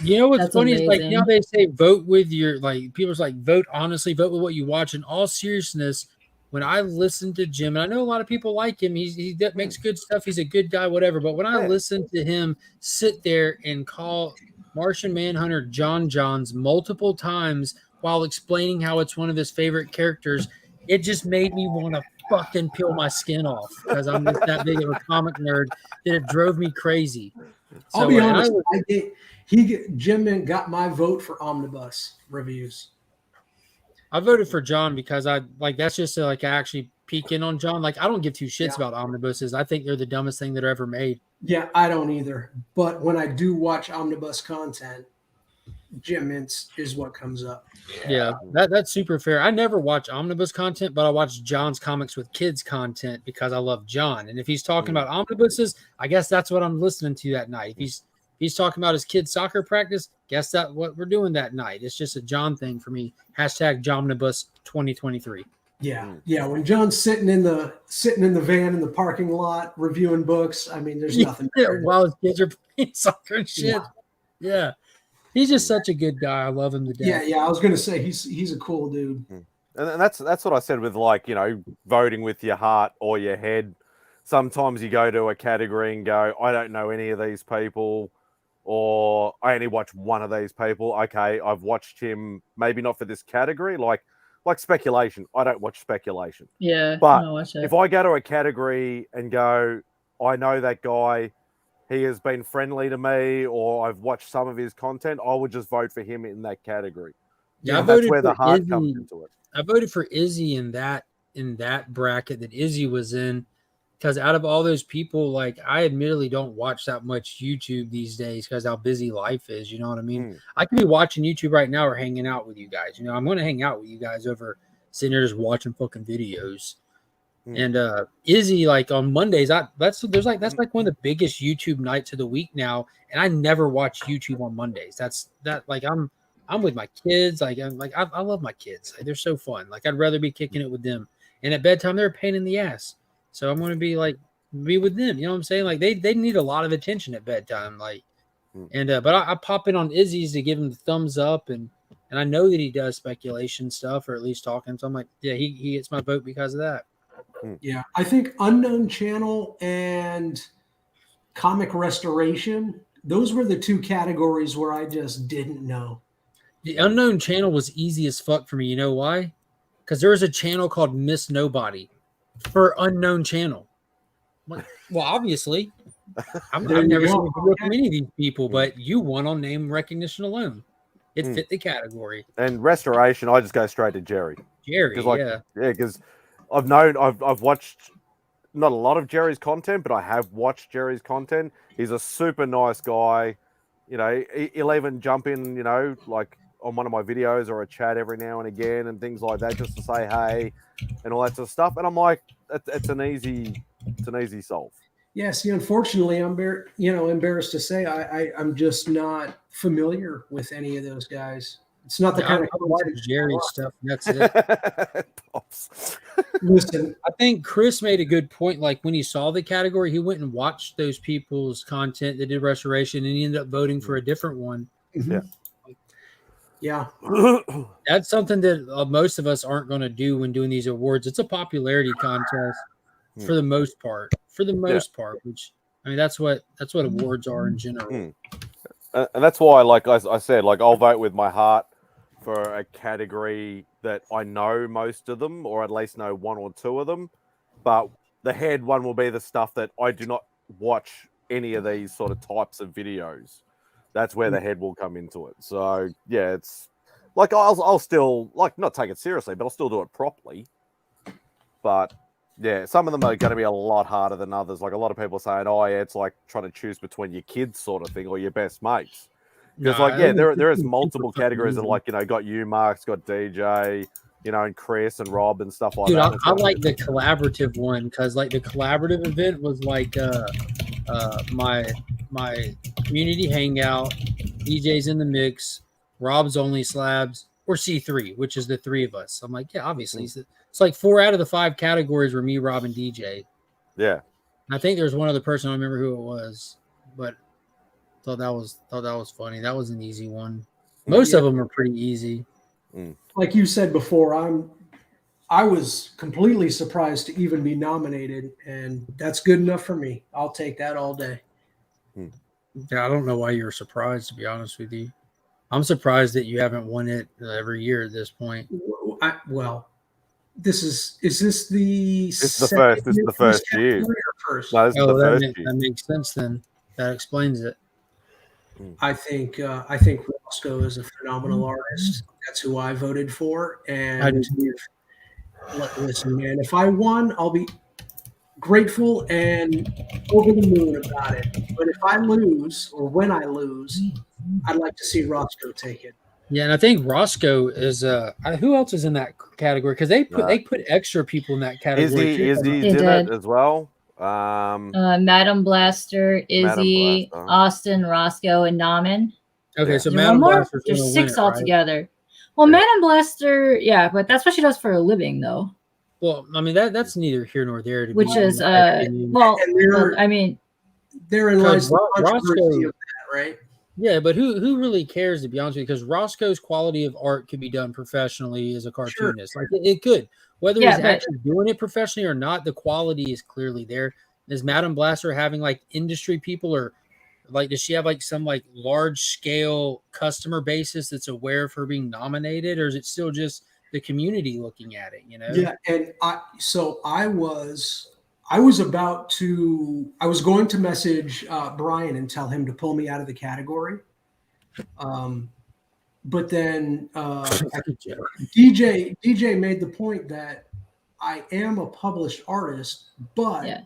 You know what's funny is like now they say vote with your people's like vote honestly, vote with what you watch. In all seriousness, when I listen to Jim, and I know a lot of people like him, he makes good stuff. He's a good guy, whatever. But when I listen to him sit there and call Martian Manhunter John Johns multiple times while explaining how it's one of his favorite characters, it just made me want to fucking peel my skin off because I'm just that big of a comic nerd that it drove me crazy. I'll be honest, Jim Mint got my vote for Omnibus reviews. I voted for John because I like that's just to like actually peek in on John. Like I don't give two shits about omnibuses. I think they're the dumbest thing that are ever made. Yeah, I don't either. But when I do watch omnibus content, Jim Mintz is what comes up. Yeah, that's super fair. I never watch omnibus content, but I watch John's comics with kids content because I love John. And if he's talking about omnibuses, I guess that's what I'm listening to that night. If he's talking about his kid's soccer practice, guess that's what we're doing that night. It's just a John thing for me. #Jomnibus 2023. Yeah. When John's sitting in the van in the parking lot reviewing books, I mean, there's nothing. While his kids are playing soccer and shit. Yeah. He's just such a good guy. I love him to death. Yeah. I was gonna say he's a cool dude. And that's what I said with voting with your heart or your head. Sometimes you go to a category and go, I don't know any of these people, or I only watch one of these people. Okay, I've watched him, maybe not for this category, like speculation. I don't watch speculation. Yeah, but if I go to a category and go, I know that guy, he has been friendly to me, or I've watched some of his content, I would just vote for him in that category. Yeah, that's where the heart comes into it. I voted for Izzy in that bracket that Izzy was in. Because out of all those people, like I admittedly don't watch that much YouTube these days because how busy life is. You know what I mean? I could be watching YouTube right now or hanging out with you guys. You know, I'm going to hang out with you guys over sitting there just watching fucking videos. And Izzy, like on Mondays, that's like one of the biggest YouTube nights of the week now. And I never watch YouTube on Mondays. I'm I'm with my kids. I love my kids. They're so fun. Like I'd rather be kicking it with them. And at bedtime, they're a pain in the ass. So I'm going to be with them. You know what I'm saying? Like they need a lot of attention at bedtime. But I pop in on Izzy's to give him the thumbs up, and I know that he does speculation stuff or at least talking. So I'm like, yeah, he gets my vote because of that. Yeah, I think Unknown Channel and Comic Restoration, those were the two categories where I just didn't know. The Unknown Channel was easy as fuck for me. You know why? Because there was a channel called Miss Nobody for Unknown Channel. Well, obviously, I've never seen a video from any of these people, but you won on name recognition alone. It fit the category. And Restoration, I just go straight to Jerry. Yeah, because I've watched not a lot of Jerry's content, but I have watched Jerry's content. He's a super nice guy. You know, he'll even jump in, like on one of my videos or a chat every now and again and things like that, just to say hey and all that sort of stuff. And I'm like, it's an easy solve. Yeah, see, unfortunately, I'm embarrassed to say I'm just not familiar with any of those guys. It's not the kind of Jerry stuff. That's it. Listen, I think Chris made a good point. Like when he saw the category, he went and watched those people's content that did Restoration, and he ended up voting for a different one. Yeah. That's something that most of us aren't going to do when doing these awards. It's a popularity contest for the most part. Which I mean, that's what awards are in general. And that's why, like I said, like I'll vote with my heart for a category that I know most of them, or at least know one or two of them. But the head one will be the stuff that I do not watch any of these sort of types of videos. That's where the head will come into it. So yeah, it's like I'll still like not take it seriously, but I'll still do it properly. But yeah, some of them are going to be a lot harder than others. Like a lot of people are saying, oh yeah, it's like trying to choose between your kids sort of thing or your best mates. Because there is multiple categories that got you, Mark's got DJ, and Chris and Rob and stuff like that. I like the collaborative one because like the collaborative event was like my community hangout, DJ's in the mix, Rob's Only Slabs, or C3, which is the three of us. I'm like, yeah, obviously it's like 4 out of the 5 categories were me, Rob, and DJ. Yeah, I think there's one other person. I don't remember who it was, but thought that was funny. That was an easy one. Most of them are pretty easy. Like you said before, I was completely surprised to even be nominated, and that's good enough for me. I'll take that all day. Yeah, I don't know why you were surprised, to be honest with you. I'm surprised that you haven't won it every year at this point. This is this the first year. That makes sense then. That explains it. I think Roscoe is a phenomenal artist. That's who I voted for. And listen, man, if I won, I'll be grateful and over the moon about it. But if I lose, or when I lose, I'd like to see Roscoe take it. Yeah, and I think Roscoe is who else is in that category? Because they put extra people in that category. Izzy's in it as well. Madam Blaster, Izzy, Blaster. Austin, Roscoe, and Naman. Okay, so Is there Madam one more? Blaster's There's gonna 6 win it, right? altogether. Well, Madam Blaster, yeah, but that's what she does for a living, though. Well, I mean that's neither here nor there. Which is I mean, therein lies the Roscoe, controversy of that, right? Yeah, but who really cares, to be honest with you? Because Roscoe's quality of art could be done professionally as a cartoonist. Sure. Like it could. Whether he's actually doing it professionally or not, the quality is clearly there. Is Madam Blaster having like industry people, or like does she have like some like large scale customer basis that's aware of her being nominated, or is it still just the community looking at it? Yeah, and I was going to message Brian and tell him to pull me out of the category. But then DJ made the point that I am a published artist, but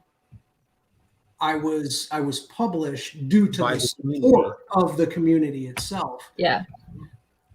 I was published due to the support of the community itself. Yeah.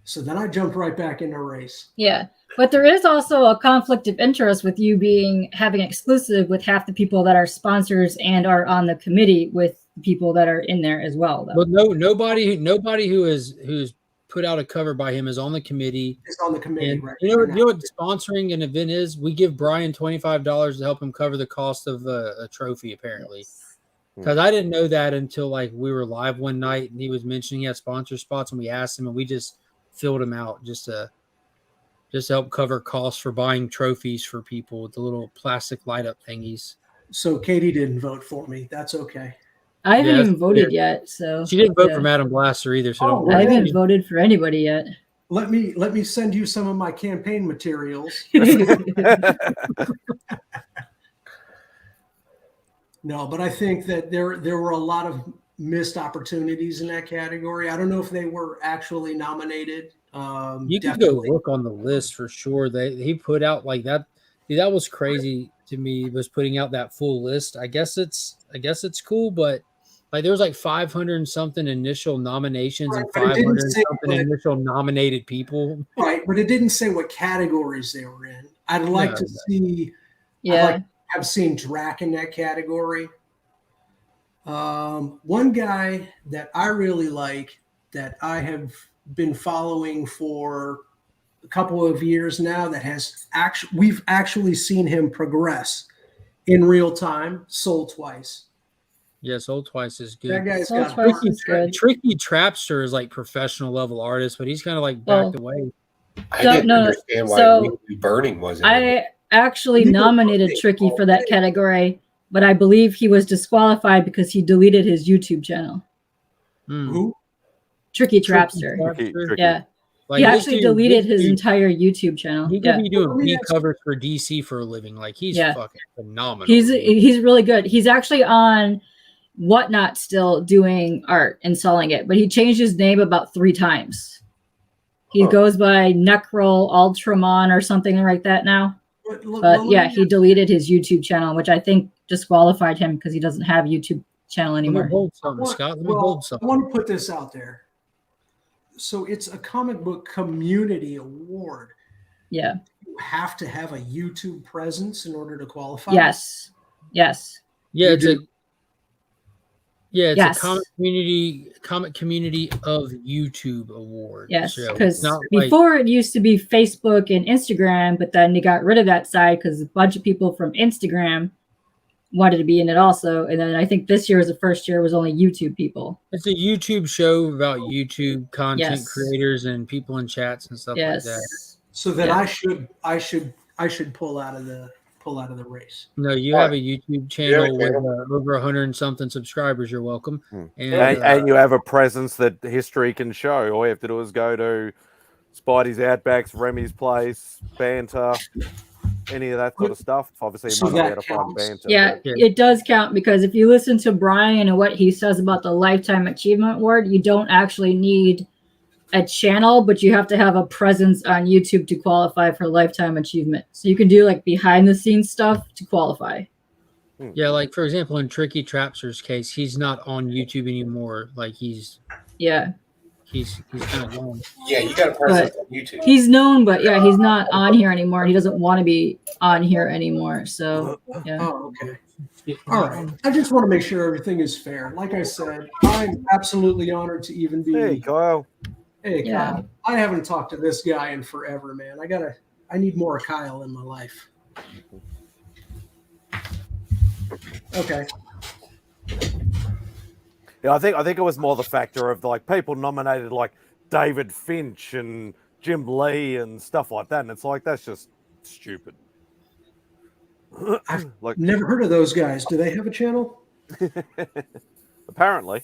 So then I jumped right back in the race. Yeah. But there is also a conflict of interest with you having exclusive with half the people that are sponsors and are on the committee with people that are in there as well, though. But nobody who's put out a cover by him is on the committee. It's on the committee, And right? you know what sponsoring an event is? We give Brian $25 to help him cover the cost of a trophy, apparently. Because I didn't know that until like we were live one night and he was mentioning he had sponsor spots, and we asked him, and we just filled him out just to help cover costs for buying trophies for people with the little plastic light up thingies. So Katie didn't vote for me. That's okay. I haven't even voted yet, so she didn't vote for Madam Blaster either. So don't I worry. haven't voted for anybody yet. Let me send you some of my campaign materials. No, but I think that there were a lot of missed opportunities in that category. I don't know if they were actually nominated. You can go look on the list for sure. He put out like that. Dude, that was crazy to me. Was putting out that full list. I guess it's cool, but like there was like 500 and something initial nominations and 500 and something initial nominated people. Right, but it didn't say what categories they were in. I'd like to see. Yeah. I'd like to have seen Drac in that category. One guy that I really like that I have been following for a couple of years now that has we've actually seen him progress in real time. Soul Twice. Yeah, Soul Twice is good. That guy's Soul got Twice is good. Tricky Trapster is like professional level artist, but he's kind of like backed away. I didn't understand why Weekly Burning wasn't. I actually nominated Tricky for that category, but I believe he was disqualified because he deleted his YouTube channel. Who? Tricky Trapster. Tricky. Yeah. Like, he this actually dude- deleted this his dude- entire YouTube channel. He Yeah. could be doing beat covers for DC for a living. Like he's fucking phenomenal. He's really good. He's actually on Whatnot still doing art and selling it, but he changed his name about 3 times. He goes by Necrol Ultramon or something like that now. But yeah, he deleted his YouTube channel, which I think disqualified him because he doesn't have YouTube channel anymore. Let me hold something, Scott. Let me hold I something. want to put this out there. So it's a comic book community award. Yeah. You have to have a YouTube presence in order to qualify. Yes. Yes. Yeah, You it's do? a Yes. comic community of YouTube award. Yes, So because it's not like- before it used to be Facebook and Instagram, but then they got rid of that side because a bunch of people from Instagram wanted to be in it also. And then I think this year was the first year it was only YouTube people. it's a YouTube show about YouTube content Yes. creators and people in chats and stuff like that. Yes. So then Yeah. I should pull out of the race. No, you have a YouTube channel with over 100 and something subscribers. You're welcome. And you have a presence that history can show. All you have to do is go to Spidey's Outbacks, Remy's Place, Banter, any of that sort of stuff. Obviously, you So might not be that able to find counts. Banter. Yeah, but- it does count because if you listen to Brian and what he says about the Lifetime Achievement Award, you don't actually need a channel, but you have to have a presence on YouTube to qualify for Lifetime Achievement. So you can do like behind the scenes stuff to qualify. Yeah, like for example, in Tricky Trapster's case, he's not on YouTube anymore. Like he's kind of gone. Yeah, you got a presence on YouTube. He's known, but yeah, he's not on here anymore. He doesn't want to be on here anymore. So yeah. Oh, okay. All right. I just want to make sure everything is fair. Like I said, I'm absolutely honored to even be. Hey, Kyle. Hey, Yeah. Kyle. I haven't talked to this guy in forever, man. I need more Kyle in my life. Okay. Yeah, I think it was more the factor of like people nominated like David Finch and Jim Lee and stuff like that, and it's like that's just stupid. Like Never heard of those guys. Do they have a channel? apparently.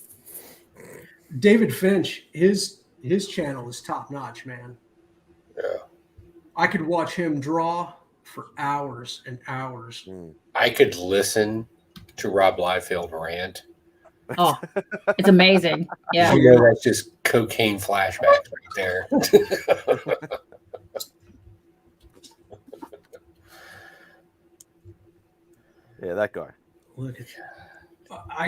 David Finch, his channel is top notch, man. Yeah. I could watch him draw for hours and hours. I could listen to Rob Liefeld rant. Oh, it's amazing. Yeah. You know, that's just cocaine flashbacks right there. Yeah, that guy. Look at that. I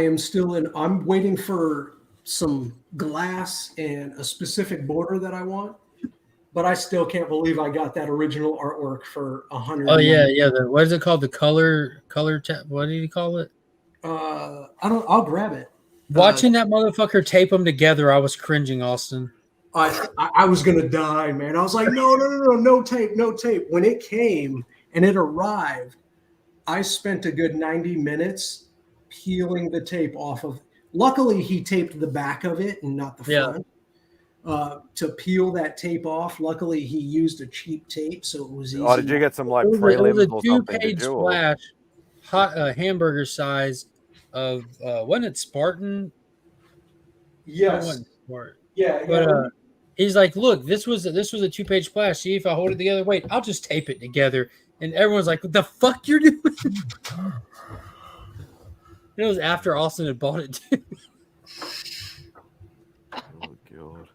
am still in. I'm waiting for some glass and a specific border that I want, but I still can't believe I got that original artwork for $100. Oh yeah. What is it called? The color. What did he call it? I'll grab it. Watching that motherfucker tape them together, I was cringing, Austin. I was gonna die, man. I was like, no tape. When it came and it arrived, I spent a good 90 minutes peeling the tape off of. Luckily, he taped the back of it and not the front. To peel that tape off, luckily he used a cheap tape, so it was easy. Oh, did you get some like It was prelims a or something? two-page Did you? Or- splash, hot hamburger size of wasn't it Spartan? Yes. It wasn't Spartan. Yeah, But he's like, look, this was a 2-page splash. See if I hold it together. Wait, I'll just tape it together. And everyone's like, what the fuck you're doing? It was after Austin had bought it too. Oh god.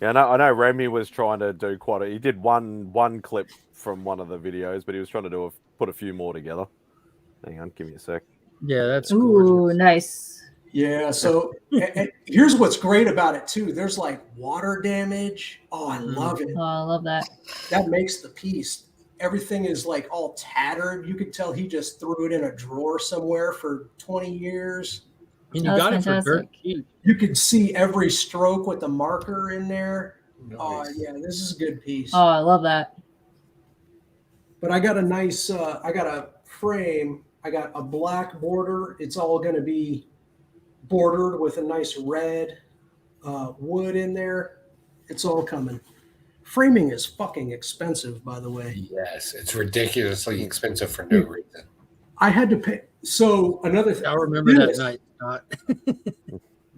Yeah, I know Remy was trying to do he did one clip from one of the videos, but he was trying to put a few more together. Hang on, give me a sec. Yeah, that's Ooh, nice. Yeah, so and here's what's great about it too. There's like water damage. Oh, I love it. Oh, I love that. That makes the piece. Everything is like all tattered. You could tell he just threw it in a drawer somewhere for 20 years. And you got it for dirt cheap. You could see every stroke with the marker in there. Oh, yeah, this is a good piece. Oh, I love that. But I got a nice, I got a frame. I got a black border. It's all going to be bordered with a nice red wood in there. It's all coming. Framing is fucking expensive, by the way. Yes, it's ridiculously expensive for no reason. I had to pay. So another thing. I remember that night, Scott.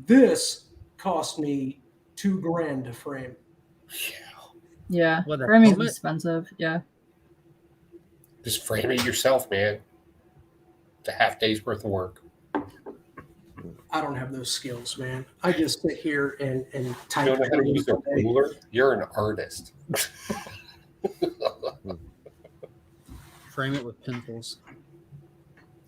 This cost me $2,000 to frame. Yeah, What, that framing's helmet? expensive. Yeah. Just frame it yourself, man. It's a half day's worth of work. I don't have those skills, man. I just sit here and type. You don't know how to use a ruler? You're an artist. Frame it with pimples.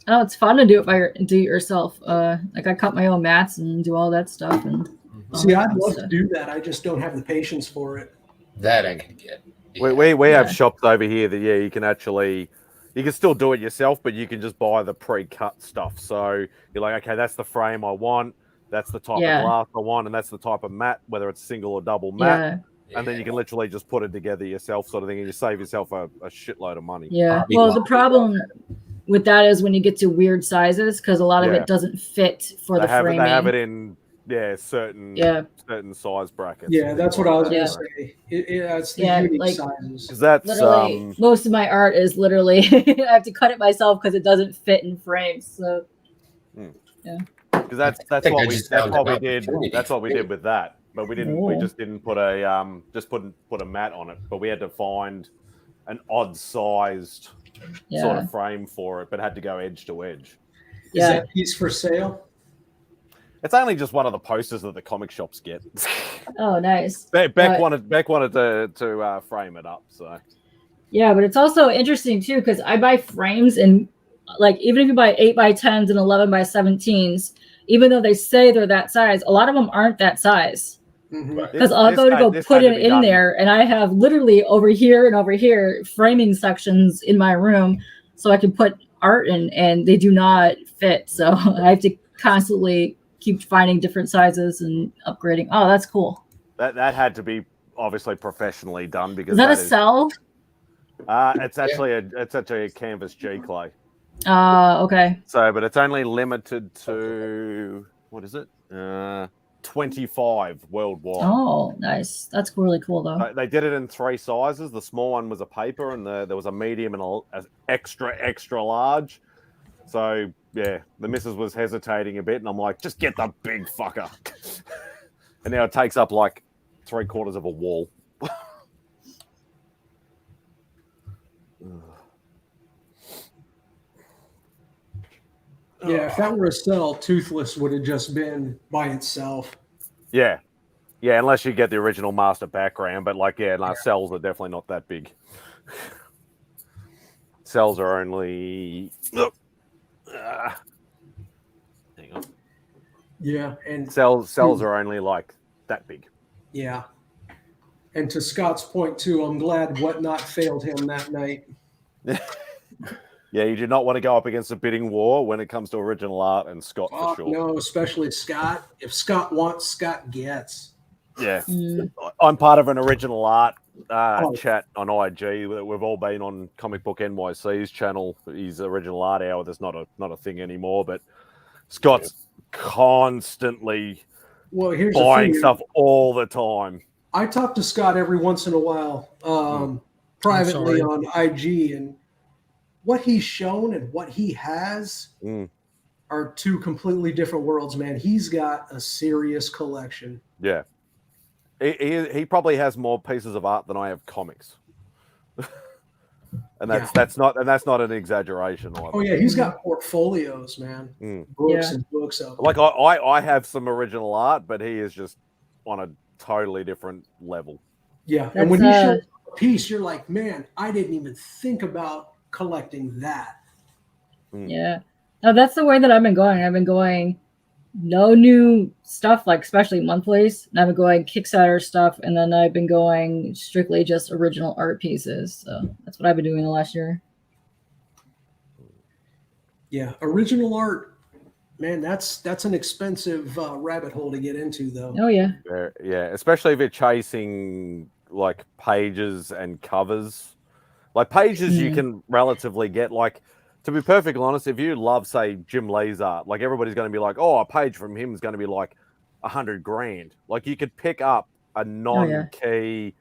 Oh, it's fun to do it yourself. Like I cut my own mats and do all that stuff. And See, I'd love to do that. I just don't have the patience for it. That I can get. Yeah. We have shops over here that you can still do it yourself, but you can just buy the pre-cut stuff. So you're like, okay, that's the frame I want, that's the type of glass I want, and that's the type of mat, whether it's single or double mat. And then you can literally just put it together yourself, sort of thing, and you save yourself a shitload of money. Yeah. Well, the problem with that is when you get to weird sizes, because a lot of it doesn't fit for the framing. They have it in certain size brackets. Yeah, that's what I was gonna say. It's the unique sizes. Because that's literally, most of my art is literally I have to cut it myself because it doesn't fit in frames. So yeah. Because that's what we did. That's what we did with that. But we didn't. We just didn't put a mat on it. But we had to find an odd sized sort of frame for it, but had to go edge to edge. Is that piece for sale? It's only just one of the posters that the comic shops get. Oh, nice. Beck wanted to frame it up. So yeah, but it's also interesting too because I buy frames and like even if you buy 8x10s and 11x17s, even though they say they're that size, a lot of them aren't that size. Because I'll go put it in there, and I have literally over here and over here framing sections in my room, so I can put art in, and they do not fit. So I have to constantly keep finding different sizes and upgrading. Oh, that's cool. That had to be obviously professionally done because is that a cell? It's actually a canvas G clay. Okay. So, but it's only limited to what is it? 25 worldwide. Oh, nice. That's really cool, though. They did it in 3 sizes. The small one was a paper, and there was a medium and an extra large. So, yeah, the missus was hesitating a bit, and I'm like, just get the big fucker. And now it takes up like 3/4 of a wall. Yeah, if that were a cell, Toothless would have just been by itself. Yeah, unless you get the original master background, but cells are definitely not that big. Cells are only. Hang on. Yeah, and cells are only like that big. Yeah, and to Scott's point too, I'm glad Whatnot failed him that night. Yeah, you do not want to go up against a bidding war when it comes to original art and Scott for sure. No, especially Scott. If Scott wants, Scott gets. Yeah, Mm. I'm part of an original art chat on IG. We've all been on Comic Book NYC's channel. His original art hour. There's not a thing anymore, but Scott's constantly here's buying the thing. stuff all the time. I talk to Scott every once in a while, privately on IG, and what he's shown and what he has are two completely different worlds, man. He's got a serious collection. Yeah. He probably has more pieces of art than I have comics. And that's not an exaggeration either. Oh yeah, he's got portfolios, man. Books and books of like I have some original art, but he is just on a totally different level. Yeah. And when he shows a piece, you're like, man, I didn't even think about collecting that. Yeah. No, that's the way that I've been going. I've been going no new stuff, like especially monthlies. And I've been going Kickstarter stuff, and then I've been going strictly just original art pieces. So that's what I've been doing the last year. Yeah, original art, man. That's an expensive rabbit hole to get into, though. Oh yeah. Yeah, especially if you're chasing like pages and covers. Like pages, you can relatively get like. To be perfectly honest, if you love, say, Jim Lee's art, like everybody's going to be like, oh, a page from him is going to be like $100,000. Like you could pick up a non-key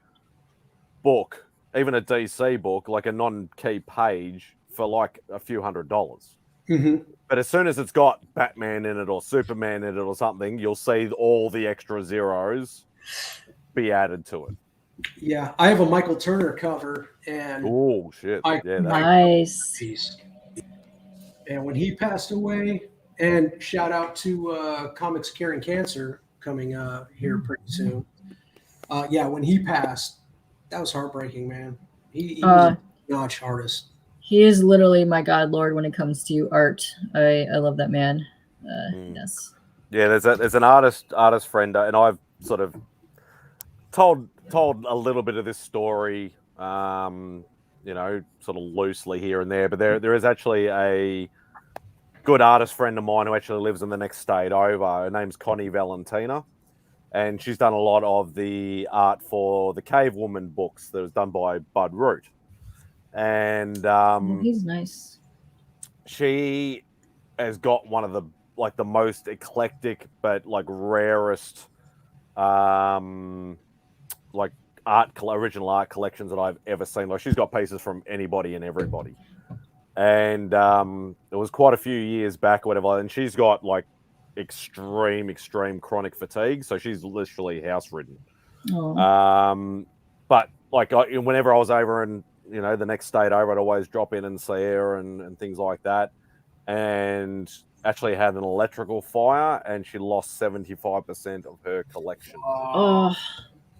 book, even a DC book, like a non-key page for like a few $100s. Mm-hmm. But as soon as it's got Batman in it or Superman in it or something, you'll see all the extra zeros be added to it. Yeah, I have a Michael Turner cover, and oh shit, nice. And when he passed away, and shout out to Comics Curing Cancer coming here pretty soon. When he passed, that was heartbreaking, man. He was a notch artist. He is literally my god lord when it comes to art. I love that man. Yes. Yeah, there's an artist friend, and I've sort of told a little bit of this story, sort of loosely here and there. But there is actually a good artist friend of mine who actually lives in the next state over. Her name's Connie Valentina, and she's done a lot of the art for the Cave Woman books that was done by Bud Root. And he's nice. She has got one of the most eclectic but like rarest original art collections that I've ever seen. Like she's got pieces from anybody and everybody. And it was quite a few years back or whatever, and she's got like extreme chronic fatigue, so she's literally house ridden. But like whenever I was over in the next state over, I'd always drop in and see her and things like that. And actually had an electrical fire, and she lost 75% of her collection.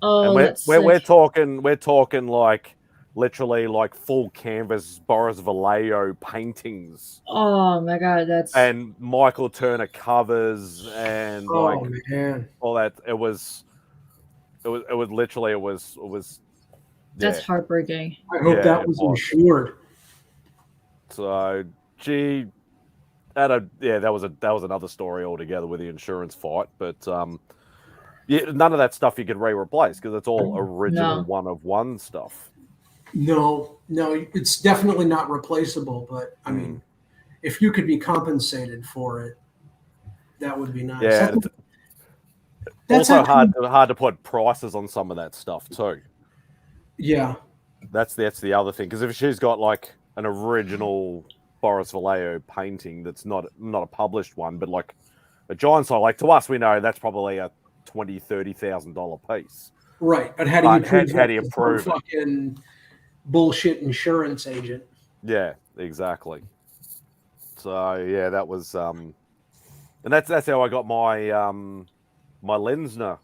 And we're talking like literally like full canvas Boris Vallejo paintings. Oh my god, and Michael Turner covers and all that. It was that's heartbreaking. I hope that was insured. So that was another story altogether with the insurance fight, but none of that stuff you could replace because it's all original one of one stuff. No, it's definitely not replaceable. But I mean, if you could be compensated for it, that would be nice. Yeah, that's also hard to put prices on some of that stuff too. Yeah, that's the other thing, because if she's got like an original Boris Vallejo painting that's not a published one, but like a giant size, like to us we know that's probably a $20,000-$30,000 piece. Right, but how do you prove it? Fucking bullshit insurance agent. Yeah, exactly. So yeah, that was and that's how I got my my Linsner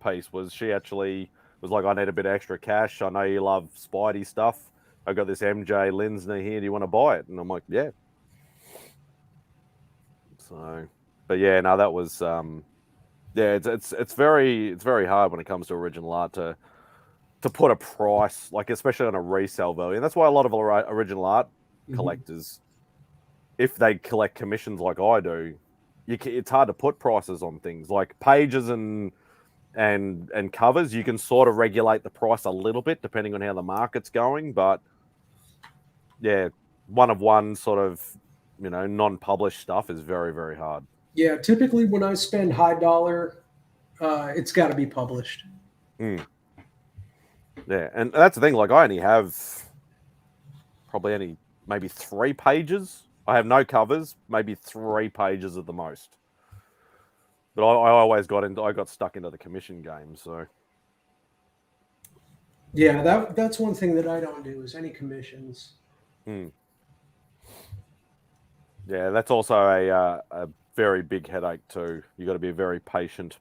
piece. Was she actually was like, I need a bit of extra cash. I know you love Spidey stuff. I got this MJ Linsner here. Do you want to buy it? And I'm like, yeah. So, but yeah, no, that was it's very hard when it comes to original art to put a price, like especially on a resale value. And that's why a lot of original art collectors, if they collect commissions like I do, it's hard to put prices on things like pages and covers. You can sort of regulate the price a little bit depending on how the market's going, but yeah, one of one sort of, you know, non-published stuff is very, very hard. Yeah, typically when I spend high dollar, it's got to be published. Yeah, and that's the thing. Like, I only have probably maybe 3 pages. I have no covers, maybe 3 pages at the most. But I always got stuck into the commission game. So yeah, that's one thing that I don't do is any commissions. Yeah, that's also a very big headache too. You got to be a very patient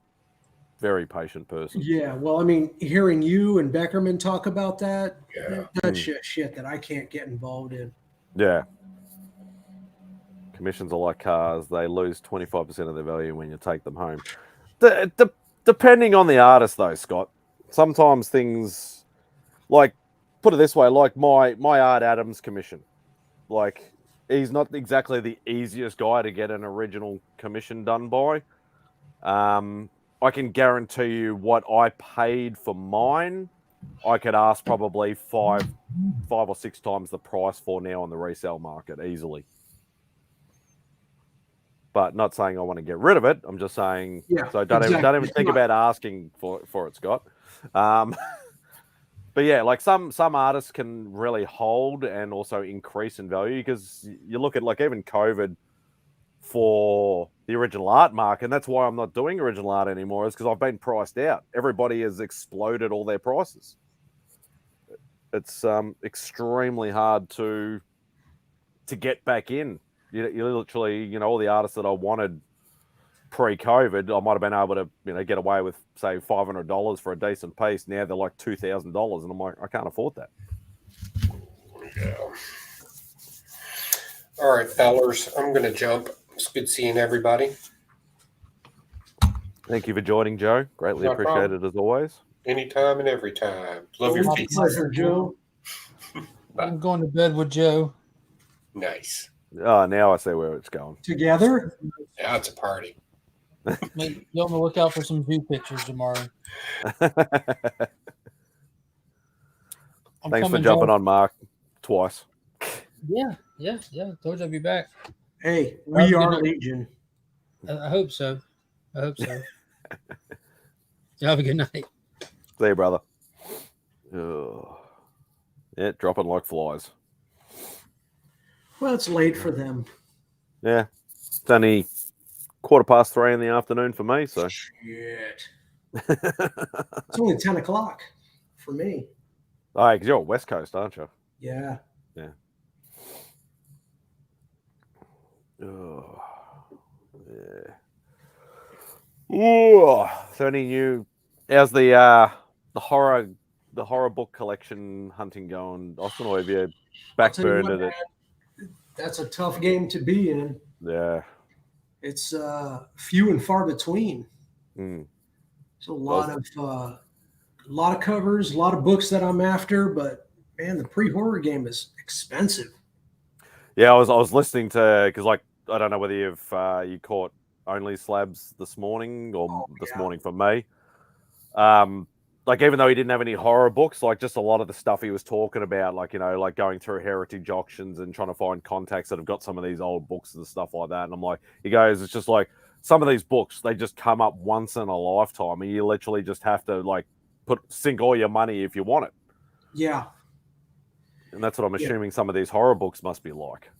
person. Yeah, well, I mean, hearing you and Beckerman talk about that, that's shit that I can't get involved in. Yeah. Commissions are like cars. They lose 25% of their value when you take them home. Depending on the artist, though, Scott. Sometimes things, like, put it this way, like my Art Adams commission. Like, he's not exactly the easiest guy to get an original commission done by. I can guarantee you what I paid for mine, I could ask probably five or 6 times the price for now on the resale market easily. But not saying I want to get rid of it. I'm just saying, so don't even think about asking for it, Scott. But yeah, like some artists can really hold and also increase in value, because you look at like even COVID for the original art market, and that's why I'm not doing original art anymore, is because I've been priced out. Everybody has exploded all their prices. It's extremely hard to get back in. You literally, you know, all the artists that I wanted pre-COVID, I might have been able to, you know, get away with, say, $500 for a decent piece. Now they're like $2,000, and I'm like, I can't afford that. Yeah. All right, fellers, I'm going to jump. It's good seeing everybody. Thank you for joining, Joe. Greatly appreciated as always. Anytime and every time. Love your face. Pleasure, Joe. I'm going to bed with Joe. Nice. Oh, now I see where it's going. Together? Yeah, it's a party. Be on the lookout for some zoo pictures tomorrow. Thanks for jumping on, Mark, twice. Yeah. Told you I'd be back. Hey, we are Legion. I hope so. You have a good night. See you, brother. Ugh. Yeah, dropping like flies. Well, it's late for them. Yeah. It's only 3:15 in the afternoon for me, so. Shit. It's only 10 o'clock for me. Oh, because you're West Coast, aren't you? Yeah. Yeah. Oh, yeah. Ooh. So any new? How's the horror book collection hunting going, Austin? Or have you backburned it? That's a tough game to be in. Yeah. It's few and far between. It's a lot of covers, a lot of books that I'm after, but man, the pre-horror game is expensive. Yeah, I was listening to, because like I don't know whether you caught Only Slabs this morning or this morning for me. Like, even though he didn't have any horror books, like just a lot of the stuff he was talking about, like, you know, like going through heritage auctions and trying to find contacts that have got some of these old books and stuff like that. And I'm like, he goes, it's just like some of these books, they just come up once in a lifetime, and you literally just have to like sink all your money if you want it. Yeah. And that's what I'm assuming some of these horror books must be like.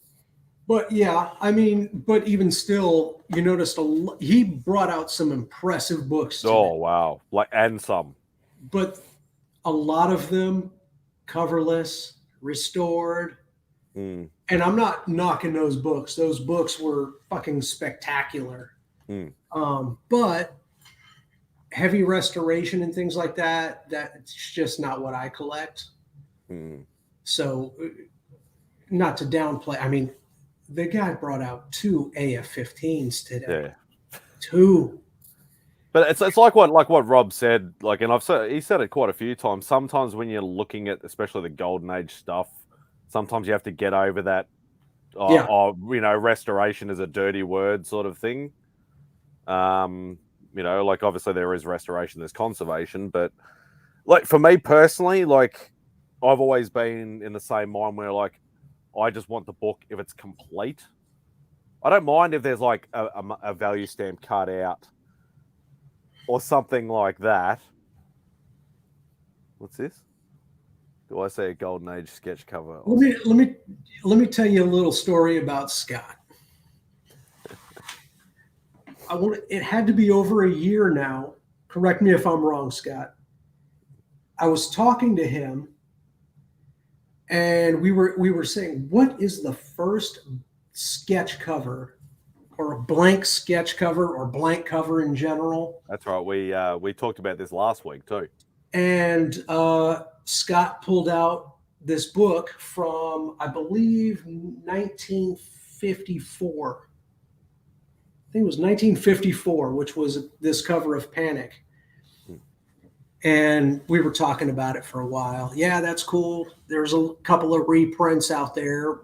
But yeah, I mean, but even still, you noticed he brought out some impressive books. Oh, wow. Like, and some. But a lot of them coverless, restored. And I'm not knocking those books. Those books were fucking spectacular. But heavy restoration and things like that, that's just not what I collect. So not to downplay. I mean, the guy brought out 2 AF-15s today. Yeah. 2. But it's like what Rob said, like, and he said it quite a few times. Sometimes when you're looking at, especially the golden age stuff, sometimes you have to get over that restoration is a dirty word sort of thing. Like obviously there is restoration, there's conservation, but like for me personally, like I've always been in the same mind where like I just want the book if it's complete. I don't mind if there's like a value stamp cut out or something like that. What's this? Do I say a Golden Age sketch cover? Let me tell you a little story about Scott. It had to be over a year now. Correct me if I'm wrong, Scott. I was talking to him, and we were saying, what is the first sketch cover, or a blank sketch cover, or blank cover in general? That's right. We talked about this last week too. And Scott pulled out this book from, I believe, 1954. I think it was 1954, which was this cover of Panic. And we were talking about it for a while. Yeah, that's cool. There's a couple of reprints out there.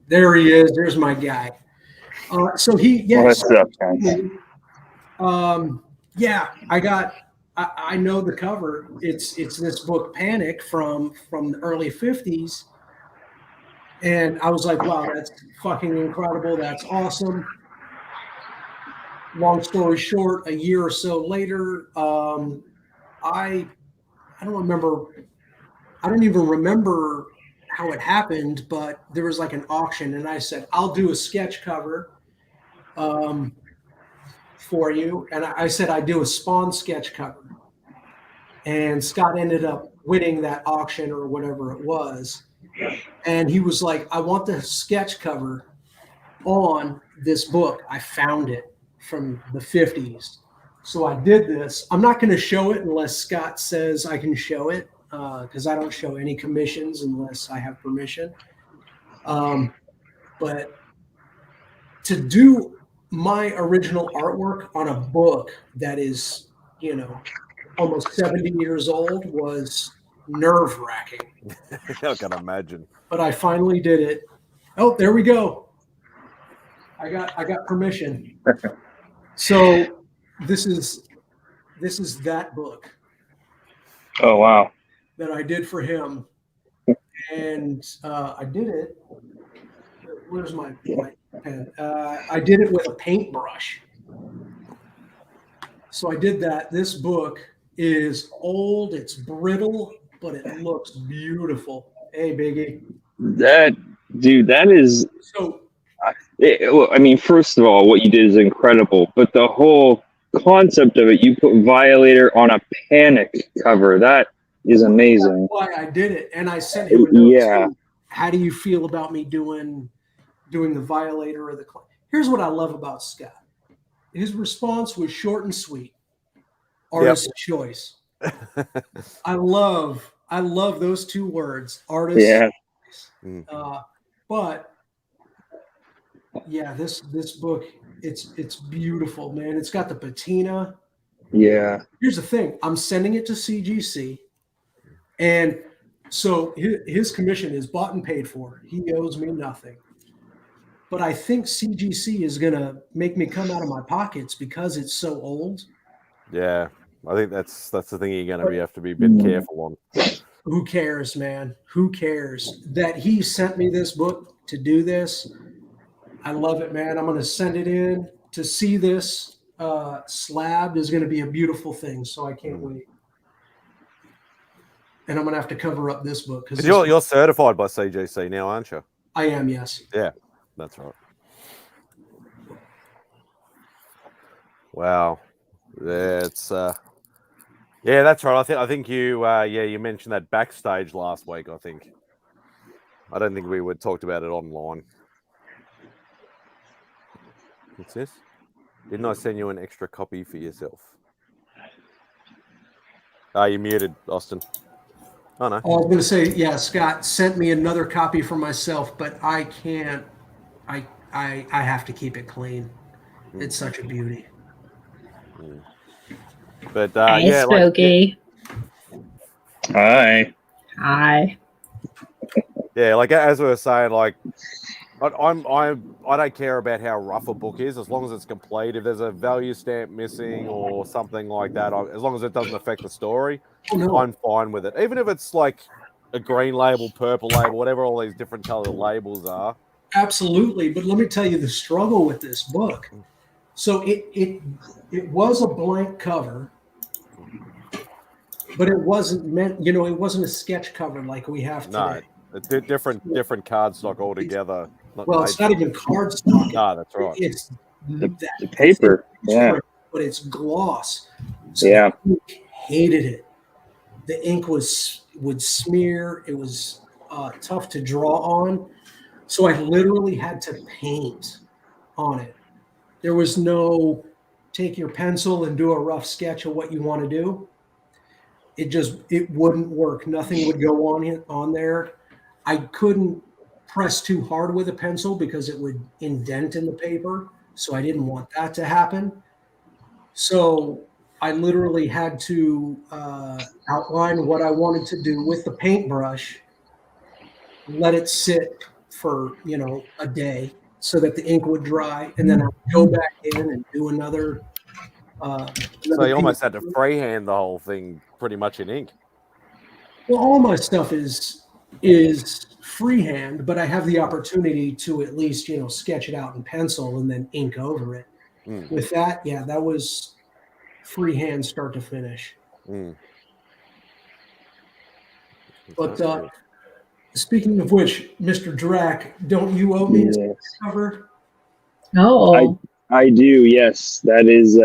There he is. There's my guy. So he, yes. What's up, guys? I know the cover. It's this book Panic from the early 50s. And I was like, wow, that's fucking incredible. That's awesome. Long story short, a year or so later, I don't remember. I don't even remember how it happened, but there was like an auction, and I said, I'll do a sketch cover for you. And I said, I do a Spawn sketch cover. And Scott ended up winning that auction or whatever it was. And he was like, I want the sketch cover on this book. I found it from the 50s. So I did this. I'm not going to show it unless Scott says I can show it, because I don't show any commissions unless I have permission. But to do my original artwork on a book that is, almost 70 years old was nerve-wracking. I can imagine. But I finally did it. Oh, there we go. I got permission. So this is that book. Oh wow. That I did for him, and I did it. Where's my pen? I did it with a paintbrush. So I did that. This book is old. It's brittle, but it looks beautiful. Hey, Biggie. That is. So. I mean, first of all, what you did is incredible, but the whole concept of it, you put Violator on a Panic cover. That is amazing. That's why I did it, and I sent him a note saying, how do you feel about me doing the Violator or the? Here's what I love about Scott. His response was short and sweet. Artist's choice. I love those two words. Artist's choice. But yeah, this book, it's beautiful, man. It's got the patina. Yeah. Here's the thing. I'm sending it to CGC, and so his commission is bought and paid for. He owes me nothing. But I think CGC is gonna make me come out of my pockets because it's so old. Yeah, I think that's the thing you're gonna have to be a bit careful on. Who cares, man? Who cares that he sent me this book to do this? I love it, man. I'm going to send it in to see this slab is going to be a beautiful thing. So I can't wait. And I'm going to have to cover up this book. Because you're certified by CGC now, aren't you? I am, yes. Yeah, that's right. Wow. That's that's right. I think you you mentioned that backstage last week, I think. I don't think we would talked about it online. What's this? Didn't I send you an extra copy for yourself? You're muted, Austin. Oh, no. I was going to say, yeah, Scott sent me another copy for myself, but I can't. I have to keep it clean. It's such a beauty. But Hi, Spooky. Hi. Hi. Yeah, like as we were saying, like I don't care about how rough a book is as long as it's complete. If there's a value stamp missing or something like that, as long as it doesn't affect the story, I'm fine with it. Even if it's like a green label, purple label, whatever all these different colored labels are. Absolutely, but let me tell you the struggle with this book. So it was a blank cover, but it wasn't meant. You know, it wasn't a sketch cover like we have today. No, different cardstock altogether. It's not even cardstock. No, that's right. It's the paper, but it's gloss. So yeah, the ink hated it. The ink would smear. It was tough to draw on. So I literally had to paint on it. There was no take your pencil and do a rough sketch of what you want to do. It wouldn't work. Nothing would go on there. I couldn't press too hard with a pencil because it would indent in the paper. So I didn't want that to happen. So I literally had to outline what I wanted to do with the paintbrush, let it sit for, a day so that the ink would dry. And then I'd go back in and do another. So you almost had to freehand the whole thing pretty much in ink. Well, all my stuff is freehand, but I have the opportunity to at least, sketch it out in pencil and then ink over it. With that, that was freehand start to finish. But speaking of which, Mr. Drac, don't you owe me a cover? Oh, I do. Yes, that is.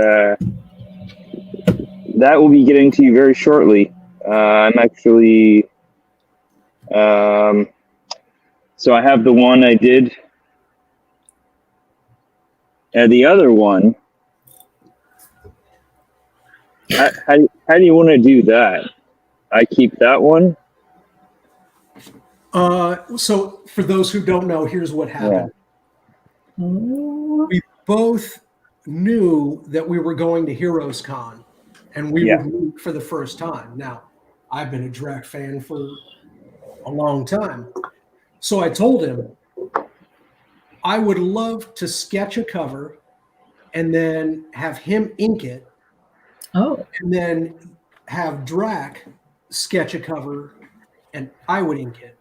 That will be getting to you very shortly. I'm actually. So I have the one I did. And the other one. How do you want to do that? I keep that one. So for those who don't know, here's what happened. We both knew that we were going to Heroes Con, and we would meet for the first time. Now, I've been a Drac fan for a long time. So I told him I would love to sketch a cover and then have him ink it. Oh. And then have Drac sketch a cover and I would ink it.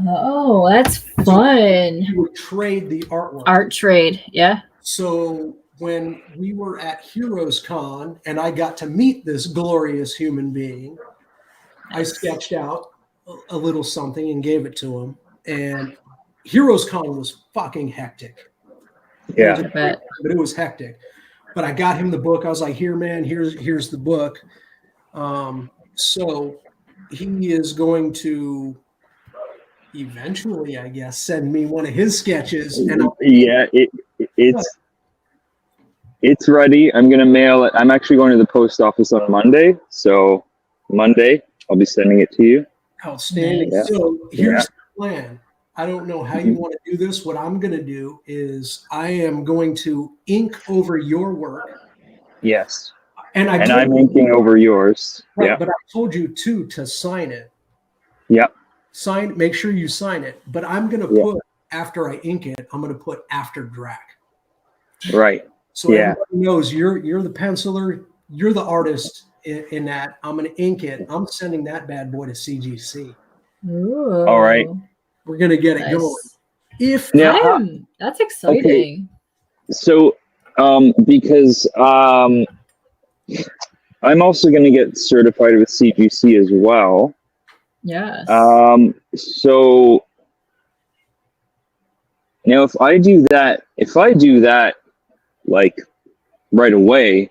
Oh, that's fun. We would trade the artwork. Art trade, yeah. So when we were at Heroes Con and I got to meet this glorious human being, I sketched out a little something and gave it to him. And Heroes Con was fucking hectic. Yeah. But it was hectic. But I got him the book. I was like, here, man, here's the book. So he is going to eventually, I guess, send me one of his sketches. And it's ready. I'm gonna mail it. I'm actually going to the post office on Monday. So Monday, I'll be sending it to you. Outstanding. Yeah. So here's the plan. I don't know how you want to do this. What I'm going to do is I am going to ink over your work. Yes. And I'm inking over yours. Right, Yeah. but I told you too to sign it. Yeah. Make sure you sign it. But I'm going to put, after I ink it, I'm going to put after Drac. Right. So everybody knows you're the penciler, you're the artist in that. I'm going to ink it. I'm sending that bad boy to CGC. Ooh. All right. We're going to get it going. That's exciting. Okay. So, because I'm also going to get certified with CGC as well. Yes. So now if I do that like right away,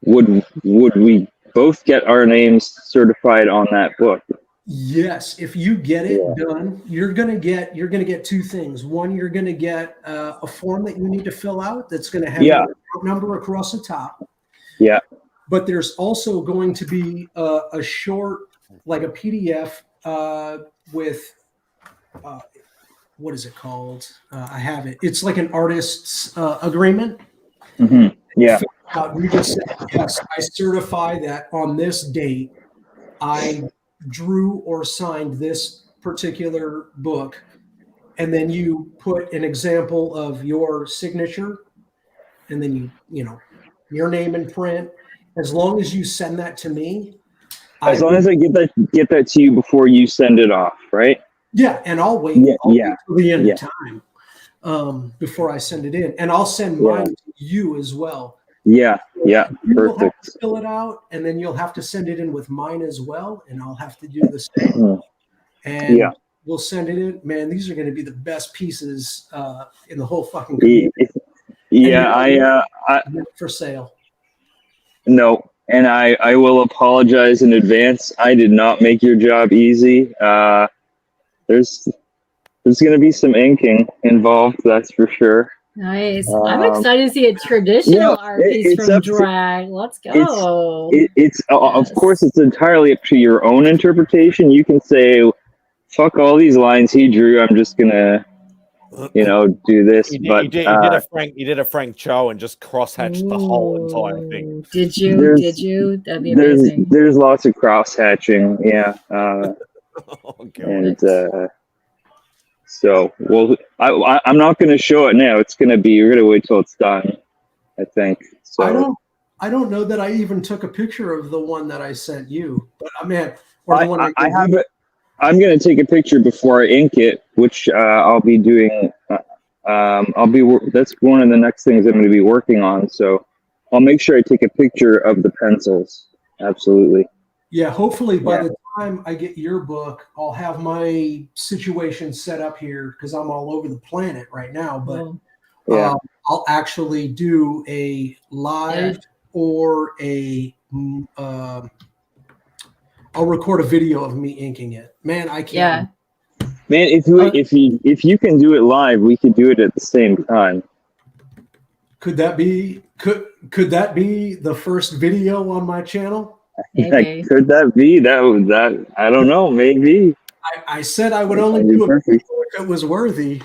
would we both get our names certified on that book? Yes, if you get it done, you're gonna get two things. One, you're gonna get a form that you need to fill out that's gonna have your number across the top. Yeah. But there's also going to be a short, like a PDF with what is it called? I have it. It's like an artist's agreement. Mm-hmm. Yeah. You just say, yes, I certify that on this date, I drew or signed this particular book, and then you put an example of your signature, and then your name in print. As long as you send that to me, As long as I get that to you before you send it off, right? Yeah, and I'll wait. Yeah, I'll wait till the end yeah. of time before I send it in, and I'll send mine to you as well. Yeah, yeah, You'll have perfect. to fill it out, and then you'll have to send it in with mine as well, and I'll have to do the same. And we'll send it in. Man, these are going to be the best pieces in the whole fucking community. Yeah, I for sale. No, and I will apologize in advance. I did not make your job easy. There's going to be some inking involved, that's for sure. Nice. I'm excited to see a traditional art piece from drag. Let's go. It's of course it's entirely up to your own interpretation. You can say, "Fuck all these lines he drew. I'm just gonna, do this." You but did a Frank Cho and just crosshatched the whole entire thing. Did you? That'd be amazing. There's lots of cross hatching, yeah. And so, well, I'm not going to show it now. We're going to wait till it's done, I think. So I don't know that I even took a picture of the one that I sent you, but I mean, I have it. I'm going to take a picture before I ink it, which I'll be doing. That's one of the next things I'm going to be working on. So I'll make sure I take a picture of the pencils. Absolutely. Yeah, hopefully by the time I get your book, I'll have my situation set up here because I'm all over the planet right now. But I'll actually do a live or I'll record a video of me inking it. Man, I can't. Man, if you can do it live, we could do it at the same time. Could that be the first video on my channel? Could that be that? I don't know. Maybe. I said I would only do it if it was worthy.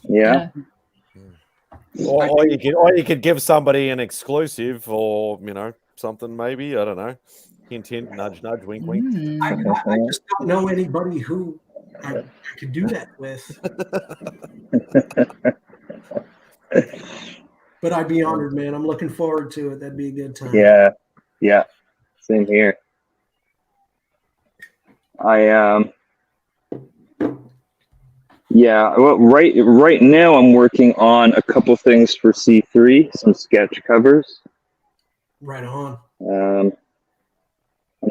Yeah. Or you could give somebody an exclusive, or something. Maybe, I don't know. Hint, hint, nudge, nudge, wink, wink. I just don't know anybody who I could do that with. But I'd be honored, man. I'm looking forward to it. That'd be a good time. Yeah. Same here. Well, right now I'm working on a couple things for C3, some sketch covers. Right on. I'm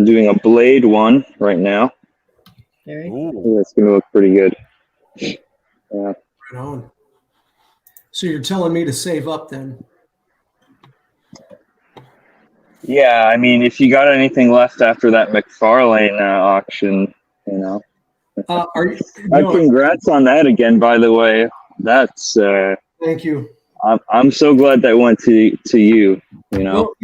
doing a Blade one right now. That's gonna look pretty good. Yeah. Right on. So you're telling me to save up then? Yeah, I mean, if you got anything left after that McFarlane auction, congrats on that again, by the way. That's thank you. I'm so glad that went to you. Well,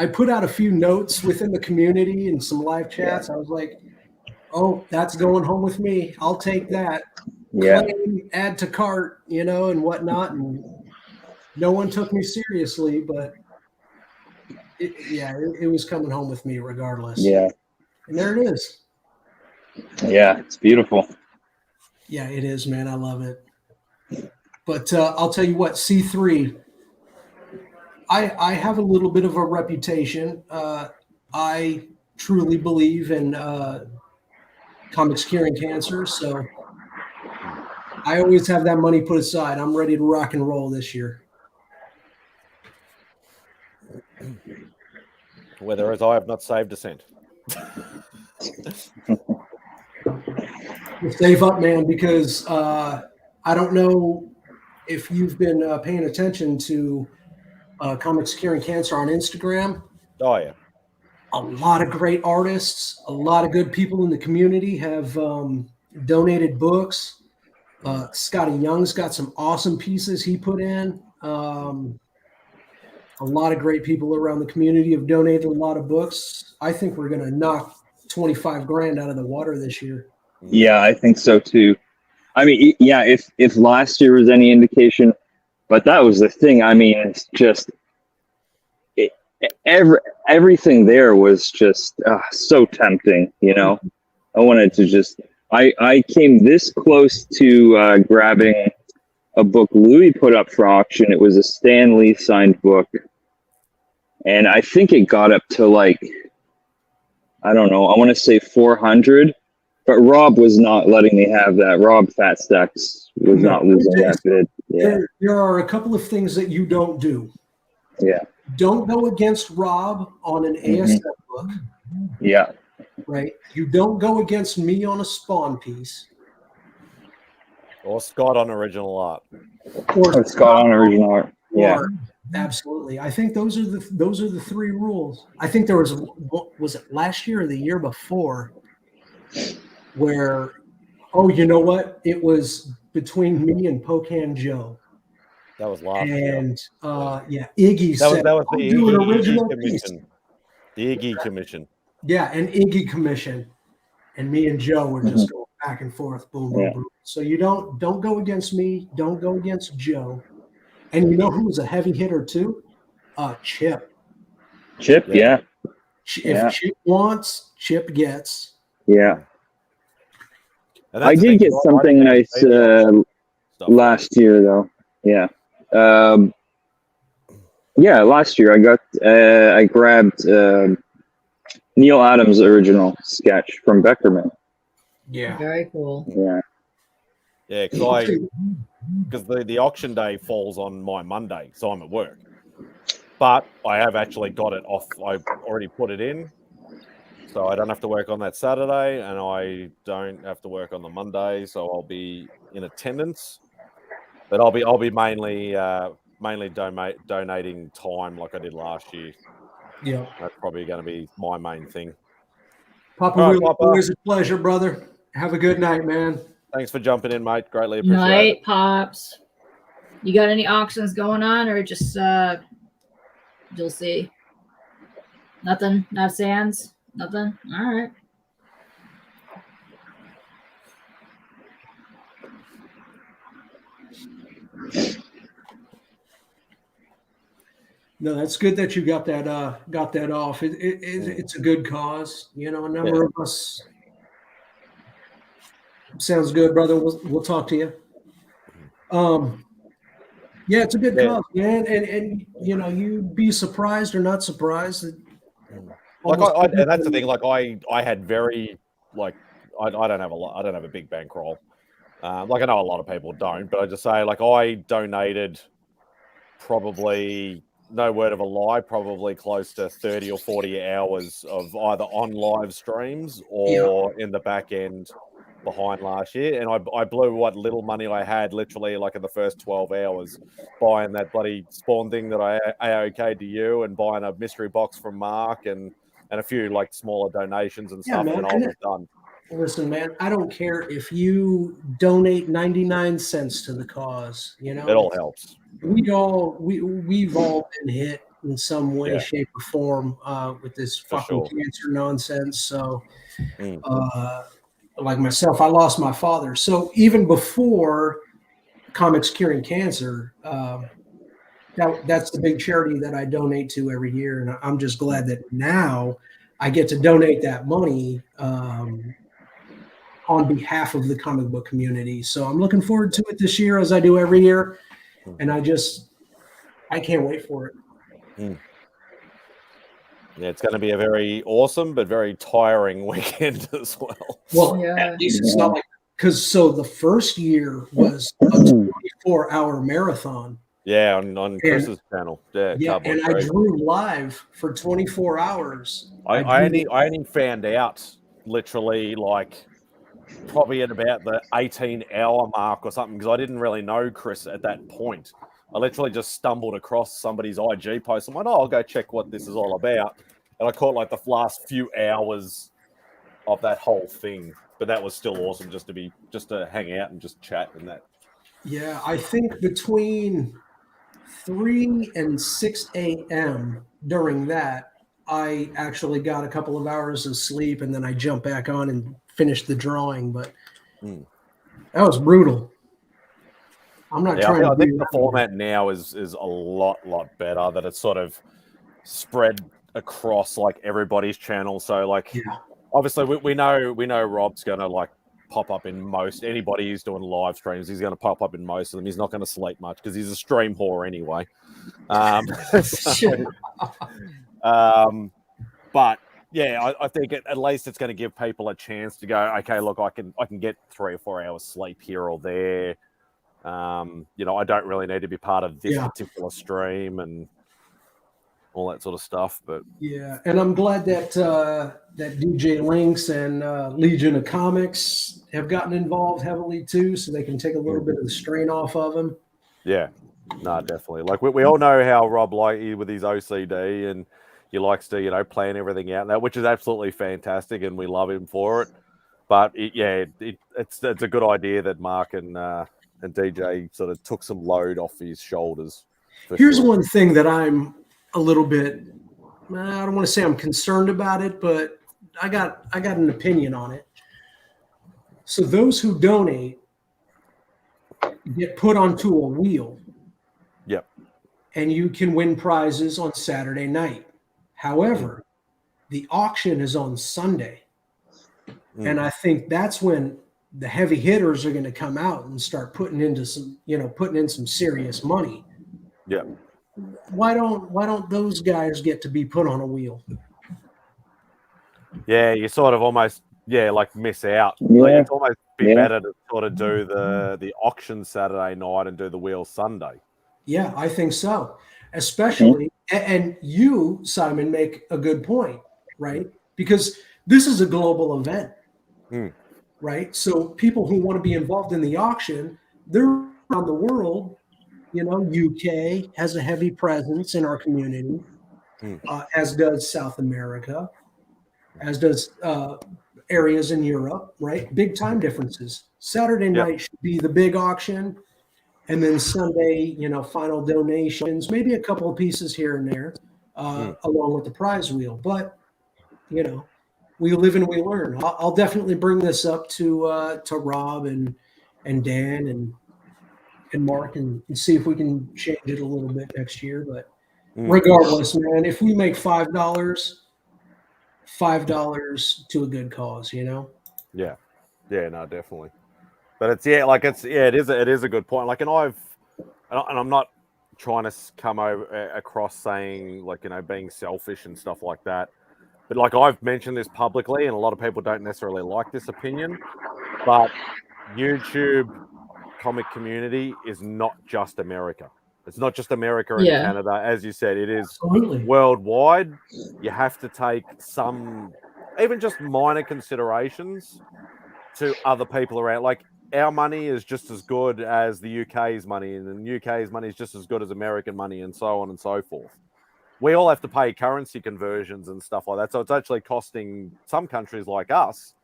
I put out a few notes within the community and some live chats. I was like, "Oh, that's going home with me. I'll take that." Claim, add to cart, and whatnot. And no one took me seriously, but it was coming home with me regardless. Yeah. And there it is. Yeah, it's beautiful. Yeah, it is, man. I love it. But I'll tell you what, C3, I have a little bit of a reputation. I truly believe in comics curing cancer, so I always have that money put aside. I'm ready to rock and roll this year. Whereas I have not saved a cent. Save up, man, because I don't know if you've been paying attention to Comics Curing Cancer on Instagram. Oh, yeah. A lot of great artists, a lot of good people in the community have donated books. Scotty Young's got some awesome pieces he put in. A lot of great people around the community have donated a lot of books. I think we're going to knock 25 grand out of the water this year. Yeah, I think so too. I mean, yeah, if last year was any indication, but that was the thing. I mean, it's just everything there was just so tempting, I wanted to just I came this close to grabbing a book Loowee put up for auction. It was a Stan Lee signed book, and I think it got up to like, I don't know, I want to say 400, but Rob was not letting me have that. Rob Fat Stacks was not losing that bid. Yeah. There are a couple of things that you don't do. Yeah. Don't go against Rob on an ASF book. Yeah. Right. You don't go against me on a Spawn piece. Or Scott on original art. Or Scott on original art. Yeah. Absolutely. I think those are the three rules. I think there was it last year or the year before where, oh, you know what? It was between me and Pocan Joe. That was last year. And Iggy said, that was the do an Iggy original commission. piece. The Iggy commission. Yeah, an Iggy commission. And me and Joe were just going back and forth, boom, boom, boom. So you don't go against me, don't go against Joe. And you know who was a heavy hitter too? Chip. Chip, yeah. If Chip wants, Chip gets. Yeah. I did get something nice last year, though. Yeah. Last year I grabbed Neil Adams' original sketch from Beckerman. Yeah. Very cool. Yeah. Yeah, because the auction day falls on my Monday, so I'm at work. But I have actually got it off. I've already put it in, so I don't have to work on that Saturday, and I don't have to work on the Monday, so I'll be in attendance. But I'll be mainly donating time like I did last year. Yeah, that's probably going to be my main thing. Papa, All right, Willie, Papa. always a pleasure, brother. Have a good night, man. Thanks for jumping in, mate. Greatly appreciate Night, it. Pops. You got any auctions going on, or just you'll see? Nothing. Not Sands. Nothing. All right. No, that's good that you got that off. It's a good cause. You know, a number of us. Sounds good, brother. We'll talk to you. Yeah, it's a good cause, man. And you know, you'd be surprised or not surprised that Like and that's the thing. Like I had very like I don't have I don't have a big bankroll. Like I know a lot of people don't, but I just say like I donated probably, no word of a lie, probably close to 30 or 40 hours of either on live streams or in the back end behind last year. And I blew what little money I had literally like in the first 12 hours buying that bloody Spawn thing that I AOK'd to you and buying a mystery box from Mark and a few like smaller donations and stuff, man, and I was done. Listen, man, I don't care if you donate 99 cents to the cause, you know. It all helps. We've all been hit in some way, shape, or form with this fucking cancer nonsense. So like myself, I lost my father. So even before Comics Curing Cancer, that's the big charity that I donate to every year. And I'm just glad that now I get to donate that money on behalf of the comic book community. So I'm looking forward to it this year, as I do every year. And I can't wait for it. Yeah, it's going to be a very awesome but very tiring weekend as well. Well, at least it's not like, because the first year was a 24-hour marathon. Yeah, on Chris's channel. Yeah, and I drew live for 24 hours. I only found out literally like probably at about the 18-hour mark or something, because I didn't really know Chris at that point. I literally just stumbled across somebody's IG post. I'm like, I'll go check what this is all about. And I caught like the last few hours of that whole thing. But that was still awesome just to hang out and just chat and that. Yeah, I think between 3 and 6 a.m. during that, I actually got a couple of hours of sleep, and then I jumped back on and finished the drawing. But that was brutal. I'm not trying. I think the format now is a lot better. That it's sort of spread across like everybody's channel. So like, obviously we know Rob's gonna like pop up in most. Anybody who's doing live streams, he's going to pop up in most of them. He's not going to sleep much because he's a stream whore anyway. But yeah, I think at least it's going to give people a chance to go, okay, look, I can get 3 or 4 hours sleep here or there. You know, I don't really need to be part of this particular stream and all that sort of stuff. But yeah, and I'm glad that that DJ Links and Legion of Comics have gotten involved heavily too, so they can take a little bit of the strain off of them. Yeah, no, definitely. Like we all know how Rob likes with his OCD, and he likes to, you know, plan everything out now, which is absolutely fantastic, and we love him for it. But it's a good idea that Mark and DJ sort of took some load off his shoulders. Here's one thing that I'm a little bit, I don't want to say I'm concerned about it, but I got an opinion on it. So those who donate get put onto a wheel. Yep. And you can win prizes on Saturday night. However, the auction is on Sunday. And I think that's when the heavy hitters are going to come out and start putting in some serious money. Yeah. Why don't those guys get to be put on a wheel? Yeah, you sort of almost like miss out. Yeah. Like it's almost better to sort of do the auction Saturday night and do the wheel Sunday. Yeah, I think so. Especially, and you, Simon, make a good point, right? Because this is a global event, right? So people who want to be involved in the auction, they're around the world. You know, UK has a heavy presence in our community, as does South America, as does areas in Europe, right? Big time differences. Saturday night should be the big auction. And then Sunday, you know, final donations, maybe a couple of pieces here and there, along with the prize wheel. But, you know, we live and we learn. I'll definitely bring this up to Rob and Dan and Mark and see if we can change it a little bit next year. But regardless, man, if we make $5 to a good cause, you know? Yeah. Yeah, no, definitely. But it is a good point. Like, and I'm not trying to come across saying, like, you know, being selfish and stuff like that. But like, I've mentioned this publicly, and a lot of people don't necessarily like this opinion. But YouTube comic community is not just America. It's not just America and Canada, as you said. It is worldwide. You have to take some, even just minor considerations to other people around. Like, our money is just as good as the UK's money, and the UK's money is just as good as American money, and so on and so forth. We all have to pay currency conversions and stuff like that. So it's actually costing some countries like us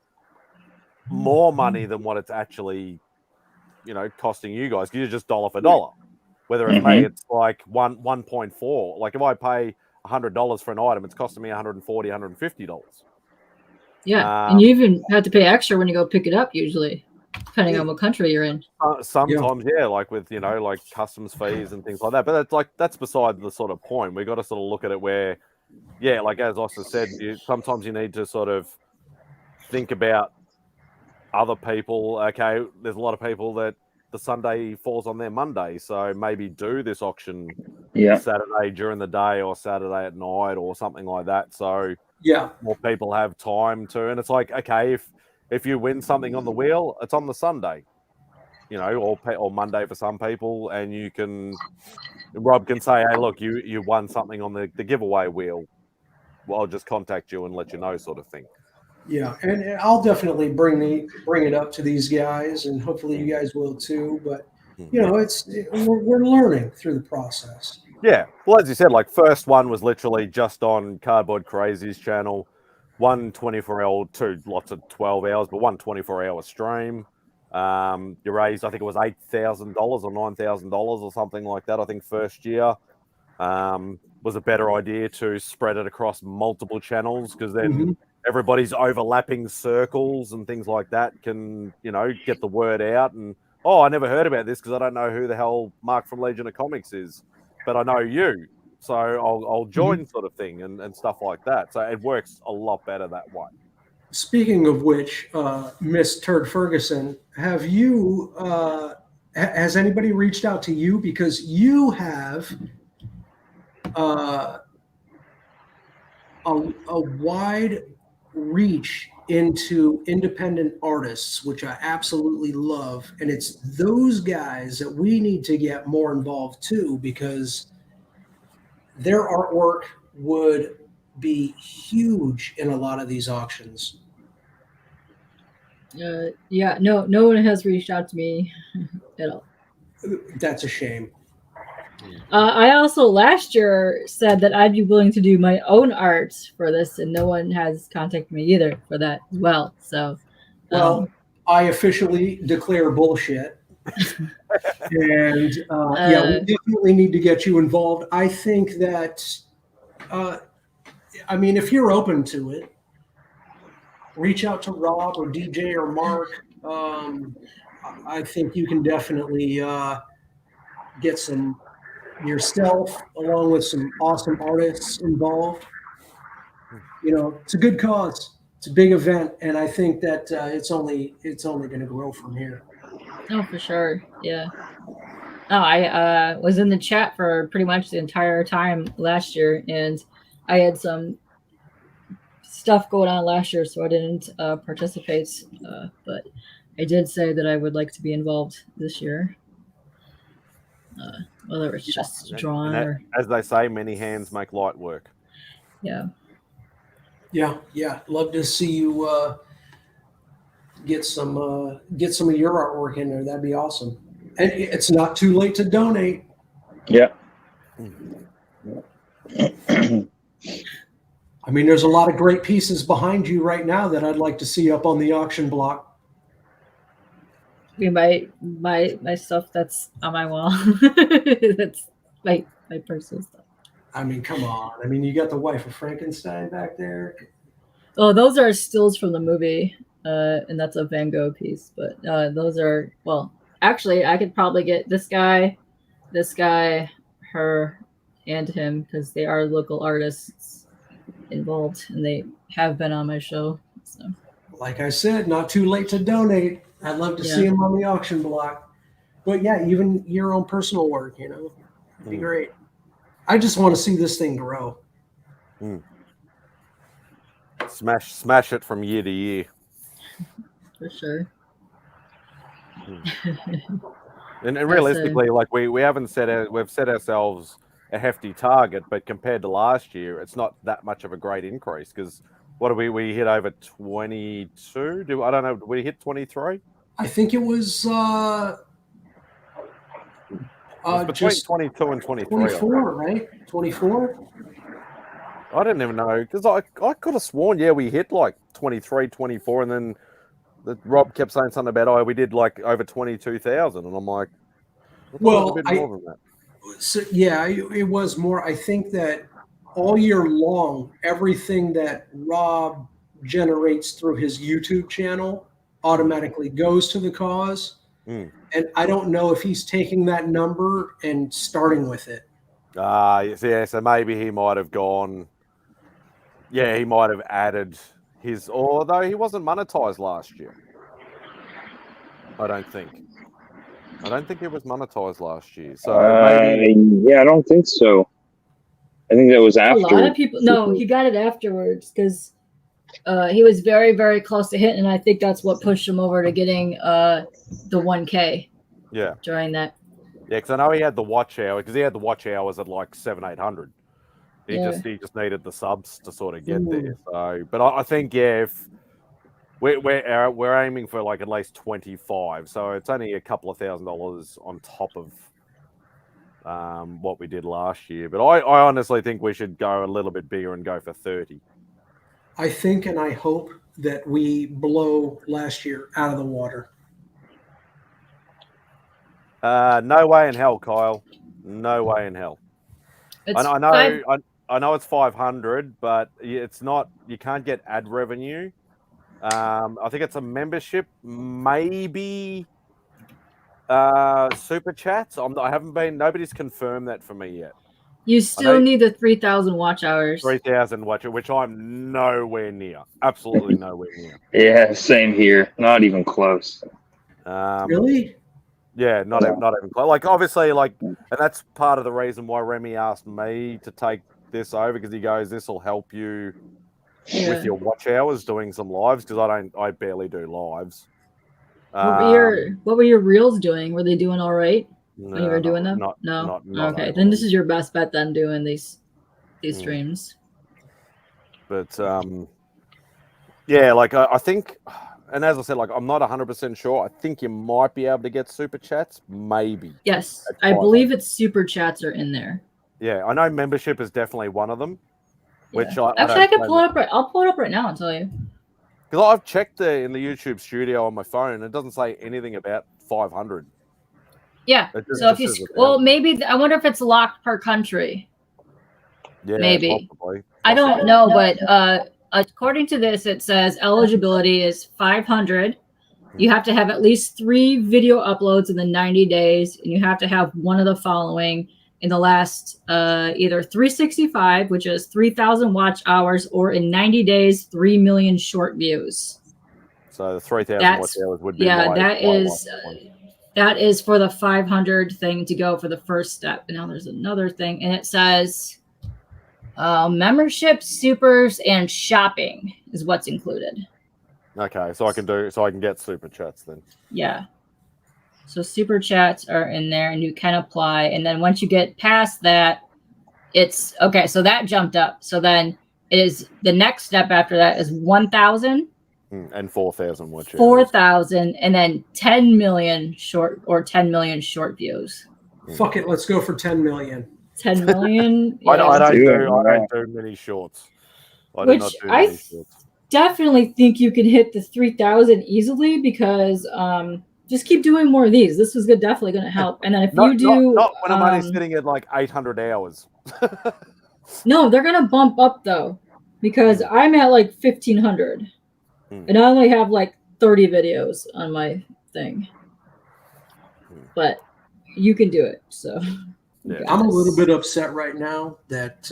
more money than what it's actually, you know, costing you guys. You're just dollar for dollar. Whether it's me, it's like 1.4. Like if I pay $100 for an item, it's costing me $140, $150. Yeah, and you even have to pay extra when you go pick it up, usually, depending on what country you're in. Sometimes, like with, you know, like customs fees and things like that. But that's beside the sort of point. We got to sort of look at it where, like as Oscar said, sometimes you need to sort of think about other people. Okay, there's a lot of people that the Sunday falls on their Monday, so maybe do this auction Saturday during the day or Saturday at night or something like that. So more people have time to, and it's like, okay, if you win something on the wheel, it's on the Sunday, you know, or Monday for some people, and you can, Rob can say, hey, look, you won something on the giveaway wheel. Well, I'll just contact you and let you know, sort of thing. Yeah, and I'll definitely bring it up to these guys, and hopefully you guys will too. But you know, we're learning through the process. Yeah, well, as you said, like first one was literally just on Cardboard Crazy's channel, 24-hour, two lots of 12 hours, but 24-hour stream. You raised, I think it was $8,000 or $9,000 or something like that. I think first year was a better idea to spread it across multiple channels, because then everybody's overlapping circles and things like that can, you know, get the word out. And I never heard about this because I don't know who the hell Mark from Legion of Comics is, but I know you, so I'll join, sort of thing, and stuff like that. So it works a lot better that way. Speaking of which, Miss Turd Ferguson, have you? Has anybody reached out to you because you have a wide reach into independent artists, which I absolutely love, and it's those guys that we need to get more involved too, because their artwork would be huge in a lot of these auctions. Yeah, no one has reached out to me at all. That's a shame. I also last year said that I'd be willing to do my own art for this, and no one has contacted me either for that as well. So, Well, I officially declare bullshit. And yeah, we definitely need to get you involved. I think that, I mean, if you're open to it, reach out to Rob or DJ or Mark. I think you can definitely get some yourself along with some awesome artists involved. You know, it's a good cause. It's a big event, and I think that it's only going to grow from here. Oh, for sure. Yeah. Oh, I was in the chat for pretty much the entire time last year, and I had some stuff going on last year, so I didn't participate. But I did say that I would like to be involved this year. Whether it's just drawn or as they say, many hands make light work. yeah. Yeah. Love to see you get some of your artwork in there. That'd be awesome. And it's not too late to donate. Yeah. I mean, there's a lot of great pieces behind you right now that I'd like to see up on the auction block. My stuff that's on my wall. That's my personal stuff. I mean, come on. I mean, you got the Wife of Frankenstein back there. Oh, those are stills from the movie, and that's a Van Gogh piece. But those are, well, actually, I could probably get this guy, her, and him, because they are local artists involved, and they have been on my show. So, like I said, not too late to donate. I'd love to see them on the auction block. But yeah, even your own personal work, you know, it'd be great. I just want to see this thing grow. Smash it from year to year. For sure. And realistically, like we haven't we've set ourselves a hefty target, but compared to last year, it's not that much of a great increase, because what did we hit over 22? I don't know. Did we hit 23? I think it was between just 22 and 23. 24, right? 24? I didn't even know, because I could have sworn, we hit like 23, 24, and then Rob kept saying something about, we did like over 22,000, and I'm like, well, a bit more than that. So, yeah, it was more. I think that all year long, everything that Rob generates through his YouTube channel automatically goes to the cause. And I don't know if he's taking that number and starting with it. So maybe he might have gone. Yeah, he might have added his, although he wasn't monetized last year. I don't think it was monetized last year. So yeah, I don't think so. I think that was after. A lot of people. No, he got it afterwards because he was very, very close to hitting, and I think that's what pushed him over to getting the 1K. Yeah. During that. Yeah, because I know he had the watch hour, because he had the watch hours at like 700-800. He just needed the subs to sort of get there. So, but I think if we're aiming for like at least 25, so it's only a couple of $1,000s on top of what we did last year. But I honestly think we should go a little bit bigger and go for 30. I think and I hope that we blow last year out of the water. No way in hell, Kyle. No way in hell. I know it's 500, but it's not. You can't get ad revenue. I think it's a membership, maybe super chats. I haven't been. Nobody's confirmed that for me yet. You still need the 3,000 watch hours. 3,000 watch, which I'm nowhere near. Absolutely nowhere near. Yeah, same here. Not even close. Really? Yeah, not even close. Like obviously, and that's part of the reason why Remy asked me to take this over, because he goes, "This will help you with your watch hours doing some lives," because I barely do lives. What were your reels doing? Were they doing all right when you were doing them? Not okay, then this is your best bet then doing these streams. But yeah, like I think, and as I said, like I'm not 100% sure. I think you might be able to get super chats, maybe. Yes, I believe it's super chats are in there. Yeah, I know membership is definitely one of them. Which I can pull it up. I'll pull it up right now and tell you. Because I've checked in the YouTube studio on my phone, and it doesn't say anything about 500. Yeah. So if you maybe I wonder if it's locked per country. Yeah, maybe. Possibly. I don't know, but according to this, it says eligibility is 500. You have to have at least 3 video uploads in the 90 days, and you have to have one of the following in the last either 365, which is 3,000 watch hours, or in 90 days, 3 million short views. So the 3,000 watch hours would be that is for the 500 thing to go for the first step. And now there's another thing, and it says membership, supers, and shopping is what's included. Okay, so I can get super chats then. Yeah. So super chats are in there, and you can apply. And then once you get past that, it's okay. So that jumped up. So then it is the next step after that is 1,000 and 4,000 watch hours. 4,000, and then 10 million short views. Fuck it, let's go for 10 million. 10 million. I don't do many shorts. I definitely think you can hit the 3,000 easily, because just keep doing more of these. This is definitely going to help. And then if you do, not when I'm only sitting at like 800 hours. No, they're going to bump up though, because I'm at like 1,500, and I only have like 30 videos on my thing. But you can do it. So. Yeah. I'm a little bit upset right now that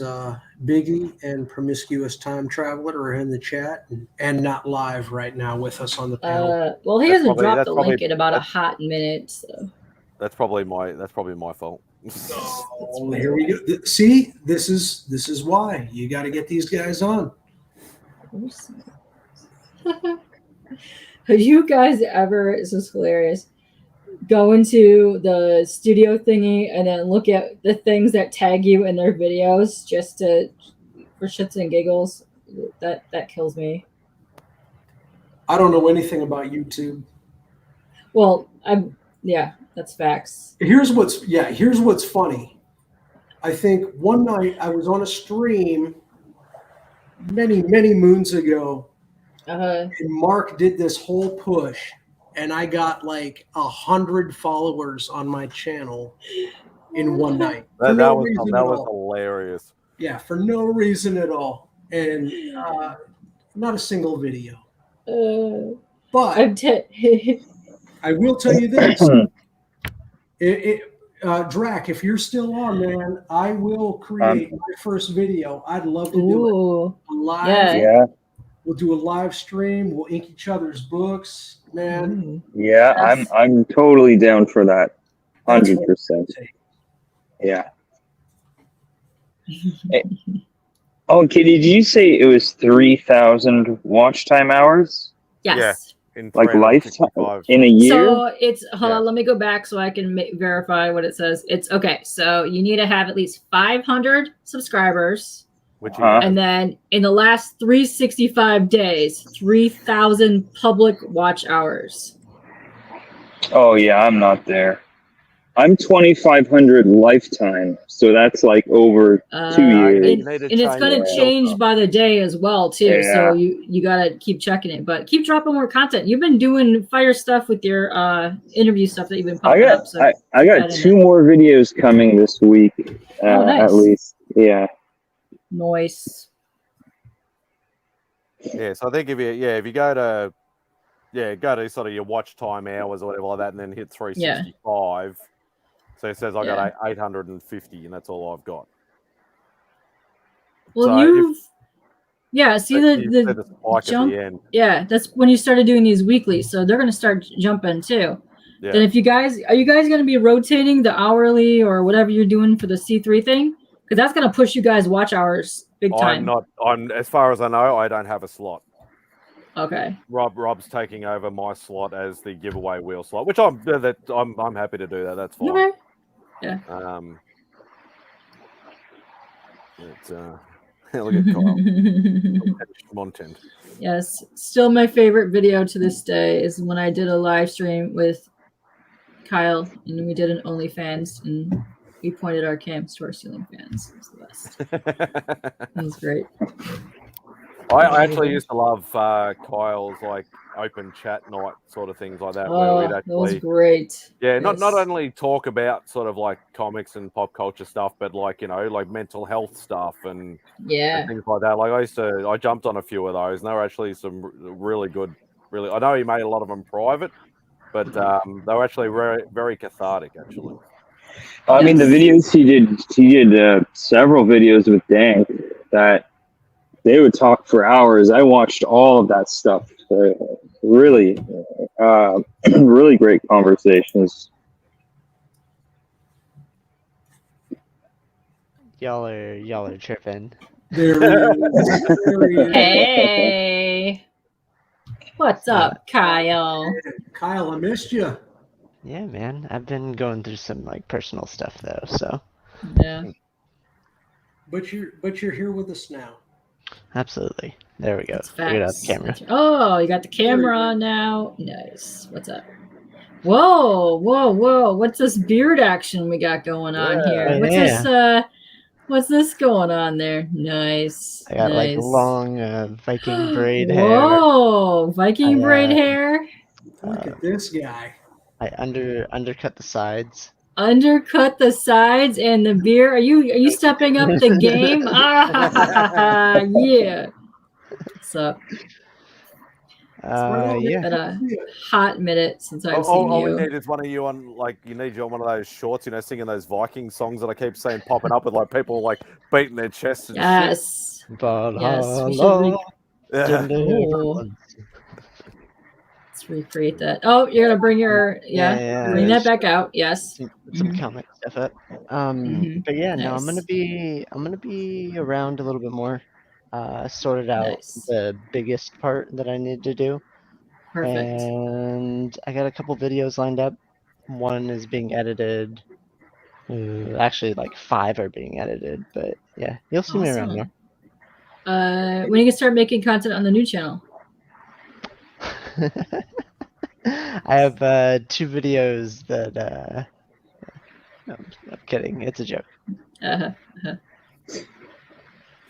Biggie and Promiscuous Time Traveler are in the chat and not live right now with us on the panel. Well, he hasn't dropped the link in about a hot minute. So. That's probably my fault. Oh, here we go. See, this is why you got to get these guys on. Have you guys ever? This is hilarious. Go into the studio thingy and then look at the things that tag you in their videos just for shits and giggles. That kills me. I don't know anything about YouTube. Well, that's facts. Here's what's funny. I think one night I was on a stream many moons ago, and Mark did this whole push. And I got like 100 followers on my channel in one night. That was hilarious. Yeah, for no reason at all, and not a single video. But I will tell you this, Drac, if you're still on, man, I will create my first video. I'd love to do it live. Yeah. We'll do a live stream. We'll ink each other's books, man. Yeah, I'm totally down for that. 100%. Yeah. Okay, did you say it was 3,000 watch time hours? Yes. Yeah, like lifetime in a year? So it's hold on, let me go back so I can verify what it says. It's okay. So you need to have at least 500 subscribers. And then in the last 365 days, 3,000 public watch hours. Oh yeah, I'm not there. I'm 2,500 lifetime, so that's like over 2 years. And it's going to change by the day as well too. Yeah. So you got to keep checking it, but keep dropping more content. You've been doing fire stuff with your interview stuff that you've been popping up. So I got 2 more videos coming this week, nice. at least. Yeah. Nice. Yeah, so I think if you go to sort of your watch time hours or whatever like that, and then hit 365. So it says I got 850, and that's all I've got. Well, So you've see you said the the spike jump. at the end. Yeah, that's when you started doing these weekly, so they're going to start jumping too. Yeah. Then if you guys are you guys going to be rotating the hourly or whatever you're doing for the C3 thing? Because that's going to push you guys watch hours big time. I'm as far as I know, I don't have a slot. Okay. Rob's taking over my slot as the giveaway wheel slot, which I'm happy to do that. That's fine. Okay. Yeah. Look at Kyle. Montent. Yes, still my favorite video to this day is when I did a live stream with Kyle and we did an OnlyFans and we pointed our cams to our ceiling fans. It was the best. It was great. I actually used to love Kyle's like open chat night sort of things like that, where we'd actually, that was great. Yeah, Yes. not only talk about sort of like comics and pop culture stuff, but like like mental health stuff and things like that. Like I jumped on a few of those, and they were actually some really good. Really, I know he made a lot of them private, but they were actually very, very cathartic. Actually, I mean, the videos he did several videos with Dank that they would talk for hours. I watched all of that stuff. Really, really great conversations. Y'all are tripping. Hey, what's up, Kyle? Kyle, I missed you. Yeah, man. I've been going through some like personal stuff though, so. Yeah. But you're here with us now. Absolutely. There we go. That's Figured out facts. the camera. Oh, you got the camera on now. Nice. What's up? Whoa, whoa, whoa! What's this beard action we got going on here? What's this? What's this going on there? Nice. I got like long Viking braid hair. Whoa, Viking braid hair. Look at this guy. I undercut the sides. Undercut the sides and the beard. Are you stepping up the game? Yeah. What's up? Yeah. Been a hot minute since I've seen all you. we need is one of you on one of those shorts, singing those Viking songs that I keep seeing popping up with like people like beating their chests and Yes. shit. Yes. We should let's recreate that. Oh, you're gonna bring your bring that back out. Yes. Some comic stuff up. But yeah, no, I'm gonna be around a little bit more. Sorted out the biggest part that I need to do. Perfect. And I got a couple videos lined up. One is being edited. Actually, like 5 are being edited. But yeah, you'll see me around more. When you can start making content on the new channel? I have 2 videos that. No, I'm kidding. It's a joke.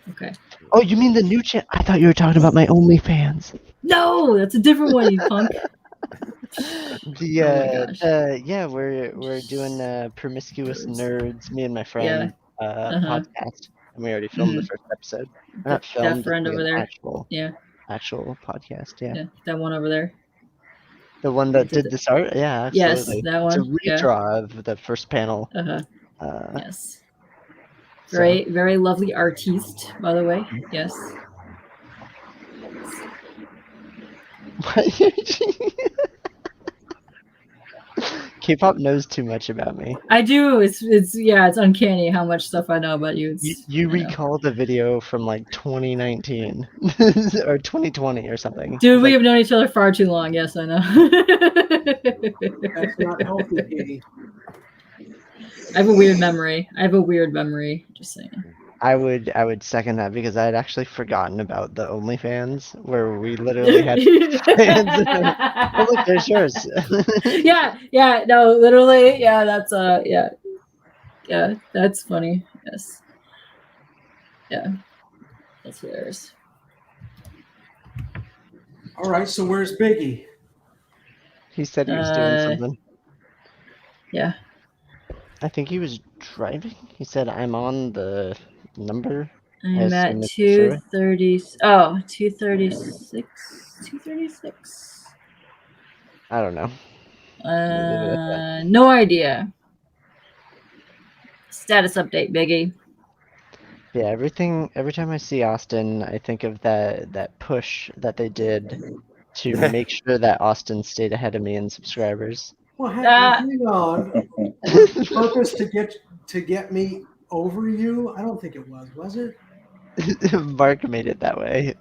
Okay. Oh, you mean the new channel? I thought you were talking about my OnlyFans. No, that's a different one, you punk. Yeah, we're doing Promiscuous Nerds, me and my friend podcast, and we already filmed the first episode. Not filmed, that friend over there. Actual podcast. Yeah. That one over there. The one that did this art. Yeah, absolutely. Yes, that one. It's a redraw of the first panel. Yes. Very lovely artiste, by the way. Yes. K-pop knows too much about me. I do. It's uncanny how much stuff I know about you. You recall the video from like 2019 or 2020 or something. Dude, we have known each other far too long. Yes, I know. That's not healthy. I have a weird memory. Just saying. I would second that because I had actually forgotten about the OnlyFans where we literally had fans. Oh, look, there's yours. No, literally, that's that's funny. Yes. Yeah. That's hilarious. All right, so where's Biggie? He said he was doing something. Yeah. I think he was driving. He said, "I'm on the number." I'm at 230. Oh, 236. 236. I don't know. No idea. Status update, Biggie. Yeah, every time I see Austin, I think of that push that they did to make sure that Austin stayed ahead of me in subscribers. Well, hang on. Was the purpose to get me over you? I don't think it was. Was it? Mark made it that way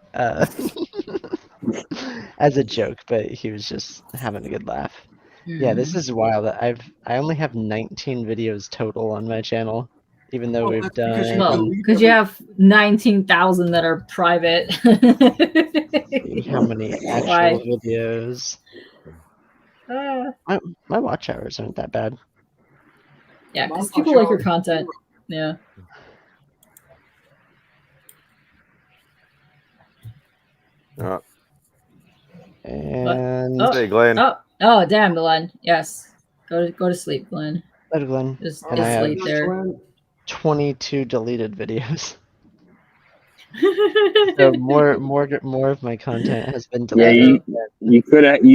as a joke, but he was just having a good laugh. Yeah, this is wild. I only have 19 videos total on my channel, even though we've done. Well, because you have 19,000 that are private. How many actual Why? videos? My watch hours aren't that bad. Yeah, because people like your content. Yeah. All right. And Oh, hey, Glenn. oh, damn, Glenn. Yes, go to sleep, Glenn. Go to Glenn. Just And I have sleep there. 22 deleted videos. So more of my content has been Yeah, deleted. you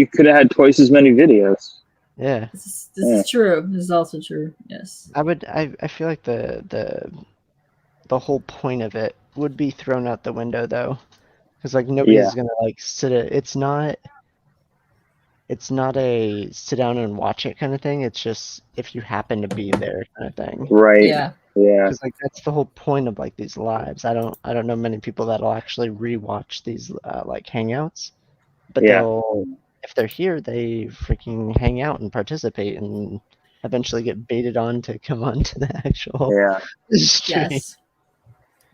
could have had twice as many videos. Yeah. This is true. This is also true. Yes. I feel like the whole point of it would be thrown out the window though, because like nobody's gonna like it's not a sit down and watch it kind of thing. It's just if you happen to be there kind of thing. Right. Yeah. Yeah. Because like that's the whole point of like these lives. I don't know many people that'll actually rewatch these like hangouts, but they'll if they're here they freaking hang out and participate and eventually get baited on to come on to the actual stream. Yes.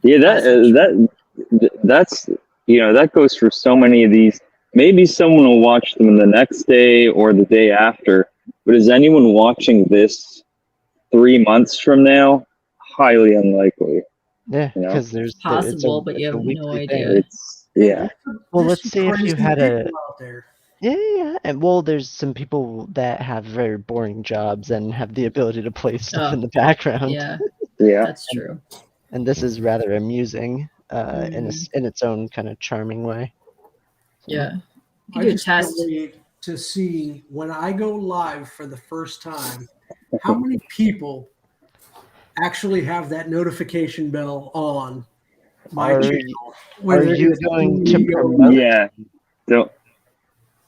Yeah, that's that goes for so many of these. Maybe someone will watch them the next day or the day after, but is anyone watching this 3 months from now? Highly unlikely. Yeah, because there's possible, but you have no idea. Yeah. Well, let's say if you had a out there. yeah, and well, there's some people that have very boring jobs and have the ability to play stuff in the background. Yeah. Yeah, that's true. And this is rather amusing in its own kind of charming way. Yeah. I just can't wait to see when I go live for the first time, how many people actually have that notification bell on my channel. Are you going to promote? Yeah. Don't.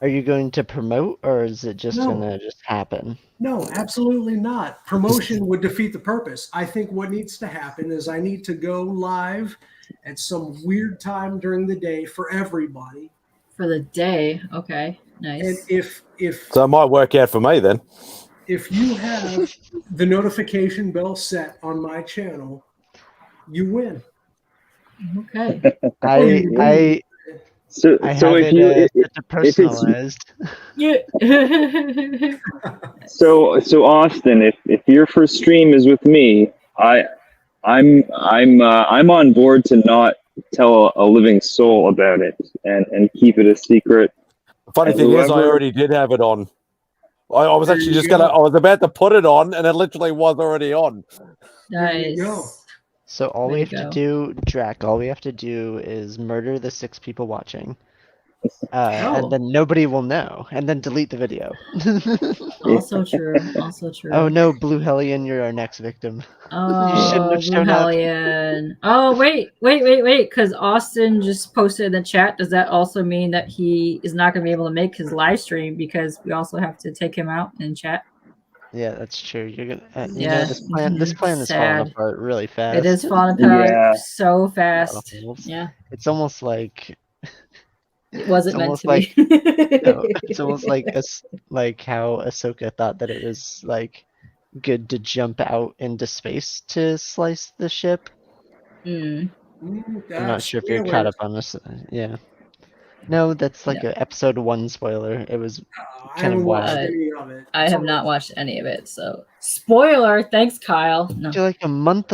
Are you going to promote, or is it just No. gonna just happen? No, absolutely not. Promotion would defeat the purpose. I think what needs to happen is I need to go live at some weird time during the day for everybody. For the day, okay, nice. And if So it might work out for me then. if you have the notification bell set on my channel, you win. Okay. So if you if it's Yeah. so Austin, if your first stream is with me, I'm on board to not tell a living soul about it and keep it a secret. The funny thing is, I already did have it on. I was actually just I was about to put it on, and it literally was already on. Nice. So all Way we have to to go. do, Drac, all we have to do is murder the 6 people watching. And then nobody will know, and then delete the video. Also true. Also true. Oh no, Blue Hellion, you're our next victim. You shouldn't Oh, have shown up. Hellion. Oh, wait. Because Austin just posted in the chat. Does that also mean that he is not going to be able to make his live stream because we also have to take him out in chat? Yeah, that's true. You're gonna, you Yeah. know, this plan is falling Sad. apart really fast. It is falling apart Yeah. so fast. Yeah. It's almost like It wasn't it's meant almost to like be. no, it's almost like like how Ahsoka thought that it was like good to jump out into space to slice the ship. I'm not sure if you're caught up on this. Yeah. No, that's like a episode 1 spoiler. It was kind of wild. I have not watched any of it, so spoiler. Thanks, Kyle. No. You're like a month.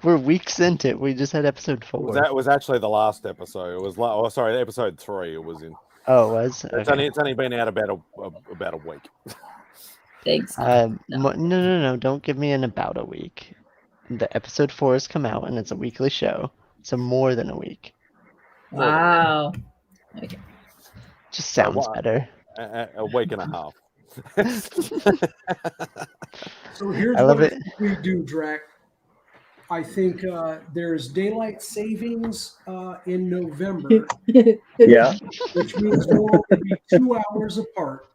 We're weeks into it. We just had episode 4. That was actually the last episode. It was episode 3. It was in. Oh, it was. It's only been out about a week. Thanks. No. Don't give me an about a week. The episode 4 has come out, and it's a weekly show, so more than a week. Wow. Okay. Just sounds better. A week and a half. So here's I love what it. we do, Drac. I think there's daylight savings in November. Yeah. Which means we'll only be 2 hours apart.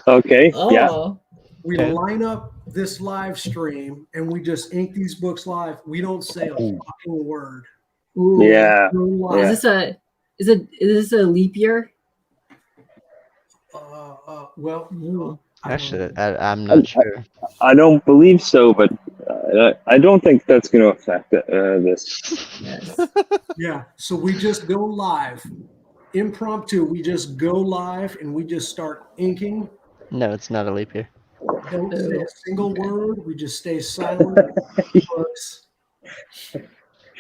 Okay. Yeah. Oh. We Okay. line up this live stream and we just ink these books live. We don't say a fucking word. Ooh. Yeah. We're Is live. this a leap year? Well, Actually, I'm not sure. I don't believe so, but I don't think that's going to affect this. Yes. Yeah. So we just go live. Impromptu. We just go live and we just start inking. No, it's not a leap year. Don't say a single word. We just stay silent. Books.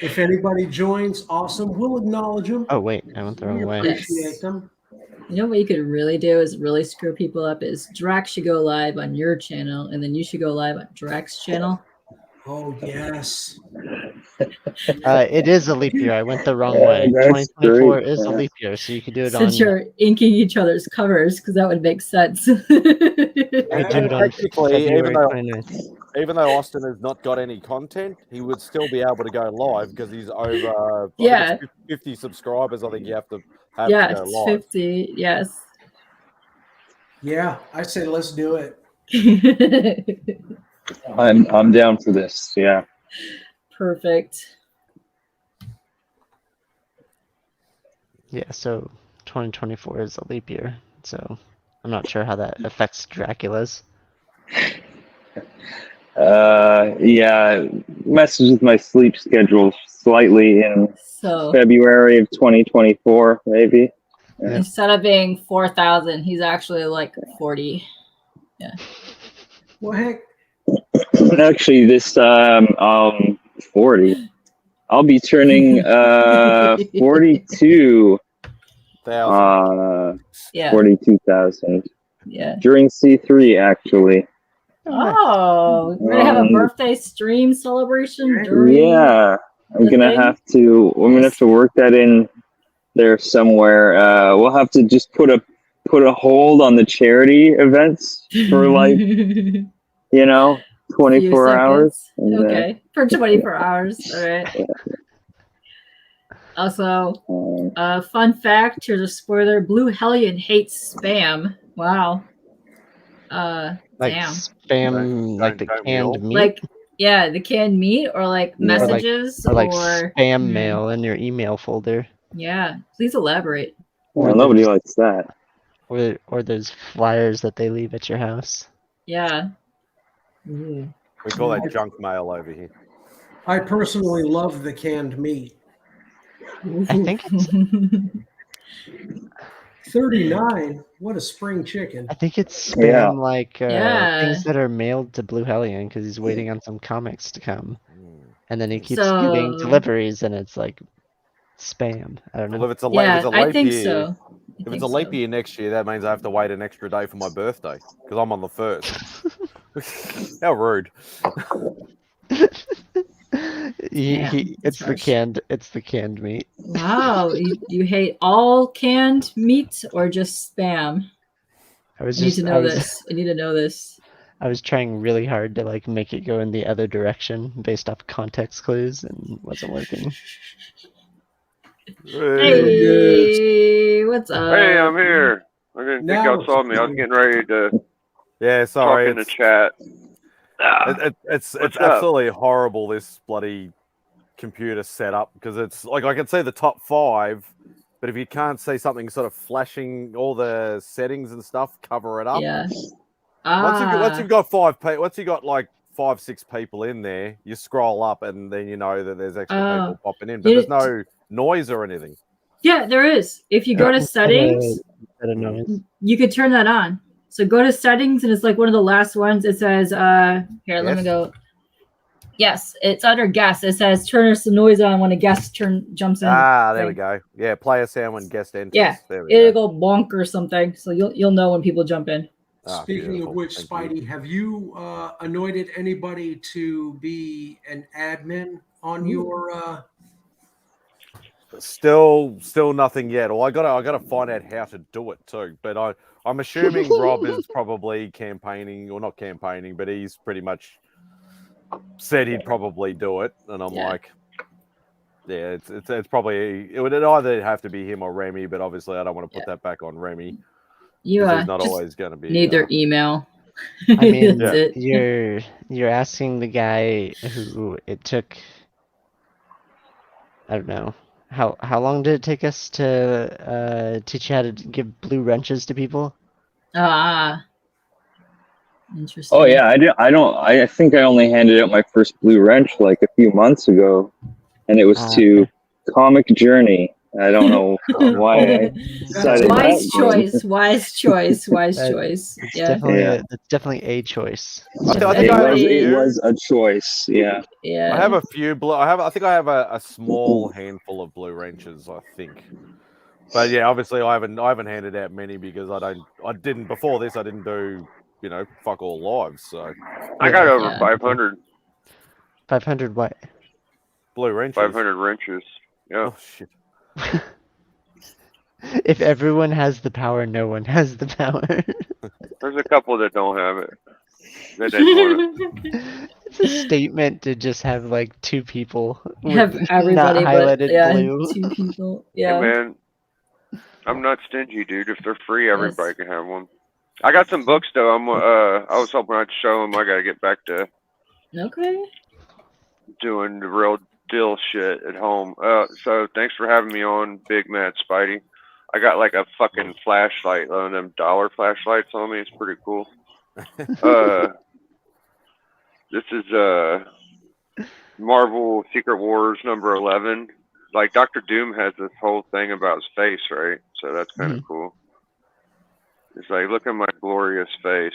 If anybody joins, awesome. We'll acknowledge them. Oh wait, I went the wrong We way. appreciate them. You know what you could really do is really screw people up is Drax should go live on your channel and then you should go live on Drax's channel. Oh yes. It is a leap year. I went the wrong way. That's 2024 great, is a yeah. leap year, so you could do it Since on. you're inking each other's covers, because that would make sense. You could do it on Technically, February 29th. even though Austin has not got any content, he would still be able to go live because he's over. Yeah. I think it's 50 subscribers. I think you have to have Yeah, to go it's live. 50. Yes. Yeah, I say let's do it. I'm down for this. Yeah. Perfect. Yeah, so 2024 is a leap year, so I'm not sure how that affects Dracula's. Yeah, messes with my sleep schedule slightly in So February of 2024, maybe. Yeah. instead of being 4,000, he's actually like 40. Yeah. Well, heck, Actually, this time 40. I'll be turning 42. Yeah. 42,000. Yeah. During C3, actually. Oh, we're gonna have a birthday stream celebration during. Yeah, I'm the gonna thing? have to. I'm gonna have to work that in there somewhere. We'll have to just put a hold on the charity events for like 24 hours. And, Okay, for 24 hours. All right. Also, fun fact, here's a spoiler. Blue Hellion hates spam. Wow. Like Damn. spam, like the canned meat? Like, yeah, the canned meat or like Yeah, messages or like or spam mail in your email folder. Yeah, please elaborate. well, nobody likes that. Or those flyers that they leave at your house. Yeah. We call that junk mail over here. I personally love the canned meat. I think it's 39. What a spring chicken. I think it's spam Yeah. like Yeah. things that are mailed to Blue Hellion because he's waiting on some comics to come, and then he keeps So- getting deliveries, and it's like spam. I don't know. Well, if it's a Yeah, if it's a I leap think year, so. if it's a leap year next year, that means I have to wait an extra day for my birthday because I'm on the 1st. How rude! It's the canned meat. Wow, you hate all canned meat or just spam? I was I need just to I know was, this. I need to know this. I was trying really hard to like make it go in the other direction based off context clues, and it wasn't working. Hey, what's up? Hey, I'm here. I didn't think y'all saw me. I was getting ready to sorry, talk in the chat. It's What's up? absolutely horrible, this bloody computer setup, because it's like I can see the top 5, but if you can't see something sort of flashing all the settings and stuff, cover it up. Yeah. Once you've got once you got like 5-6 people in there, you scroll up and then you know that there's extra people popping in, but there's no noise or anything. Yeah, there is. If you go to settings, you could turn that on. So go to settings, and it's like one of the last ones. It says, here, let me go. Yes, it's under guest. It says turn the noise on when a guest jumps in. There we go. Yeah, player sound when guest enters. Yeah, There we it'll go bonk or something. So you'll know when people jump in. Speaking of which, Spidey, have you anointed anybody to be an admin on your? Still nothing yet. Well, I gotta find out how to do it too. But I'm assuming Rob is probably campaigning, or not campaigning, but he's pretty much said he'd probably do it, and I'm like, yeah, it's probably it would either have to be him or Remy, but obviously I don't want to put that back on Remy. You he's not just always going to be. need their email. I mean, That's it. you're asking the guy who it took. I don't know how long did it take us to teach you how to give blue wrenches to people? Interesting. Oh yeah, I think I only handed out my first blue wrench like a few months ago, and it was to Comic Journey. I don't know why I decided Wise that. choice. It's definitely a choice. It was a choice. Yeah. I have a few blue. I think I have a small handful of blue wrenches. I think, but yeah, obviously I haven't handed out many because I didn't before this. I didn't do fuck all lives. So I got over 500. 500 what? Blue wrenches. 500 wrenches. Yeah. Oh shit. If everyone has the power, no one has the power. There's a couple that don't have it. That didn't want it. It's a statement to just have like two people Have with everybody not but highlighted blue. two people. Hey, Yeah. man, I'm not stingy, dude. If they're free, everybody can have one. I got some books though. I was hoping I'd show them. I gotta get back to doing the real deal shit at home. So thanks for having me on, Big Mad Spidey. I got like a fucking flashlight, one of them dollar flashlights on me. It's pretty cool. This is Marvel Secret Wars number 11. Like Dr. Doom has this whole thing about his face, right? So that's kind of cool. It's like, look at my glorious face.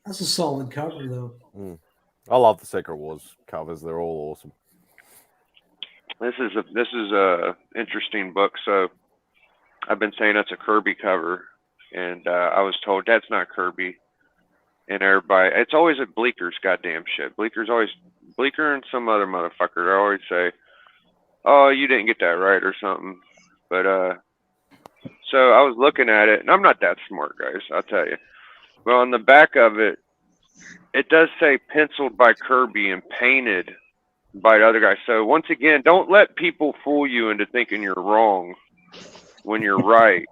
That's a solid cover, though. I love the Secret Wars covers. They're all awesome. This is a interesting book. So I've been saying that's a Kirby cover, and I was told that's not Kirby. And everybody, it's always at Bleeker's goddamn shit. Bleeker and some other motherfucker. I always say, "Oh, you didn't get that right" or something. But so I was looking at it, and I'm not that smart, guys. I'll tell you. But on the back of it, it does say penciled by Kirby and painted by the other guy. So once again, don't let people fool you into thinking you're wrong when you're right.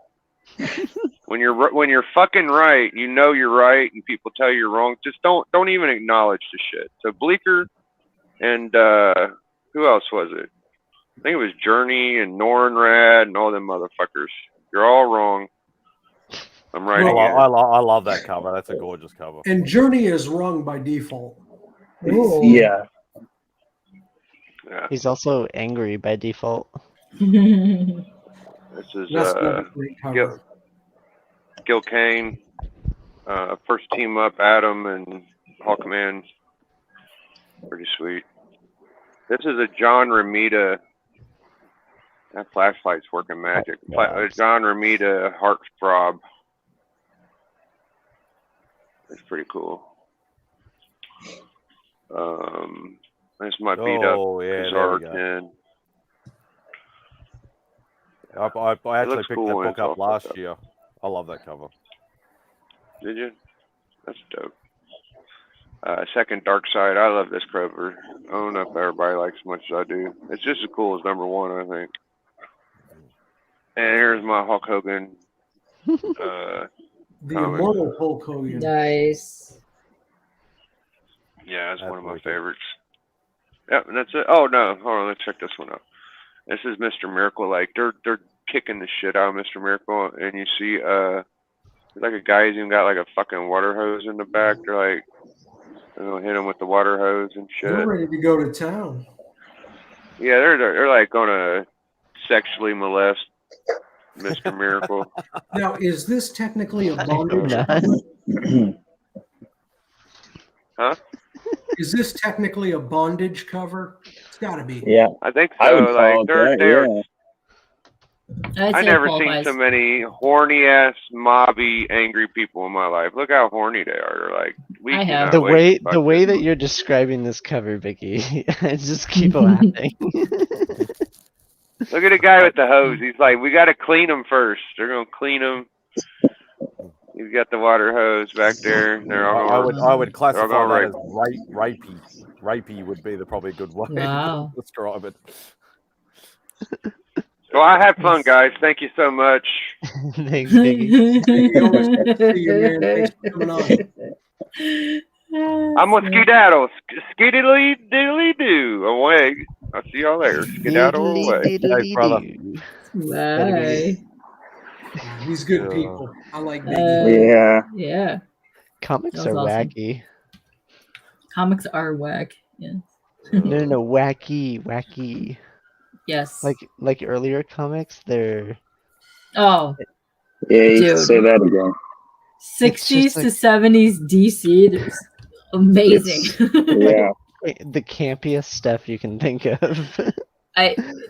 When you're fucking right, you know you're right, and people tell you you're wrong. Just don't even acknowledge the shit. So Bleeker and who else was it? I think it was Journey and Nornrad and all them motherfuckers. You're all wrong. I'm right again. I love that cover. That's a gorgeous cover. And Journey is wrong by default. Yeah. He's also angry by default. This is Gil Kane, first team up, Adam and Hawkman. Pretty sweet. This is a John Romita. That flashlight's working magic. John Romita Heartthrob. That's pretty cool. This might beat up Bizarre 10. I actually picked that book up last year. I love that cover. Did you? That's dope. Second Dark Side. I love this cover. I don't know if everybody likes as much as I do. It's just as cool as number 1, I think. And here's my Hulk Hogan. The immortal Hulk Hogan. Nice. Yeah, that's one of my favorites. Yep, and that's it. Oh no, hold on, let's check this one out. This is Mr. Miracle. Like they're kicking the shit out of Mr. Miracle, and you see like a guy who's even got like a fucking water hose in the back. They're like gonna hit him with the water hose and shit. They're ready to go to town. Yeah, they're like gonna sexually molest Mr. Miracle. Now, is this technically a bondage? Huh? Is this technically a bondage cover? It's got to be. Yeah, I think so. I would like call it they're that, I never seen so many horny ass mobby angry people in my life. Look how horny they are. They're like the way that you're describing this cover, Vicky, I just keep laughing. Look at the guy with the hose. He's like, we got to clean them first. They're gonna clean them. You've got the water hose back there. They're all I would classify that right. as rapey. Rapey would be probably a good way Wow. to describe it. Well, I had fun, guys. Thank you so much. Thanks, Biggie. See you, man. Thanks for coming on. I'm on skedaddle. Skiddly diddly doo. Away. I'll see y'all later. Skedaddle away. Thanks, brother. Bye. He's good people. I like Biggie. Yeah. Comics That are was awesome. wacky. Comics are whack. Yeah. No, wacky. Yes. Like earlier comics, they're Oh. Yeah, you Dude. can say that again. 60s to 70s DC. There's amazing. Yeah. The campiest stuff you can think of.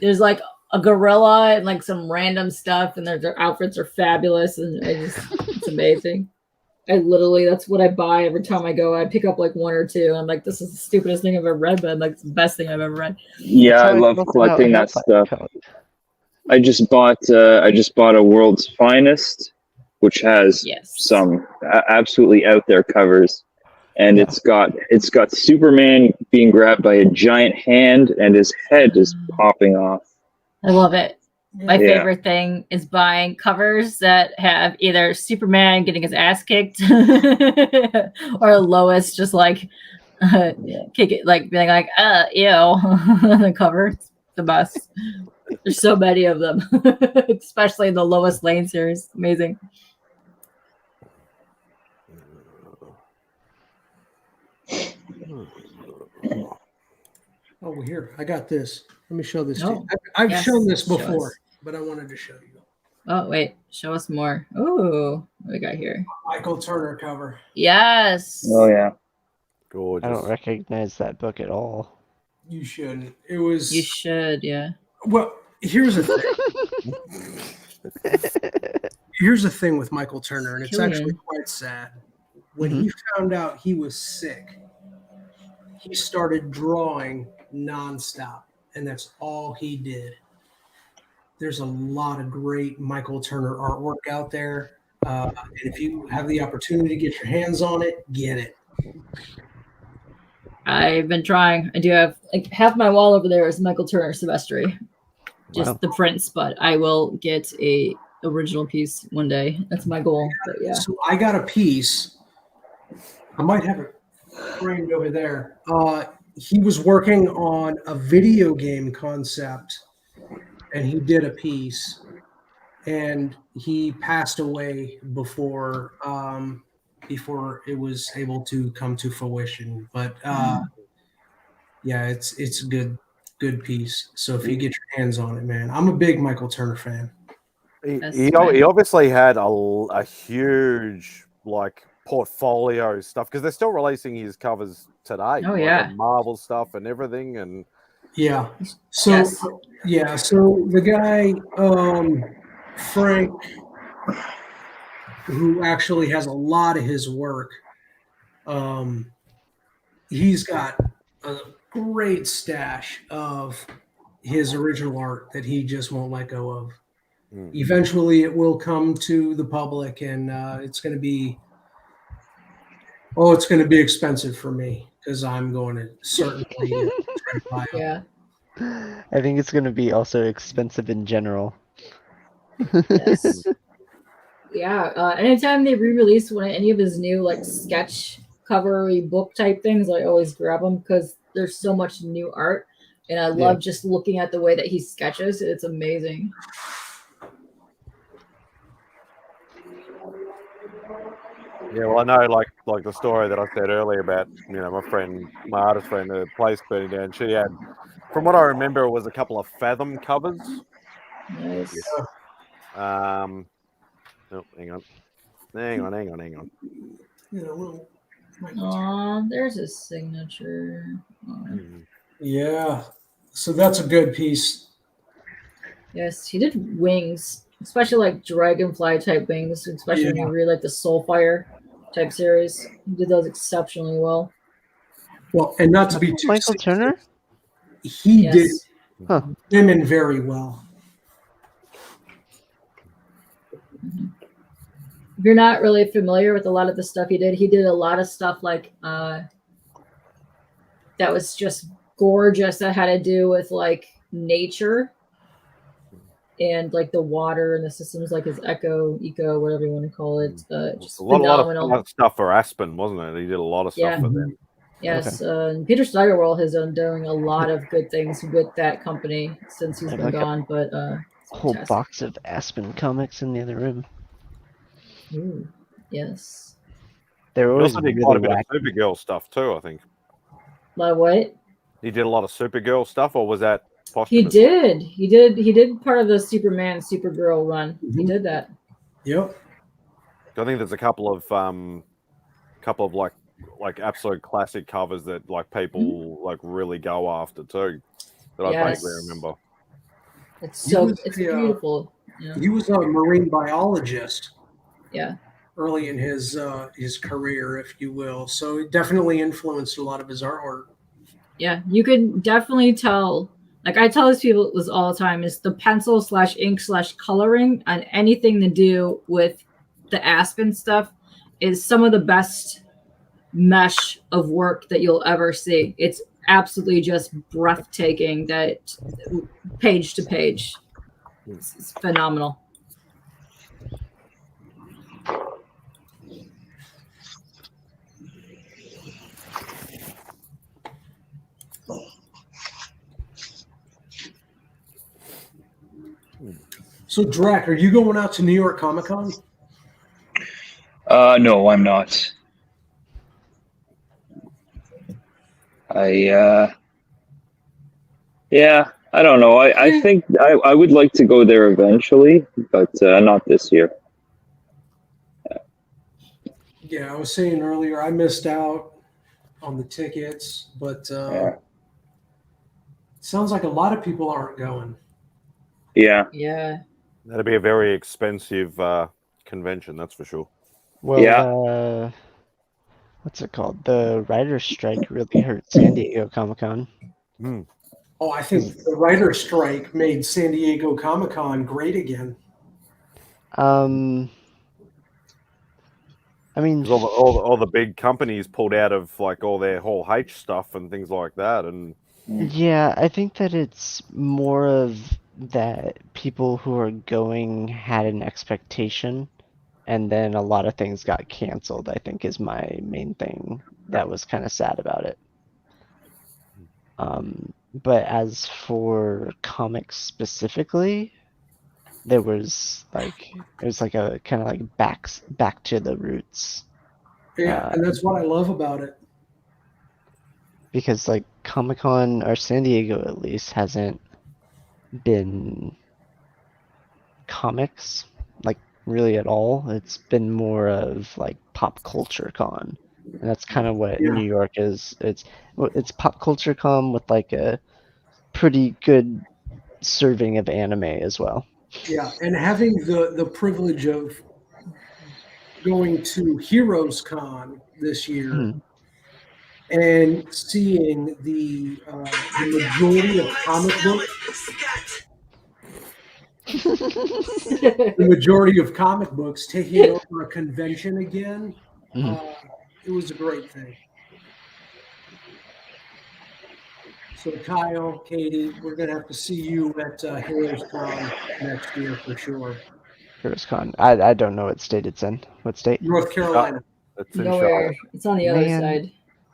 There's like a gorilla and like some random stuff, and their outfits are fabulous, and it's amazing. That's what I buy every time I go. I pick up like one or two. I'm like, this is the stupidest thing I've ever read, but like it's the best thing I've ever read. Yeah, I love collecting that stuff. I just bought a World's Finest, which has some absolutely out there covers, and it's got Superman being grabbed by a giant hand, and his head is popping off. I love it. My Yeah. favorite thing is buying covers that have either Superman getting his ass kicked or Lois just like kick it, like being like, ew, the cover. It's the best. There's so many of them, especially in the Lois Lane series. Amazing. Oh, here, I got this. Let me show this to Oh, you. I've yes, shown this show before, us. but I wanted to show you. Oh, wait. Show us more. Oh, what we got here? Michael Turner cover. Yes. Oh yeah. Gorgeous. I don't recognize that book at all. You shouldn't. It was. You should, yeah. Well, here's the thing. Here's the thing with Michael Turner, and it's Killian. actually quite sad. When he found out he was sick, he started drawing nonstop, and that's all he did. There's a lot of great Michael Turner artwork out there. And if you have the opportunity to get your hands on it, get it. I've been trying. I do have like half my wall over there is Michael Turner Silvestri. Just Wow. the prints, but I will get a original piece one day. That's my goal. But yeah. So I got a piece. I might have it framed over there. He was working on a video game concept, and he did a piece, and he passed away before it was able to come to fruition. But yeah, it's a good piece. So if you get your hands on it, man, I'm a big Michael Turner fan. He obviously had a huge like portfolio stuff because they're still releasing his covers today. Oh, like, yeah. the Marvel stuff and everything, and Yeah. So so the guy Frank, who actually has a lot of his work, he's got a great stash of his original art that he just won't let go of. Eventually it will come to the public, and it's going to be expensive for me because I'm going to certainly try to buy it. Yeah. I think it's going to be also expensive in general. Yes. Yeah. Anytime they re-release any of his new like sketch covery book type things, I always grab them because there's so much new art, and I love just looking at the way that he sketches. It's amazing. yeah, well, I know like the story that I said earlier about my artist friend, the place burning down. She had, from what I remember, it was a couple of Fathom covers. Nice. Oh, hang on. You know, little Aw, there's his signature. Yeah. So that's a good piece. Yes, he did wings, especially like dragonfly type wings, especially when you read like the Soulfire type series. He did those exceptionally well. Well, and not to be too Michael Turner? He did Huh. women very well. if you're not really familiar with a lot of the stuff he did a lot of stuff like that was just gorgeous that had to do with like nature and like the water and the systems, like his eco, whatever you want to call it. Just A lot phenomenal. of stuff for Aspen, wasn't it? He did a lot of stuff for them. Yes, and Peter Steigerwald has done doing a lot of good things with that company since he's I have been like gone. But a whole fantastic. box of Aspen comics in the other room. Ooh, yes. They're He always also did really quite a bit wacky. of Supergirl stuff too, I think. Like what? He did a lot of Supergirl stuff, or was that He posthumous? did. He did part of the Superman Supergirl run. He did that. Yep. I think there's a couple of like absolute classic covers that like people like really go after too. That I Yes. vaguely remember. It's so it's beautiful. Yeah. He was a marine biologist. Yeah. Early in his career, if you will. So it definitely influenced a lot of his artwork. Yeah, you could definitely tell. Like I tell these people this all the time, is the pencil /ink /coloring on anything to do with the Aspen stuff is some of the best mesh of work that you'll ever see. It's absolutely just breathtaking, that page to page. It's phenomenal. So, Drac, are you going out to New York Comic Con? No, I'm not. Yeah, I don't know. I think I would like to go there eventually, but not this year. Yeah, I was saying earlier I missed out on the tickets, but it sounds like a lot of people aren't going. Yeah. Yeah. That'd be a very expensive convention, that's for sure. Well, what's it called? The writer's strike really hurt San Diego Comic-Con. Oh, I think the writer's strike made San Diego Comic Con great again. I mean, all the big companies pulled out of like all their Hall H stuff and things like that, and yeah, I think that it's more of that people who are going had an expectation, and then a lot of things got canceled, I think is my main thing that was kind of sad about it. But as for comics specifically, it was like a kind of like back to the roots. Yeah, and that's what I love about it. Because like Comic-Con, or San Diego at least, hasn't been comics like really at all. It's been more of like pop culture con, and that's kind of what New York is. It's pop culture con with like a pretty good serving of anime as well. Yeah, and having the privilege of going to Heroes Con this year and seeing the majority of comic books taking over a convention again, it was a great thing. So Kyle, Katie, we're gonna have to see you at Heroes Con next year for sure. Heroes Con. I don't know what state it's in. What state? North Carolina. Nowhere. It's on the other side.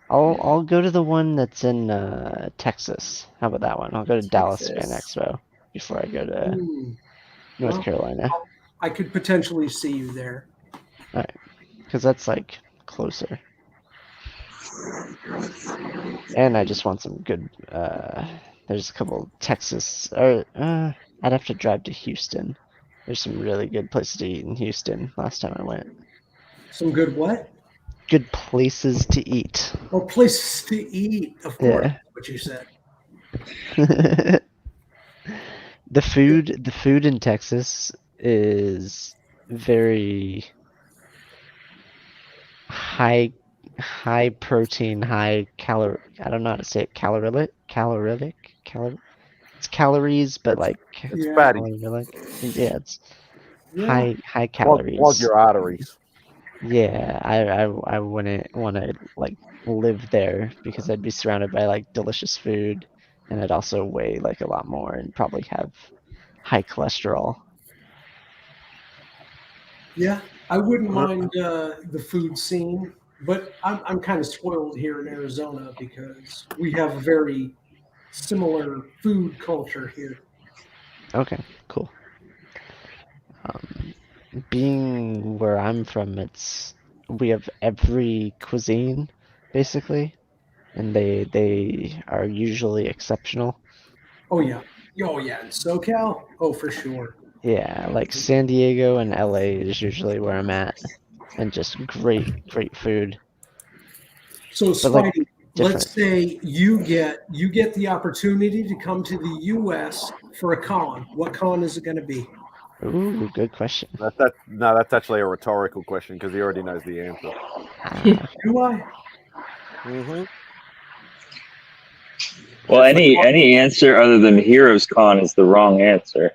I'll go to the one that's in Texas. How about that one? I'll go to Dallas Fan Expo before I go to North Carolina. I could potentially see you there. All right, because that's like closer. And I just want some good. There's a couple Texas. Or I'd have to drive to Houston. There's some really good places to eat in Houston. Last time I went. Some good what? Good places to eat. Oh, places to eat. Of course, Yeah. what you said. The food in Texas is very high protein, high calorie. I don't know how to say it. Calorific. It's calories, but like it's fatty. Yeah, high calories. Clog your arteries. Yeah, I wouldn't want to like live there because I'd be surrounded by like delicious food, and I'd also weigh like a lot more and probably have high cholesterol. Yeah, I wouldn't mind the food scene, but I'm kind of spoiled here in Arizona because we have a very similar food culture here. Okay, cool. Being where I'm from, we have every cuisine basically, and they are usually exceptional. Oh yeah, in SoCal. Oh, for sure. Yeah, like San Diego and LA is usually where I'm at, and just great food. So But, like, Spidey, let's say you get the opportunity to come to the U.S. for a con. What con is it going to be? Ooh, good question. That's actually a rhetorical question because he already knows the answer. Do I? Mm-hmm. Well, any answer other than Heroes Con is the wrong answer.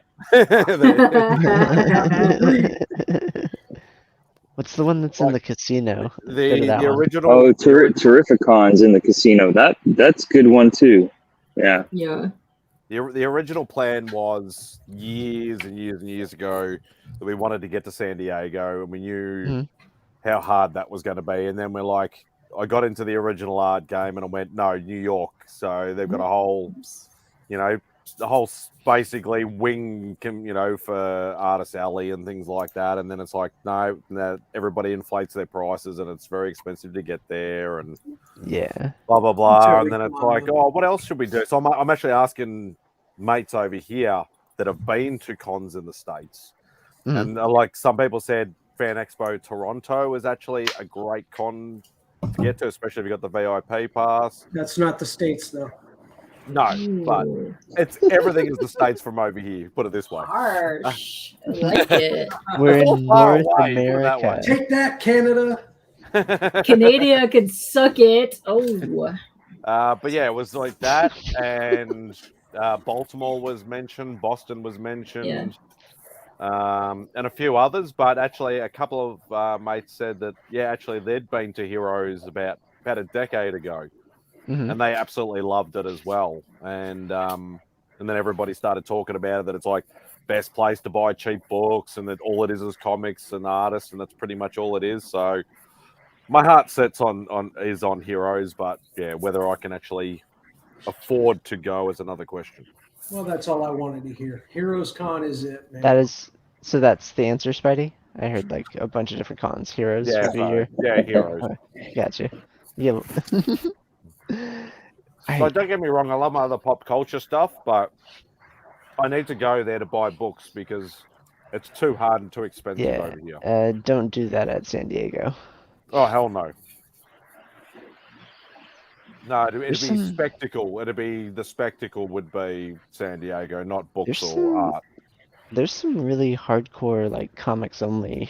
What's the one that's in the casino? The original. Oh, Terrificon's in the casino. That's a good one too. Yeah. Yeah. The original plan was years and years and years ago that we wanted to get to San Diego, and we knew how hard that was going to be. And then we're like, I got into the original art game, and I went, no, New York. So they've got a whole, basically wing, for Artist Alley and things like that. And then it's like, no, everybody inflates their prices, and it's very expensive to get there, and yeah, blah blah blah. And then it's like, oh, what else should we do? So I'm actually asking mates over here that have been to cons in the States, and like some people said, Fan Expo Toronto is actually a great con to get to, especially if you got the VIP pass. That's not the States though. No, but it's everything is the States from over here. Put it this way. Harsh. I like it. We're in North America. Take that, Canada. Canada could suck it. Oh. But yeah, it was like that, and Baltimore was mentioned, Boston was mentioned, and a few others. But actually, a couple of mates said that actually they'd been to Heroes about a decade ago, and they absolutely loved it as well. And then everybody started talking about it, that it's like best place to buy cheap books, and that all it is comics and artists, and that's pretty much all it is. So my heart sets on Heroes, but yeah, whether I can actually afford to go is another question. Well, that's all I wanted to hear. Heroes Con is it, man. That's the answer, Spidey. I heard like a bunch of different cons. Heroes. Yeah, would be your... Heroes. Gotcha. Yeah. So don't get me wrong, I love my other pop culture stuff, but I need to go there to buy books because it's too hard and too expensive over here. Don't do that at San Diego. Oh, hell no. No, it'd be spectacle. The spectacle would be San Diego, not books or art. There's some really hardcore like comics only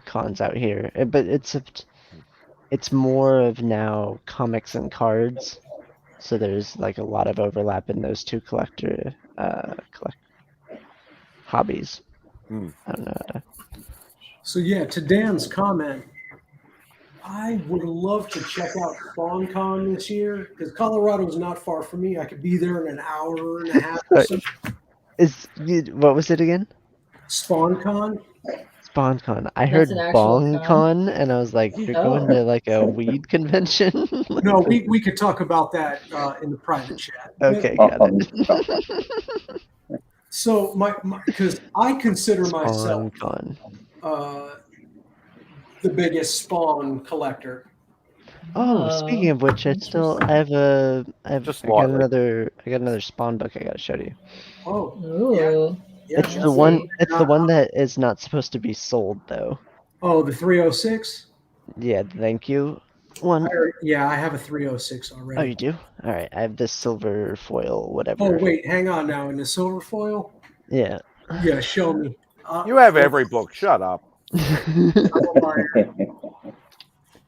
cons out here, but it's more of now comics and cards. So there's like a lot of overlap in those two collector hobbies. I don't know. So yeah, to Dan's comment, I would love to check out SpawnCon this year because Colorado's not far from me. I could be there in an hour and a half or so. What was it again? SpawnCon. SpawnCon. I heard BongCon, and I was like, "You're going to like a weed convention?" No, we could talk about that in the private chat. Okay, got it. So because I consider myself the biggest Spawn collector. Oh, speaking of which, I got another Spawn book I got to show you. Oh, yeah. It's the one that is not supposed to be sold though. Oh, the 306. Yeah, thank you. I have a 306 already. Oh, you do? All right, I have this silver foil, whatever. Oh wait, hang on now. In the silver foil? Yeah. Yeah, show me. You have every book. Shut up.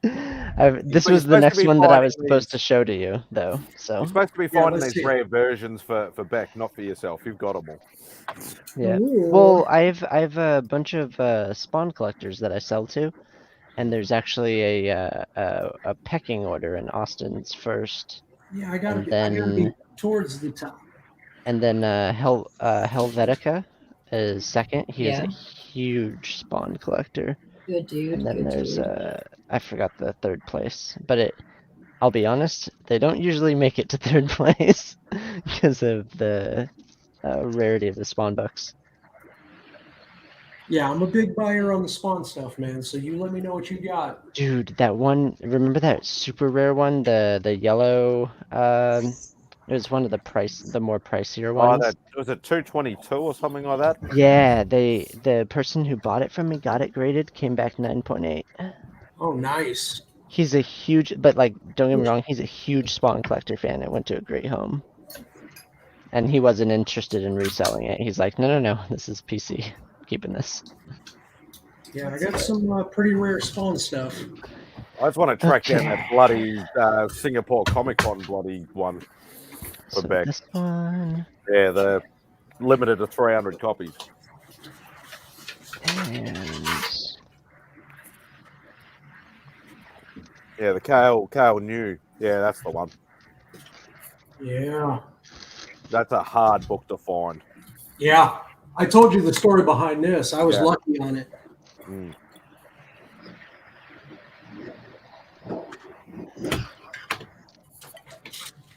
This But was you're the supposed to next be one that I was finding supposed to these- show to you, though. So You're supposed to be Yeah, finding let's these see. rare versions for Beck, not for yourself. You've got them all. yeah. Ooh. Well, I have a bunch of spawn collectors that I sell to, and there's actually a pecking order, in Austin's first. Yeah, I And gotta be towards the top. And then Helvetica is second. He is Yeah. a huge spawn collector. Good dude. And then Good there's dude. I forgot the third place, but I'll be honest, they don't usually make it to third place because of the rarity of the spawn books. Yeah, I'm a big buyer on the spawn stuff, man. So you let me know what you got. Dude, that one, remember that super rare one, the yellow, it was one of the more pricier Oh, ones. that was it 222 or something like that? Yeah, the person who bought it from me got it graded, came back 9.8. Oh, nice. He's a huge, but like, don't get me wrong, he's a huge spawn collector fan. It went to a great home. And he wasn't interested in reselling it. He's like, no, this is PC. I'm keeping this. Yeah, I got some pretty rare spawn stuff. I just want to track down that bloody Singapore Comic Con bloody one for Beck. This one. Yeah, the limited to 300 copies. And yeah, the Kale New. Yeah, that's the one. Yeah. That's a hard book to find. Yeah. I told you the story behind this. I was Yeah. lucky on it. Mm.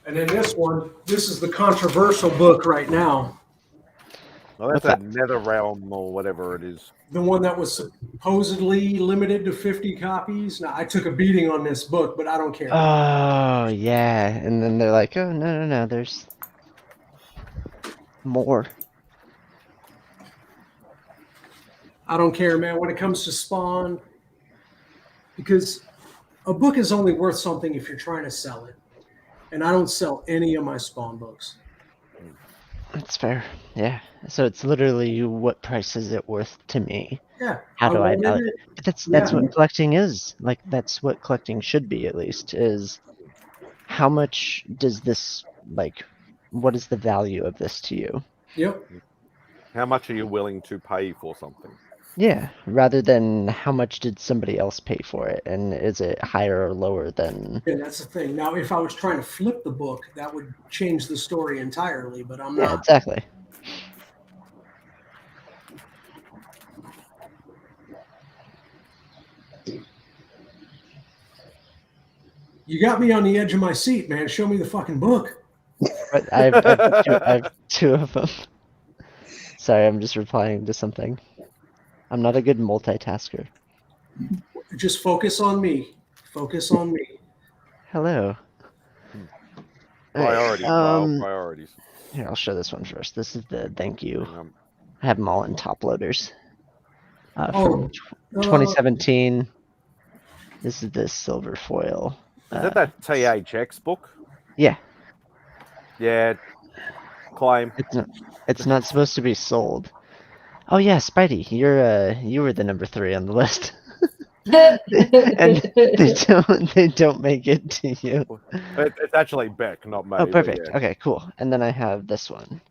And then this one, this is the controversial book right now. Well, that's that NetherRealm or whatever it is. The one that was supposedly limited to 50 copies. Now, I took a beating on this book, but I don't care. oh yeah, and then they're like, oh no, there's more. I don't care, man, when it comes to Spawn, because a book is only worth something if you're trying to sell it. And I don't sell any of my Spawn books. That's fair. Yeah. So it's literally, what price is it worth to me? Yeah. How do I wanted value it. it? But that's Yeah. what collecting is. Like, that's what collecting should be, at least, is how much does this, like, what is the value of this to you? Yep. How much are you willing to pay for something? Yeah, rather than how much did somebody else pay for it, and is it higher or lower than... Yeah, that's the thing. Now, if I was trying to flip the book, that would change the story entirely, but I'm Yeah, not. exactly. You got me on the edge of my seat, man. Show me the fucking book. But I have two of them. Sorry, I'm just replying to something. I'm not a good multitasker. Just focus on me. Focus on me. Hello. Priorities. Alright, Priorities. Here, I'll show this one first. This is the thank you. I have them all in top loaders. From 2017. This is the silver foil. Is that THX book? Yeah. Yeah. Claim. It's not supposed to be sold. Oh yeah, Spidey, you were the number 3 on the list. And they don't make it to you. It's actually Beck, not me. Oh, but perfect. yeah. Okay, cool. And then I have this one,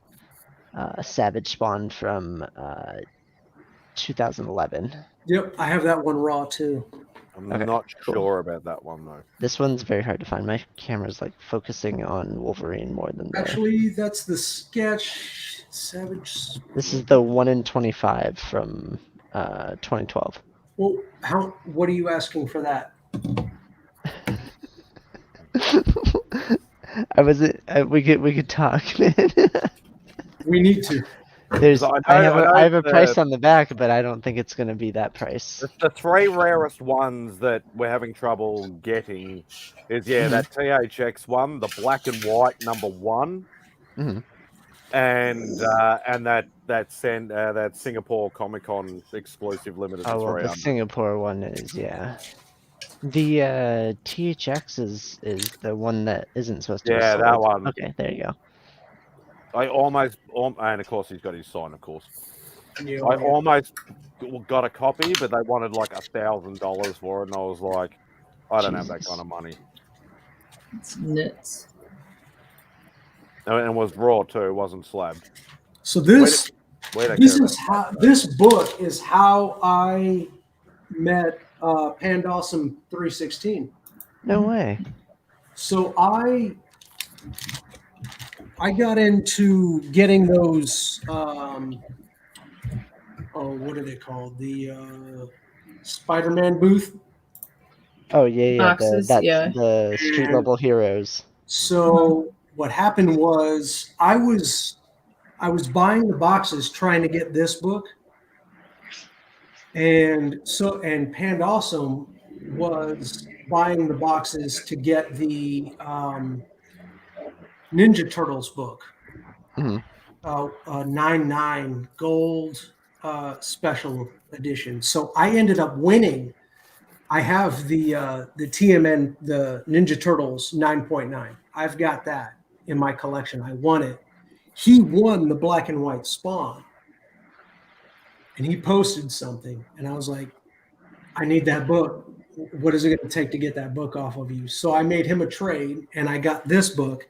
Savage Spawn from 2011. Yep, I have that one raw too. I'm Okay, not cool. sure about that one though. This one's very hard to find. My camera's like focusing on Wolverine more than the... Actually, that's the sketch. Savage. This is the 1 in 25 from 2012. Well, what are you asking for that? We could talk, man. We need to. I have a price on the back, but I don't think it's going to be that price. The 3 rarest ones that we're having trouble getting is that THX one, the black and white number 1, and that Singapore Comic Con exclusive limited. Oh, well, the Singapore one is, yeah. The THX is the one that isn't supposed to be sold. that one. Okay, there you go. I almost, and of course he's got his sign, of course. Yeah, I almost got a copy, but they wanted like $1,000 for it, and I was like, I don't have that kind of money. It's nuts. And it was raw too. It wasn't slabbed. So this Way to this care is how this book is how I met Pandawesome 316. No way. So I got into getting those what are they called? The Spider-Man booth. Oh yeah. Boxes, That's yeah. the street And level heroes. so what happened was I was buying the boxes trying to get this book. And Pandawesome was buying the boxes to get the Ninja Turtles book. 99 gold special edition. So I ended up winning. I have the TMN, the Ninja Turtles 9.9. I've got that in my collection. I won it. He won the black and white Spawn. And he posted something. And I was like, I need that book. What is it going to take to get that book off of you? So I made him a trade and I got this book.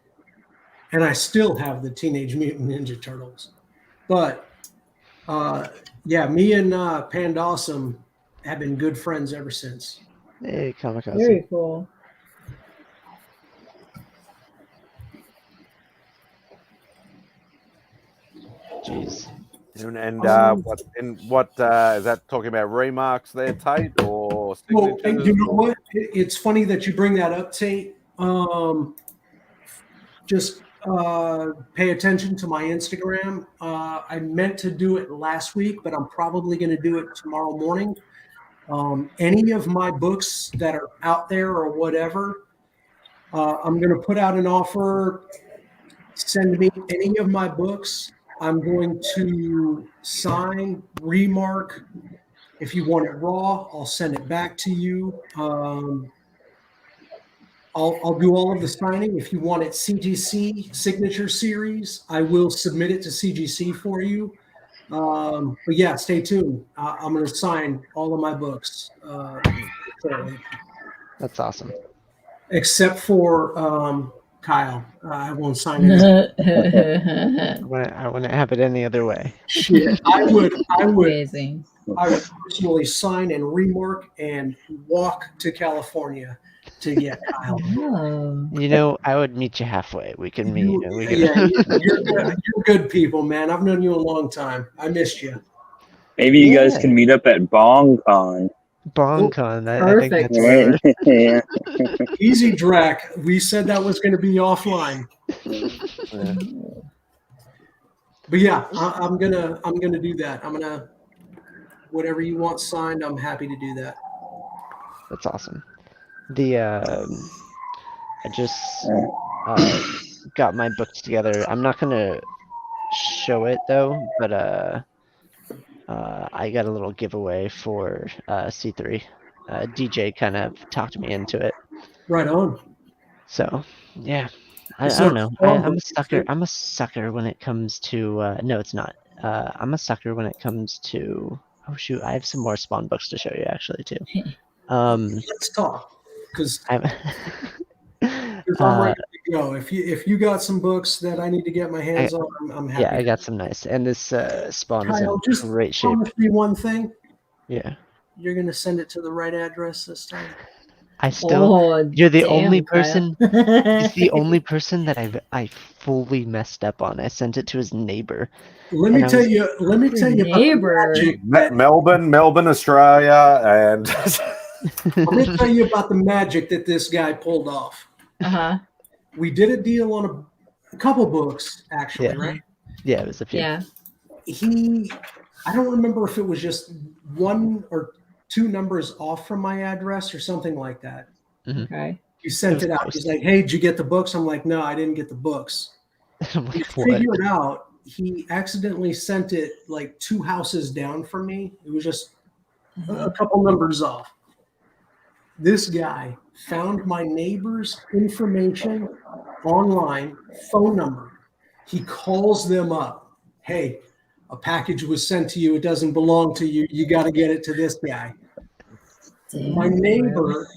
And I still have the Teenage Mutant Ninja Turtles. But yeah, me and Pandawesome have been good friends ever since. Hey, Comic Awesome. Very cool. Jeez. And what is that talking about? Remarks there, Tate, or Well, signatures? and you know what? It's funny that you bring that up, Tate. Just pay attention to my Instagram. I meant to do it last week, but I'm probably going to do it tomorrow morning. Any of my books that are out there or whatever, I'm going to put out an offer. Send me any of my books. I'm going to sign, remark. If you want it raw, I'll send it back to you. I'll do all of the signing. If you want it CGC signature series, I will submit it to CGC for you. But yeah, stay tuned. I'm going to sign all of my books. That's awesome. Except for Kyle. I won't sign it. I wouldn't have it any other way. Shit, I would Amazing. I would personally sign and remark and walk to California to get Kyle. Oh. You know, I would meet you halfway. We can meet. Yeah, you're good people, man. I've known you a long time. I missed you. Maybe you guys can meet up at BongCon. BongCon. I think that's where. Yeah. Easy, Drac. We said that was going to be offline. But yeah, I'm gonna do that. I'm gonna whatever you want signed. I'm happy to do that. That's awesome. I just got my books together. I'm not gonna show it though, but I got a little giveaway for C3. DJ kind of talked me into it. Right on. So yeah, I don't know. I'm a sucker. I'm a sucker when it comes to. No, it's not. I'm a sucker when it comes to. Oh shoot, I have some more Spawn books to show you actually too. Let's talk because I'm ready to go. If you got some books that I need to get my hands on, I'm happy. Yeah, I got some nice, and this Spawn Kyle, is in great shape. Promise me one thing. Yeah. You're gonna send it to the right address this time. I still. You're the only Kyle. person. He's the only person that I fully messed up on. I sent it to his neighbor. Let me tell you about the magic. Melbourne, Australia, and Let me tell you about the magic that this guy pulled off. We did a deal on a couple books, actually, Yeah. right? Yeah, it was a few. Yeah. I don't remember if it was just 1 or 2 numbers off from my address or something like that. Okay. He sent it out. He's like, "Hey, did you get the books?" I'm like, "No, I didn't get the books." We figured out he accidentally sent it like 2 houses down from me. It was just a couple numbers off. This guy found my neighbor's information online, phone number. He calls them up. Hey, a package was sent to you. It doesn't belong to you. You got to get it to this guy. My neighbor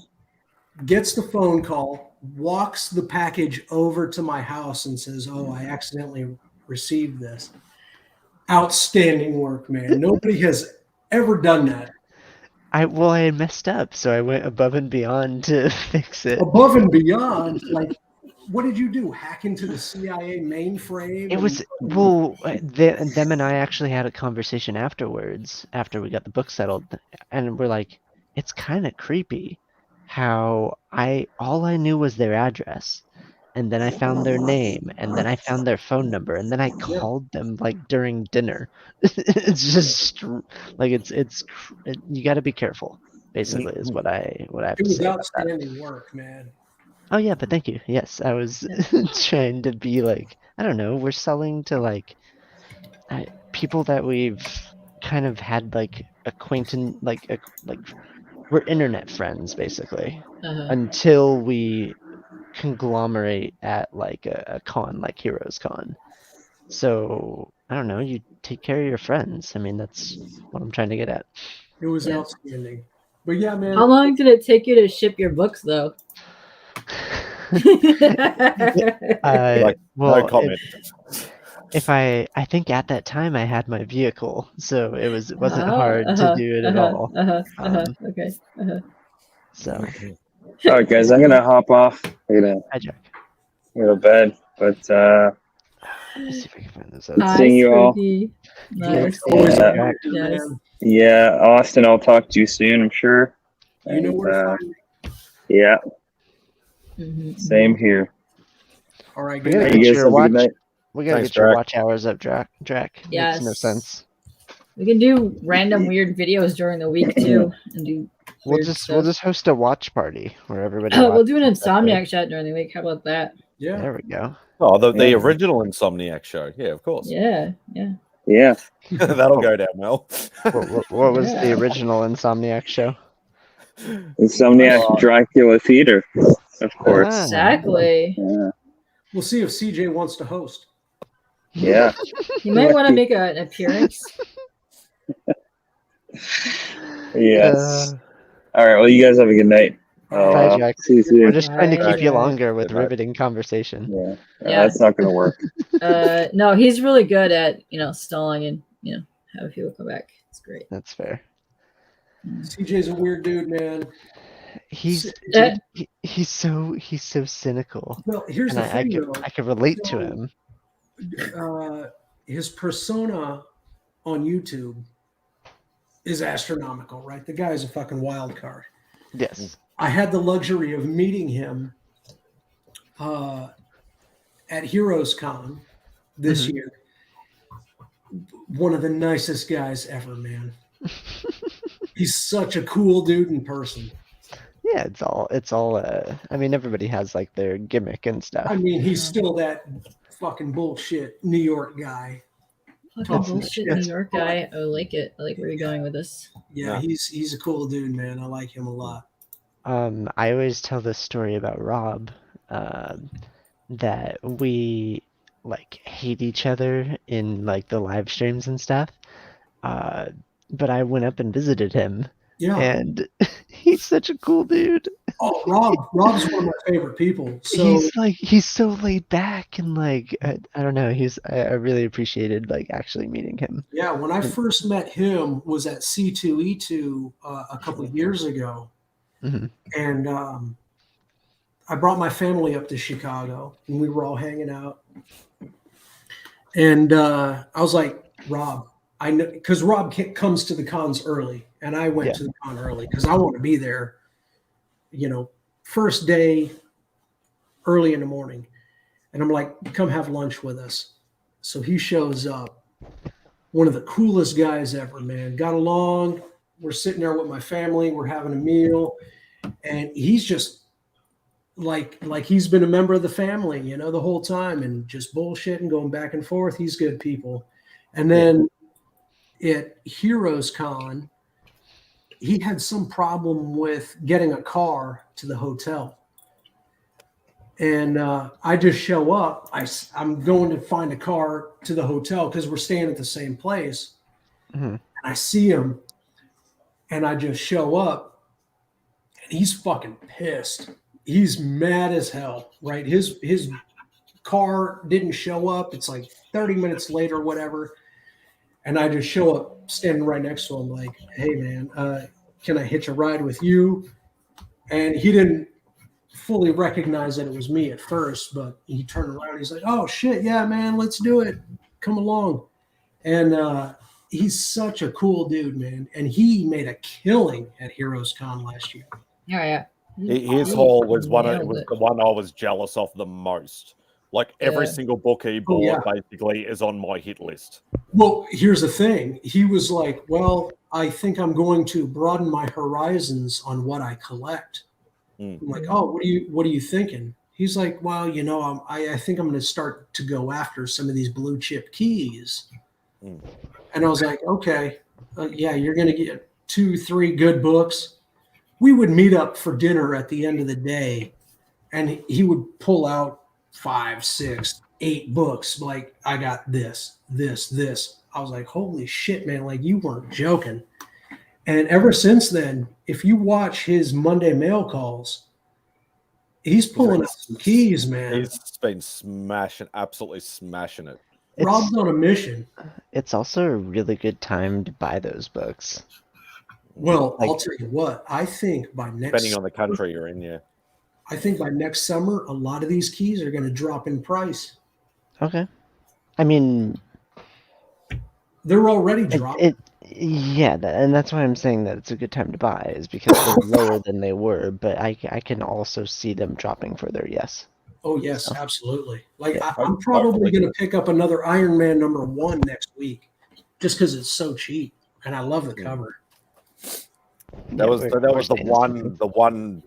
gets the phone call, walks the package over to my house and says, "Oh, I accidentally received this." Outstanding work, man. Nobody has ever done that. I had messed up, so I went above and beyond to fix it. Above and beyond, like, what did you do? Hack into the CIA mainframe? It was them and I actually had a conversation afterwards, after we got the book settled, and we're like, it's kind of creepy how all I knew was their address, and then I found their name, and then I found their phone number, and then I called them like during dinner. It's just like you got to be careful. Basically, is what I have It to was say about that. outstanding work, man. Oh yeah, but thank you. Yes, I was trying to be like, I don't know, we're selling to like people that we've kind of had like acquaintance, like we're internet friends basically, until we conglomerate at like a con like Heroes Con. So I don't know, you take care of your friends. I mean, that's what I'm trying to get at. It was outstanding. But yeah, man. How long did it take you to ship your books, though? No comment. If I think at that time I had my vehicle, so it wasn't hard to do it at all. Okay. So. All right, guys, I'm gonna hop off. I'm gonna go to bed, but let's see if I can find this good out. seeing you all. Nice. Yeah. Yeah, Austin, I'll talk to you soon, I'm sure. You know where to find me. Yeah. Mm-hmm. Same here. All right, We good gotta night. get your watch. night. We gotta Thanks, get your Drac. watch hours up, Drac. Yes. Makes no sense. We can do random weird videos during the week too, and do. We'll weird just host a watch party where everybody. We'll do an watches that Insomniac day. chat during the week. How about that? Yeah. There we go. Oh, the original Insomniac show. Yeah, of course. Yeah. Yeah. That'll go down well. What was the original Insomniac show? Insomniac Dracula Theater, of course. Exactly. Yeah. We'll see if CJ wants to host. Yeah. You might want to make an appearance. Yes. All right. Well, you guys have a good night. Bye, Jack. See you soon. We're just trying to keep you Bye. longer with Goodbye. riveting conversation. Yeah. Yeah. That's not gonna work. No, he's really good at stalling and having people come back. It's great. That's fair. CJ's a weird dude, man. He's so cynical. Well, here's and the thing, though. I can relate to him. His persona on YouTube is astronomical, right? The guy's a fucking wild card. Yes. I had the luxury of meeting him at Heroes Con this year. One of the nicest guys ever, man. He's such a cool dude in person. Yeah, it's all I mean, everybody has like their gimmick and stuff. I mean, he's still that fucking bullshit New York guy. Fucking bullshit New York guy. I like it. I like where you're going with this. Yeah, he's a cool dude, man. I like him a lot. I always tell this story about Rob, that we like hate each other in like the live streams and stuff. But I went up and visited him. Yeah. And he's such a cool dude. Oh, Rob's one of my favorite people. So He's so laid back and like I don't know. I really appreciated like actually meeting him. yeah, when I first met him was at C2E2 a couple of years ago. Mm-hmm. And I brought my family up to Chicago and we were all hanging out. And I was like, Rob, I know, because Rob comes to the cons early, and I went to the con early because I want to be there, first day, early in the morning. And I'm like, come have lunch with us. So he shows up. One of the coolest guys ever, man. Got along. We're sitting there with my family. We're having a meal. And he's just like he's been a member of the family, the whole time, and just bullshitting, going back and forth. He's good people. And then at Heroes Con, he had some problem with getting a car to the hotel. And I just show up. I'm going to find a car to the hotel because we're staying at the same place. Mm-hmm. And I see him, and I just show up. he's fucking pissed. He's mad as hell, right? His car didn't show up. It's like 30 minutes later, whatever. And I just show up standing right next to him, like, hey man, can I hitch a ride with you? And he didn't fully recognize that it was me at first, but he turned around. He's like, oh shit, yeah, man, let's do it. Come along. And he's such a cool dude, man. And he made a killing at Heroes Con last year. Oh, yeah. His haul was the one I was jealous of the most. Like every Yeah. single book he bought yeah. basically is on my hit list. Well, here's the thing. He was like, well, I think I'm going to broaden my horizons on what I collect. I'm like, oh, what are you thinking? He's like, well, you know, I think I'm going to start to go after some of these blue chip keys. And I was like, okay, yeah, you're going to get 2-3 good books. We would meet up for dinner at the end of the day, and he would pull out 5, 6, 8 books. Like, I got this. I was like, holy shit, man, like you weren't joking. And ever since then, if you watch his Monday mail calls, he's pulling out some keys, man. He's been absolutely smashing it. Rob's on a mission. It's also a really good time to buy those books. Well, I'll tell you what, I think by next Depending on the country you're in, yeah. I think by next summer, a lot of these keys are going to drop in price. Okay. I mean, they're already dropping. And that's why I'm saying that it's a good time to buy, is because they're lower than they were, but I can also see them dropping further, yes. Oh, yes, absolutely. Like, I'm probably going to pick up another Iron Man #1 next week just because it's so cheap, and I love the cover. That was the one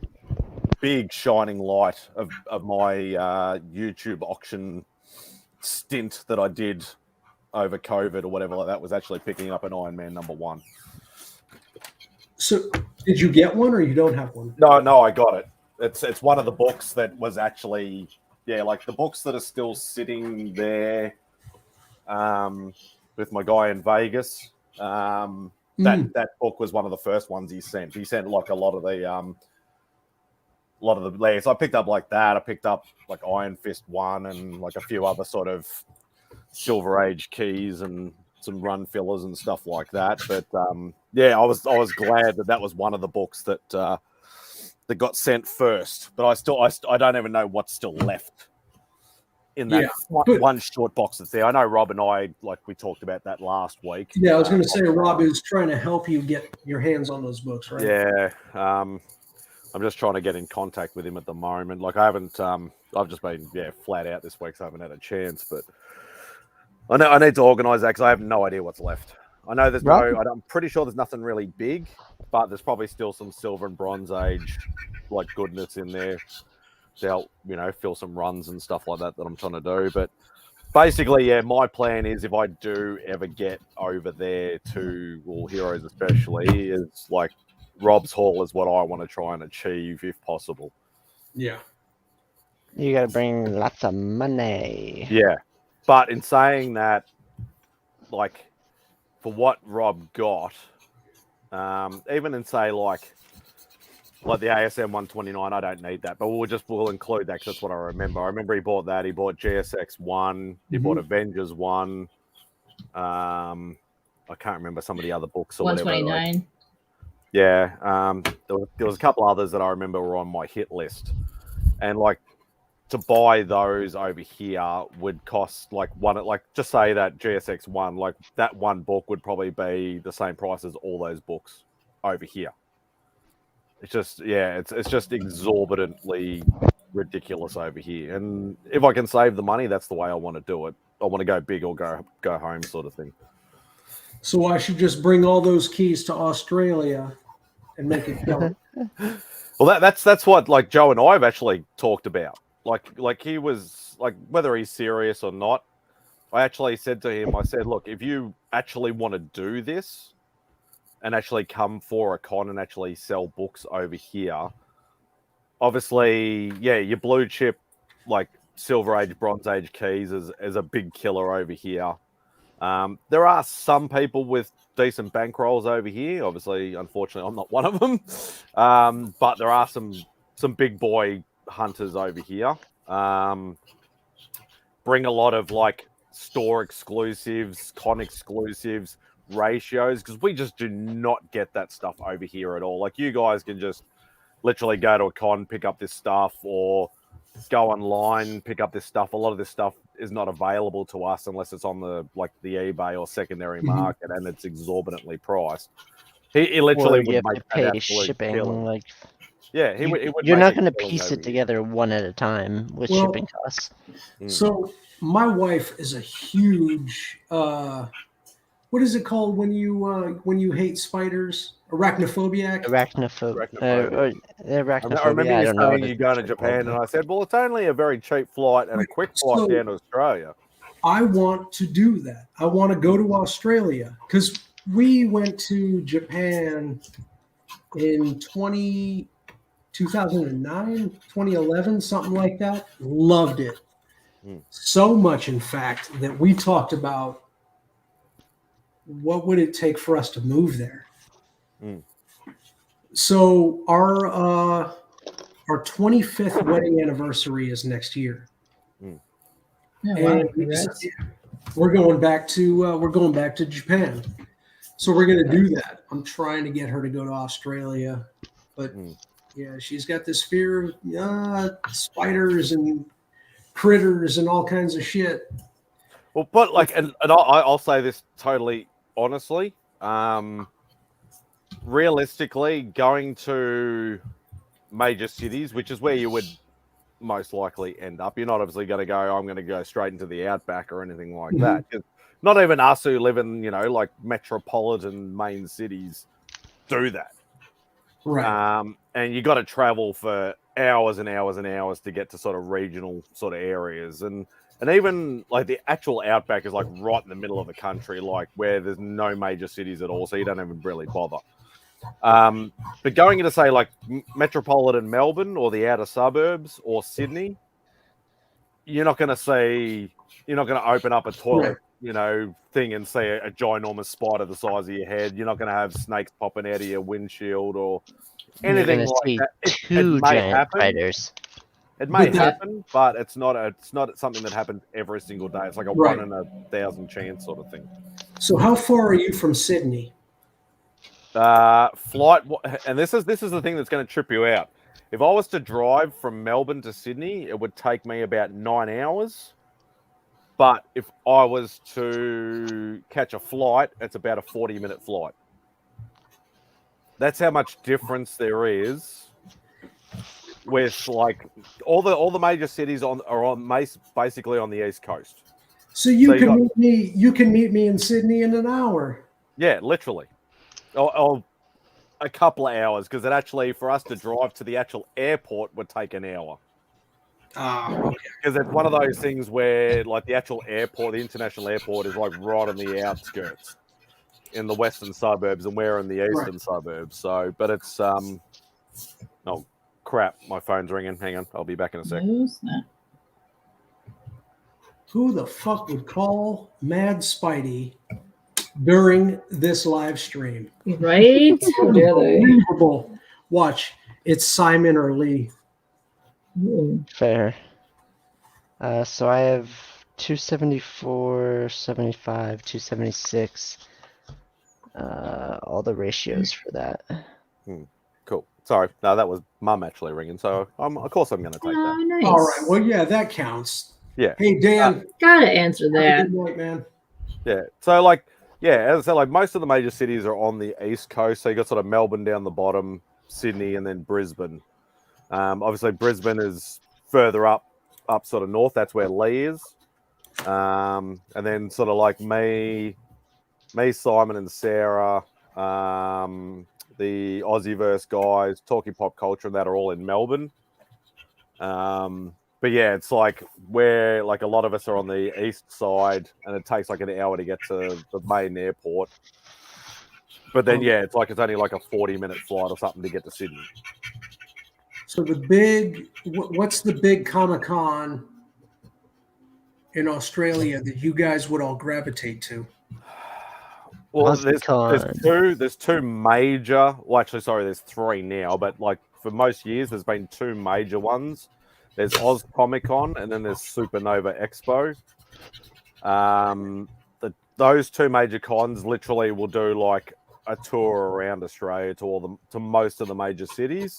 big shining light of my YouTube auction stint that I did over COVID or whatever like that, was actually picking up an Iron Man #1. So did you get one or you don't have one? No, I got it. It's one of the books that was actually, like the books that are still sitting there with my guy in Vegas. That book was one of the first ones he sent. He sent like a lot of the layers. I picked up like that. I picked up like Iron Fist 1 and like a few other sort of Silver Age keys and some run fillers and stuff like that. But I was glad that was one of the books that that got sent first. But I don't even know what's still left in that one short box that's there. I know Rob and I, like we talked about that last week. Yeah, I was going to say Rob is trying to help you get your hands on those books, right? Yeah. I'm just trying to get in contact with him at the moment. Like I haven't, I've just been flat out this week, so I haven't had a chance. But I need to organise that because I have no idea what's left. I know there's I'm pretty sure there's nothing really big, but there's probably still some Silver and Bronze Age like goodness in there to help, fill some runs and stuff like that I'm trying to do. But basically, my plan is if I do ever get over there to Heroes especially, is like Rob's haul is what I want to try and achieve if possible. Yeah. You got to bring lots of money. Yeah. But in saying that, like, for what Rob got, even in say like the ASM 129, I don't need that, but we'll include that because that's what I remember. I remember he bought that. He bought GSX 1. He bought Avengers 1. I can't remember some of the other books or 129. whatever. Yeah. There was a couple others that I remember were on my hit list, and like to buy those over here would cost like just say that GSX 1, like that one book would probably be the same price as all those books over here. It's just, it's just exorbitantly ridiculous over here. And if I can save the money, that's the way I want to do it. I want to go big or go home sort of thing. So I should just bring all those keys to Australia and make it go. Well, that's what like Joe and I have actually talked about. Like he was like, whether he's serious or not, I actually said to him, I said, look, if you actually want to do this and actually come for a con and actually sell books over here, obviously, your blue chip, like Silver Age, Bronze Age keys is a big killer over here. There are some people with decent bankrolls over here. Obviously, unfortunately, I'm not one of them. But there are some big boy hunters over here. Bring a lot of like store exclusives, con exclusives, ratios, because we just do not get that stuff over here at all. Like you guys can just literally go to a con, pick up this stuff, or go online, pick up this stuff. A lot of this stuff is not available to us unless it's on the eBay or secondary market, and it's exorbitantly priced. He literally Or you would have make to an pay absolute shipping. killing. Like, Yeah, he would. You're make not a going to killing piece over it here. together one at a time with Well, shipping costs. So my wife is a huge what is it called when you hate spiders? Arachnophobiac. Arachnophobia. I remember you saying you're going to Japan, and I said, well, it's only a very cheap flight and a quick flight down to Australia. I want to do that. I want to go to Australia because we went to Japan in 2009, 2011, something like that. Loved it. So much, in fact, that we talked about what would it take for us to move there. So our 25th wedding anniversary is next year. Oh, wow. And Congrats. we're going back to Japan. So we're going to do that. I'm trying to get her to go to Australia, but yeah, she's got this fear of spiders and critters and all kinds of shit. Well, but like, and I'll say this totally honestly. Realistically, going to major cities, which is where you would most likely end up, you're not obviously going to go, I'm going to go straight into the outback or anything like that. 'Cause not even us who live in, like metropolitan main cities do that. Right. And you got to travel for hours and hours and hours to get to sort of regional sort of areas. And even like the actual outback is like right in the middle of the country, like where there's no major cities at all. So you don't even really bother. But going into say like metropolitan Melbourne or the outer suburbs or Sydney, you're not going to open up a toilet, thing and see a ginormous spider the size of your head. You're not going to have snakes popping out of your windshield or anything like that. It may giant happen. spiders. It may happen, but it's not something that happens every single day. It's like a 1 in 1,000 chance sort of thing. So how far are you from Sydney? Flight, and this is the thing that's going to trip you out. If I was to drive from Melbourne to Sydney, it would take me about 9 hours. But if I was to catch a flight, it's about a 40-minute flight. That's how much difference there is with like all the major cities are basically on the East Coast. So you can meet me in Sydney in an hour. Yeah, literally. Or a couple of hours, because it actually, for us to drive to the actual airport would take an hour. Okay. Because it's one of those things where, like, the actual airport, the international airport, is like right on the outskirts in the western suburbs, and we're in the eastern suburbs. So, but it's oh crap, my phone's ringing. Hang on, I'll be back in a sec. Who the fuck would call MadSpidey during this live stream? Right? How dare they? Unbelievable. Watch, it's Simon or Lee. Fair. So I have 274, 75, 276. All the ratios for that. Cool. Sorry, no, that was Mum actually ringing. So of course I'm going to take that. Nice. All right. Well, yeah, that counts. Yeah. Hey, Dan. Gotta answer that. Good night, man. Yeah. So like, yeah, as I said, like most of the major cities are on the east coast. So you got sort of Melbourne down the bottom, Sydney, and then Brisbane. Obviously Brisbane is further up sort of north. That's where Lee is. And then sort of like me, Simon, and Sarah, the Aussieverse guys, Talking Pop Culture, and that are all in Melbourne. But yeah, it's like where like a lot of us are on the east side, and it takes like an hour to get to the main airport. But then yeah, it's only like a 40-minute flight or something to get to Sydney. So what's the big Comic-Con in Australia that you guys would all gravitate to? Well, there's two major. Well, actually, sorry, there's three now. But like for most years, there's been two major ones. There's Oz Comic Con, and then there's Supernova Expo. Those two major cons literally will do like a tour around Australia to most of the major cities.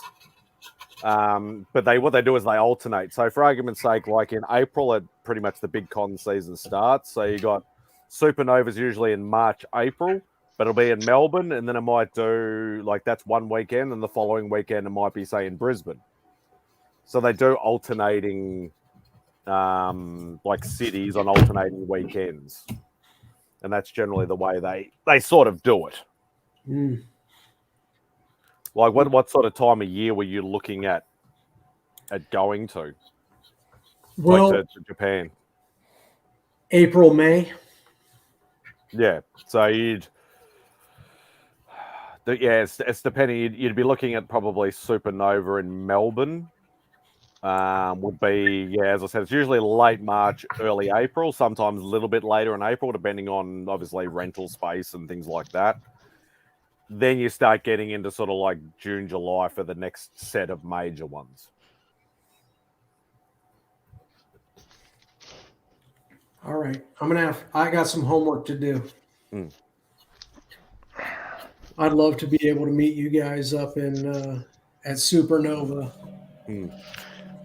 But what they do is they alternate. So for argument's sake, like in April, pretty much the big con season starts. So you got Supernova's usually in March, April, but it'll be in Melbourne, and then it might do like that's one weekend, and the following weekend it might be say in Brisbane. So they do alternating like cities on alternating weekends, and that's generally the way they sort of do it. Mm. Like what sort of time of year were you looking at going to? Well, like to Japan. April, May. Yeah, so it's depending. You'd be looking at probably Supernova in Melbourne. Would be as I said, it's usually late March, early April. Sometimes a little bit later in April, depending on obviously rental space and things like that. Then you start getting into sort of like June, July for the next set of major ones. All right, I got some homework to do. I'd love to be able to meet you guys up in at Supernova.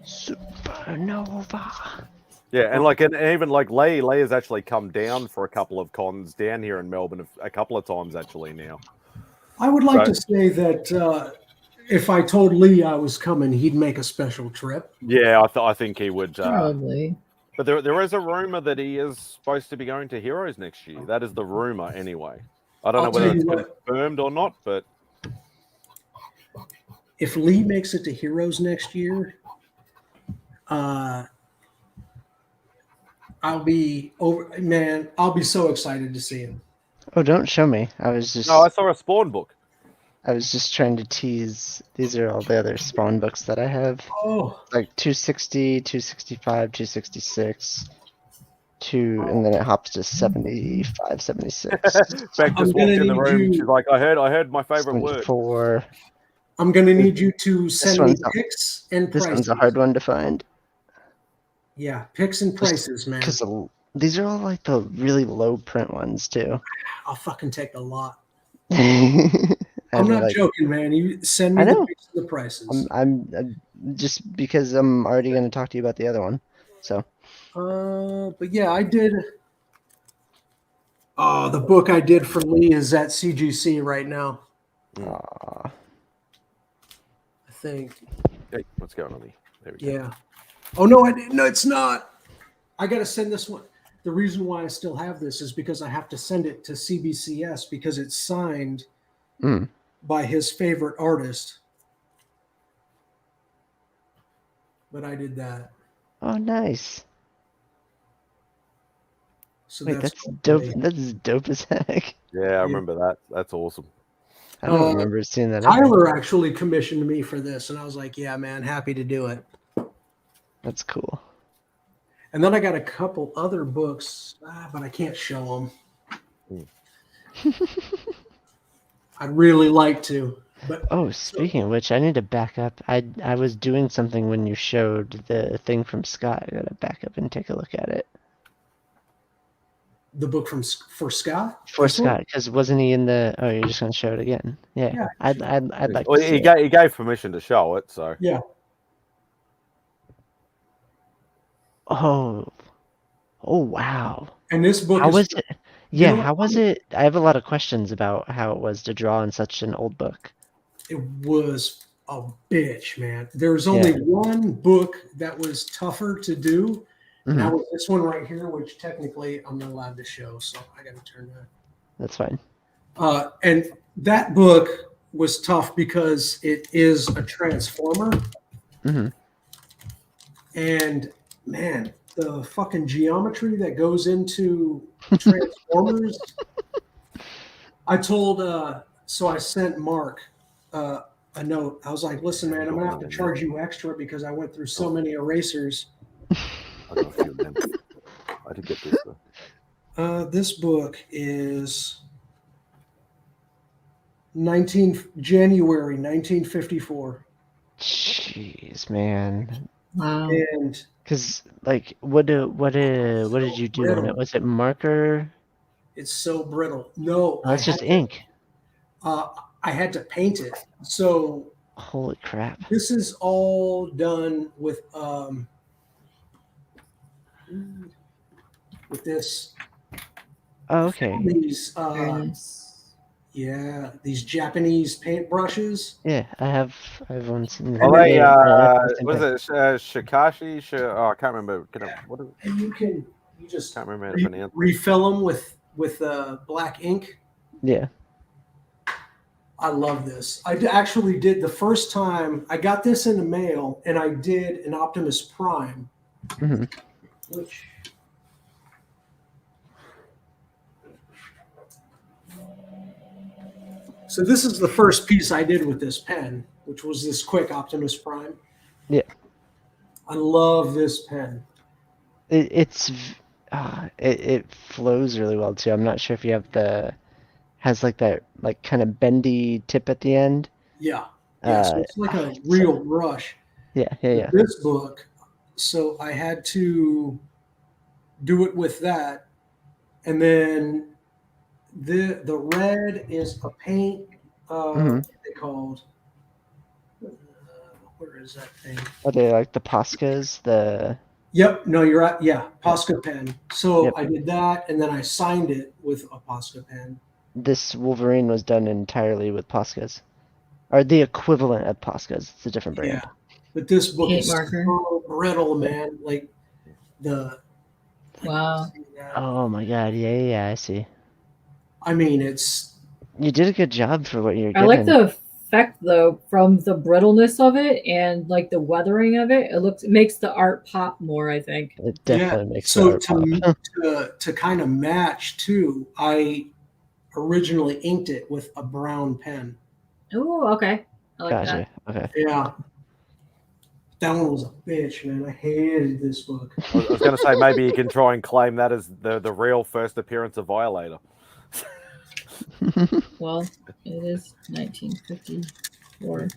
Supernova. Yeah, and even like Lee has actually come down for a couple of cons down here in Melbourne a couple of times actually now. I would like to say that if I told Lee I was coming, he'd make a special trip. Yeah, I think he would. Probably. But there is a rumor that he is supposed to be going to Heroes next year. That is the rumor anyway. I don't know whether it's confirmed or not, but if Lee makes it to Heroes next year, I'll be I'll be so excited to see him. Oh, don't show me. I saw a Spawn book. I was just trying to tease. These are all the other Spawn books that I have. Oh. Like 260, 265, 266, and then it hops to 75, 76. Beck just walked in the room. She's like, I heard my favorite word. 4. I'm going to need you to send me picks and prices. This one's a hard one to find. Yeah, picks and prices, man. Because these are all like the really low print ones, too. I'll fucking take a lot. I'm not joking, man. You send me the picks and the prices. I'm just because I'm already going to talk to you about the other one. So. But yeah, I did. Oh, the book I did for Lee is at CGC right now. Aww. I think. Hey, what's going on, Lee? There we go. Yeah. Oh no, no, it's not. I got to send this one. The reason why I still have this is because I have to send it to CBCS because it's signed by his favorite artist. But I did that. Oh, nice. So wait, that's dope. That's dope as heck. Yeah, I remember that. That's awesome. I don't remember seeing that. Tyler actually commissioned me for this, and I was like, "Yeah, man, happy to do it." That's cool. And then I got a couple other books, but I can't show them. I'd really like to, but speaking of which, I need to back up. I was doing something when you showed the thing from Scott. I gotta back up and take a look at it. The book for Scott? For Scott, because wasn't he in the? Oh, you're just gonna show it again? Yeah. I'd like. Well, to he gave permission to show it, so yeah. Oh wow! And this book how was it? Yeah, how was it? I have a lot of questions about how it was to draw in such an old book. It was a bitch, man. There was only one book that was tougher to do. And that was this one right here, which technically I'm not allowed to show, so I got to turn that. That's fine. And that book was tough because it is a transformer. And man, the fucking geometry that goes into transformers. I told, so I sent Mark a note. I was like, listen, man, I'm going to have to charge you extra because I went through so many erasers. I did get this book. This book is January 1954. Jeez, man. Wow. And Because like, what did you do on it? Was it marker? it's so brittle. No, Oh, it's just ink. I had to paint it. So Holy crap! this is all done with this. Oh, okay. These these Japanese paint brushes. Yeah, I have one. Oh, they was it Shikashi? I can't remember. What is it? And you just can't remember how to pronounce it. refill them with black ink. Yeah. I love this. I actually did the first time I got this in the mail, and I did an Optimus Prime, which so this is the first piece I did with this pen, which was this quick Optimus Prime. Yeah. I love this pen. It flows really well too. I'm not sure if you have has like that like kind of bendy tip at the end. Yeah. So it's like a real brush. Yeah. This book, so I had to do it with that, and then the red is a paint. What's they called? Where is that thing? Are they like the Poscas? Yep. No, you're right. Yeah, Posca pen. So I did that, and then I signed it with a Posca pen. This Wolverine was done entirely with Poscas, or the equivalent of Poscas. It's a different brand. Yeah, but this book Paint is marker. so brittle, man. Like the. Wow. Oh my god! Yeah. I see. I mean, it's. You did a good job for what you're I getting. like the effect though from the brittleness of it and like the weathering of it. It makes the art pop more, I think. It definitely makes so the art pop. to kind of match too, I originally inked it with a brown pen. Oh, okay. I like Gotcha. that. Okay. Yeah. That one was a bitch, man. I hated this book. I was going to say maybe you can try and claim that as the real first appearance of Violator. Well, it is 1954.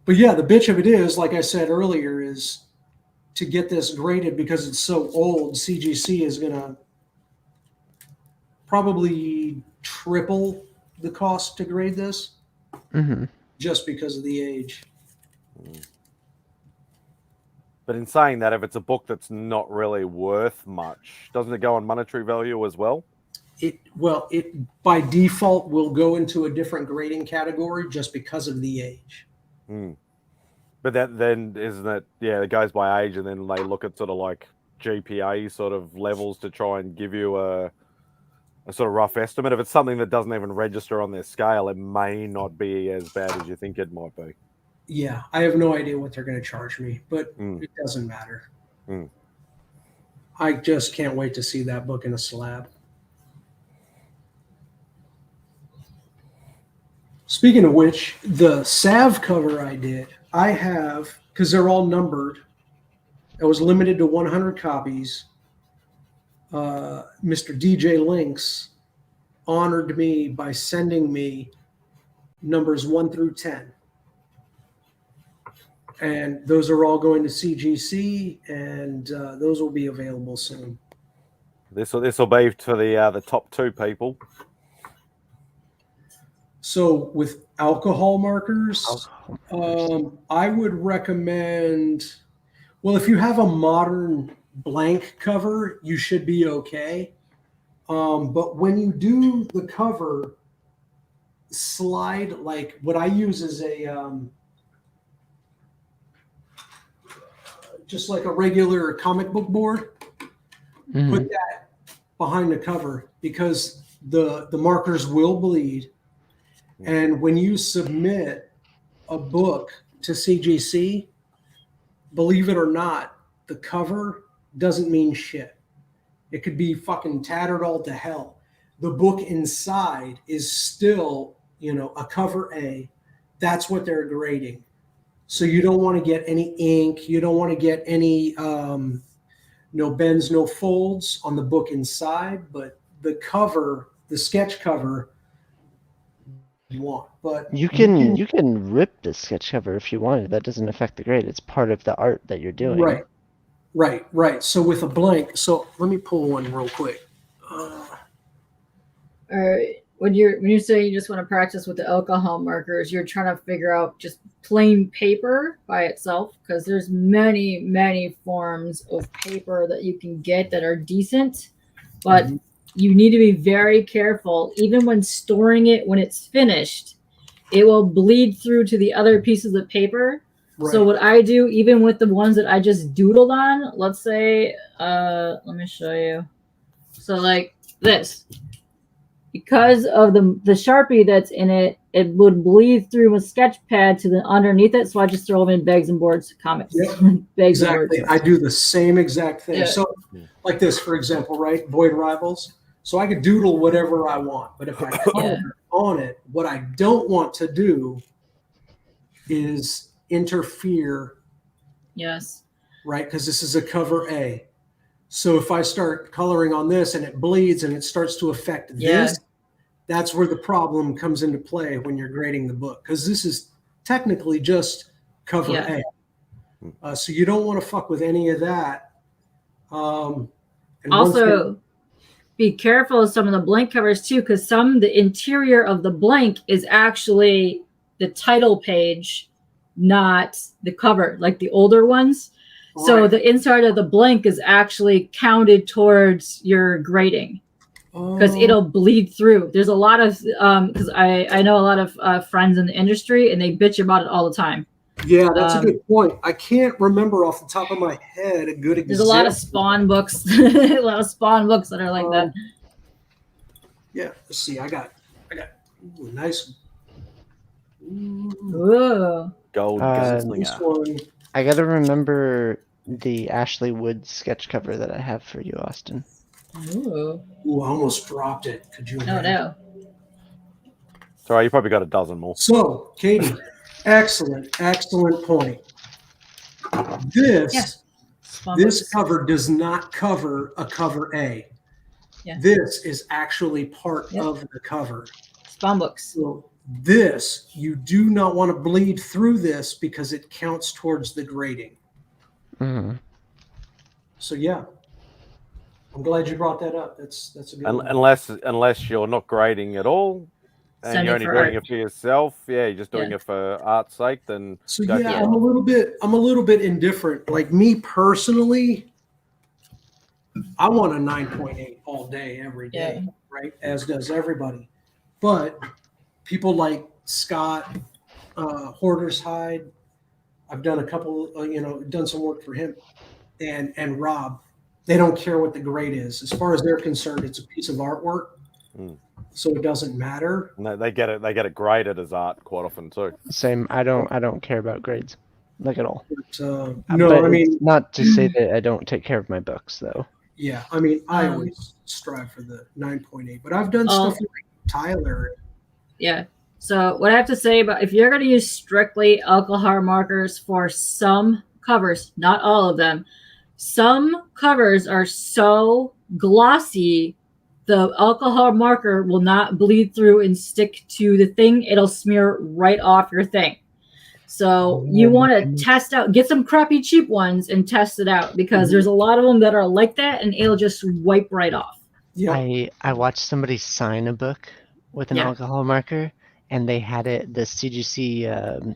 But yeah, the bitch of it is, like I said earlier, is to get this graded because it's so old. CGC is going to probably triple the cost to grade this just because of the age. But in saying that, if it's a book that's not really worth much, doesn't it go on monetary value as well? It by default will go into a different grading category just because of the age. But that then isn't it? Yeah, it goes by age, and then they look at sort of like GPA sort of levels to try and give you a sort of rough estimate. If it's something that doesn't even register on their scale, it may not be as bad as you think it might be. Yeah, I have no idea what they're going to charge me, but it doesn't matter. I just can't wait to see that book in a slab. Speaking of which, the salve cover I have, because they're all numbered. It was limited to 100 copies. Mr. DJ Lynx honored me by sending me numbers 1 through 10. And those are all going to CGC, and those will be available soon. This will be for the top 2 people. So with alcohol markers, I would recommend. Well, if you have a modern blank cover, you should be okay. But when you do the cover, slide like what I use is a just like a regular comic book board. Put that behind the cover because the markers will bleed. And when you submit a book to CGC, believe it or not, the cover doesn't mean shit. It could be fucking tattered all to hell. The book inside is still, a cover A. That's what they're grading. So you don't want to get any ink. You don't want to get any no bends, no folds on the book inside, but the cover, the sketch cover, you want. But You can rip the sketch cover if you wanted. That doesn't affect the grade. It's part of the art that you're doing. Right. So with a blank, so let me pull one real quick. When you say you just want to practice with the alcohol markers, you're trying to figure out just plain paper by itself, because there's many forms of paper that you can get that are decent, but you need to be very careful. Even when storing it, when it's finished, it will bleed through to the other pieces of paper. Right. So what I do, even with the ones that I just doodled on, let's say, let me show you. So like this. Because of the Sharpie that's in it, it would bleed through a sketch pad to the underneath it. So I just throw them in bags and boards comics. Yep. Bags Exactly. and boards. I do the same exact thing. Yeah. So like this, for example, right? Void Rivals. So I could doodle whatever I want, but if I color on it, what I don't want to do is interfere. Yes. Right? Because this is a cover A. So if I start coloring on this and it bleeds and it starts to affect this, that's where the problem comes into play when you're grading the book, because this is technically just cover A. So you don't want to fuck with any of that. And also, be careful of some of the blank covers too, because the interior of the blank is actually the title page, not the cover, like the older ones. So the inside of the blank is actually counted towards your grading, because it'll bleed through. There's a lot of because I know a lot of friends in the industry, and they bitch about it all the time. Yeah, that's a good point. I can't remember off the top of my head a good example. There's a lot of Spawn books, a lot of Spawn books that are like that. Yeah, let's see. I got ooh, nice. Ooh. Gold This one. I gotta remember the Ashley Wood sketch cover that I have for you, Austin. Ooh. Ooh, I almost dropped it. Could you imagine? No. Sorry, you probably got a dozen more. So, Katie, excellent point. This cover does not cover a cover A. Yeah. This is actually part of the cover. Spawn books. So this, you do not want to bleed through this because it counts towards the grading. So yeah, I'm glad you brought that up. That's a good one. Unless you're not grading at all, and you're only doing it for yourself, you're just doing it for art's sake, then so yeah, I'm a little bit indifferent. Like me personally, I want a 9.8 all day, every day, right? As does everybody. But people like Scott, Hoarder's Hide, I've done a couple, done some work for him, and Rob. They don't care what the grade is. As far as they're concerned, it's a piece of artwork, so it doesn't matter. No, they get it graded as art quite often too. Same. I don't care about grades, like at all. But, I mean, not to say that I don't take care of my books, though. Yeah, I mean, I always strive for the 9.8, but I've done stuff like Tyler. Yeah. So what I have to say about, if you're going to use strictly alcohol markers for some covers, not all of them, some covers are so glossy, the alcohol marker will not bleed through and stick to the thing. It'll smear right off your thing. So you want to test out, get some crappy cheap ones and test it out, because there's a lot of them that are like that and it'll just wipe right off. I watched somebody sign a book with an alcohol marker, and they had it, the CGC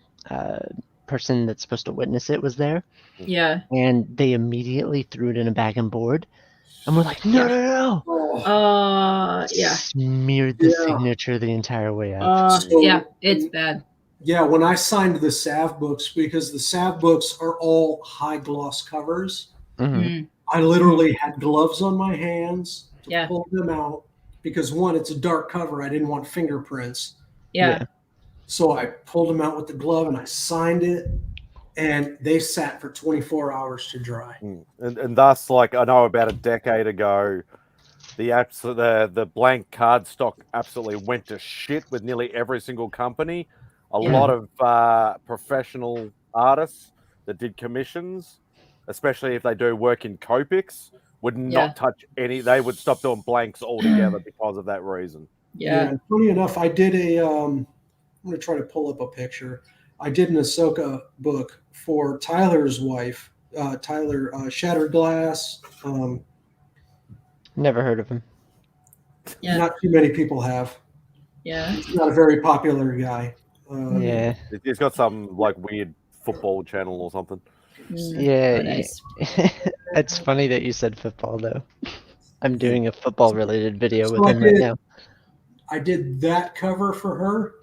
person that's supposed to witness it was there. Yeah. And they immediately threw it in a bag and board. And we're like, no. Smeared the signature the entire way up. It's bad. Yeah, when I signed the Sav books, because the Sav books are all high gloss covers, I literally had gloves on my hands to pull them out, because one, it's a dark cover. I didn't want fingerprints. Yeah. So I pulled them out with the glove and I signed it, and they sat for 24 hours to dry. And thus, like, I know about a decade ago, the blank cardstock absolutely went to shit with nearly every single company. A lot of professional artists that did commissions especially if they do work in Copics, would not touch any. They would stop doing blanks altogether because of that reason. Yeah. Funny enough, I did a. I'm going to try to pull up a picture. I did an Ahsoka book for Tyler's wife, Tyler Shattered Glass. Never heard of him. Yeah. Not too many people have. Yeah. He's not a very popular guy. Yeah. He's got some like weird football channel or something. Yeah. Oh, nice. It's funny that you said football, though. I'm doing a football-related video So with him right now. I did that cover for her.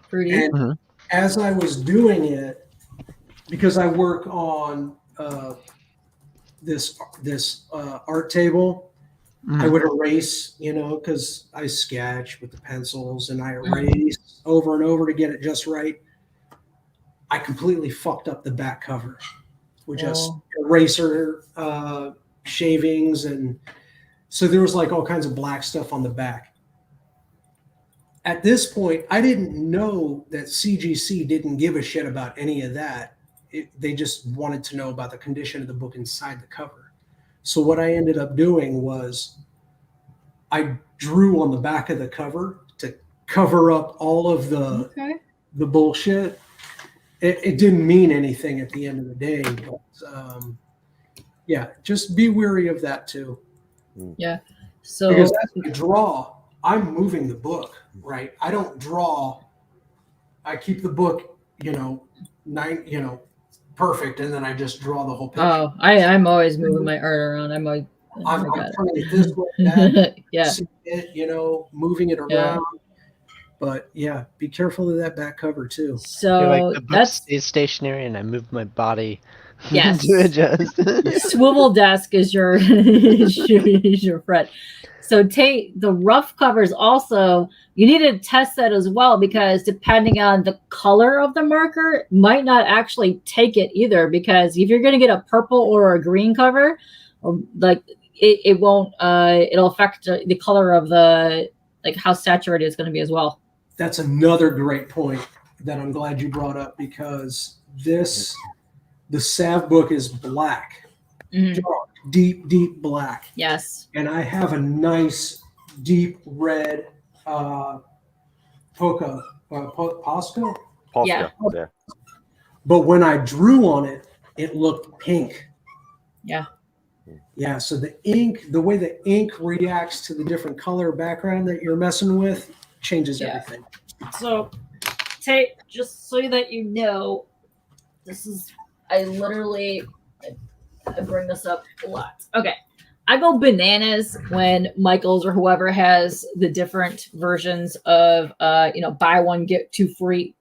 Pretty. And as I was doing it, because I work on this art table, I would erase, because I sketch with the pencils and I erase over and over to get it just right. I completely fucked up the back cover with just eraser shavings, and so there was like all kinds of black stuff on the back. At this point, I didn't know that CGC didn't give a shit about any of that. They just wanted to know about the condition of the book inside the cover. So what I ended up doing was I drew on the back of the cover to cover up all of the bullshit. It didn't mean anything at the end of the day, but yeah, just be wary of that too. Yeah. So because as I draw, I'm moving the book, right? I don't draw. I keep the book, perfect, and then I just draw the whole picture. Oh, I'm always moving my art around. I'm always. I'm turning it this way, that, yeah. It, moving it around. Yeah. But yeah, be careful of that back cover too. So the book stays stationary, and I move my body Yes. to adjust. Swivel desk is your is your friend. So take the rough covers also, you need to test that as well, because depending on the color of the marker might not actually take it either, because if you're going to get a purple or a green cover, like it won't it'll affect the color of the, like how saturated it's going to be as well. That's another great point that I'm glad you brought up, because the Sav book is black, dark, deep black. Yes. And I have a nice deep red Posca. Yeah. But when I drew on it, it looked pink. Yeah. Yeah. So the ink, the way the ink reacts to the different color background that you're messing with changes everything. So Tate, just so that you know, this is, I bring this up a lot. Okay. I go bananas when Michaels or whoever has the different versions of, buy one, get two free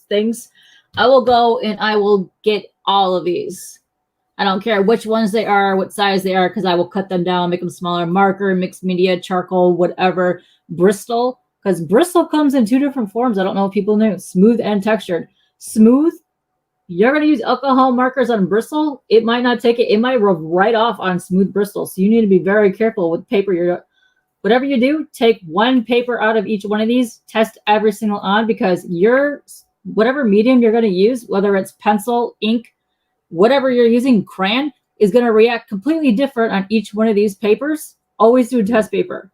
things. I will go and I will get all of these. I don't care which ones they are, what size they are, because I will cut them down, make them smaller. Marker, mixed media, charcoal, whatever. Bristol, because Bristol comes in two different forms. I don't know if people knew. Smooth and textured. Smooth, you're going to use alcohol markers on Bristol, it might not take it. It might rub right off on smooth Bristol. So you need to be very careful with paper. Whatever you do, take one paper out of each one of these, test every single on, because whatever medium you're going to use, whether it's pencil, ink, whatever you're using, crayon, is going to react completely different on each one of these papers. Always do test paper.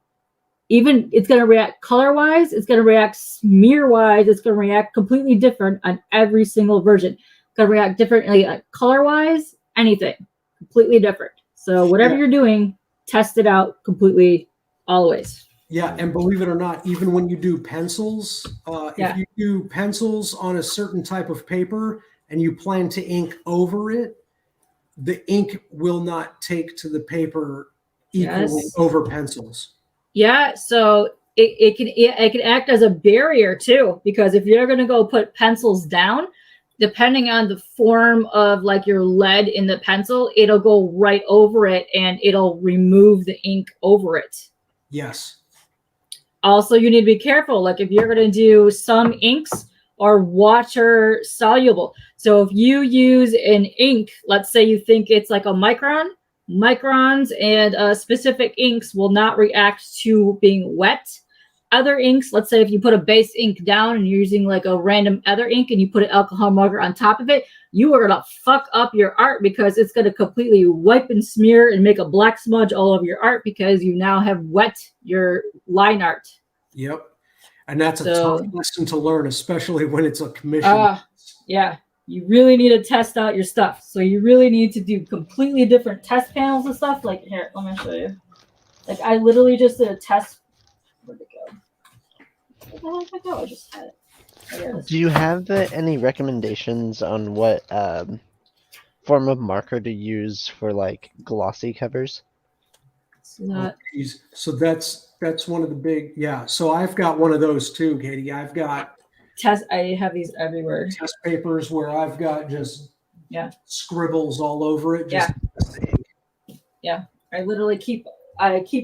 Even it's going to react color-wise, it's going to react smear-wise, it's going to react completely different on every single version. Going to react differently color-wise, anything. Completely different. So whatever you're doing, test it out completely, always. Yeah, and believe it or not, even when you do pencils, if you do pencils on a certain type of paper and you plan to ink over it, the ink will not take to the paper equally over pencils. Yeah, so it can act as a barrier too, because if you're going to go put pencils down, depending on the form of like your lead in the pencil, it'll go right over it and it'll remove the ink over it. Yes. Also, you need to be careful. Like if you're going to do some inks are water soluble. So if you use an ink, let's say you think it's like a micron, microns and specific inks will not react to being wet other inks, let's say if you put a base ink down and you're using like a random other ink and you put an alcohol marker on top of it, you are gonna fuck up your art because it's gonna completely wipe and smear and make a black smudge all over your art because you now have wet your line art. Yep. And that's a tough lesson to learn, especially when it's a commission. Yeah. You really need to test out your stuff. So you really need to do completely different test panels and stuff. Like here, let me show you. Like I literally just did a test. Where'd it go? Where the hell did it go? I just had it. Oh, there it is. Do you have any recommendations on what form of marker to use for like glossy covers? So that's one of the big, so I've got one of those too, Katie. I've got I have these everywhere. Test papers where I've got just scribbles all over it. Yeah. I literally keep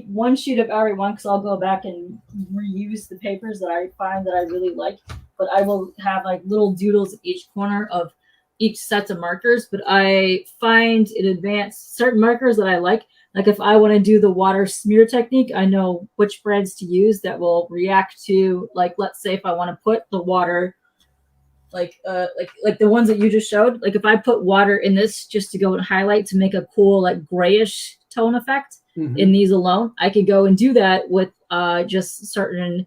one sheet of every one because I'll go back and reuse the papers that I find that I really like. But I will have like little doodles at each corner of each set of markers. But I find in advance certain markers that I like. Like if I want to do the water smear technique, I know which brands to use that will react to, like, let's say if I want to put the water, like the ones that you just showed, like if I put water in this just to go and highlight to make a cool like grayish tone effect in these alone, I could go and do that with just certain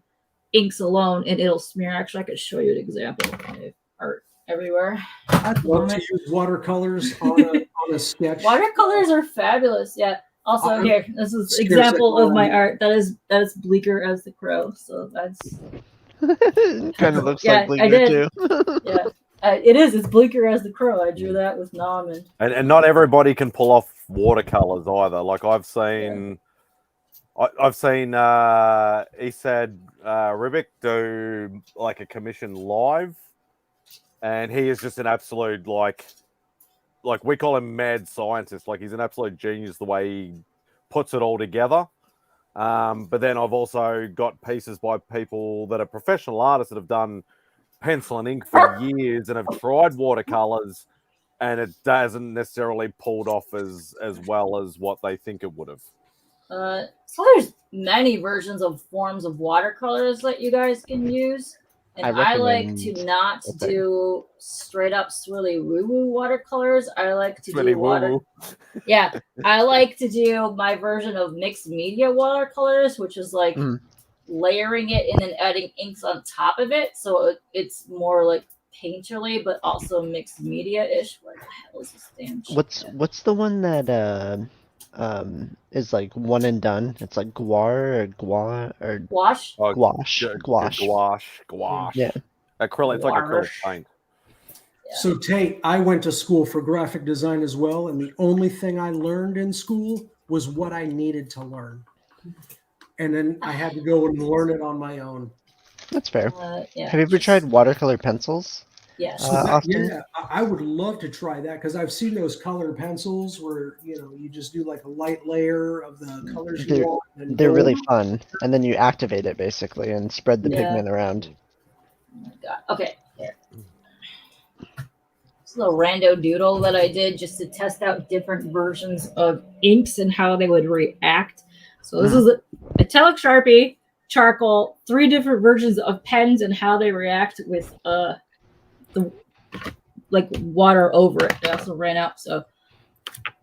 inks alone and it'll smear. Actually, I could show you an example. I have art everywhere. I'd love to use watercolors on a sketch. Watercolors are fabulous. Yeah. Also, here, this is an example of my art. That is Bleaker as the Crow. So that's kind of looks like Bleaker I did. too. Yeah, it is. It's Bleaker as the Crow. I drew that with Nom and not everybody can pull off watercolors either. Like I've seen Esad Ribic do like a commission live, and he is just an absolute like we call him mad scientist. Like he's an absolute genius the way he puts it all together. But then I've also got pieces by people that are professional artists that have done pencil and ink for years and have tried watercolors, and it doesn't necessarily pulled off as well as what they think it would have. So there's many versions of forms of watercolors that you guys can use. And I like to not do straight up swirly woo-woo watercolors. I like to do water. Yeah, I like to do my version of mixed media watercolors, which is like layering it and then adding inks on top of it. So it's more like painterly, but also mixed media-ish. Where the hell is this damn shit? What's the one that is like one and done? It's like gouache. Gouache. Gouache. Yeah. Acrylic. It's like acrylic paint. So Tate, I went to school for graphic design as well, and the only thing I learned in school was what I needed to learn, and then I had to go and learn it on my own. That's fair. Have you ever tried watercolor pencils? Yes. I would love to try that because I've seen those color pencils where you just do like a light layer of the colors you want. And they're really fun, and then you activate it basically and spread the pigment around. Oh my God. Okay. Here. This little rando doodle that I did just to test out different versions of inks and how they would react. So this is a metallic Sharpie, charcoal, 3 different versions of pens and how they react with the like water over it. They also ran out. So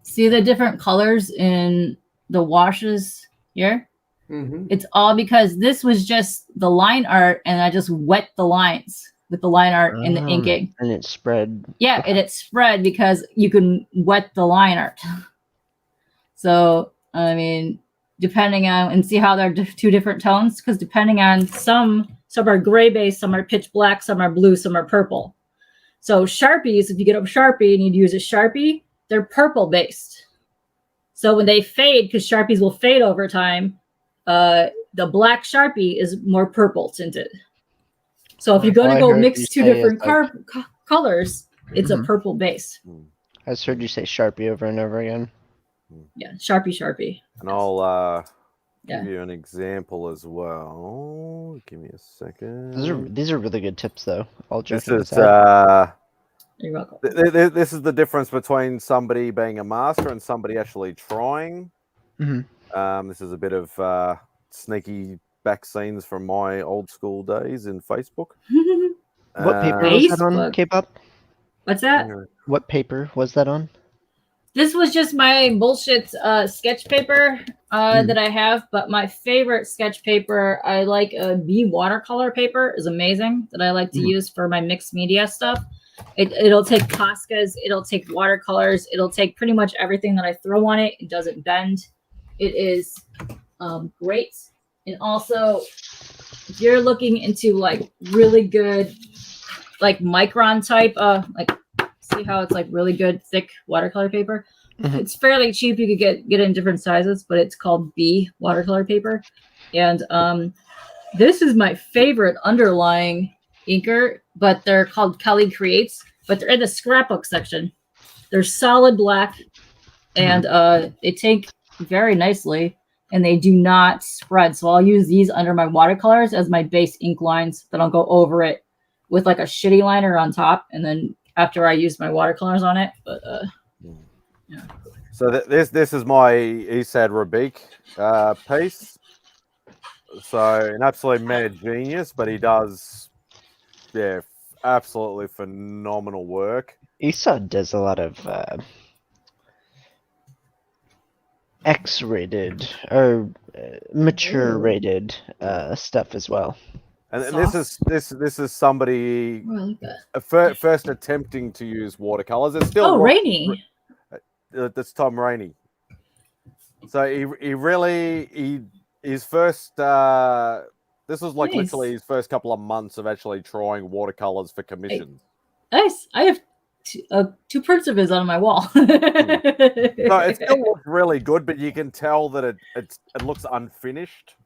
see the different colors in the washes here? It's all because this was just the line art and I just wet the lines with the line art and the inking. And it spread. Yeah, and it spread because you can wet the line art. So, I mean, depending on, and see how they're 2 different tones? Because depending on some are gray based, some are pitch black, some are blue, some are purple. So Sharpies, if you get a Sharpie and you'd use a Sharpie, they're purple based. So when they fade, because Sharpies will fade over time, the black Sharpie is more purple tinted. So if you're going to go mix 2 different colors, it's a purple base. I just heard you say Sharpie over and over again. Yeah, Sharpie. And I'll give you an example as well. Give me a second. These are really good tips, though. All joking This is You're welcome. This is the difference between somebody being a master and somebody actually trying. This is a bit of sneaky back scenes from my old school days in Facebook. What paper was that on, K-pop? What's that? What paper was that on? This was just my bullshit sketch paper that I have, but my favorite sketch paper, I like a B watercolor paper, is amazing, that I like to use for my mixed media stuff. It'll take Poscas, it'll take watercolors, it'll take pretty much everything that I throw on it. It doesn't bend. It is great. And also, if you're looking into like really good, like micron type, like see how it's like really good thick watercolor paper. It's fairly cheap. You could get it in different sizes, but it's called B watercolor paper. And this is my favorite underlying inker, but they're called Kelly Creates, but they're in the scrapbook section. They're solid black, and they take very nicely, and they do not spread. So I'll use these under my watercolors as my base ink lines. Then I'll go over it with like a shitty liner on top, and then after I use my watercolors on it. But yeah. So this is my Esad Rabik piece. So an absolute mad genius, but he does, absolutely phenomenal work. Esad does a lot of X-rated or mature-rated stuff as well. And this is somebody first attempting to use watercolors. It's still Rainey. That's Tom Rainey. So his first this was like literally his first couple of months of actually trying watercolors for commissions. Nice. I have two prints of his on my wall. So it still looks really good, but you can tell that it looks unfinished.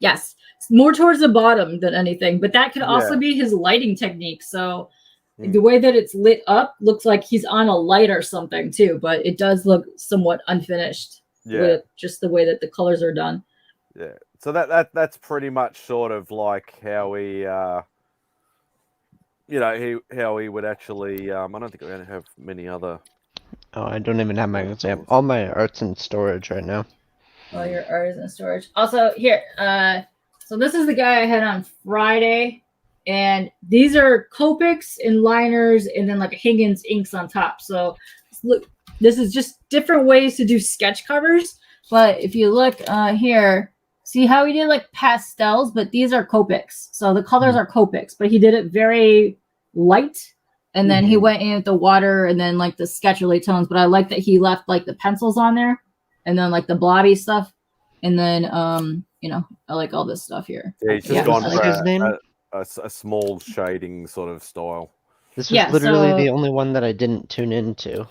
Yes, it's more towards the bottom than anything, but that could also be his lighting technique. So the way that it's lit up looks like he's on a light or something too, but it does look somewhat unfinished with just the way that the colors are done. Yeah, so that's pretty much sort of like how he, how he would actually. I don't think we're going to have many other. Oh, I don't even have my exam. All my art's in storage right now. All your art is in storage. Also, here, so this is the guy I had on Friday, and these are Copics and liners, and then like Higgins inks on top. So look, this is just different ways to do sketch covers. But if you look here, see how he did like pastels, but these are Copics. So the colors are Copics, but he did it very light. And then he went in with the water and then like the sketchy tones. But I like that he left like the pencils on there. And then like the blobby stuff, and then I like all this stuff here. Yeah, he's just gone for a small shading sort of style. This was literally the only one that I didn't tune into.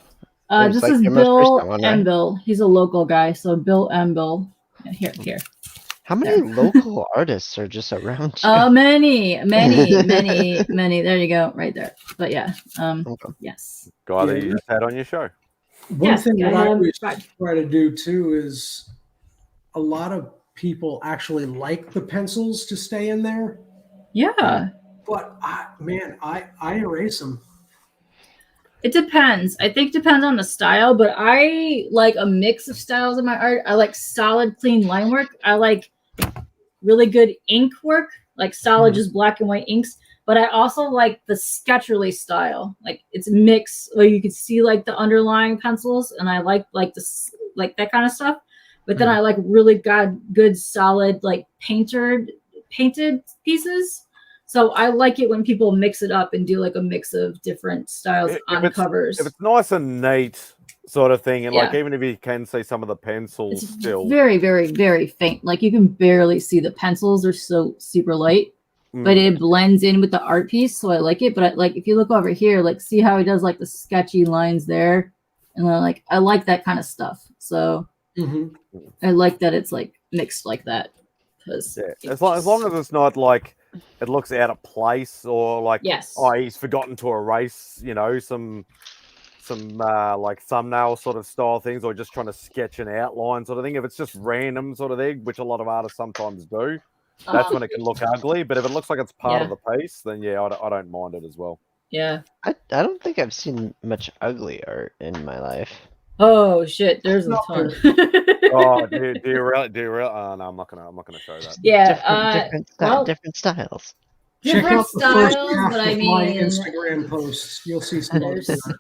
This is Bill Embill. He's a local guy, so Bill Embill. Here. How many local artists are just around here? Oh, many. There you go, right there. But yeah, yes. Guy that you just had on your show. One thing that I always try to do too is a lot of people actually like the pencils to stay in there. Yeah. But I erase them. It depends. I think it depends on the style, but I like a mix of styles in my art. I like solid, clean line work. I like really good ink work, like solid, just black and white inks. But I also like the sketcherly style. Like it's a mix where you can see like the underlying pencils, and I like this like that kind of stuff. But then I like really good solid like painted pieces. So I like it when people mix it up and do like a mix of different styles on covers. If it's nice and neat sort of thing, and like even if you can see some of the pencils it's still very, very, very faint. Like you can barely see the pencils. They're so super light. But it blends in with the art piece, so I like it. But like, if you look over here, like, see how he does like the sketchy lines there, and then like I like that kind of stuff. So I like that it's like mixed like that. Because as long as it's not like it looks out of place or like he's forgotten to erase, some like thumbnail sort of style things, or just trying to sketch an outline sort of thing. If it's just random sort of thing, which a lot of artists sometimes do. That's when it can look ugly, but if it looks like it's part of the piece, then I don't mind it as well. Yeah, I don't think I've seen much ugly art in my life. Oh shit, there's a ton. Oh, do you really? Oh, no, I'm not gonna show that. Yeah, different styles. Check different out the first styles, half but I of my mean, Instagram posts. You'll see some other there's, stuff.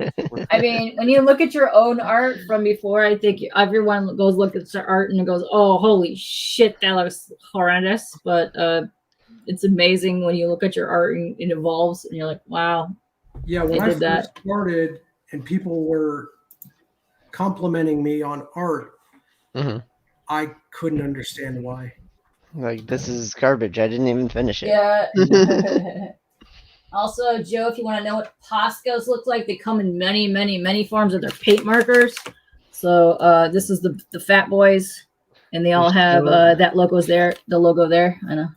I mean, when you look at your own art from before, I think everyone goes look at their art and goes, "Oh, holy shit, that looks horrendous." But it's amazing when you look at your art and it evolves, and you're like, "Wow." Yeah, when they I did first that. started and people were complimenting me on art, I couldn't understand why. Like, this is garbage. I didn't even finish it. Yeah. Also, Joe, if you want to know what Poscos look like, they come in many, many, many forms of their paint markers. So this is the Fat Boys, and they all have that logo's there. The logo there. I know.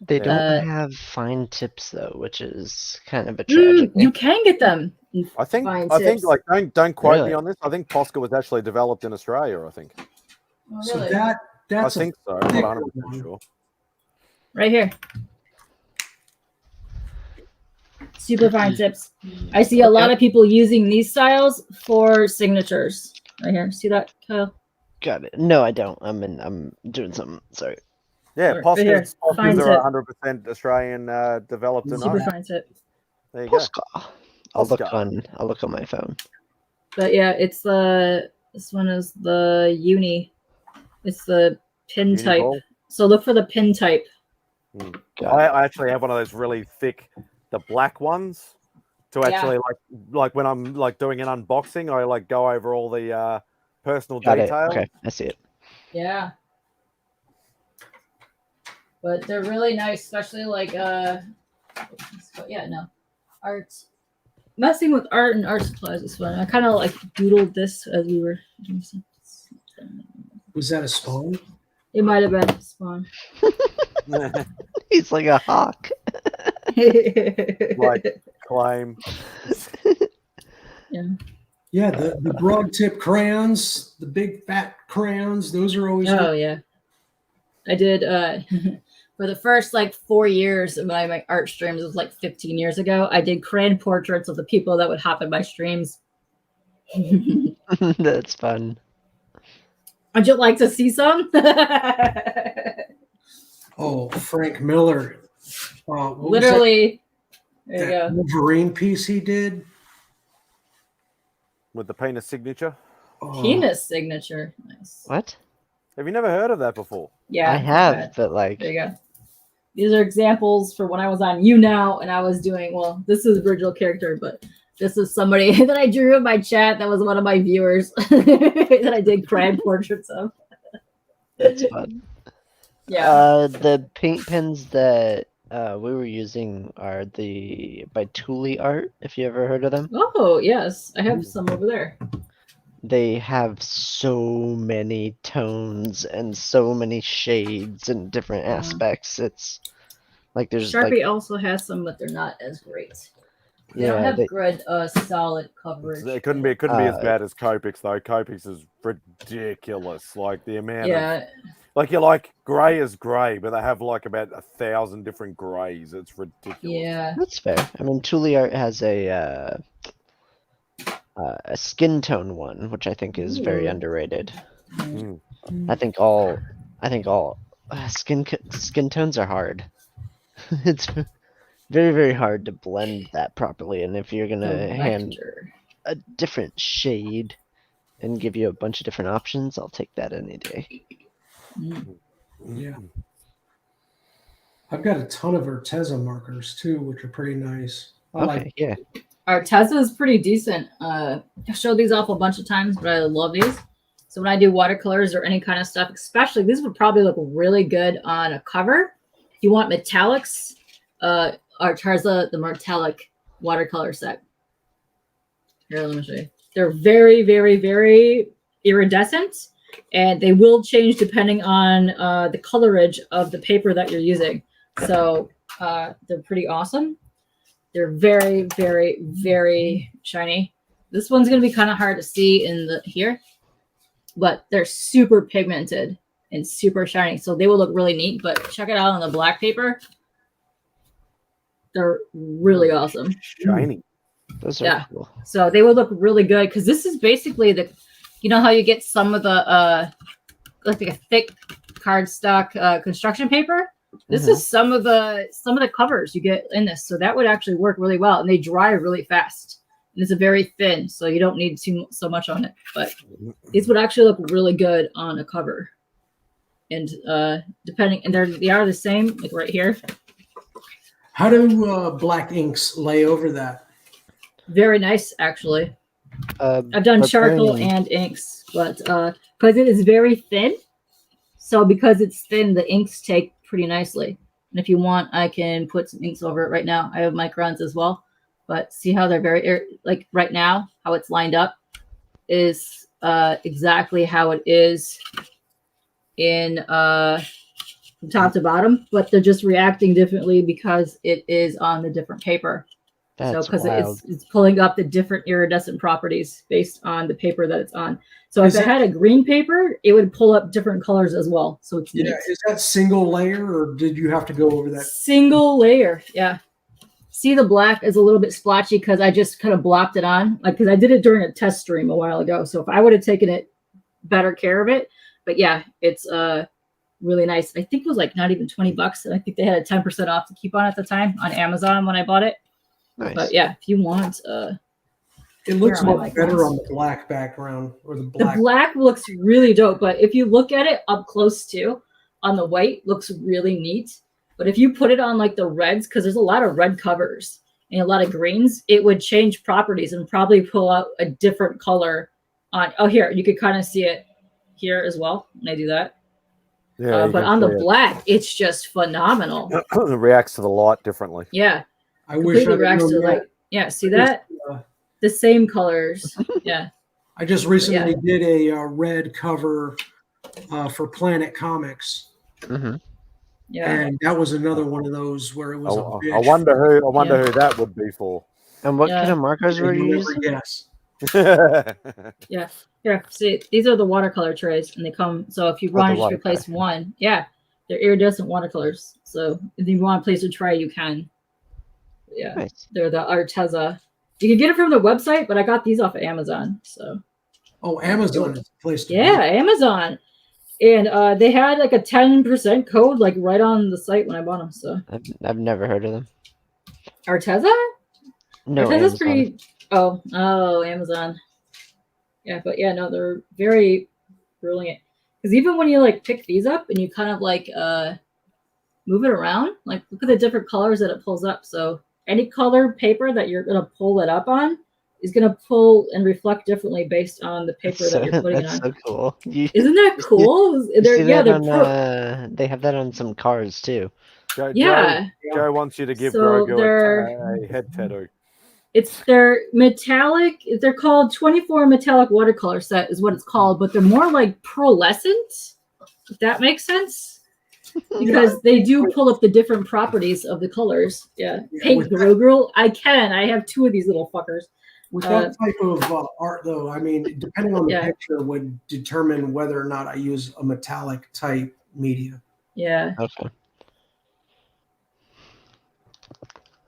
They don't have fine tips though, which is kind of a tragedy. You can get them. I think tips. like don't quote Really? me on this. I think Posca was actually developed in Australia. I think. Oh, So really? that's I think so. I'm not 100% sure. Right here. Super fine tips. I see a lot of people using these styles for signatures. Right here. See that, Kyle? Got it. No, I don't. I'm doing something. Sorry. Yeah, Right here. Poscas Fine are tip. 100% Australian developed and Super owned. fine tip. There you go. I'll look on my phone. But yeah, it's this one is the uni. It's the pin Uni type. ball? So look for the pin type. I actually have one of those really thick, the black ones, to actually like when I'm like doing an unboxing, I like go over all the personal Got it. detail. Okay, I see it. Yeah. But they're really nice, especially like art. Messing with art and art supplies is fun. I kind of like doodled this as we were doing some. Was that a spawn? It might have been Spawn. He's like a hawk. Like claim. Yeah. Yeah, the broad tip crayons, the big fat crayons, those are always Oh yeah. I did for the first like 4 years of my art streams, it was like 15 years ago. I did crayon portraits of the people that would hop in my streams. That's fun. Would you like to see some? Oh, Frank Miller. What was Literally. that, There you that go. Wolverine piece he did? With the penis signature. Penis signature. Nice. What? Have you never heard of that before? Yeah. I have, but like. There you go. These are examples for when I was on You Now and I was doing, well, this is original character, but this is somebody that I drew in my chat that was one of my viewers that I did crayon portraits of. That's fun. Yeah. The paint pens that we were using are by Thule Art, if you ever heard of them. Oh, yes. I have some over there. They have so many tones and so many shades and different aspects. It's like there's Sharpie also has some, but they're not as great. They don't have good solid coverage. It couldn't be as bad as Copics though. Copics is ridiculous. Like the amount of like you're like grey is grey, but they have like about 1,000 different greys. It's ridiculous. Yeah. That's fair. I mean, Thule Art has a skin tone one, which I think is very underrated. I think all skin tones are hard. It's very, very hard to blend that properly, and if you're gonna hand a different shade and give you a bunch of different options, I'll take that any day. Yeah. I've got a ton of Arteza markers too, which are pretty nice. Yeah. Arteza is pretty decent. I showed these off a bunch of times, but I love these. So when I do watercolors or any kind of stuff, especially these would probably look really good on a cover. If you want metallics, Arteza, the metallic watercolor set. Here, let me show you. They're very, very, very iridescent, and they will change depending on the colorage of the paper that you're using. So they're pretty awesome. They're very, very, very shiny. This one's going to be kind of hard to see in here, but they're super pigmented and super shiny. So they will look really neat, but check it out on the black paper. They're really awesome. Shiny. Those are cool. So they will look really good because this is basically You know how you get some of the like a thick cardstock construction paper? This is some of the covers you get in this, so that would actually work really well, and they dry really fast. And it's a very thin, so you don't need so much on it. But these would actually look really good on a cover. And depending, and they are the same, like right here. How do black inks lay over that? Very nice, actually. I've done charcoal and inks, but because it is very thin, so because it's thin, the inks take pretty nicely. And if you want, I can put some inks over it right now. I have microns as well, but see how they're very, like right now, how it's lined up is exactly how it is in from top to bottom, but they're just reacting differently because it is on the different paper. That's so because wild. it's pulling up the different iridescent properties based on the paper that it's on. So if it had a green paper, it would pull up different colors as well. So it's neat. Is that single layer, or did you have to go over that? Single layer, yeah. See, the black is a little bit splotchy because I just kind of blopped it on, like because I did it during a test stream a while ago. So if I would have taken it better care of it, but yeah, it's really nice. I think it was like not even $20, and I think they had a 10% off to keep on at the time on Amazon when I bought it. Nice. But yeah, if you want, it looks much better on the black background or the black. The black looks really dope, but if you look at it up close too, on the white, looks really neat. But if you put it on like the reds, because there's a lot of red covers and a lot of greens, it would change properties and probably pull out a different color on. Oh, here, you could kind of see it here as well when I do that. Yeah, but on the black, it's just phenomenal. It reacts to the light differently. Yeah. I wish I reacts to like, yeah, see that? The same colors. Yeah. I just recently did a red cover for Planet Comics. Yeah. And that was another one of those where it was a bitch. I wonder who that would be for. And what kind of markers were you using? Yes. Yeah. Here, see, these are the watercolor trays, and they come. So if you want to just replace one, yeah, they're iridescent watercolors. So if you want to place a tray, you can. Yeah, nice. They're the Arteza. You can get it from the website, but I got these off of Amazon. So. Oh, Amazon is the place to Yeah, Amazon. And they had like a 10% code like right on the site when I bought them. So I've never heard of them. Arteza? No, Arteza's Amazon. pretty. Oh, Amazon. Yeah, but yeah, no, they're very brilliant. Because even when you like pick these up and you kind of like move it around, like look at the different colors that it pulls up. So any color paper that you're gonna pull it up on is gonna pull and reflect differently based on the paper that you're putting it on. That's so cool. Isn't that cool? They have that on some cars too. Joe wants you to give So Grogu a head tattoo. It's their metallic. They're called 24 metallic watercolor set is what it's called, but they're more like pearlescent. If that makes sense, because they do pull up the different properties of the colors. Yeah, paint Grogu. I have two of these little fuckers. With that type of art, though, I mean, depending on the picture, would determine whether or not I use a metallic type media. Yeah. Okay.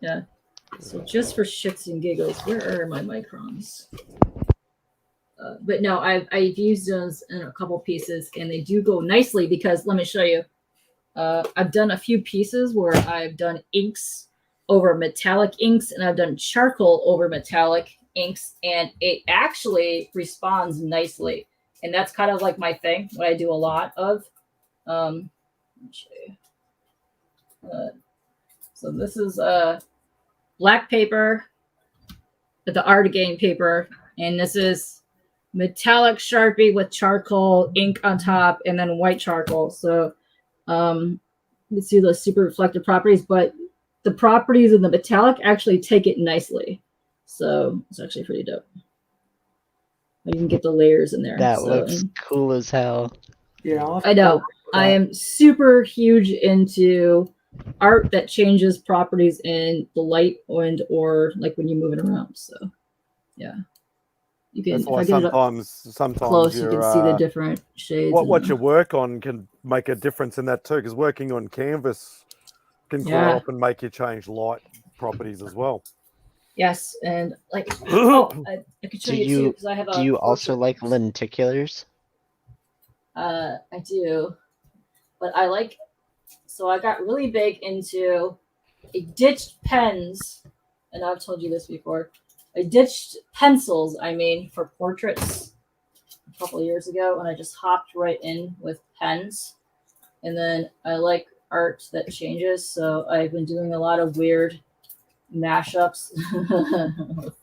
Yeah. So just for shits and giggles, where are my microns? But no, I've used those in a couple pieces, and they do go nicely because let me show you. I've done a few pieces where I've done inks over metallic inks, and I've done charcoal over metallic inks, and it actually responds nicely. And that's kind of like my thing, what I do a lot of. Let me show you. So this is black paper, the Artigain paper, and this is metallic Sharpie with charcoal ink on top, and then white charcoal. So you see those super reflective properties, but the properties of the metallic actually take it nicely. So it's actually pretty dope. You can get the layers in there. That looks cool as hell. Yeah, I know. I am super huge into art that changes properties in the light and or like when you move it around. So yeah, you can. That's why sometimes close, you can see the different shades. What you work on can make a difference in that too, because working on canvas can quite often make you change light properties as well. Yes, and like I could show Do you too you because I have a. do you also like lenticulars? I do, but I like. So I got really big into. I ditched pens, and I've told you this before. I ditched pencils. I mean, for portraits a couple of years ago, and I just hopped right in with pens. And then I like art that changes, so I've been doing a lot of weird mashups with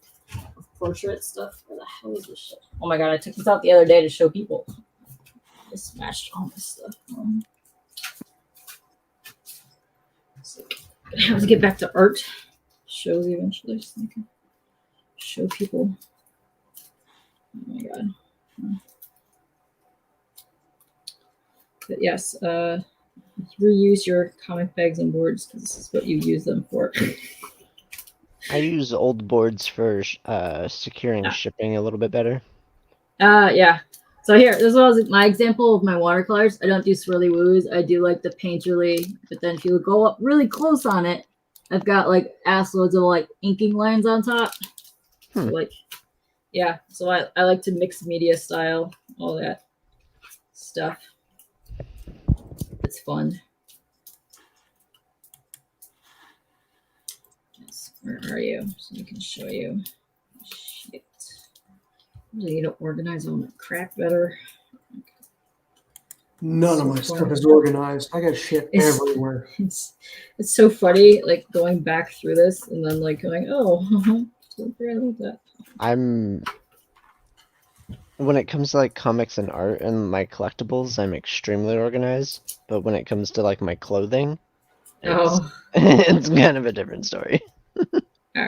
portrait stuff. Where the hell is this shit? Oh my god, I took this out the other day to show people. I smashed all my stuff. So I have to get back to art shows eventually, so I can show people. Oh my god. But yes, reuse your comic bags and boards because this is what you use them for. I use old boards for securing shipping a little bit better. Yeah. So here, this was my example of my watercolors. I don't do swirly woos. I do like the painterly, but then if you go up really close on it, I've got like ass loads of like inking lines on top. So like, yeah. So I like to mix media style, all that stuff. It's fun. Yes. Where are you? So I can show you. Shit. I need to organize all my crap better. None of my stuff is organized. I got shit everywhere. It's so funny, like going back through this and then like going, oh, don't forget about that. When it comes to like comics and art and my collectibles, I'm extremely organized. But when it comes to like my clothing, it's kind of a different story.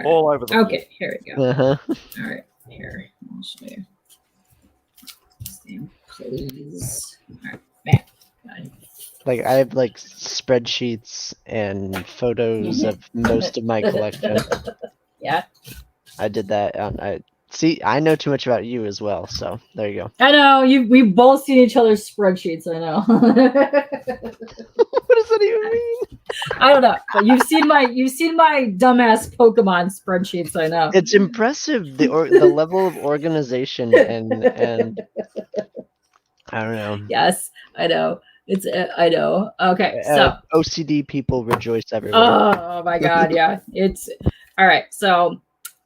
All over the Okay, here we go. Uh-huh. All right, here. I'll show you. Stand, please. All right, bam. Got it. Like I have like spreadsheets and photos of most of my collection. Yeah. I did that. I know too much about you as well, so there you go. I know we've both seen each other's spreadsheets. I know. What does that even mean? I don't know, but you've seen my dumbass Pokemon spreadsheets. I know. It's impressive the level of organization and I don't know. Yes, I know. I know. Okay, so OCD people rejoice everywhere. Oh my god, yeah. It's all right. So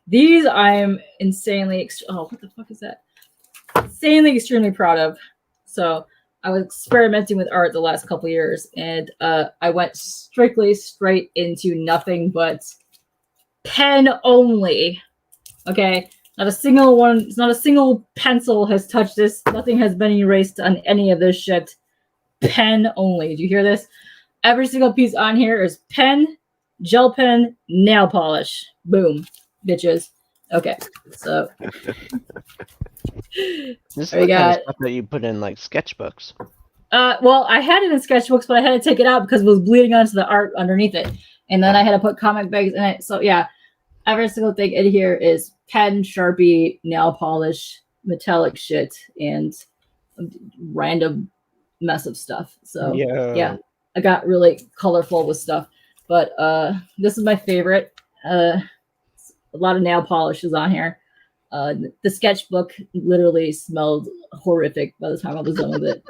these I'm insanely what the fuck is that? Insanely extremely proud of. So I was experimenting with art the last couple years, and I went strictly straight into nothing but pen only. Okay, not a single one, not a single pencil has touched this. Nothing has been erased on any of this shit. Pen only. Did you hear this? Every single piece on here is pen, gel pen, nail polish. Boom, bitches. Okay, so this is we the kind got of stuff that you put in like sketchbooks. well, I had it in sketchbooks, but I had to take it out because it was bleeding onto the art underneath it, and then I had to put comic bags in it. So yeah, every single thing in here is pen, Sharpie, nail polish, metallic shit, and random mess of stuff. So yeah, I got really colorful with stuff, but this is my favorite. A lot of nail polishes on here. The sketchbook literally smelled horrific by the time I was done with it.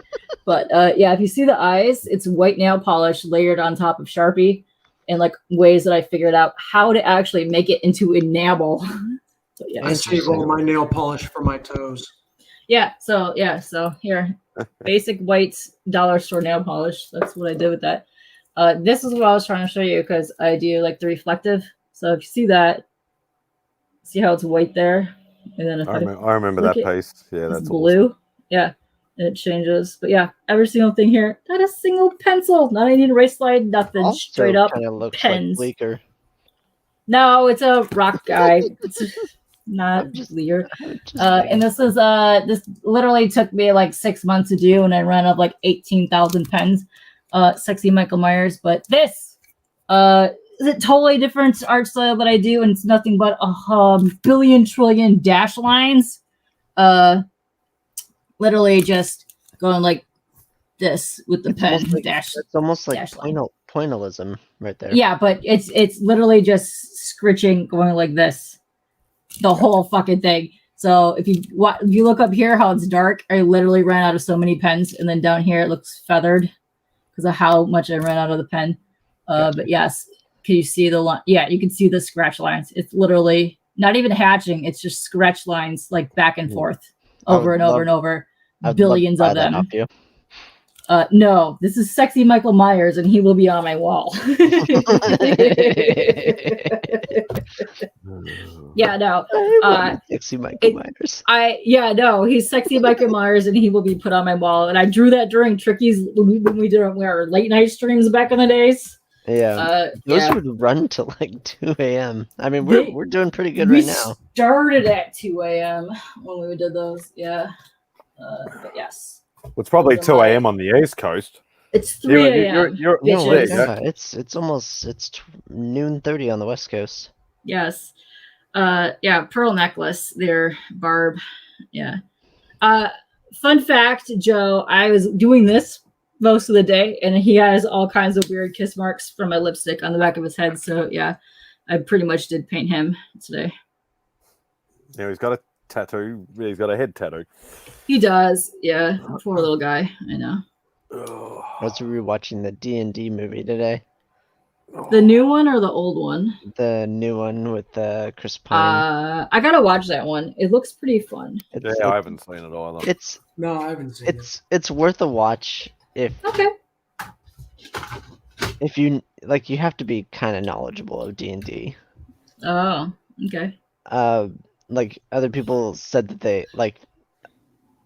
But yeah, if you see the eyes, it's white nail polish layered on top of Sharpie, and like ways that I figured out how to actually make it into enamel. So, yeah, I save all my nail polish for my toes. So here, basic white dollar store nail polish. That's what I did with that. This is what I was trying to show you because I do like the reflective. So if you see that, see how it's white there, and then if I remember that piece. Yeah, it's that's blue. awesome. Yeah, and it changes. But yeah, every single thing here, not a single pencil, not any erase slide, nothing. Also Straight up kind of looks pens. like Bleaker. No, it's a rock guy. It's not Lear. And this is this literally took me like 6 months to do, and I ran up like 18,000 pens. Sexy Michael Myers, but this is a totally different art style that I do, and it's nothing but a billion trillion dash lines. Literally just going like this with the pen dash. It's almost like pointillism right there. Yeah, but it's literally just scritching going like this. the whole fucking thing. So if you look up here how it's dark, I literally ran out of so many pens, and then down here it looks feathered because of how much I ran out of the pen. But yes, can you see the line? Yeah, you can see the scratch lines. It's literally not even hatching. It's just scratch lines like back and forth over and over and over. Billions of them. No, this is sexy Michael Myers, and he will be on my wall. Yeah, no. Sexy Michael Myers. He's sexy Michael Myers, and he will be put on my wall. And I drew that during Tricky's when we did our late night streams back in the days. Yeah, those would run till like 2 a.m. I mean, we're doing pretty good right now. We started at 2 a.m. when we did those. Yeah, but yes. Well, it's probably 2 a.m. on the East Coast. It's 3 a.m. It's almost noon 30 on the West Coast. Yes. Pearl necklace there, Barb. Yeah. Fun fact, Joe, I was doing this most of the day, and he has all kinds of weird kiss marks from my lipstick on the back of his head. So yeah, I pretty much did paint him today. Yeah, he's got a tattoo. He's got a head tattoo. He does. Yeah. Poor little guy. I know. I was rewatching the D&D movie today. The new one or the old one? The new one with Chris Pine. I gotta watch that one. It looks pretty fun. I haven't seen it either. No, I haven't seen it. It's worth a watch if you like. You have to be kind of knowledgeable of D&D. Oh, okay. Like other people said that they like.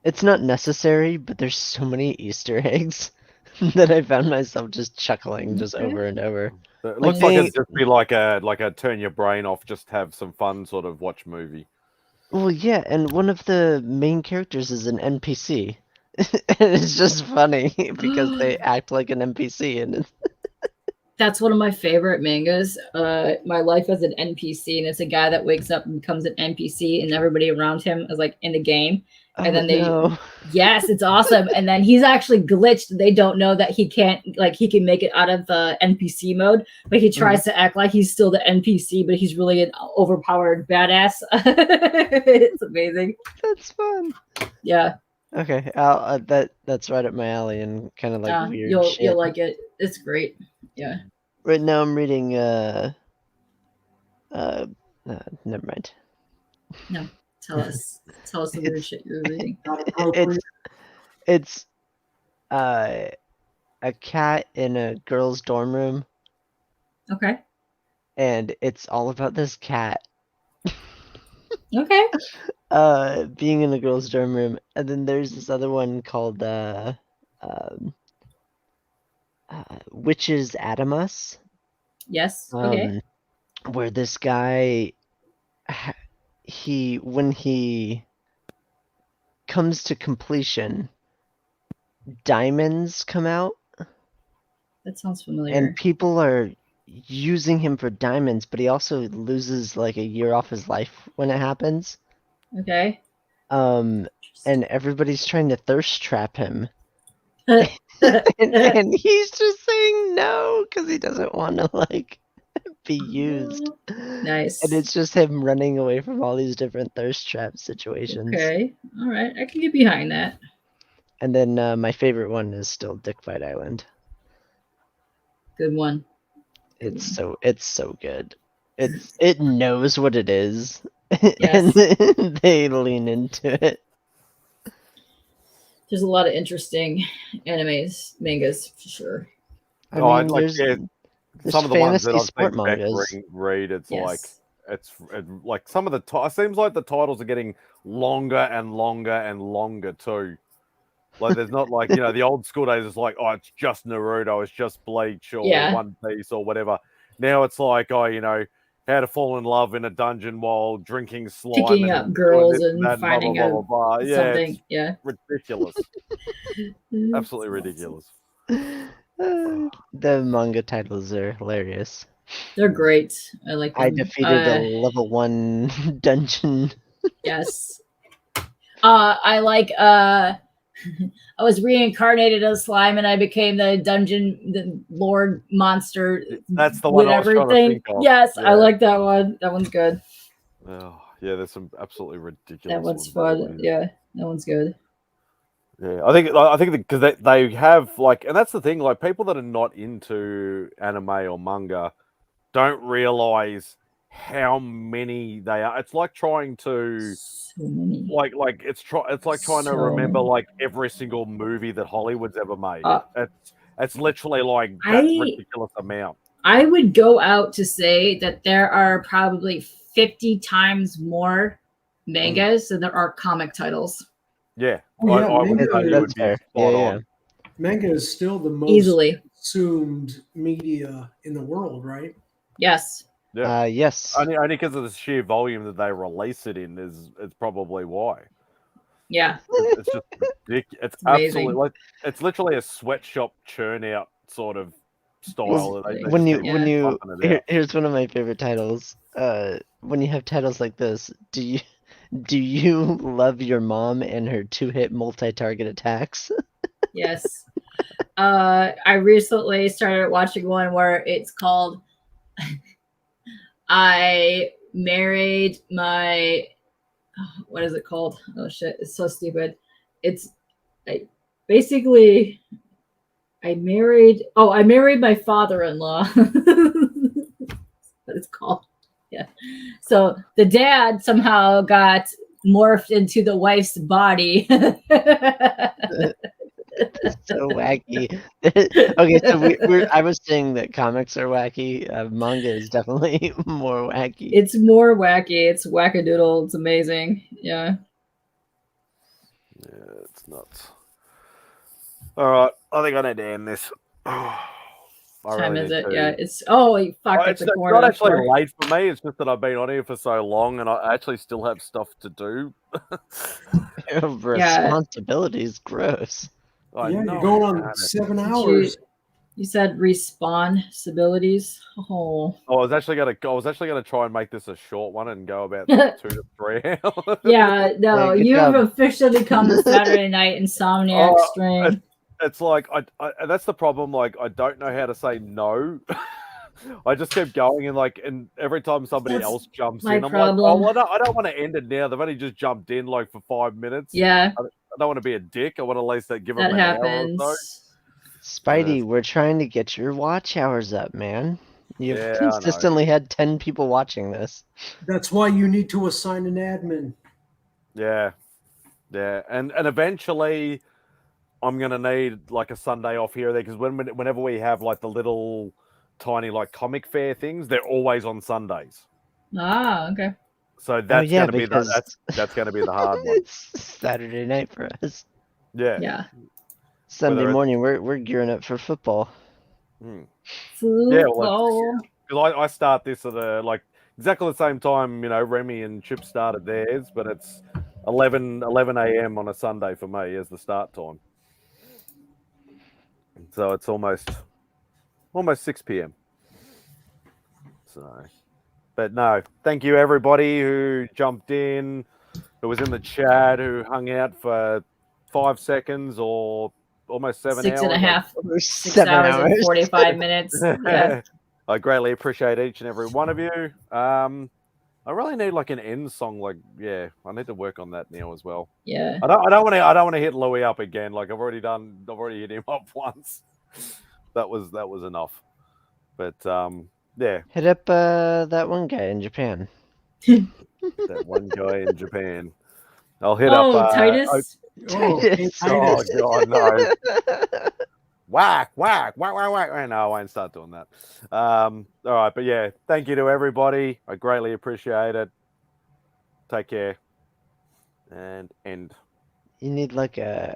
It's not necessary, but there's so many Easter eggs that I found myself just chuckling just over and over. It looks like it'd just be like a turn your brain off, just have some fun sort of watch movie. Well, yeah, and one of the main characters is an NPC. And it's just funny because they act like an NPC, and That's one of my favorite mangas. My Life as an NPC, and it's a guy that wakes up and becomes an NPC, and everybody around him is like in the game. And then yes, it's awesome. And then he's actually glitched. They don't know that he can't, like, he can make it out of the NPC mode, but he tries to act like he's still the NPC, but he's really an overpowered badass. It's amazing. That's fun. Yeah. Okay, that's right up my alley and kind of like weird. You'll like it. It's great. Yeah. Right now I'm reading. Never mind. No. Tell us the weird shit you're reading. It's a cat in a girl's dorm room. Okay. And it's all about this cat. Okay. Being in a girl's dorm room, and then there's this other one called Witches Adamus. Yes. Okay. Where this guy, when he comes to completion, diamonds come out. That sounds familiar. And people are using him for diamonds, but he also loses like a year off his life when it happens. Okay. And everybody's trying to thirst trap him. and he's just saying no because he doesn't want to like be used. Nice. And it's just him running away from all these different thirst trap situations. Okay. All right. I can get behind that. And then my favorite one is still Dick Fight Island. Good one. It's so good. It knows what it is. Yes. And they lean into it. There's a lot of interesting mangas for sure. I mean, like some of the ones that I've sport seen Beck mangas. read, it's like some of the it seems like the titles are getting longer and longer and longer too. Like there's not like the old school days. It's like it's just Naruto, it's just Bleach or One Piece or whatever. Now it's like how to fall in love in a dungeon while drinking slime, picking up girls and finding blah. something. Yeah, ridiculous. Absolutely ridiculous. The manga titles are hilarious. They're great. I like them. I defeated a level 1 dungeon. Yes. I like I was reincarnated as slime and I became the lord monster. That's the one I was trying to think of. Yes, yeah. I like that one. That one's good. Oh, Yeah, there's some absolutely ridiculous. That one's ones. fun. Yeah, that one's good. Yeah, I think because they have like, and that's the thing. Like people that are not into anime or manga don't realize how many they are. It's like trying to So many. like it's like trying to So remember many. like every single movie that Hollywood's ever made. Uh, It's literally like that I ridiculous amount. I would go out to say that there are probably 50 times more mangas than there are comic titles. Yeah, Oh, yeah, I would manga, say you would be spot on. manga is still the most Easily. consumed media in the world, right? Yes. Yeah. Yes. Only because of the sheer volume that they release it in is probably why. Yeah. It's just ridiculous. It's amazing. absolutely like it's literally a sweatshop churn out sort of style. That they when just you keep pumping it out. here's one of my favorite titles. When you have titles like this, do you love your mom and her 2-hit multi-target attacks? Yes. I recently started watching one where it's called I married my what is it called? Oh shit, it's so stupid. It's basically I married my father-in-law. What it's called. Yeah. So the dad somehow got morphed into the wife's body. So wacky. Okay, so I was saying that comics are wacky. Manga is definitely more wacky. It's more wacky. It's wackadoodle. It's amazing. Yeah. Yeah, it's nuts. All right, I think I need to end this. What time is it? Yeah, it's fuck at It's the corner. not actually late for me. It's just that I've been on here for so long, and I actually still have stuff to do. Responsibilities, gross. I Yeah, know, you're going man. on 7 hours. You said responsibilities. Oh. I was actually gonna try and make this a short one and go about 2 to 3 hours. Yeah, no, good you've job. officially become the Saturday night insomniac stream. It's like I that's the problem. Like I don't know how to say no. I just keep going and every time somebody That's else jumps my in, I'm problem. like, I don't want to end it now. They've only just jumped in like for 5 minutes. Yeah. I don't want to be a dick. I want to at least give them That an happens. hour or so. Spidey, we're trying to get your watch hours up, man. You've Yeah, I know. consistently had 10 people watching this. That's why you need to assign an admin. Yeah, and eventually, I'm gonna need like a Sunday off here or there because whenever we have like the little tiny like comic fair things, they're always on Sundays. Ah, okay. So that's yeah, gonna be that's gonna be the hard one. It's Saturday night for us. Yeah. Yeah. Sunday Whether morning, we're gearing up for football. Yeah, well, because I start this at like exactly the same time, Remy and Chip started theirs, but it's 11 a.m. on a Sunday for me as the start time. So it's almost 6 p.m. So, but no, thank you everybody who jumped in, who was in the chat, who hung out for 5 seconds or almost 7 6 hours. and a half. 6 hours and 45 minutes. Yeah. I greatly appreciate each and every one of you. I really need like an end song. Like, yeah, I need to work on that now as well. Yeah. I don't want to hit Loowee up again. Like I've already hit him up once. That was enough. But yeah. Hit up that one guy in Japan. That one guy in Japan. I'll hit up Titus. Titus. Oh god, no. Whack. No, I won't start doing that. All right, but yeah, thank you to everybody. I greatly appreciate it. Take care. And end. You need like a